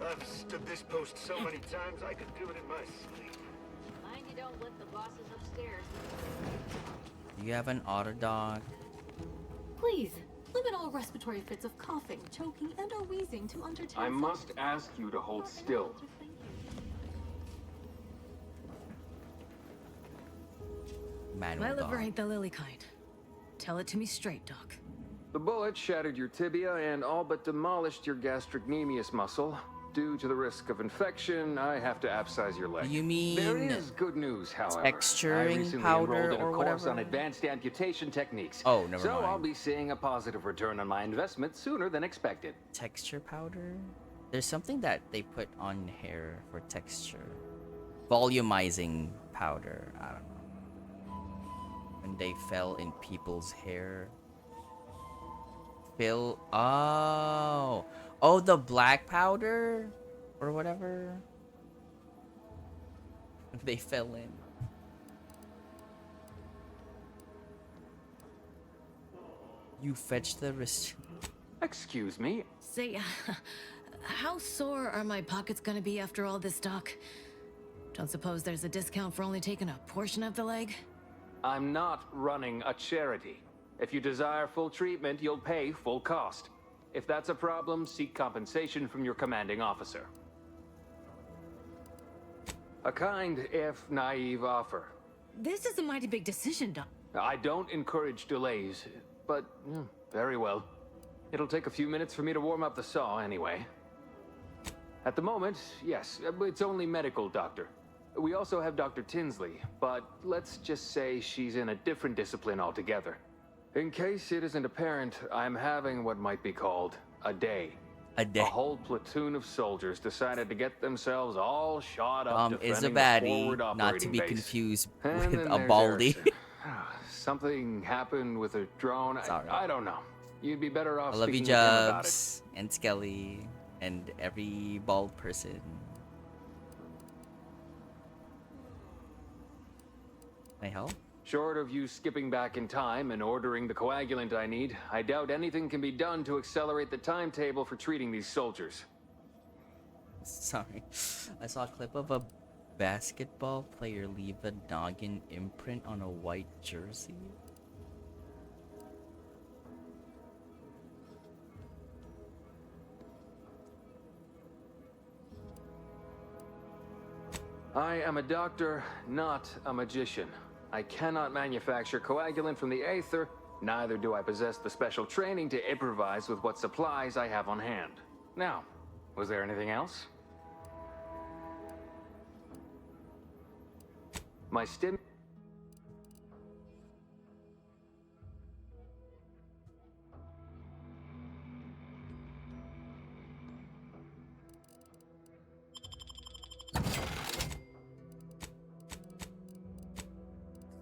S3: I've stood this post so many times I could do it in my sleep.
S14: Mind you don't lift the bosses upstairs.
S2: You have an auto dog.
S12: Please, limit all respiratory fits of coughing, choking, and or wheezing to under 10
S7: I must ask you to hold still.
S2: Manual
S21: My liver
S2: dog.
S21: ain't the lily kind. Tell it to me straight, Doc.
S7: The bullet shattered your tibia and all but demolished your gastrocnemius muscle. Due to the risk of infection, I have to abscise your leg.
S2: You mean
S7: there is good news, however.
S2: texturing
S7: I recently
S2: powder
S7: enrolled in a
S2: or
S7: course
S2: whatever?
S7: on advanced amputation techniques.
S2: Oh, never
S7: so
S2: mind.
S7: I'll be seeing a positive return on my investment sooner than expected.
S2: Texture powder? There's something that they put on hair for texture. Volumizing powder. I don't know. When they fell in people's hair. Oh, the black powder? Or whatever. They fell in. You fetched the wrist.
S7: Excuse me?
S21: Say, how sore are my pockets gonna be after all this, Doc? Don't suppose there's a discount for only taking a portion of the leg?
S7: I'm not running a charity. If you desire full treatment, you'll pay full cost. If that's a problem, seek compensation from your commanding officer. A kind, if naive offer.
S21: This is a mighty big decision, Doc.
S7: I don't encourage delays, but very well. It'll take a few minutes for me to warm up the saw anyway. At the moment, yes, it's only medical, Doctor. We also have Dr. Tinsley, but let's just say she's in a different discipline altogether. In case it isn't apparent, I'm having what might be called a day.
S2: A day.
S7: A whole platoon of soldiers decided to get themselves all shot up
S2: Is a
S7: defending the
S2: baddie,
S7: forward
S2: not to
S7: operating
S2: be
S7: base.
S2: confused
S7: And
S2: with
S7: then
S2: a
S7: there's
S2: baldy.
S7: Erickson. Something happened with a drone. I don't know. You'd be better off
S2: I love you,
S7: speaking with him about it.
S2: Jubs, and Skelly, and every bald person. Can I help?
S7: Short of you skipping back in time and ordering the coagulant I need, I doubt anything can be done to accelerate the timetable for treating these soldiers.
S2: Sorry. I saw a clip of a basketball player leave a noggin imprint on a white jersey.
S7: I am a doctor, not a magician. I cannot manufacture coagulant from the aether, neither do I possess the special training to improvise with what supplies I have on hand. Now, was there anything else? My stim...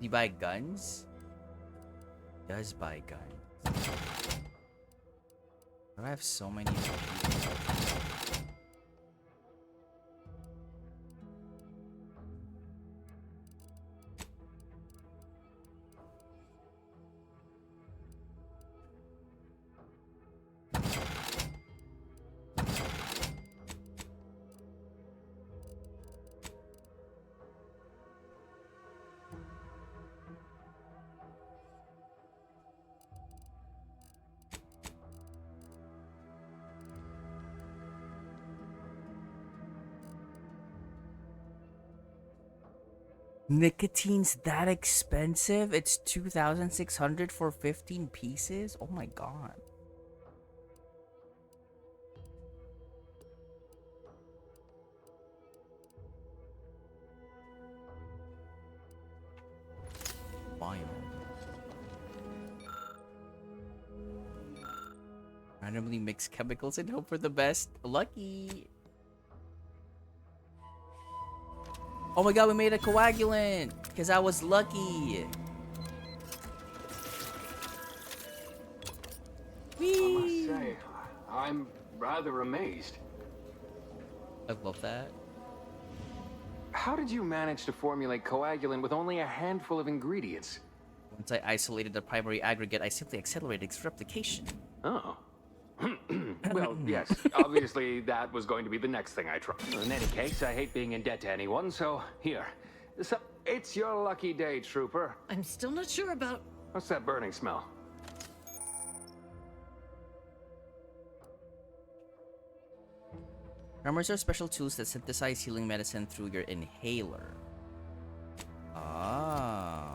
S2: He buy guns? Does buy guns. I have so many. Nicotine's that expensive? It's 2,600 for 15 pieces? Oh my god. Wild. Randomly mix chemicals and hope for the best. Lucky. Oh my god, we made a coagulant! Because I was lucky!
S7: I must say, I'm rather amazed.
S2: I love that.
S7: How did you manage to formulate coagulant with only a handful of ingredients?
S2: Once I isolated the primary aggregate, I simply accelerated its replication.
S7: Oh. Well, yes, obviously that was going to be the next thing I tried. In any case, I hate being in debt to anyone, so here. So, it's your lucky day, Trooper.
S21: I'm still not sure about...
S7: What's that burning smell?
S2: Tremors are special tools that synthesize healing medicine through your inhaler. Oh. Ah.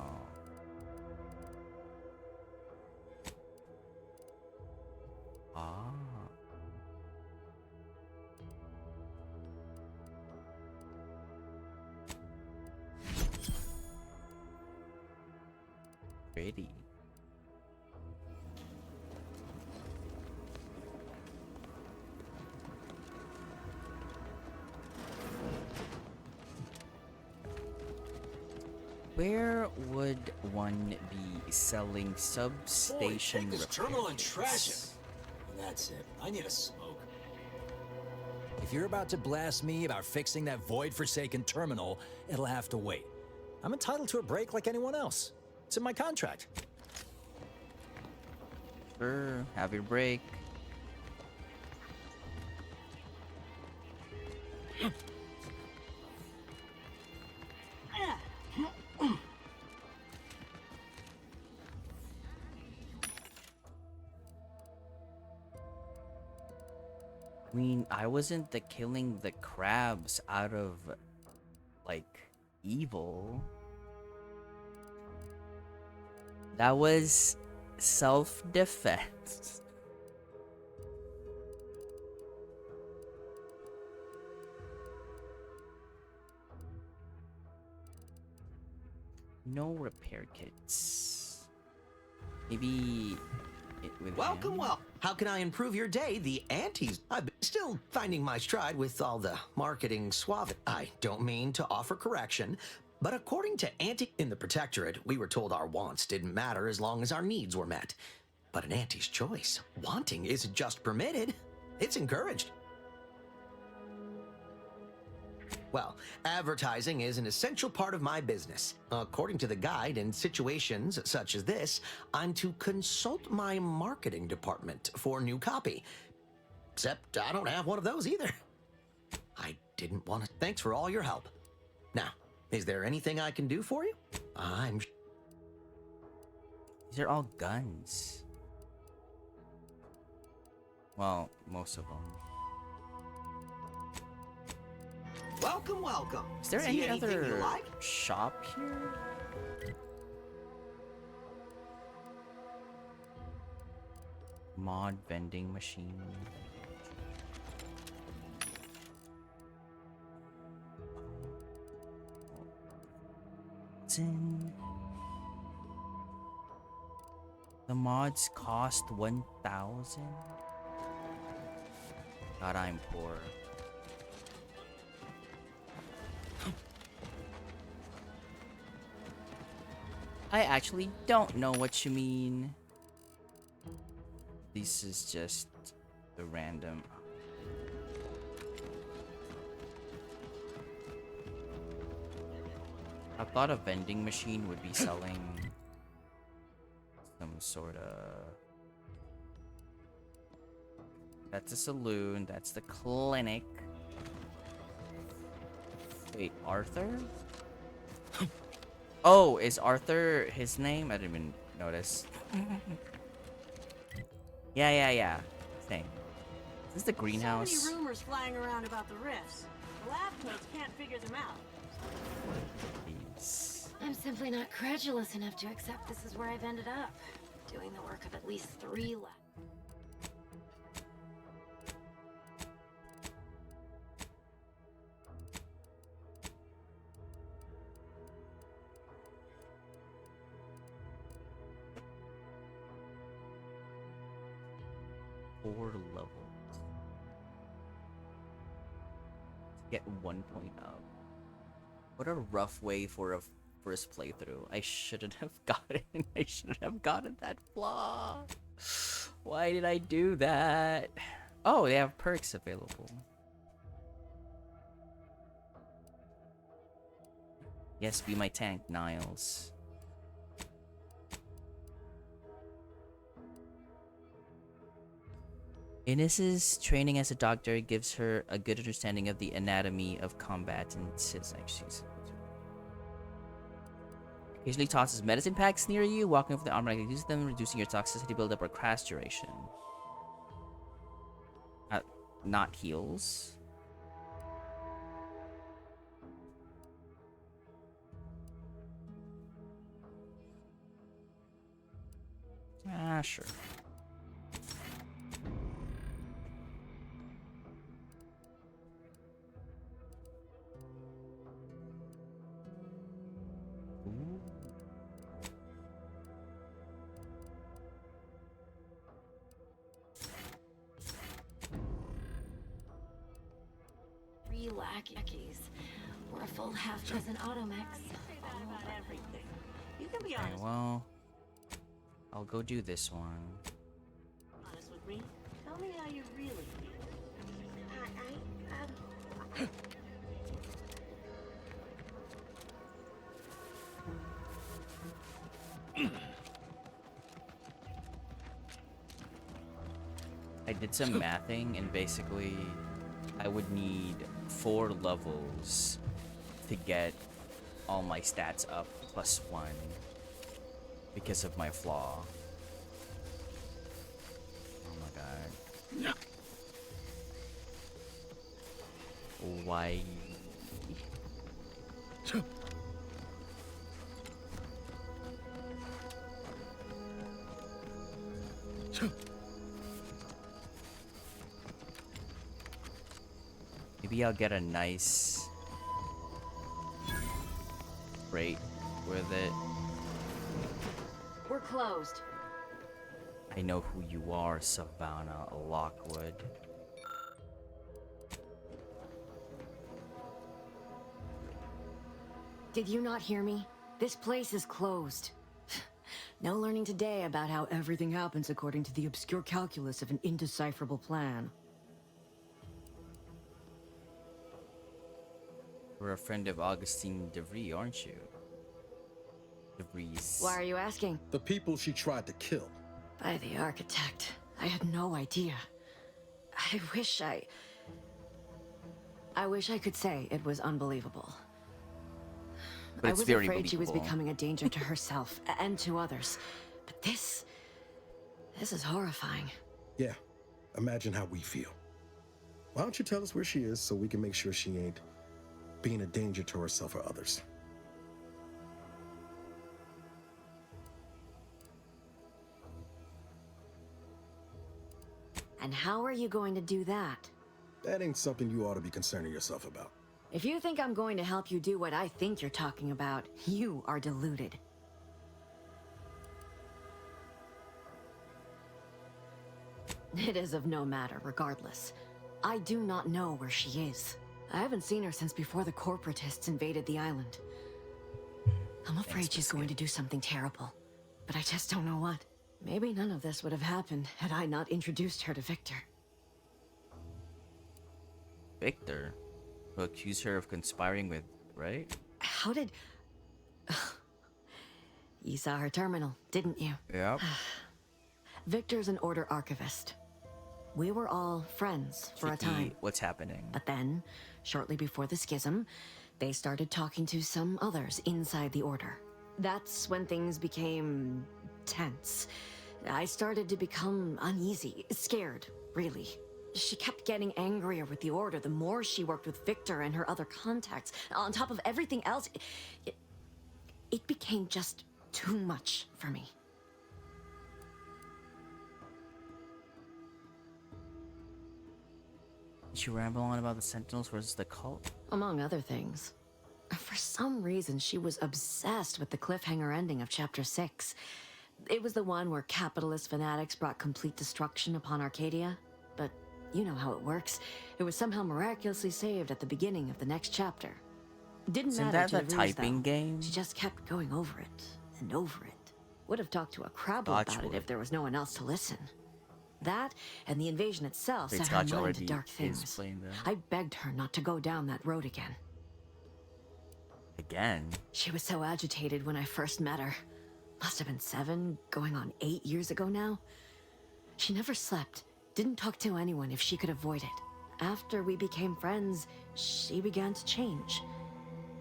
S2: Pretty. Where would one be selling substation
S5: Boy, take this
S2: repair
S5: terminal and
S2: kits?
S5: trash it. That's it. I need a smoke. If you're about to blast me about fixing that void-forsaken terminal, it'll have to wait. I'm entitled to a break like anyone else. It's in my contract.
S2: Sure, have your break. I mean, I wasn't killing the crabs out of, like, evil. That was self-defense. No repair kits. Maybe with
S17: Welcome, well. How can I improve your day? The Antis. I'm still finding my stride with all the marketing suave. I don't mean to offer correction, but according to Anti in the Protectorate, we were told our wants didn't matter as long as our needs were met. But an Anti's choice, wanting isn't just permitted, it's encouraged. Well, advertising is an essential part of my business. According to the guide, in situations such as this, I'm to consult my marketing department for new copy. Except I don't have one of those either. I didn't want to. Thanks for all your help. Now, is there anything I can do for you?
S2: These are all guns. Well, most of them.
S20: Welcome, welcome.
S2: Is there
S20: See
S2: any
S20: anything you
S2: other
S20: like?
S2: shop here? Mod vending machine. The mods cost 1,000. God, I'm poor. I actually don't know what you mean. This is just the random. I thought a vending machine would be selling some sort of... That's a saloon, that's the clinic. Wait, Arthur? Oh, is Arthur his name? I didn't even notice. Yeah. Same. Is this the greenhouse?
S8: So many rumors flying around about the rifts. The lab coats can't figure them out.
S9: I'm simply not credulous enough to accept this is where I've ended up. Doing the work of at least 3 labs.
S2: Four levels. Get 1 point up. What a rough way for a first playthrough. I shouldn't have gotten that flaw. Why did I do that? Oh, they have perks available. Yes, be my tank, Niles. Ines' training as a doctor gives her a good understanding of the anatomy of combat and occasionally tosses medicine packs near you. Walking over the armor, use them, reducing your toxicity buildup or class duration. Not heals. Sure.
S9: Lackeys, or a full half-dozen automechs.
S8: You can be
S2: Okay,
S8: honest.
S2: well, I'll go do this one.
S8: Honest with me. Tell me how you really feel.
S2: I did some mathing, and basically, I would need 4 levels to get all my stats up +1 because of my flaw. Oh my god. Why? Maybe I'll get a nice rate with it.
S21: We're closed.
S2: I know who you are, Savannah Lockwood.
S19: Did you not hear me? This place is closed. No learning today about how everything happens according to the obscure calculus of an indecipherable plan.
S2: You're a friend of Augustine DeVries, aren't you? DeVries.
S19: Why are you asking?
S6: The people she tried to kill.
S19: By the architect. I had no idea. I wish I could say it was unbelievable.
S2: But
S19: I
S2: it's
S19: was
S2: very
S19: afraid she was
S2: believable.
S19: becoming a danger to herself and to others. But this is horrifying.
S6: Yeah, imagine how we feel. Why don't you tell us where she is so we can make sure she ain't being a danger to herself or others?
S19: And how are you going to do that?
S6: That ain't something you ought to be concerning yourself about.
S19: If you think I'm going to help you do what I think you're talking about, you are deluded. It is of no matter, regardless. I do not know where she is. I haven't seen her since before the corporatists invaded the island. I'm afraid she's going to do something terrible, but I just don't know what. Maybe none of this would have happened had I not introduced her to Victor.
S2: Victor? Who accused her of conspiring with, right?
S19: How did... You saw her terminal, didn't you?
S2: Yep.
S19: Victor's an Order archivist. We were all friends for a time.
S2: What's happening?
S19: But then, shortly before the schism, they started talking to some others inside the Order. That's when things became tense. I started to become uneasy, scared, really. She kept getting angrier with the Order the more she worked with Victor and her other contacts. On top of everything else, it became just too much for me.
S2: Did you ramble on about the Sentinels versus the cult?
S19: Among other things. For some reason, she was obsessed with the cliffhanger ending of Chapter 6. It was the one where capitalist fanatics brought complete destruction upon Arcadia. But you know how it works. It was somehow miraculously saved at the beginning of the next chapter. Didn't
S2: Isn't
S19: matter
S2: that
S19: to
S2: the
S19: the Ruse,
S2: typing
S19: though.
S2: game?
S19: She just kept going over it and over it. Would have talked to a Crabble about it
S2: Scotchwood.
S19: if there was no one else to listen. That and the invasion itself
S2: Wait,
S19: set her
S2: Scotch
S19: mind
S2: already
S19: to dark
S2: is
S19: things.
S2: playing that.
S19: I begged her not to go down that road again.
S2: Again?
S19: She was so agitated when I first met her. Must have been 7, going on 8 years ago now. She never slept, didn't talk to anyone if she could avoid it. After we became friends, she began to change.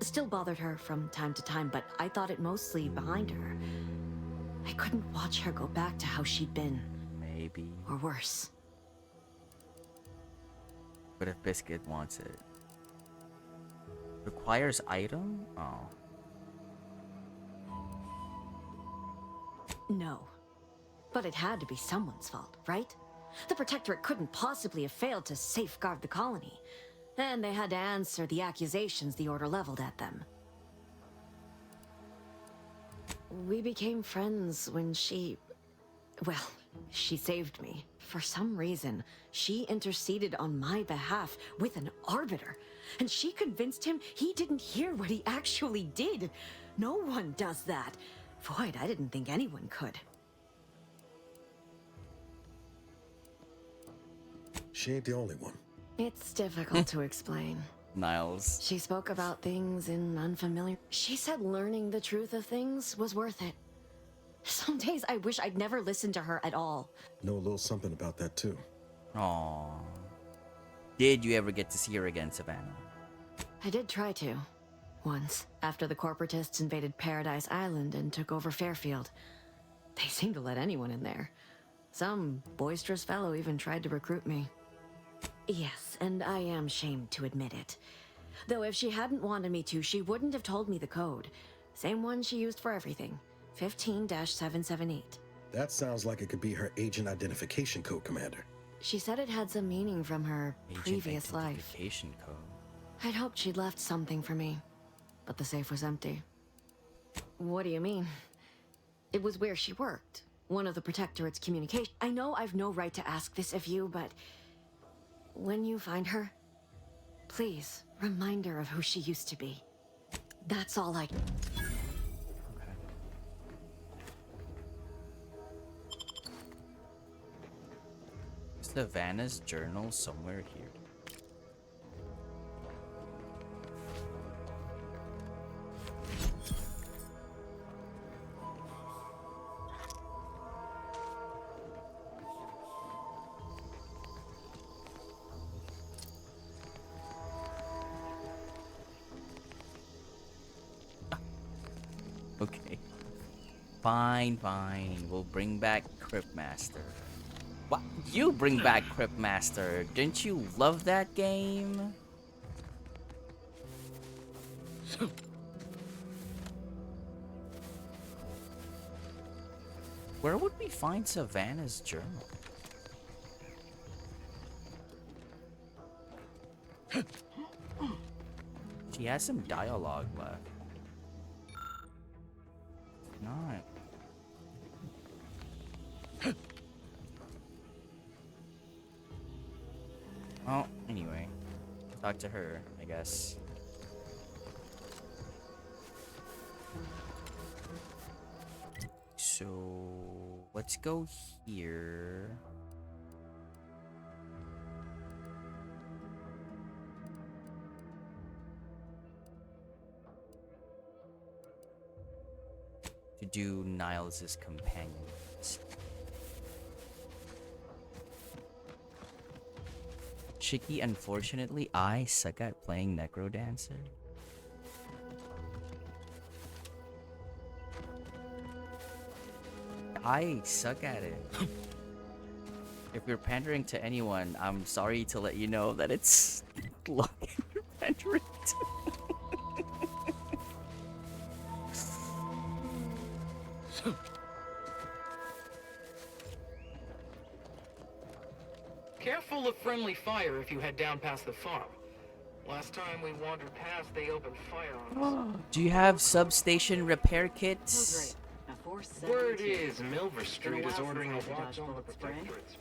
S19: Still bothered her from time to time, but I thought it mostly behind her. I couldn't watch her go back to how she'd been.
S2: Maybe.
S19: Or worse.
S2: But if Biscuit wants it. Requires item? Oh.
S19: No. But it had to be someone's fault, right? The Protectorate couldn't possibly have failed to safeguard the colony. And they had to answer the accusations the Order leveled at them. We became friends when she... Well, she saved me. For some reason, she interceded on my behalf with an Arbiter. And she convinced him he didn't hear what he actually did. No one does that. Void, I didn't think anyone could.
S6: She ain't the only one.
S19: It's difficult to explain.
S2: Niles.
S19: She spoke about things in unfamiliar... She said learning the truth of things was worth it. Some days I wish I'd never listened to her at all.
S6: Know a little something about that too.
S2: Aww. Did you ever get to see her again, Savannah?
S19: I did try to. Once, after the corporatists invaded Paradise Island and took over Fairfield. They seemed to let anyone in there. Some boisterous fellow even tried to recruit me. Yes, and I am ashamed to admit it. Though if she hadn't wanted me to, she wouldn't have told me the code. Same one she used for everything. 15-778.
S6: That sounds like it could be her agent identification code, Commander.
S19: She said it had some meaning from her previous life.
S2: Identification code.
S19: I'd hoped she'd left something for me, but the safe was empty. What do you mean? It was where she worked. One of the Protectorate's communication. I know I've no right to ask this of you, but when you find her, please remind her of who she used to be. That's all I...
S2: Savannah's journal somewhere here. Okay. Fine, fine. We'll bring back Cryptmaster. What? You bring back Cryptmaster. Didn't you love that game? Where would we find Savannah's journal? She has some dialogue left. Not. Well, anyway, talk to her, I guess. So let's go here. To do Niles' companions. Chicky, unfortunately, I suck at playing Necrodancer. I suck at it. If you're pandering to anyone, I'm sorry to let you know that it's Logan you're pandering to.
S4: Careful of friendly fire if you head down past the farm. Last time we wandered past, they opened fire on us.
S2: Do you have substation repair kits?
S4: Word is Milver Street is ordering a watch on the protectorates.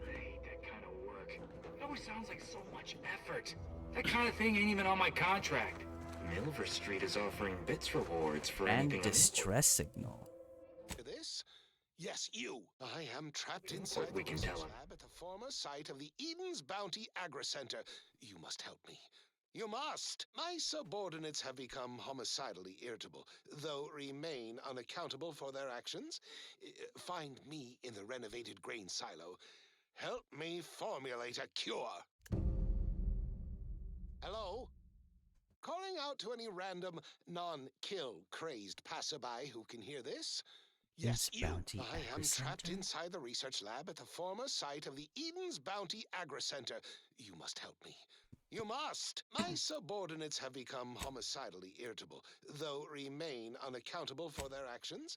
S4: I hate that kind of work. It always sounds like so much effort. That kind of thing ain't even on my contract. Milver Street is offering bits rewards for
S2: And
S4: anything.
S2: distress signal.
S22: This? Yes, you. I am trapped inside
S4: We
S22: the
S4: can tell
S22: research
S4: him.
S22: lab at the former site of the Eden's Bounty Agri Center. You must help me. You must. My subordinates have become homicidally irritable, though remain unaccountable for their actions. Find me in the renovated grain silo. Help me formulate a cure. Hello? Calling out to any random, non-kill crazed passerby who can hear this? Yes, you.
S2: Bounty
S22: I am
S2: Agri
S22: trapped
S2: Center?
S22: inside the research lab at the former site of the Eden's Bounty Agri Center. You must help me. You must. My subordinates have become homicidally irritable, though remain unaccountable for their actions.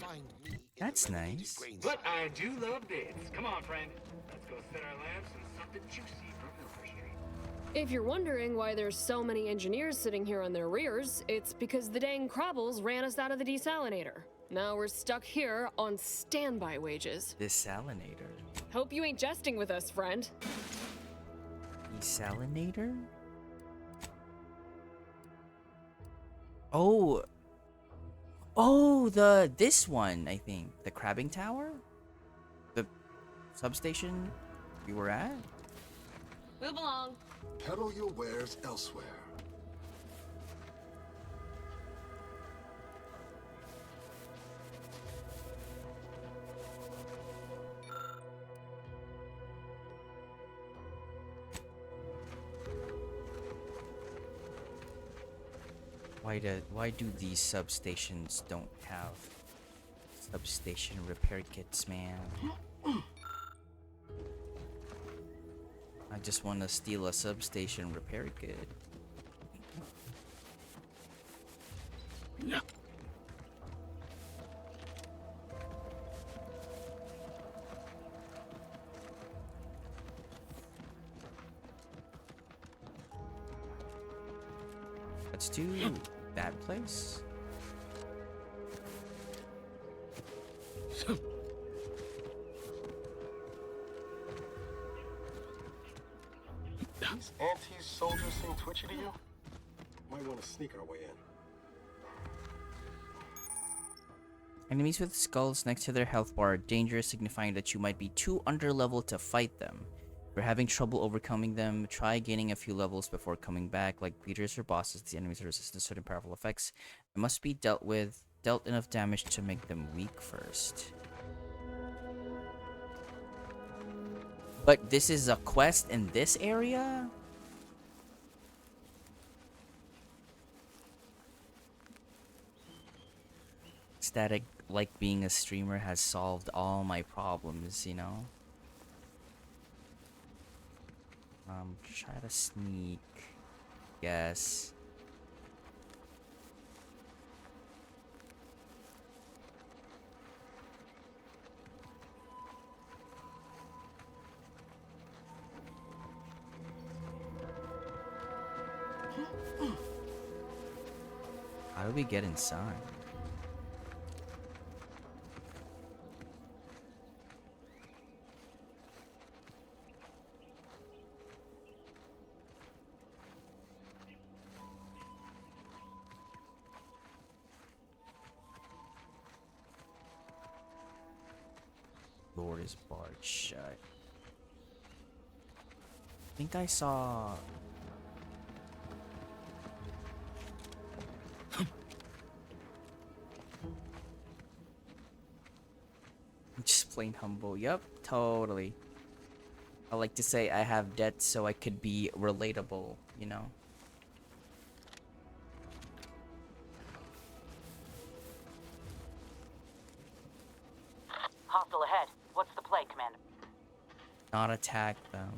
S22: Find me in
S2: That's
S22: the renovated
S2: nice.
S22: grain
S4: But
S22: silo.
S4: I do love bits. Come on, friend. Let's go set our labs in something juicy from Milver Street.
S23: If you're wondering why there's so many engineers sitting here on their rears, it's because the dang Crabbles ran us out of the desalinator. Now we're stuck here on standby wages.
S2: Desalinator.
S23: Hope you ain't jesting with us, friend.
S2: Desalinator? Oh. Oh, this one, I think. The crabbing tower? The substation we were at?
S23: Move along.
S1: Peddle your wares elsewhere.
S2: Why do these substations don't have substation repair kits, man? I just want to steal a substation repair kit. Let's do that place.
S6: These anti-soldiers seem twitchy to you? Might want to sneak our way in.
S2: Enemies with skulls next to their health bar are dangerous, signifying that you might be too underleveled to fight them. If you're having trouble overcoming them, try gaining a few levels before coming back. Like beaters or bosses, the enemies are resistant to certain powerful effects and must be dealt enough damage to make them weak first. But this is a quest in this area? Static, like being a streamer, has solved all my problems, you know? Try to sneak. Yes. How do we get inside? Door is barred shut. I think I saw. Just plain humble. Yep, totally. I like to say I have debts so I could be relatable, you know?
S13: Hostile ahead. What's the play, Commander?
S2: Not attack them.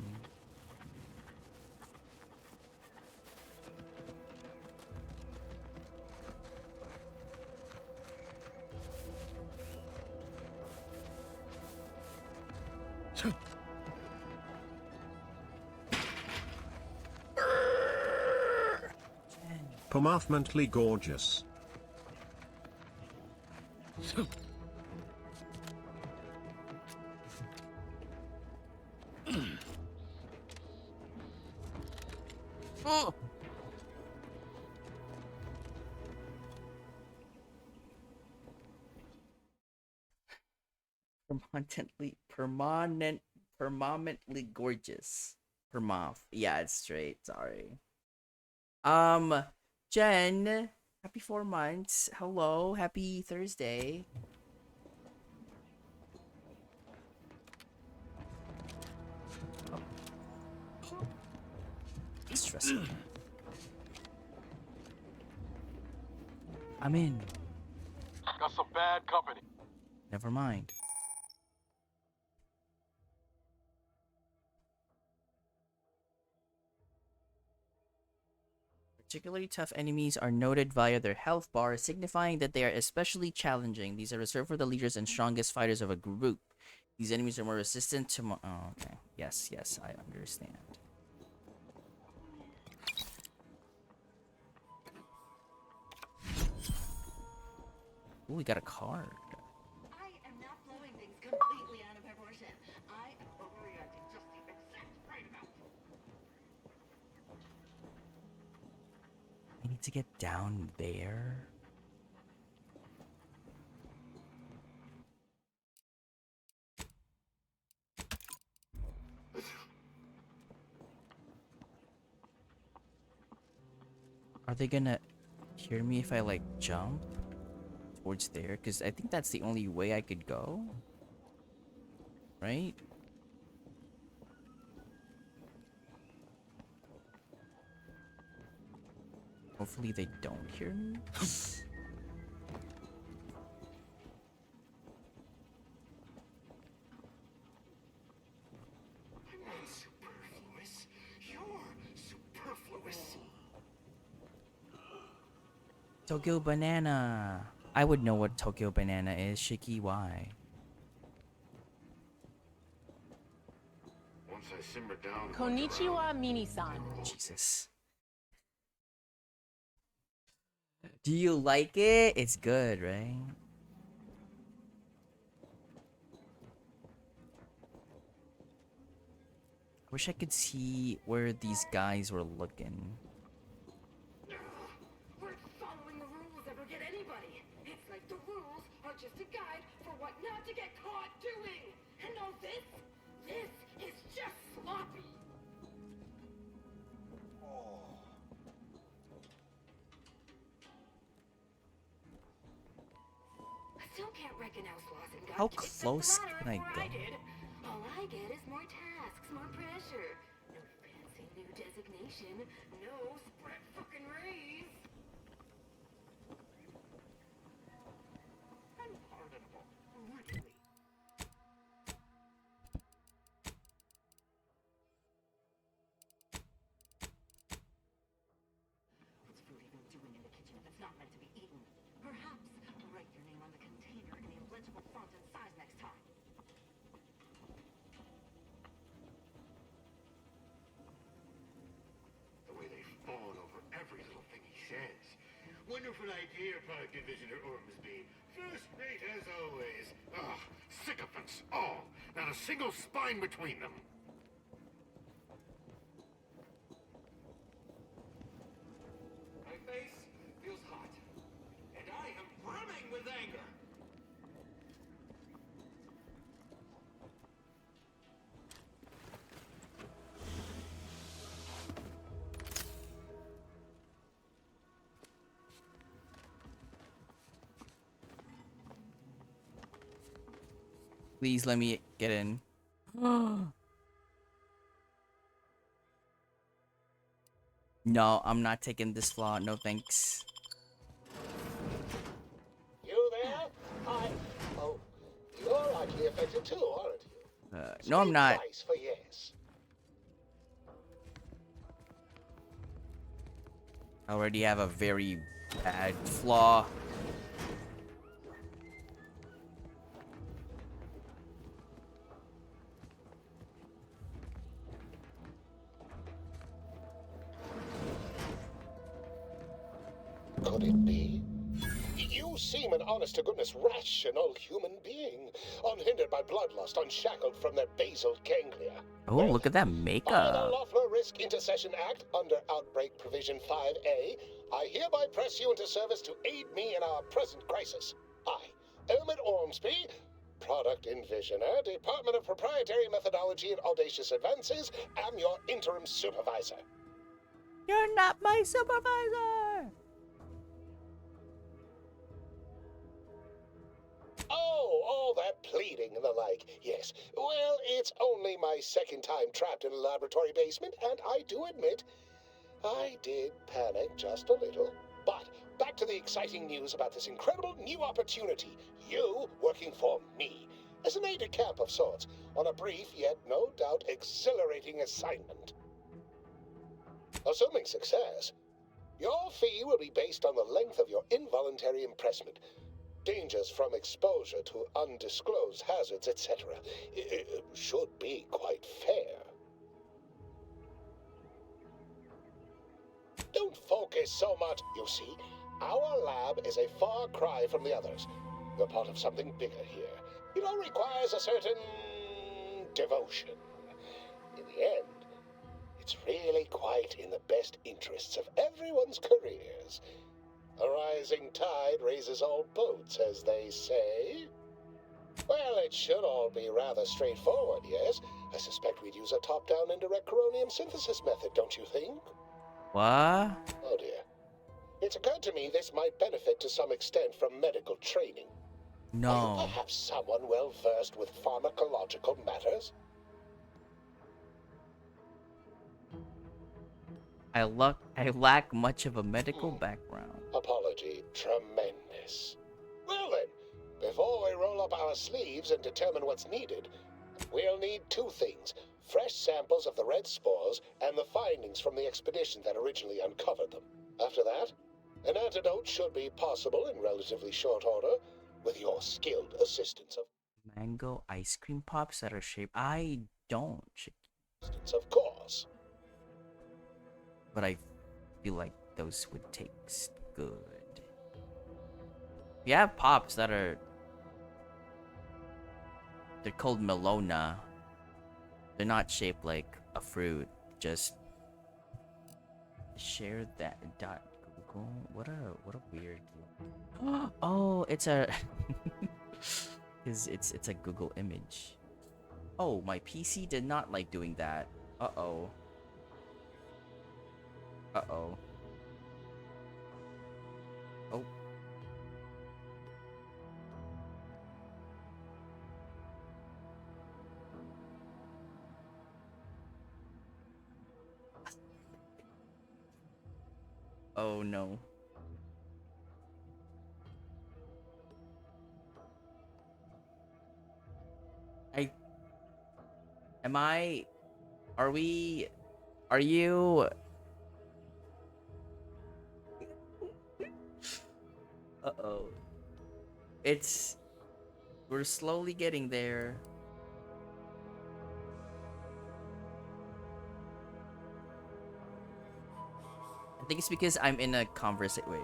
S15: Permathmently gorgeous.
S2: Oh. Permanently gorgeous. Permath. Yeah, it's straight. Sorry. Jen, happy 4 months. Hello, happy Thursday. Stressful. I'm in.
S10: Got some bad company.
S2: Never mind. Particularly tough enemies are noted via their health bar, signifying that they are especially challenging. These are reserved for the leaders and strongest fighters of a group. These enemies are more resistant to oh, okay. Yes, I understand. Ooh, we got a card.
S16: I am not blowing things completely out of proportion. I am overreacting just the exact right amount.
S2: I need to get down there. Are they gonna hear me if I like jump towards there? Because I think that's the only way I could go. Right? Hopefully they don't hear me.
S10: Superfluous. You're superfluous.
S2: Tokyo Banana. I would know what Tokyo Banana is. Shiki, why?
S3: Once I simmer down.
S14: Konnichiwa, Mini-san.
S2: Jesus. Do you like it? It's good, right? I wish I could see where these guys were looking.
S16: We're following the rules that will get anybody. It's like the rules are just a guide for what not to get caught doing. And all this is just sloppy. I still can't reckon how Slauson got
S2: How
S16: kicked up the
S2: close
S16: ladder
S2: can I
S16: before
S2: go?
S16: did. All I get is more tasks, more pressure. No fancy new designation. No spread fucking raise.
S4: Unpardonable. Really.
S16: What's food even doing in the kitchen if it's not meant to be eaten? Perhaps write your name on the container in the illegible font and size next time.
S3: The way they fawn over every little thing he says. Wonderful idea, Product Divisioner Ormsby. First rate as always. Ugh, sycophants all. Not a single spine between them.
S4: My face feels hot, and I am brimming with anger.
S2: Please let me get in. No, I'm not taking this flaw. No thanks.
S22: You there? Hi. Oh, you're likely affected too, aren't you?
S2: No, I'm not.
S22: Twice for yes.
S2: I already have a very bad flaw.
S22: Could it be? You seem an honest-to-goodness rational human being, unhindered by bloodlust, unshackled from their basal ganglia.
S2: Oh, look at that
S22: By the
S2: makeup.
S22: Loeffler Risk Intercession Act, under Outbreak Provision 5A, I hereby press you into service to aid me in our present crisis. I, Elmet Ormsby, Product Envisioner, Department of Proprietary Methodology and Audacious Advances, am your interim supervisor.
S2: You're not my supervisor.
S22: Oh, all that pleading and the like. Yes. Well, it's only my second time trapped in a laboratory basement, and I do admit, I did panic just a little. But back to the exciting news about this incredible new opportunity. You working for me, as an aide-de-camp of sorts, on a brief yet no doubt exhilarating assignment. Assuming success, your fee will be based on the length of your involuntary impressment. Dangers from exposure to undisclosed hazards, etc. Should be quite fair. Don't focus so much. You see, our lab is a far cry from the others. You're part of something bigger here. It all requires a certain devotion. In the end, it's really quite in the best interests of everyone's careers. A rising tide raises all boats, as they say. Well, it should all be rather straightforward, yes? I suspect we'd use a top-down indirect coronium synthesis method, don't you think?
S2: What?
S22: Oh dear. It's occurred to me this might benefit to some extent from medical training. Are you
S2: No.
S22: perhaps someone well-versed with pharmacological matters?
S2: I lack much of a medical background.
S22: Apology tremendous. Well then, before we roll up our sleeves and determine what's needed, we'll need two things. Fresh samples of the red spores and the findings from the expedition that originally uncovered them. After that, an antidote should be possible in relatively short order, with your skilled assistance
S2: Mango ice cream pops that are shaped. I don't.
S22: of course.
S2: But I feel like those would taste good. We have pops that are. They're called Melona. They're not shaped like a fruit. Just share that dot Google. What a weird. Oh, it's a. it's a Google image. Oh, my PC did not like doing that. Uh-oh. Uh-oh. Oh. Oh no. Are you? Uh-oh. We're slowly getting there. I think it's because I'm in a conversation. Wait.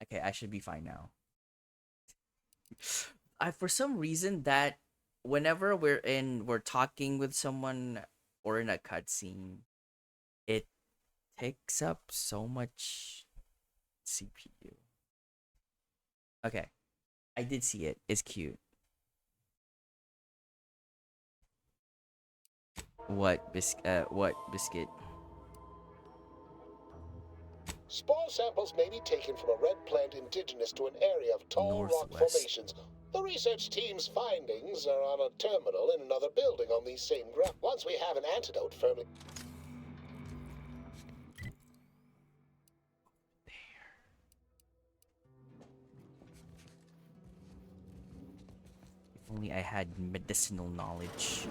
S2: Okay, I should be fine now. For some reason that whenever we're talking with someone or in a cutscene, it takes up so much CPU. Okay, I did see it. It's cute. What biscuit?
S22: Spore samples may be taken from a red plant indigenous to an area of tall rock
S2: Northwest.
S22: formations. The research team's findings are on a terminal in another building on these same grounds. Once we have an antidote firmly...
S2: If only I had medicinal knowledge.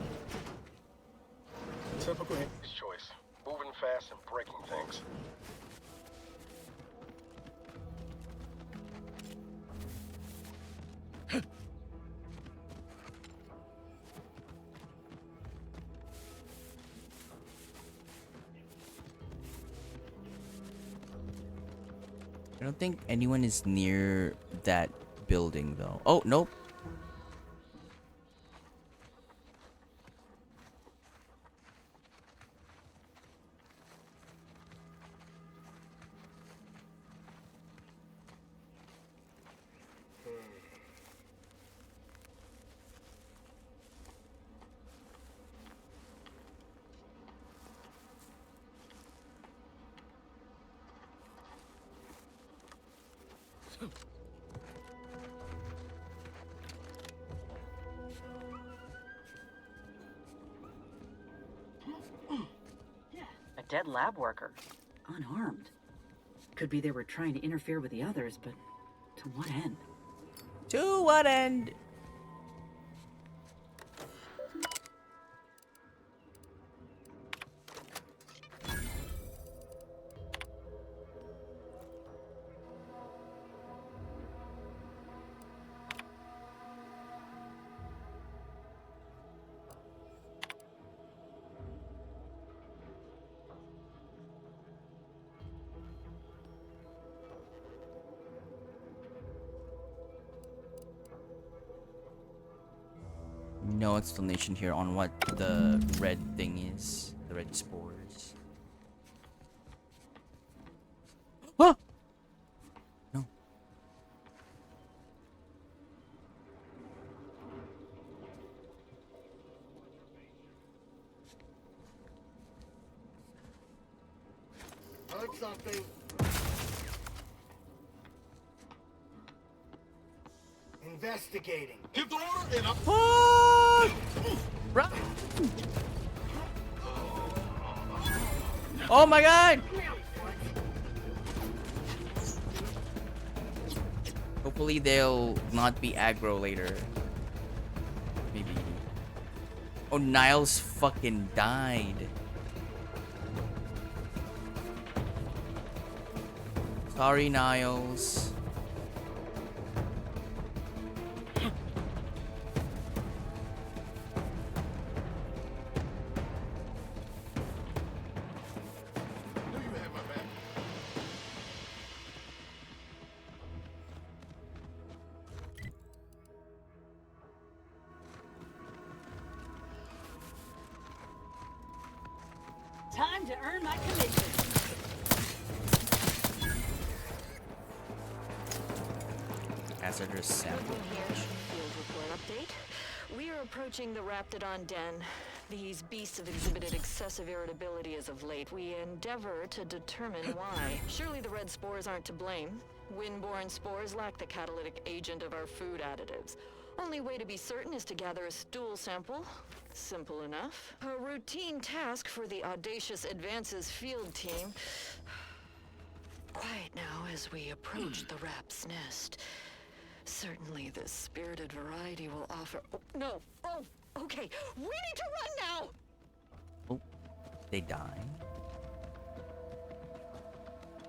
S6: Typical
S11: choice. Moving fast and breaking things.
S2: I don't think anyone is near that building though. Oh, nope.
S13: A dead lab worker. Unarmed. Could be they were trying to interfere with the others, but to what end?
S2: To what end? No explanation here on what the red thing is. The red spores. Huh? No.
S3: Heard something. Investigating. Give the order and
S2: Run! Oh my god! Hopefully they'll not be aggro later. Maybe. Oh, Niles fucking died. Sorry, Niles.
S8: Time to earn my commission.
S2: Hazardous sample.
S12: Field report update. We are approaching the Raptidon Den. These beasts have exhibited excessive irritability as of late. We endeavor to determine why. Surely the red spores aren't to blame. Windborne spores lack the catalytic agent of our food additives. Only way to be certain is to gather a stool sample. Simple enough. A routine task for the Audacious Advances field team. quiet now as we approach the rap's nest. Certainly the spirited variety will offer... Oh, no! Oh, okay. We need to run now!
S2: Oh, they die.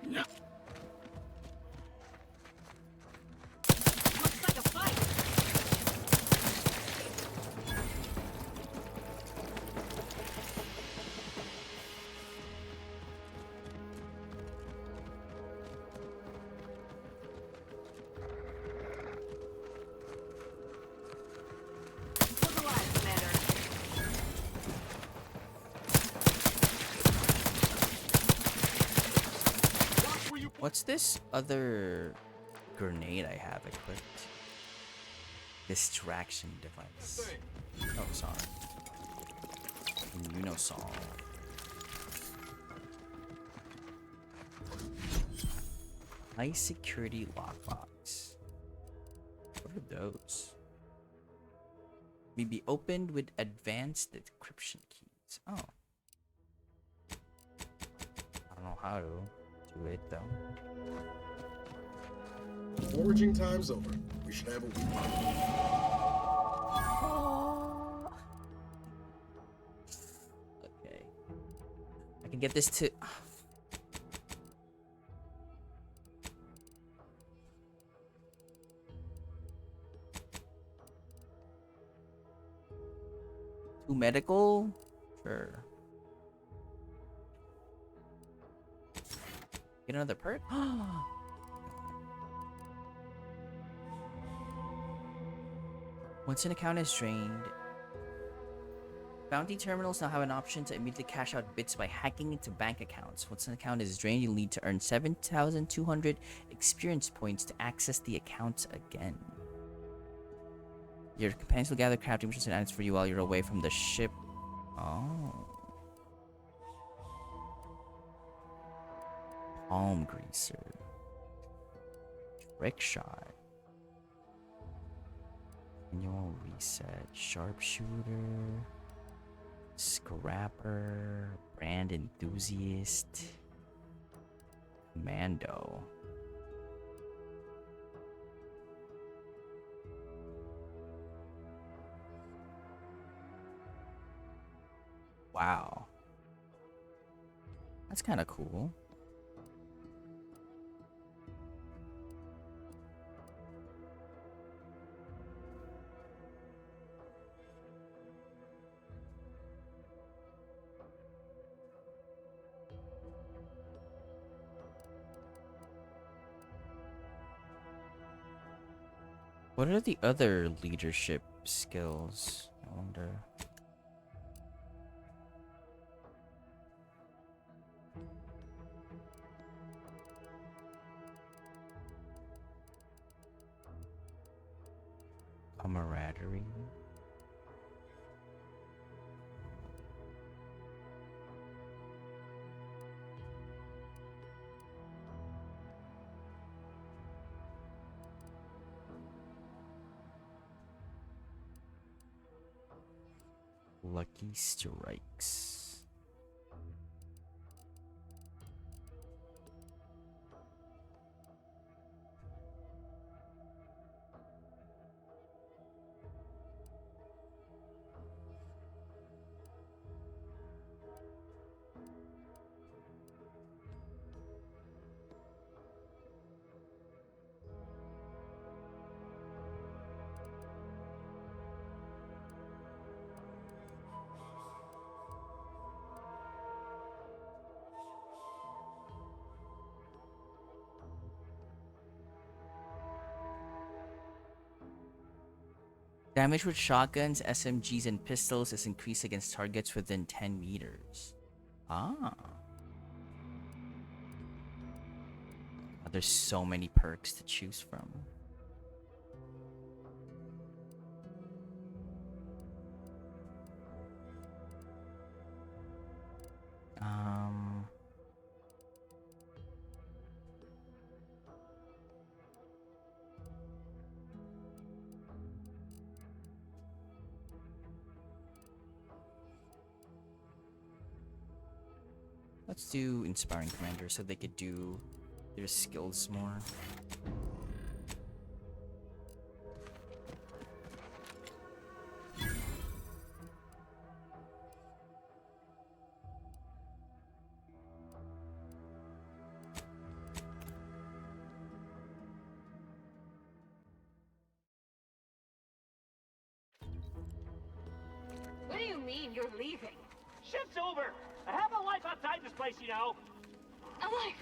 S8: No. Looks like a fight.
S2: What's this other grenade I have equipped? Distraction device. Oh, sorry. You know, Saul. High security lockbox. What are those? May be opened with advanced decryption keys. Oh. I don't know how to do it though.
S6: Foraging time's over. We should have a week.
S2: Okay. I can get this to... 2 medical? Sure. Get another perk? Once an account is drained, bounty terminals now have an option to immediately cash out bits by hacking into bank accounts. Once an account is drained, you'll need to earn 7,200 experience points to access the account again. Your companions will gather crafting missions and items for you while you're away from the ship. Oh. Palm greaser. Trick shot. Annual reset. Sharpshooter. Scrapper. Brand enthusiast. Commando. Wow. That's kind of cool. What are the other leadership skills? I wonder. Camaraderie. Lucky strikes. Damage with shotguns, SMGs, and pistols is increased against targets within 10 meters. Ah. There's so many perks to choose from. Let's do Inspiring Commander so they could do Your skills more.
S16: What do you mean you're leaving?
S5: Shift's over. I have a life outside this place, you know.
S16: A life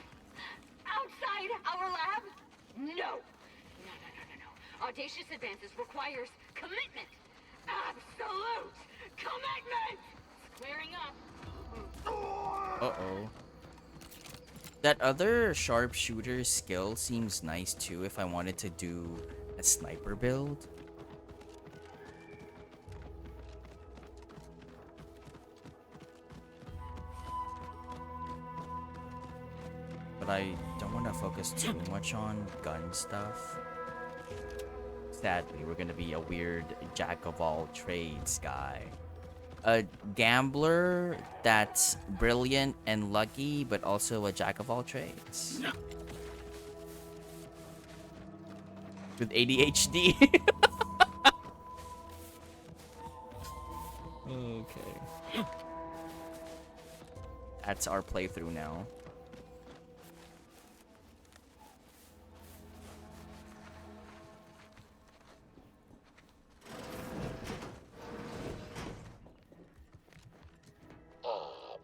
S16: outside our lab? No. No. Audacious advances requires commitment. Absolute commitment. Squaring up.
S2: Uh-oh. That other sharpshooter skill seems nice too if I wanted to do a sniper build. But I don't want to focus too much on gun stuff. Sadly, we're gonna be a weird jack of all trades guy. A gambler that's brilliant and lucky, but also a jack of all trades. With ADHD. Okay. That's our playthrough now.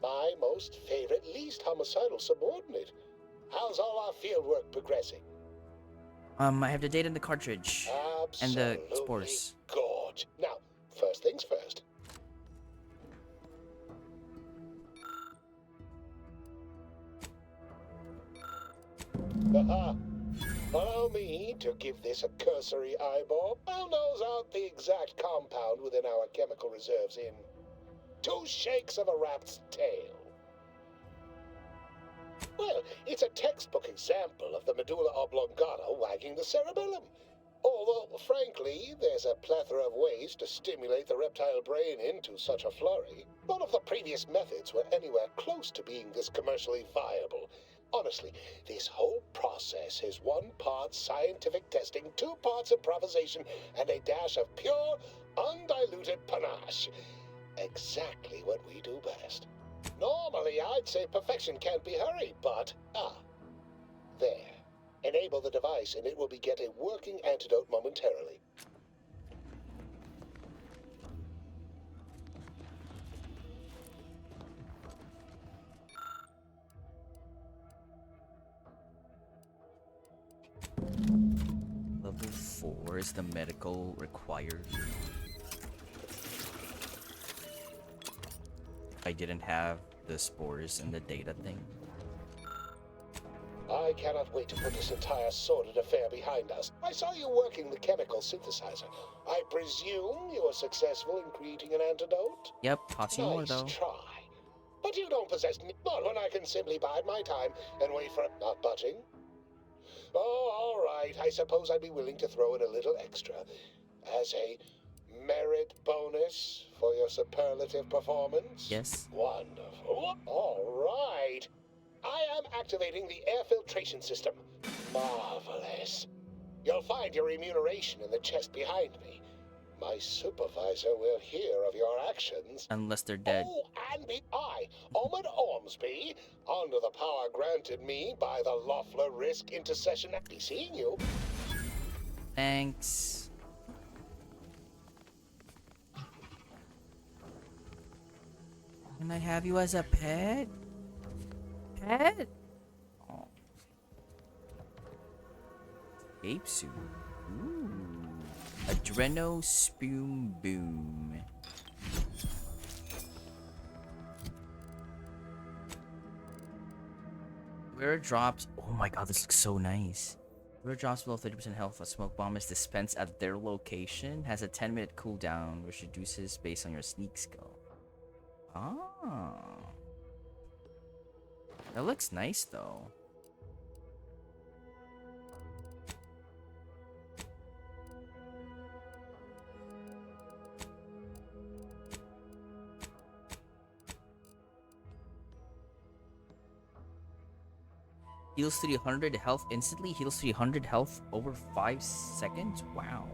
S22: My most favorite, least homicidal subordinate. How's all our fieldwork progressing?
S2: I have the data in the cartridge. And the spores.
S22: Good. Now, first things first. Allow me to give this a cursory eyeball. I'll nose out the exact compound within our chemical reserves in 2 shakes of a rat's tail. Well, it's a textbook example of the medulla oblongata wagging the cerebellum. Although, frankly, there's a plethora of ways to stimulate the reptile brain into such a flurry. None of the previous methods were anywhere close to being this commercially viable. Honestly, this whole process is 1 part scientific testing, 2 parts improvisation, and a dash of pure, undiluted panache. Exactly what we do best. Normally, I'd say perfection can't be hurried, but, there. Enable the device and it will beget a working antidote momentarily.
S2: Level 4 is the medical required. I didn't have the spores and the data thing.
S22: I cannot wait to put this entire sordid affair behind us. I saw you working the chemical synthesizer. I presume you were successful in creating an antidote?
S2: Yep, costs you more
S22: Nice
S2: though.
S22: try. But you don't possess not when I can simply bide my time and wait for not budging. Oh, all right. I suppose I'd be willing to throw in a little extra as a merit bonus for your superlative performance.
S2: Yes.
S22: Wonderful. All right. I am activating the air filtration system. Marvelous. You'll find your remuneration in the chest behind me. My supervisor will hear of your actions.
S2: Unless they're dead.
S22: Oh, and I, Omid Ormsby, under the power granted me by the Loeffler Risk Intercession, be seeing you.
S2: Thanks. Can I have you as a pet? Pet? Oh. Ape suit. Ooh. Adreno Spume Boom. Where it drops. Oh my god, this looks so nice. Where it drops below 30% health, a smoke bomb is dispensed at their location. Has a 10-minute cooldown, which reduces based on your sneak skill. Ah. That looks nice though. Heals 300 health instantly. Heals 300 health over 5 seconds. Wow.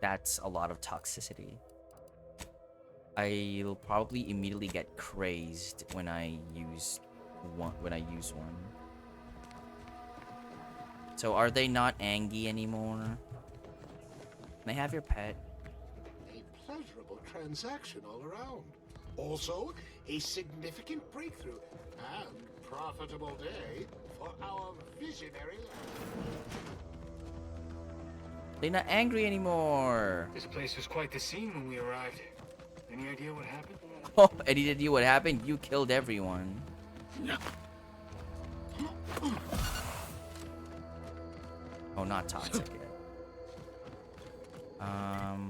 S2: That's a lot of toxicity. I'll probably immediately get crazed when I use one. So are they not Angie anymore? Can I have your pet?
S22: A pleasurable transaction all around. Also, a significant breakthrough and profitable day for our visionary lab.
S2: They're not angry anymore.
S4: This place was quite the scene when we arrived. Any idea what happened?
S2: Oh, any idea what happened? You killed everyone. Oh, not toxic yet.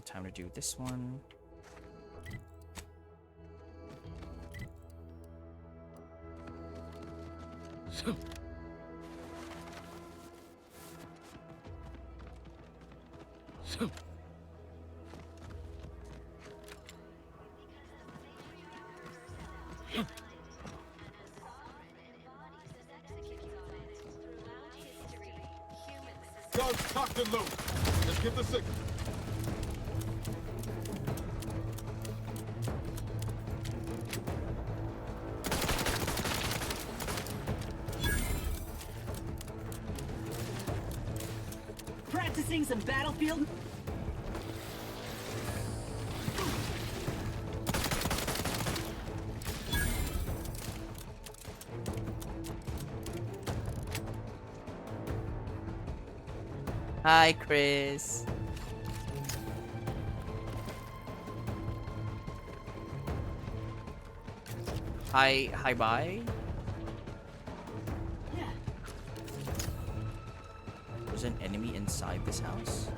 S2: Time to do this one.
S1: Guns cocked and loaded. Let's get the signal.
S13: Practicing some battlefield.
S2: Hi, Chris. Hi, bye. There's an enemy inside this house.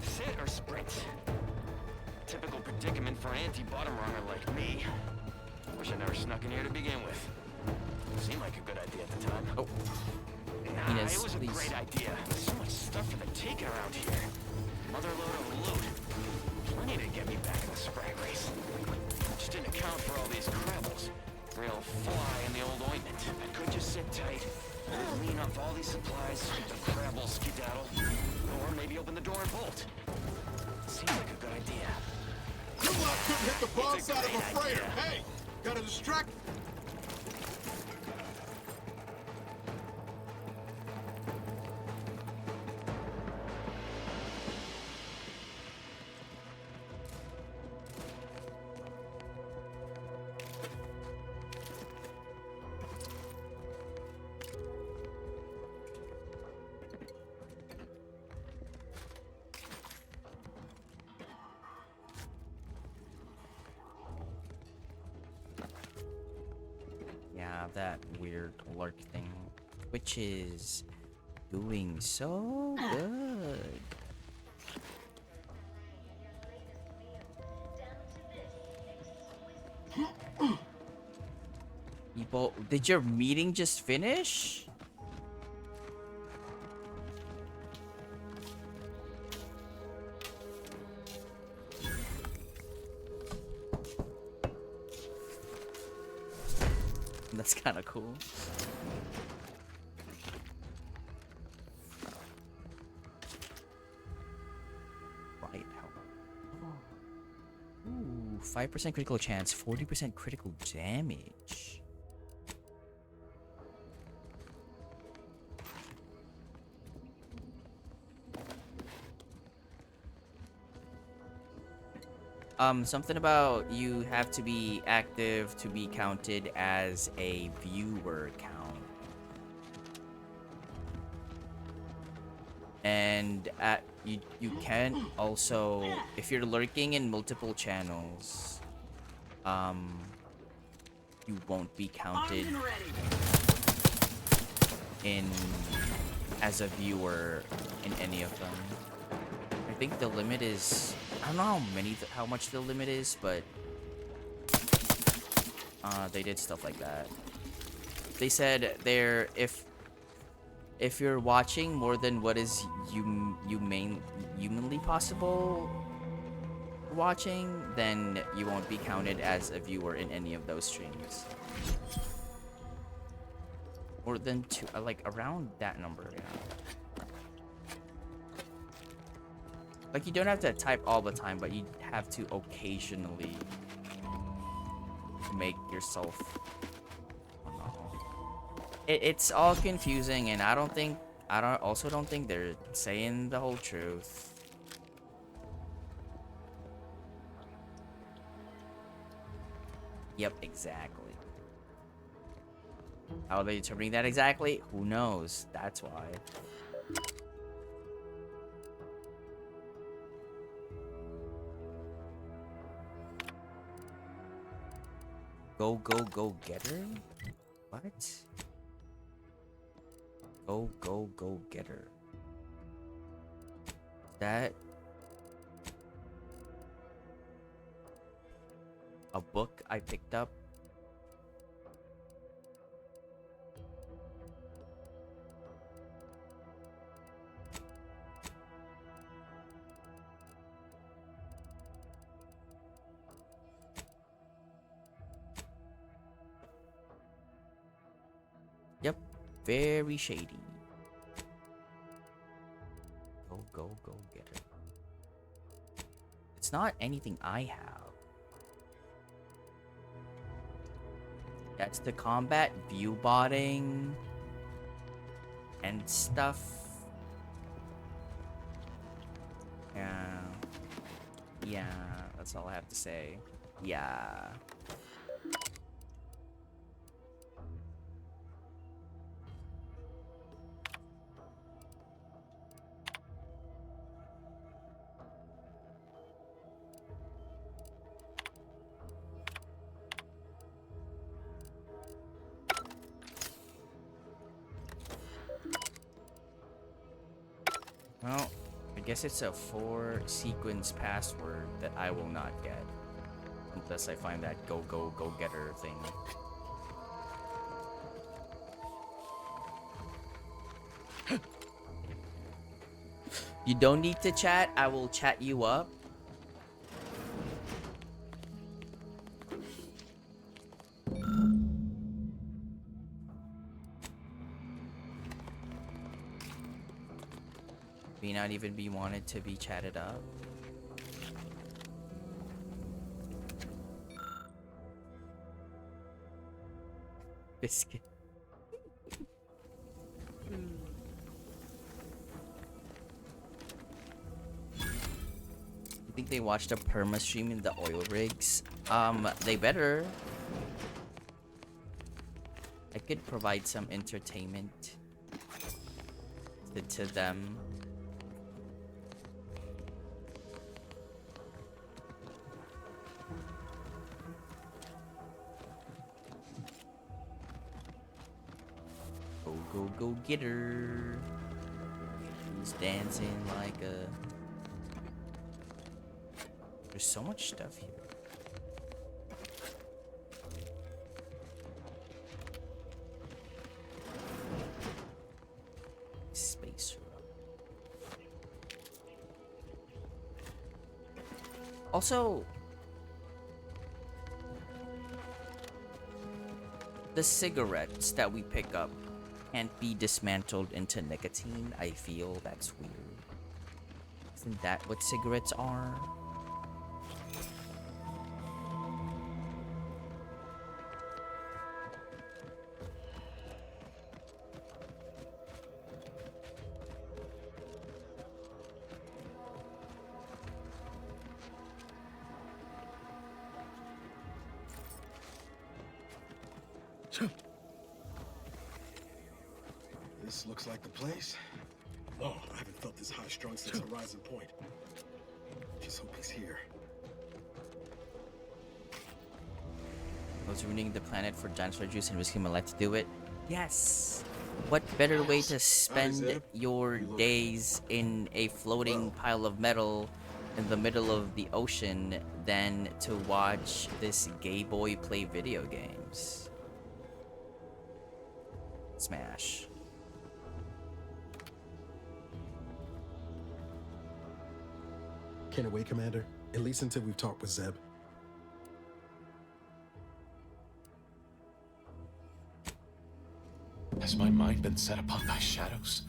S7: Sit or sprint? Typical predicament for an anti-bottom runner like me. Wish I never snuck in here to begin with. Seemed like a good idea at the time.
S2: Oh.
S7: Nah,
S2: Venus,
S7: it was a
S2: please.
S7: great idea. So much stuff for the taking around here. Motherload of loot. Plenty to get me back in the sprag race. Just didn't account for all these crabbles. Real fly in the old ointment. I could just sit tight, lean off all these supplies, the crabble skedaddle, or maybe open the door and bolt. Seems like a good idea.
S1: You lot couldn't hit the bomb side of a freighter. Hey, gotta distract.
S2: Yeah, that weird lurk thing, which is doing so good. People, did your meeting just finish? That's kind of cool. Right. Ooh, 5% critical chance, 40% critical damage. Something about you have to be active to be counted as a viewer count. And you can also, if you're lurking in multiple channels, you won't be counted in as a viewer in any of them. I think the limit is, I don't know how much the limit is, but they did stuff like that. They said if if you're watching more than what is humanly possible watching, then you won't be counted as a viewer in any of those streams. More than 2, like around that number, yeah. Like, you don't have to type all the time, but you have to occasionally make yourself. It's all confusing, and I don't think they're saying the whole truth. Yep, exactly. How are they determining that exactly? Who knows? That's why. Go getter? What? Go getter. That a book I picked up. Yep, very shady. Go getter. It's not anything I have. That's the combat view botting and stuff. Yeah, that's all I have to say. Yeah. Well, I guess it's a 4-sequence password that I will not get unless I find that go getter thing. You don't need to chat. I will chat you up. May not even be wanted to be chatted up. Biscuit. You think they watched a perma stream in the oil rigs? They better. I could provide some entertainment to them. Go get her. He's dancing like a. There's so much stuff here. Spacer. Also, the cigarettes that we pick up can't be dismantled into nicotine. I feel that's weird. Isn't that what cigarettes are?
S6: This looks like the place. Oh, I haven't felt this high-strung since Horizon Point. Just hope he's here.
S2: I was ruining the planet for dinosaur juice and risking my life to do it. Yes. What better way to spend your days in a floating pile of metal in the middle of the ocean than to watch this gay boy play video games? Smash.
S6: Can it wait, Commander? At least until we've talked with Zeb.
S17: Has my mind been set upon by shadows?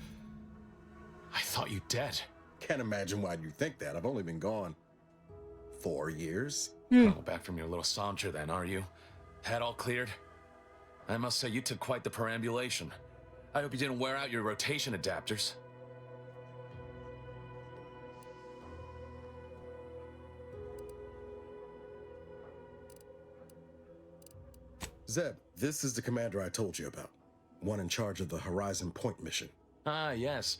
S17: I thought you dead.
S6: Can't imagine why you think that. I've only been gone 4 years.
S17: Oh, back from your little saunter then, are you? Head all cleared? I must say you took quite the perambulation. I hope you didn't wear out your rotation adapters.
S6: Zeb, this is the commander I told you about. One in charge of the Horizon Point mission.
S17: Ah, yes.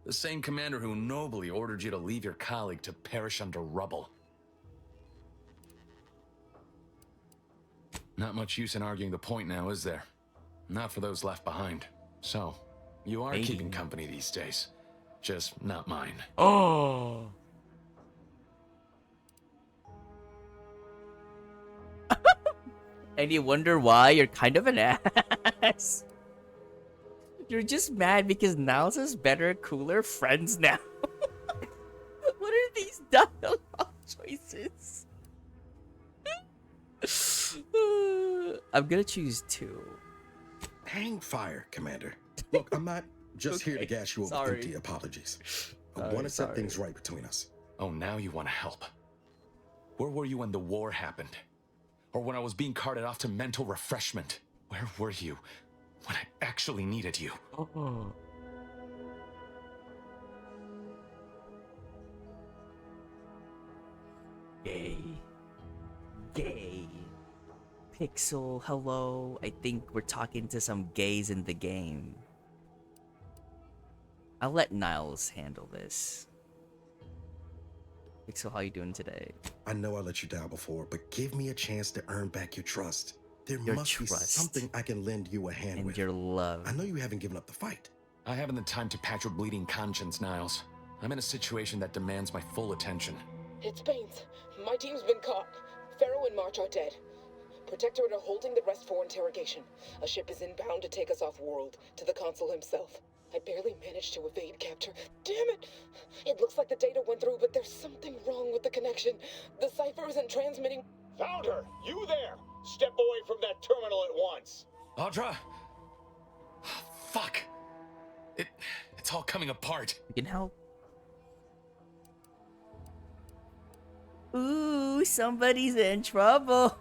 S17: The same commander who nobly ordered you to leave your colleague to perish under rubble. Not much use in arguing the point now, is there? Not for those left behind. So, you are keeping company these days. Just not mine.
S2: Oh. And you wonder why you're kind of an ass. You're just mad because Niles is better, cooler friends now. What are these dialogue choices? I'm gonna choose 2.
S6: Hang fire, Commander. Look, I'm not just here to gas you over
S2: sorry.
S6: empty apologies. I want to set things right between us.
S17: Oh, now you want to help. Where were you when the war happened? Or when I was being carted off to mental refreshment? Where were you when I actually needed you?
S2: Oh. Gay. Gay. Pixel, hello. I think we're talking to some gays in the game. I'll let Niles handle this. Pixel, how you doing today?
S6: I know I let you down before, but give me a chance to earn back your trust. There
S2: Your
S6: must be
S2: trust.
S6: something I can lend you a hand
S2: And
S6: with.
S2: your love.
S6: I know you haven't given up the fight.
S17: I haven't the time to patch your bleeding conscience, Niles. I'm in a situation that demands my full attention.
S18: It's Baines. My team's been caught. Pharaoh and March are dead. Protectorate are holding the rest for interrogation. A ship is inbound to take us off-world, to the consul himself. I barely managed to evade capture. Damn it! It looks like the data went through, but there's something wrong with the connection. The cipher isn't transmitting.
S4: Found her! You there! Step away from that terminal at once!
S17: Audra! Fuck! It's all coming apart.
S2: You can help. Ooh, somebody's in trouble.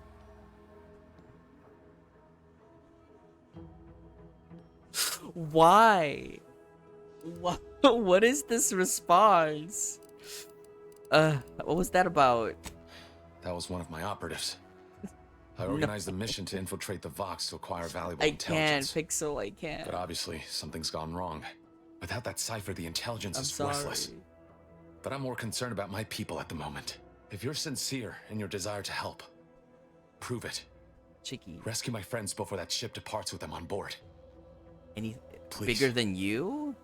S2: Why? What is this response? What was that about?
S17: That was one of my operatives. I organized the mission to infiltrate the Vox to acquire valuable
S2: I can't,
S17: intelligence.
S2: Pixel, I can't.
S17: But obviously, something's gone wrong. Without that cipher, the intelligence is
S2: sorry.
S17: worthless. But I'm more concerned about my people at the moment. If you're sincere in your desire to help, prove it.
S2: Chicky.
S17: Rescue my friends before that ship departs with them on board.
S2: Any
S17: Please.
S2: bigger than you?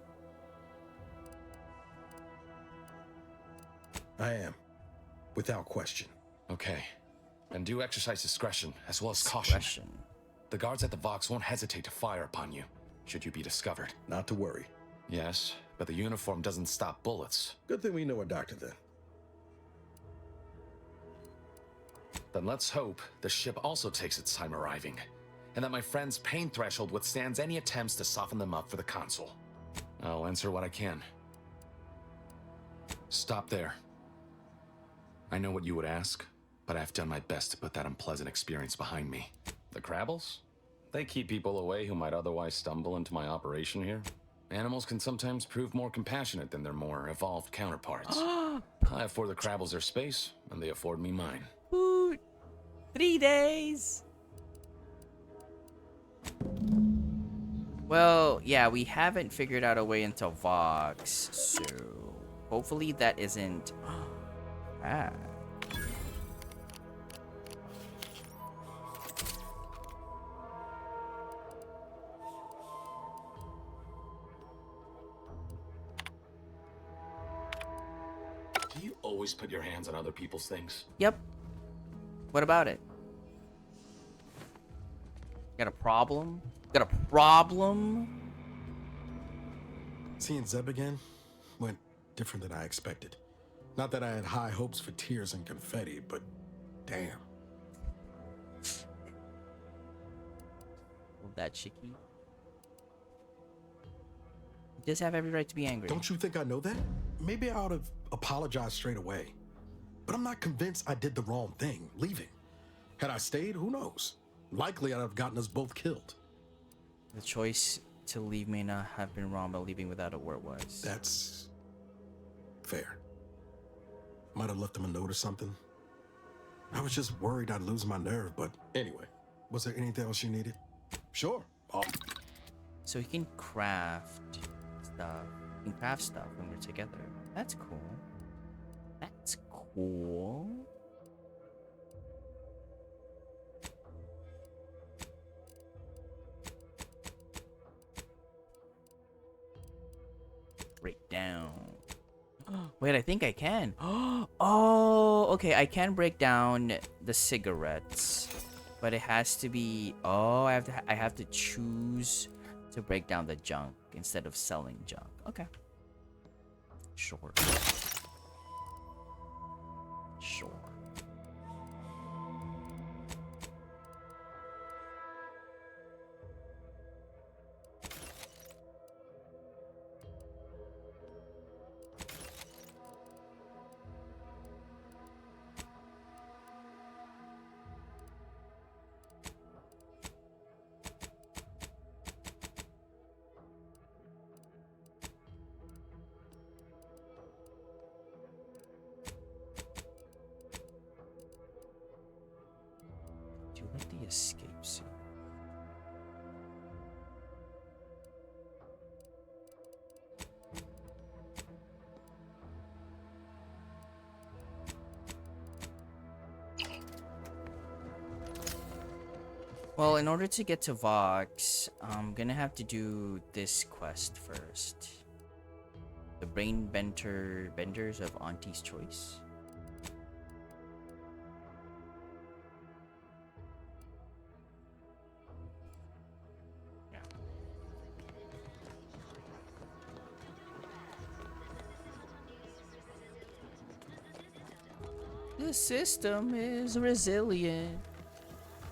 S6: I am. Without question.
S17: Okay. And do exercise discretion as well as caution. The guards at the Vox won't hesitate to fire upon you, should you be discovered.
S6: Not to worry.
S17: Yes, but the uniform doesn't stop bullets.
S6: Good thing we know a doctor then.
S17: Then let's hope the ship also takes its time arriving, and that my friend's pain threshold withstands any attempts to soften them up for the consul. I'll answer what I can. Stop there. I know what you would ask, but I've done my best to put that unpleasant experience behind me. The Crabbles? They keep people away who might otherwise stumble into my operation here. Animals can sometimes prove more compassionate than their more evolved counterparts. I afford the Crabbles their space, and they afford me mine.
S2: Ooh, 3 days. Well, yeah, we haven't figured out a way into Vox, so hopefully that isn't bad.
S17: Do you always put your hands on other people's things?
S2: Yep. What about it? Got a problem? Got a problem?
S6: Seeing Zeb again went different than I expected. Not that I had high hopes for tears and confetti, but damn.
S2: That chicky. You just have every right to be angry.
S6: Don't you think I know that? Maybe I ought to apologize straight away. But I'm not convinced I did the wrong thing, leaving. Had I stayed, who knows? Likely I'd have gotten us both killed.
S2: The choice to leave may not have been wrong, but leaving without a word was.
S6: That's fair. Might have left him a note or something. I was just worried I'd lose my nerve, but anyway. Was there anything else you needed? Sure.
S2: So he can craft stuff. He can craft stuff when we're together. That's cool. That's cool. Break down. Wait, I think I can. Oh, okay. I can break down the cigarettes, but it has to be. Oh, I have to choose to break down the junk instead of selling junk. Okay. Sure. Sure. Do you like the escape suit? Well, in order to get to Vox, I'm gonna have to do this quest first. The Brain Benders of Auntie's Choice. The system is resilient.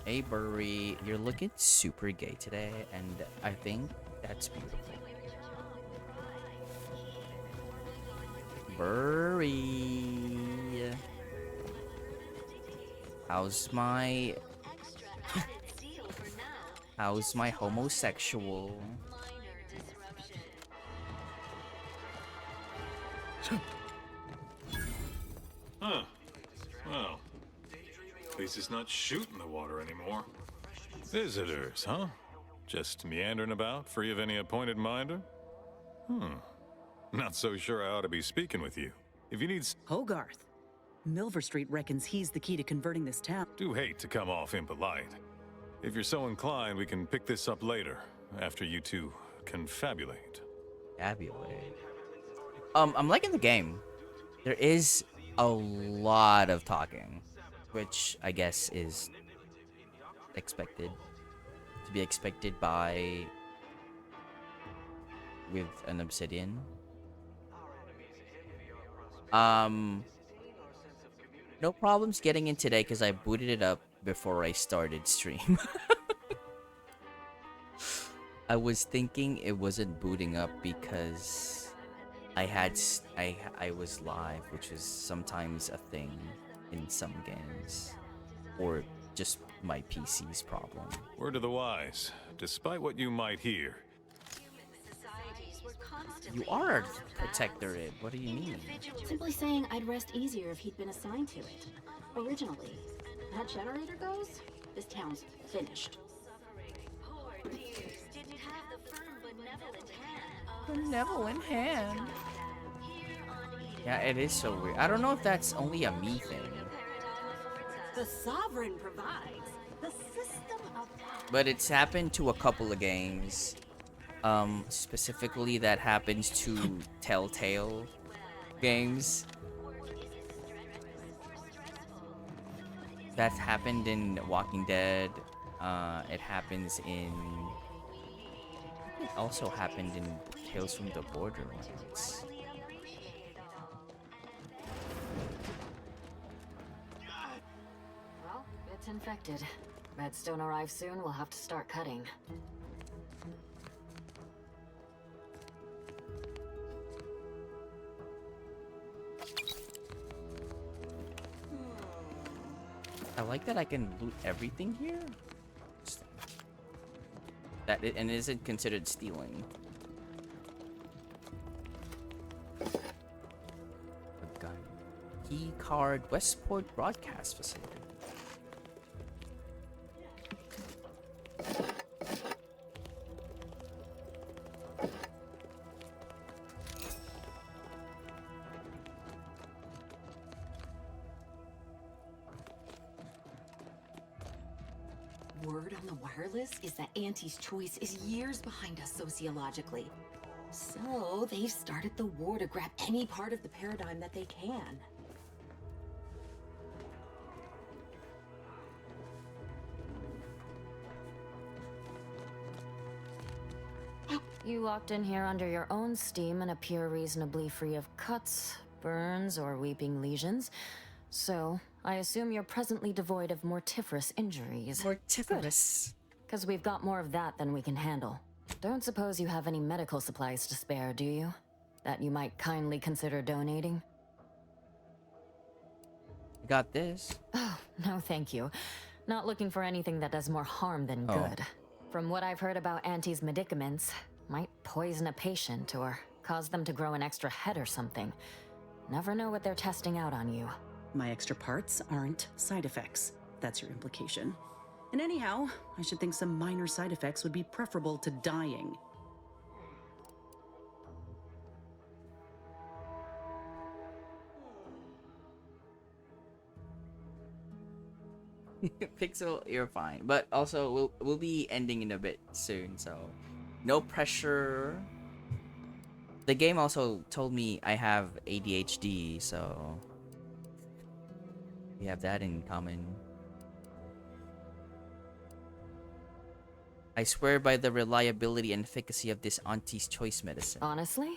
S2: Hey, Burry, you're looking super gay today, and I think that's beautiful. Burry. How's my homosexual?
S9: Huh. Well, at least it's not shooting the water anymore. Visitors, huh? Just meandering about, free of any appointed minder? Not so sure I ought to be speaking with you. If you need
S13: Hogarth. Milver Street reckons he's the key to converting this town.
S9: Do hate to come off impolite. If you're so inclined, we can pick this up later, after you two confabulate.
S2: Fabulate. I'm liking the game. There is a lot of talking, which I guess is expected to be expected with an Obsidian. No problems getting in today because I booted it up before I started stream. I was thinking it wasn't booting up because I was live, which is sometimes a thing in some games, or just my PC's problem.
S9: Word to the wise, despite what you might hear.
S2: You are a protectorate. What do you mean?
S8: Simply saying I'd rest easier if he'd been assigned to it. Originally, how Generator goes, this town's finished.
S2: Benevolent hand. Yeah, it is so weird. I don't know if that's only a me thing.
S8: The Sovereign provides the system of
S2: But it's happened to a couple of games. Specifically that happens to Telltale games. That happened in Walking Dead. It happens in... It also happened in Tales from the Borderlands.
S8: infected. Meds don't arrive soon, we'll have to start cutting.
S2: I like that I can loot everything here. And it isn't considered stealing. Key card, Westport Broadcast Facility.
S13: Word on the wireless is that Auntie's Choice is years behind us sociologically. So they've started the war to grab any part of the paradigm that they can.
S8: You walked in here under your own steam and appear reasonably free of cuts, burns, or weeping lesions. So, I assume you're presently devoid of mortiferous injuries.
S2: Mortiferous?
S8: Because we've got more of that than we can handle. Don't suppose you have any medical supplies to spare, do you? That you might kindly consider donating?
S2: Got this.
S8: Oh, no thank you. Not looking for anything that does more harm than good. From what I've heard about Auntie's medicaments, might poison a patient or cause them to grow an extra head or something. Never know what they're testing out on you.
S19: My extra parts aren't side effects. That's your implication. And anyhow, I should think some minor side effects would be preferable to dying.
S2: Pixel, you're fine. But also, we'll be ending in a bit soon, so no pressure. The game also told me I have ADHD, so we have that in common. I swear by the reliability and efficacy of this Auntie's Choice medicine.
S8: Honestly?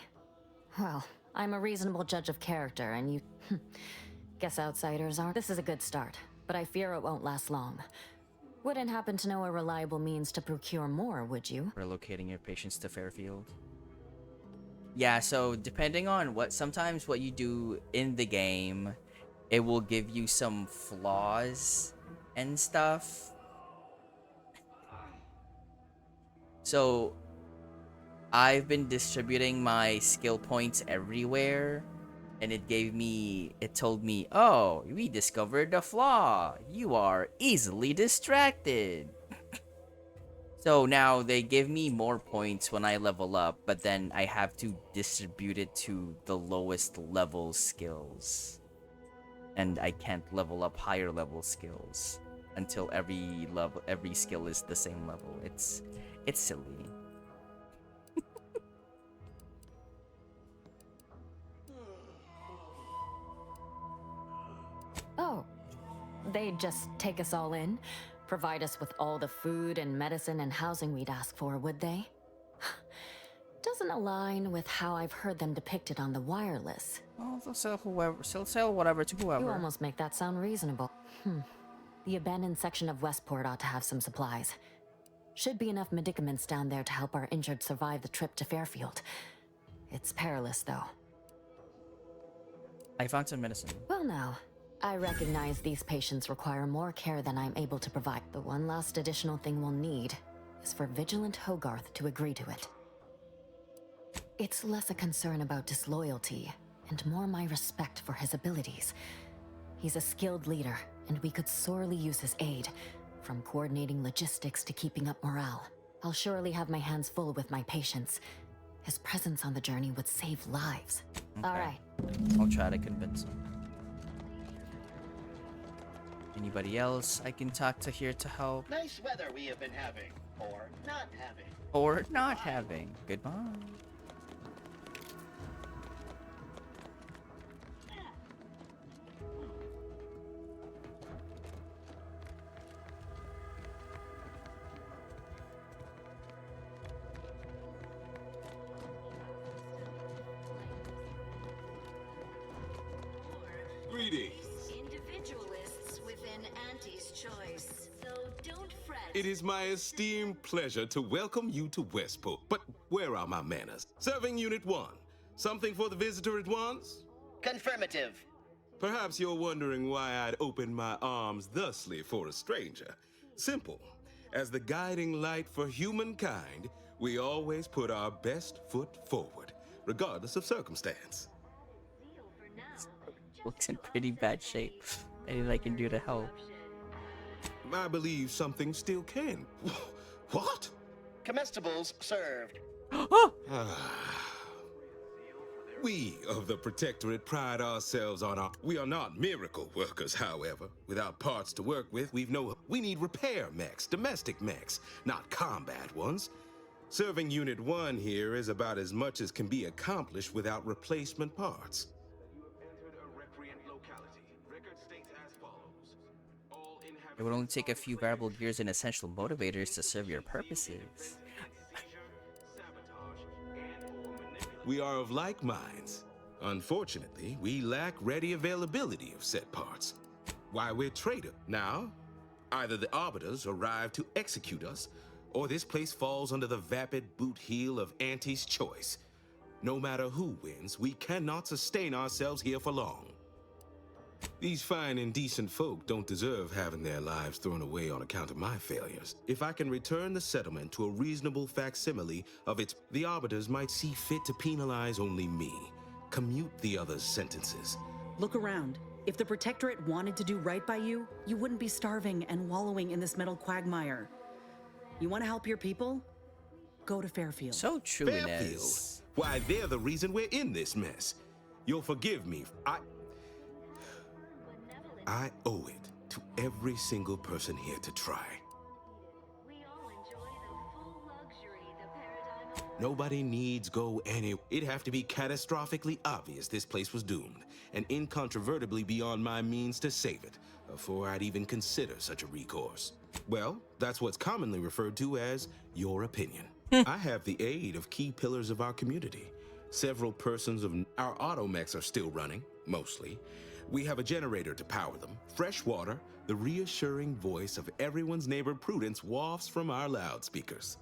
S8: Well, I'm a reasonable judge of character, and you... guess outsiders aren't. This is a good start, but I fear it won't last long. Wouldn't happen to know a reliable means to procure more, would you?
S2: Relocating your patients to Fairfield. Yeah, so depending on sometimes what you do in the game, it will give you some flaws and stuff. So I've been distributing my skill points everywhere, and it told me, oh, we discovered a flaw. You are easily distracted. So now they give me more points when I level up, but then I have to distribute it to the lowest level skills. And I can't level up higher level skills until every skill is the same level. It's silly.
S8: Oh, they'd just take us all in? Provide us with all the food and medicine and housing we'd ask for, would they? Doesn't align with how I've heard them depicted on the wireless.
S2: Oh, they'll sell whatever to whoever.
S8: You almost make that sound reasonable. The abandoned section of Westport ought to have some supplies. Should be enough medicaments down there to help our injured survive the trip to Fairfield. It's perilous, though.
S2: I found some medicine.
S8: Well now, I recognize these patients require more care than I'm able to provide. The one last additional thing we'll need is for Vigilant Hogarth to agree to it. It's less a concern about disloyalty, and more my respect for his abilities. He's a skilled leader, and we could sorely use his aid, from coordinating logistics to keeping up morale. I'll surely have my hands full with my patients. His presence on the journey would save lives.
S2: Okay.
S8: All right.
S2: I'll try to convince him. Anybody else I can talk to here to help?
S20: Nice weather we have been having. Or not having.
S2: Or not having. Goodbye.
S1: Greetings.
S16: Individualists with
S15: within Auntie's choice. So don't fret.
S21: It is my esteemed pleasure to welcome you to Westport. But where are my manners? Serving Unit 1. Something for the visitor at once?
S20: Confirmative.
S21: Perhaps you're wondering why I'd open my arms thusly for a stranger. Simple. As the guiding light for humankind, we always put our best foot forward, regardless of circumstance.
S2: Looks in pretty bad shape. Anything I can do to help?
S21: I believe something still can. What?
S20: Comestibles served.
S21: We of the Protectorate pride ourselves on our... We are not miracle workers, however. Without parts to work with, we need repair mechs, domestic mechs, not combat ones. Serving Unit 1 here is about as much as can be accomplished without replacement parts.
S2: It would only take a few variable gears and essential motivators to serve your purposes.
S21: We are of like minds. Unfortunately, we lack ready availability of said parts. Why, we're traded. Now, either the Arbiters arrive to execute us, or this place falls under the vapid boot heel of Auntie's choice. No matter who wins, we cannot sustain ourselves here for long. These fine and decent folk don't deserve having their lives thrown away on account of my failures. If I can return the settlement to a reasonable facsimile of its, the Arbiters might see fit to penalize only me, commute the others' sentences.
S19: Look around. If the Protectorate wanted to do right by you, you wouldn't be starving and wallowing in this metal quagmire. You want to help your people? Go to Fairfield.
S2: So true,
S21: Fairfield? Why, they're the reason we're in this mess. You'll forgive me. I owe it to every single person here to try. Nobody needs go any. It'd have to be catastrophically obvious this place was doomed, and incontrovertibly beyond my means to save it, before I'd even consider such a recourse. Well, that's what's commonly referred to as your opinion. I have the aid of key pillars of our community. Several persons of our automechs are still running, mostly. We have a generator to power them, fresh water, the reassuring voice of everyone's neighbor Prudence wafts from our loudspeakers.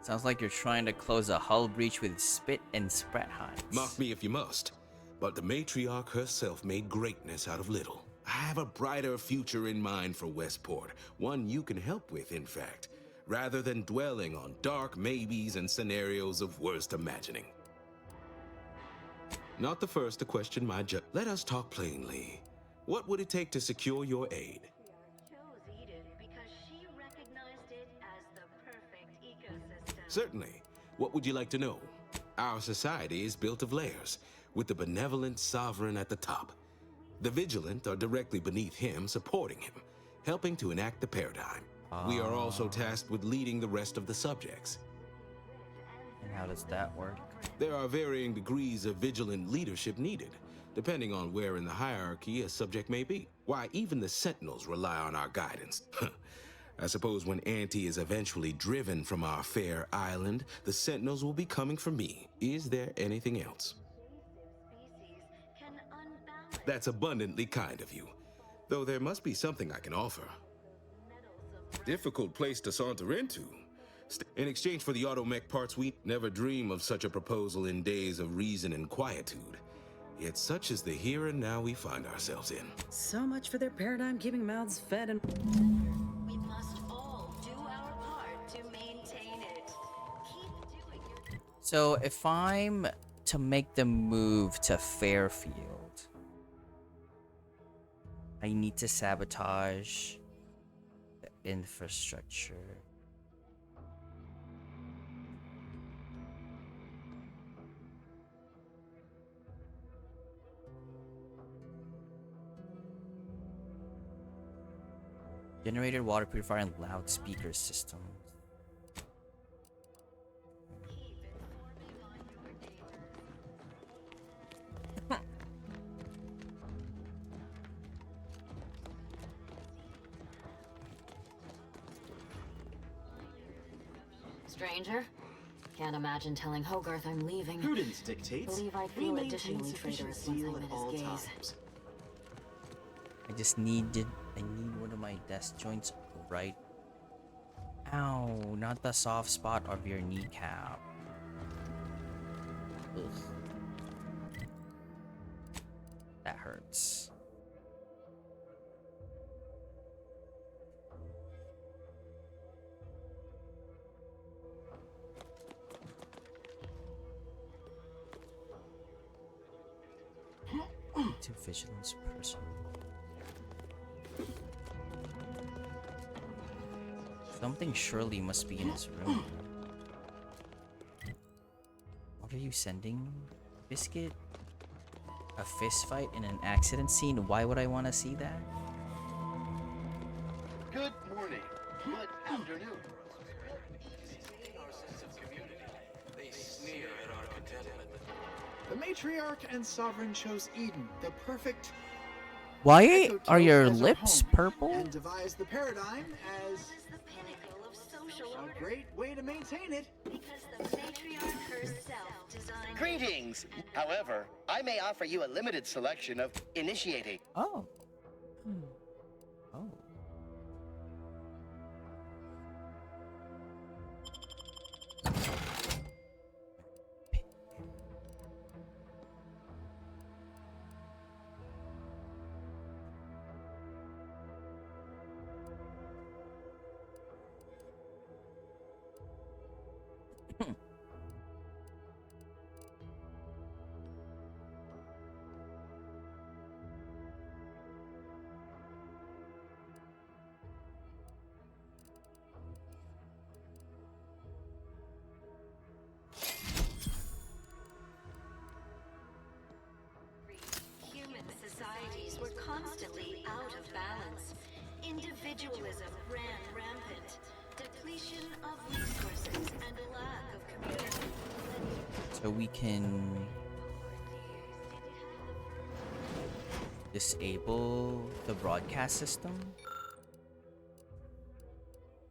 S2: Sounds like you're trying to close a hull breach with spit and sprat hinds.
S21: Mock me if you must, but the matriarch herself made greatness out of little. I have a brighter future in mind for Westport, one you can help with, in fact, rather than dwelling on dark maybes and scenarios of worst imagining. Not the first to question my Let us talk plainly. What would it take to secure your aid? Certainly. What would you like to know? Our society is built of layers, with the benevolent sovereign at the top. The vigilant are directly beneath him, supporting him, helping to enact the paradigm. We are also tasked with leading the rest of the subjects.
S2: And how does that work?
S21: There are varying degrees of vigilant leadership needed, depending on where in the hierarchy a subject may be. Why, even the Sentinels rely on our guidance. I suppose when Auntie is eventually driven from our fair island, the Sentinels will be coming for me. Is there anything else? That's abundantly kind of you, though there must be something I can offer. Difficult place to saunter into. In exchange for the automech parts, we never dream of such a proposal in days of reason and quietude. Yet such is the here and now we find ourselves in.
S19: So much for their paradigm keeping mouths fed and...
S15: We must all do our part to maintain it. Keep doing your...
S2: So if I'm to make the move to Fairfield, I need to sabotage the infrastructure. Generated water purifier and loudspeaker system.
S8: Stranger? Can't imagine telling Hogarth I'm leaving.
S23: Prudence dictates
S8: Believe I
S23: we
S8: feel
S23: maintain
S8: additionally
S23: sufficient
S8: traitorous once
S23: zeal
S8: I'm
S23: at
S8: in
S23: all
S8: his gaze.
S23: times.
S2: I need one of my desk joints right. Ow, not the soft spot of your kneecap. Ugh. That hurts. To vigilance person. Something surely must be in his room. What are you sending, Biscuit? A fist fight in an accident scene? Why would I want to see that?
S20: Good morning. Good afternoon.
S7: They sneer at our contentment.
S10: The matriarch and sovereign chose Eden, the perfect.
S2: Why are your
S10: as our
S2: lips
S10: home,
S2: purple?
S10: And devised the paradigm as a great way to maintain it.
S15: Because the matriarch herself designed.
S20: Greetings. However, I may offer you a limited selection of initiating.
S2: Oh. Oh.
S15: Human societies were constantly out of balance. Individualism ran rampant. Depletion of resources and a lack of community.
S2: So we can disable the broadcast system.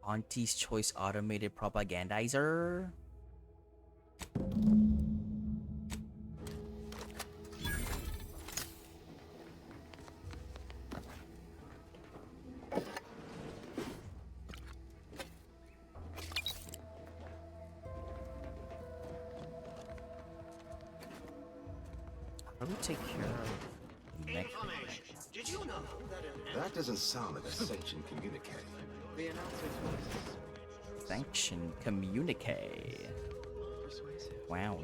S2: Auntie's Choice automated propagandizer. How do we take care of mech?
S10: Did you know that
S21: That doesn't sound like a sanctioned communique.
S10: the announcer's voice
S2: Sanction communique. Wow.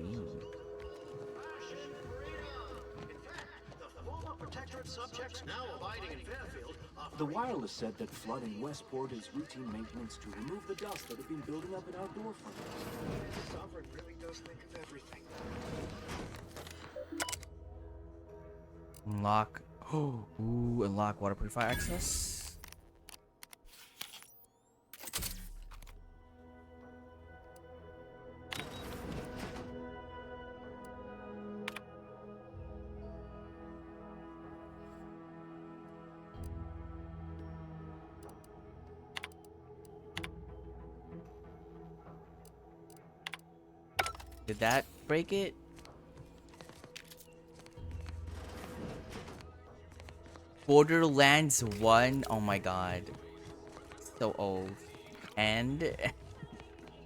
S10: Protectorate subjects now abiding in Fairfield.
S14: The wireless said that flooding Westport is routine maintenance to remove the dust that had been building up in our door frames.
S10: Sovereign really does think of everything.
S2: Unlock. Ooh, unlock waterproof access. Did that break it? Borderlands 1? Oh my god. So old. And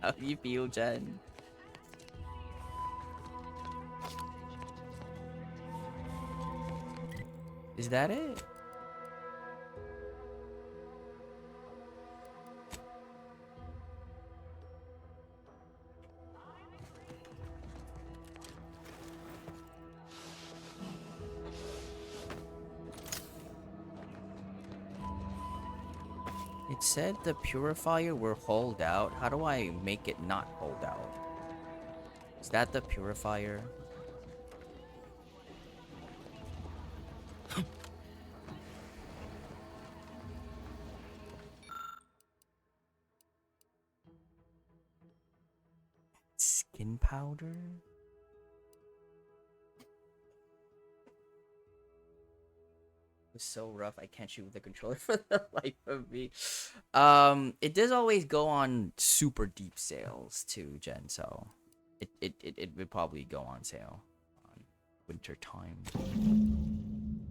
S2: how do you feel, Jen? Is that it? It said the purifier will hold out. How do I make it not hold out? Is that the purifier? Skin powder? Was so rough I can't shoot with the controller for the life of me. It does always go on super deep sales too, Jen, so it would probably go on sale on winter time.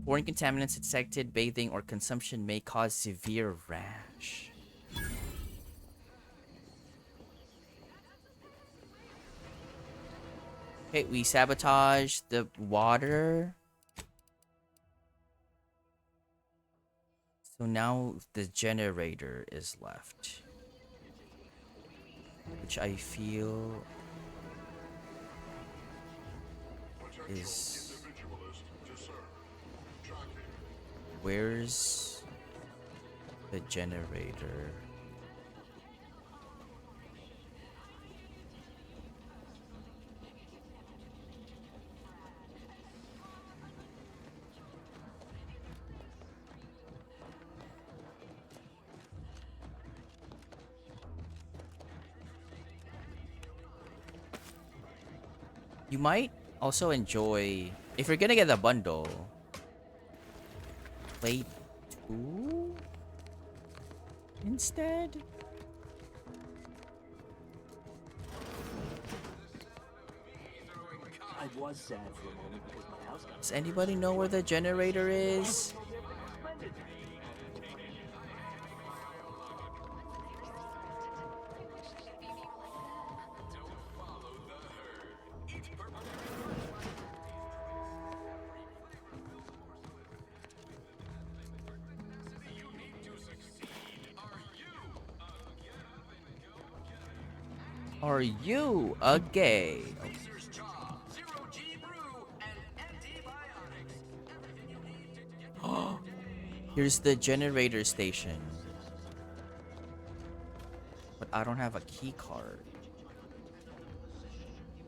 S2: Foreign contaminants detected, bathing or consumption may cause severe rash. Okay, we sabotage the water. So now the generator is left. Which I feel is... Where's the generator? You might also enjoy, if you're gonna get the bundle, play 2 instead?
S14: I was sad for a moment because my house got...
S2: Does anybody know where the generator is? Are you a gay? Oh. Here's the generator station. But I don't have a key card.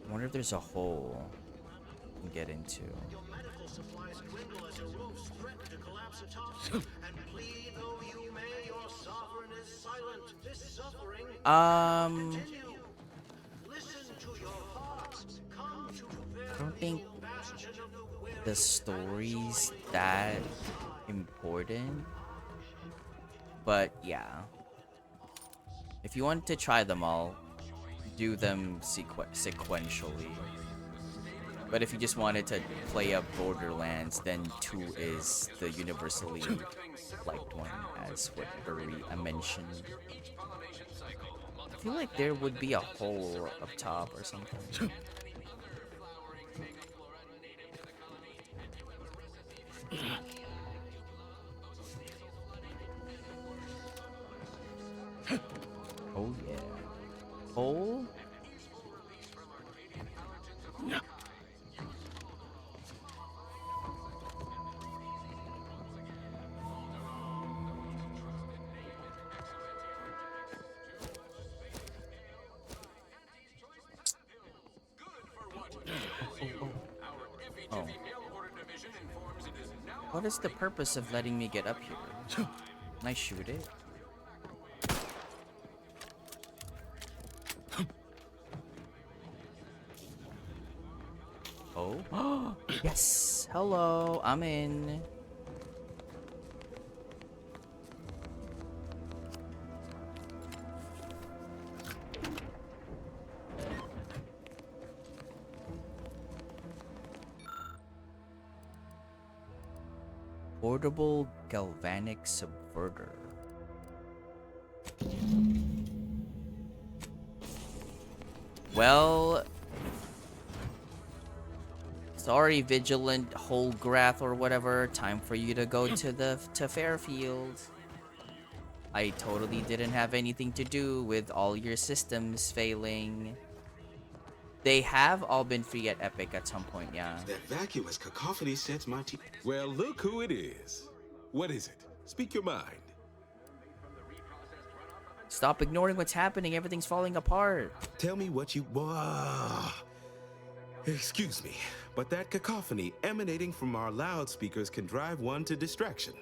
S2: I wonder if there's a hole we can get into. I don't think the story's that important, but yeah, if you want to try them all, do them sequentially. But if you just wanted to play up Borderlands, then 2 is the universally liked one, as what I mentioned. I feel like there would be a hole up top or something. Oh yeah. Hole? Yeah. Oh. What is the purpose of letting me get up here? Can I shoot it? Oh. Yes. Hello. I'm in. Portable galvanic subverter. Well, sorry, Vigilant Holgrath or whatever. Time for you to go to Fairfield. I totally didn't have anything to do with all your systems failing. They have all been free at Epic at some point, yeah.
S21: That vacuous cacophony sets my teeth. Well, look who it is. What is it? Speak your mind.
S2: Stop ignoring what's happening. Everything's falling apart.
S21: Tell me what you... Excuse me, but that cacophony emanating from our loudspeakers can drive one to distraction.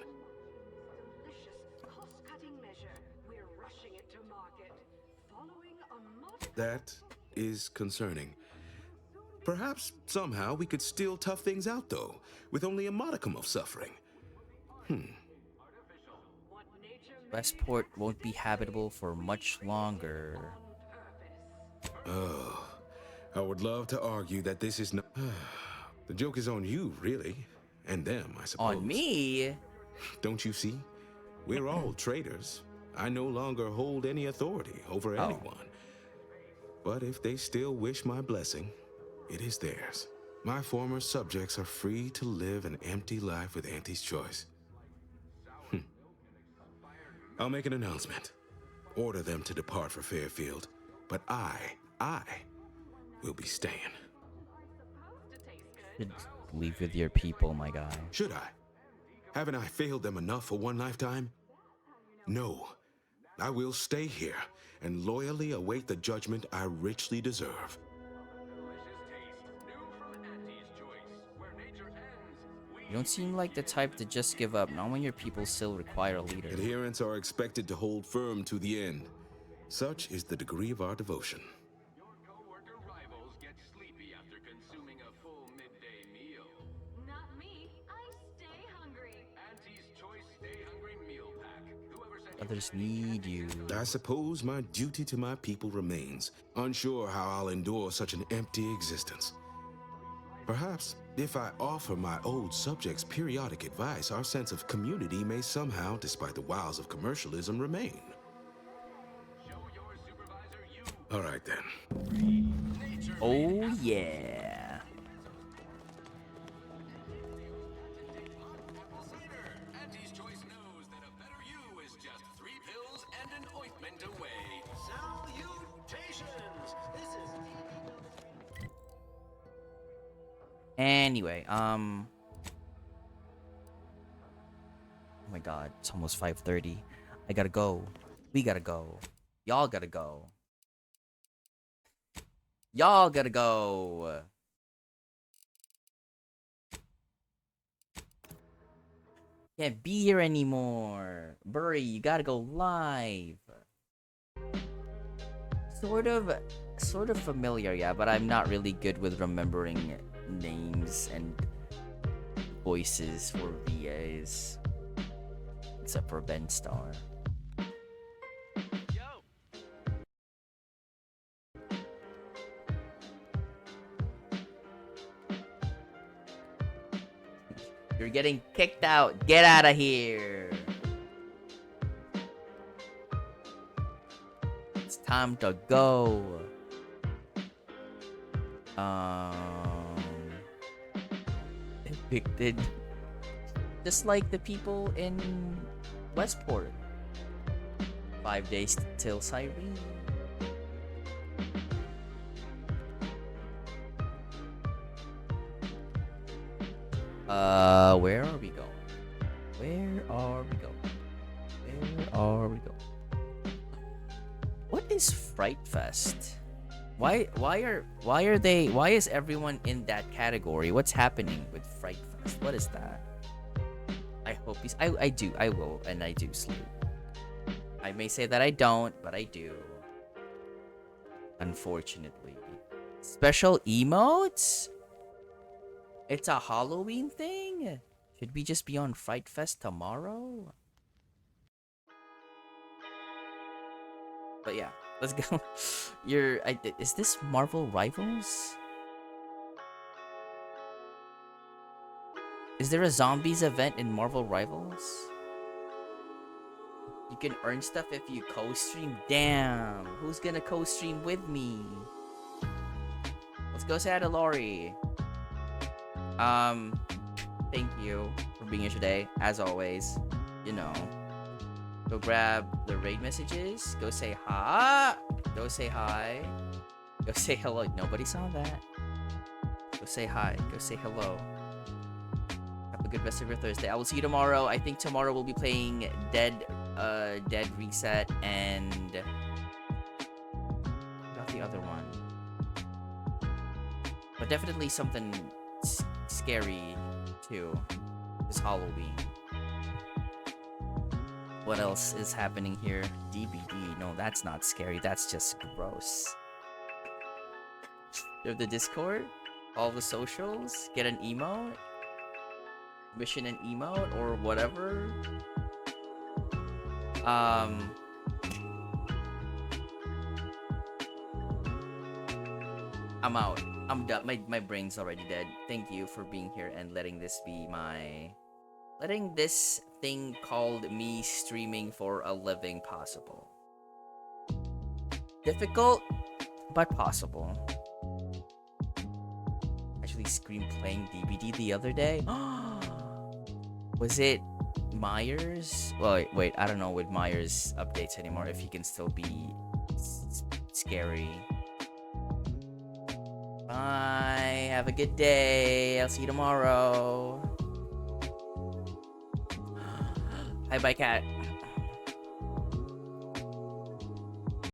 S21: That is concerning. Perhaps somehow we could still tough things out, though, with only a modicum of suffering.
S2: Westport won't be habitable for much longer.
S21: Oh, I would love to argue that this is not... The joke is on you, really. and them, I suppose.
S2: On me?
S21: Don't you see? We're all traitors. I no longer hold any authority over anyone. But if they still wish my blessing, it is theirs. My former subjects are free to live an empty life with Auntie's choice. I'll make an announcement. Order them to depart for Fairfield. But I will be staying.
S2: Should leave with your people, my guy.
S21: Should I? Haven't I failed them enough for one lifetime? No. I will stay here and loyally await the judgment I richly deserve.
S2: You don't seem like the type to just give up, not when your people still require a leader.
S21: Adherents are expected to hold firm to the end. Such is the degree of our devotion.
S15: Not me. I stay hungry.
S2: Others need you.
S21: I suppose my duty to my people remains, unsure how I'll endure such an empty existence. Perhaps, if I offer my old subjects periodic advice, our sense of community may somehow, despite the wiles of commercialism, remain. All right, then.
S2: Oh, yeah.
S7: Auntie's Choice knows that a better you is just 3 pills and an ointment away.
S14: Salutations! This is
S2: Anyway, oh my god, it's almost 5:30. I gotta go. We gotta go. Y'all gotta go. Y'all gotta go. Can't be here anymore. Burry, you gotta go live. Sort of familiar, yeah, but I'm not really good with remembering names and voices for VAs. Except for Ben Starr. You're getting kicked out. Get out of here. It's time to go. Evicted. Just like the people in Westport. 5 days till Cyrene. Where are we going? Where are we going? Where are we going? What is Fright Fest? Why is everyone in that category? What's happening with Fright Fest? What is that? I hope I will, and I do sleep. I may say that I don't, but I do. Unfortunately. Special emotes? It's a Halloween thing? Should we just be on Fright Fest tomorrow? But yeah, let's go. Is this Marvel Rivals? Is there a zombies event in Marvel Rivals? You can earn stuff if you co-stream. Damn, who's gonna co-stream with me? Let's go say hi to Lori. Thank you for being here today, as always. You know, go grab the raid messages. Go say hi. Go say hi. Go say hello. Nobody saw that. Go say hi. Go say hello. Have a good rest of your Thursday. I will see you tomorrow. I think tomorrow we'll be playing Dead Reset and got the other one, but definitely something scary too. It's Halloween. What else is happening here? DBD. No, that's not scary. That's just gross. You have the Discord, all the socials, get an emote, mission an emote, or whatever. I'm out. I'm done. My brain's already dead. Thank you for being here and letting this thing called me streaming for a living possible. Difficult, but possible. Actually, Scream playing DVD the other day. Was it Myers? Well, wait, I don't know with Myers updates anymore if he can still be scary. Bye. Have a good day. I'll see you tomorrow. Hi, bye, cat.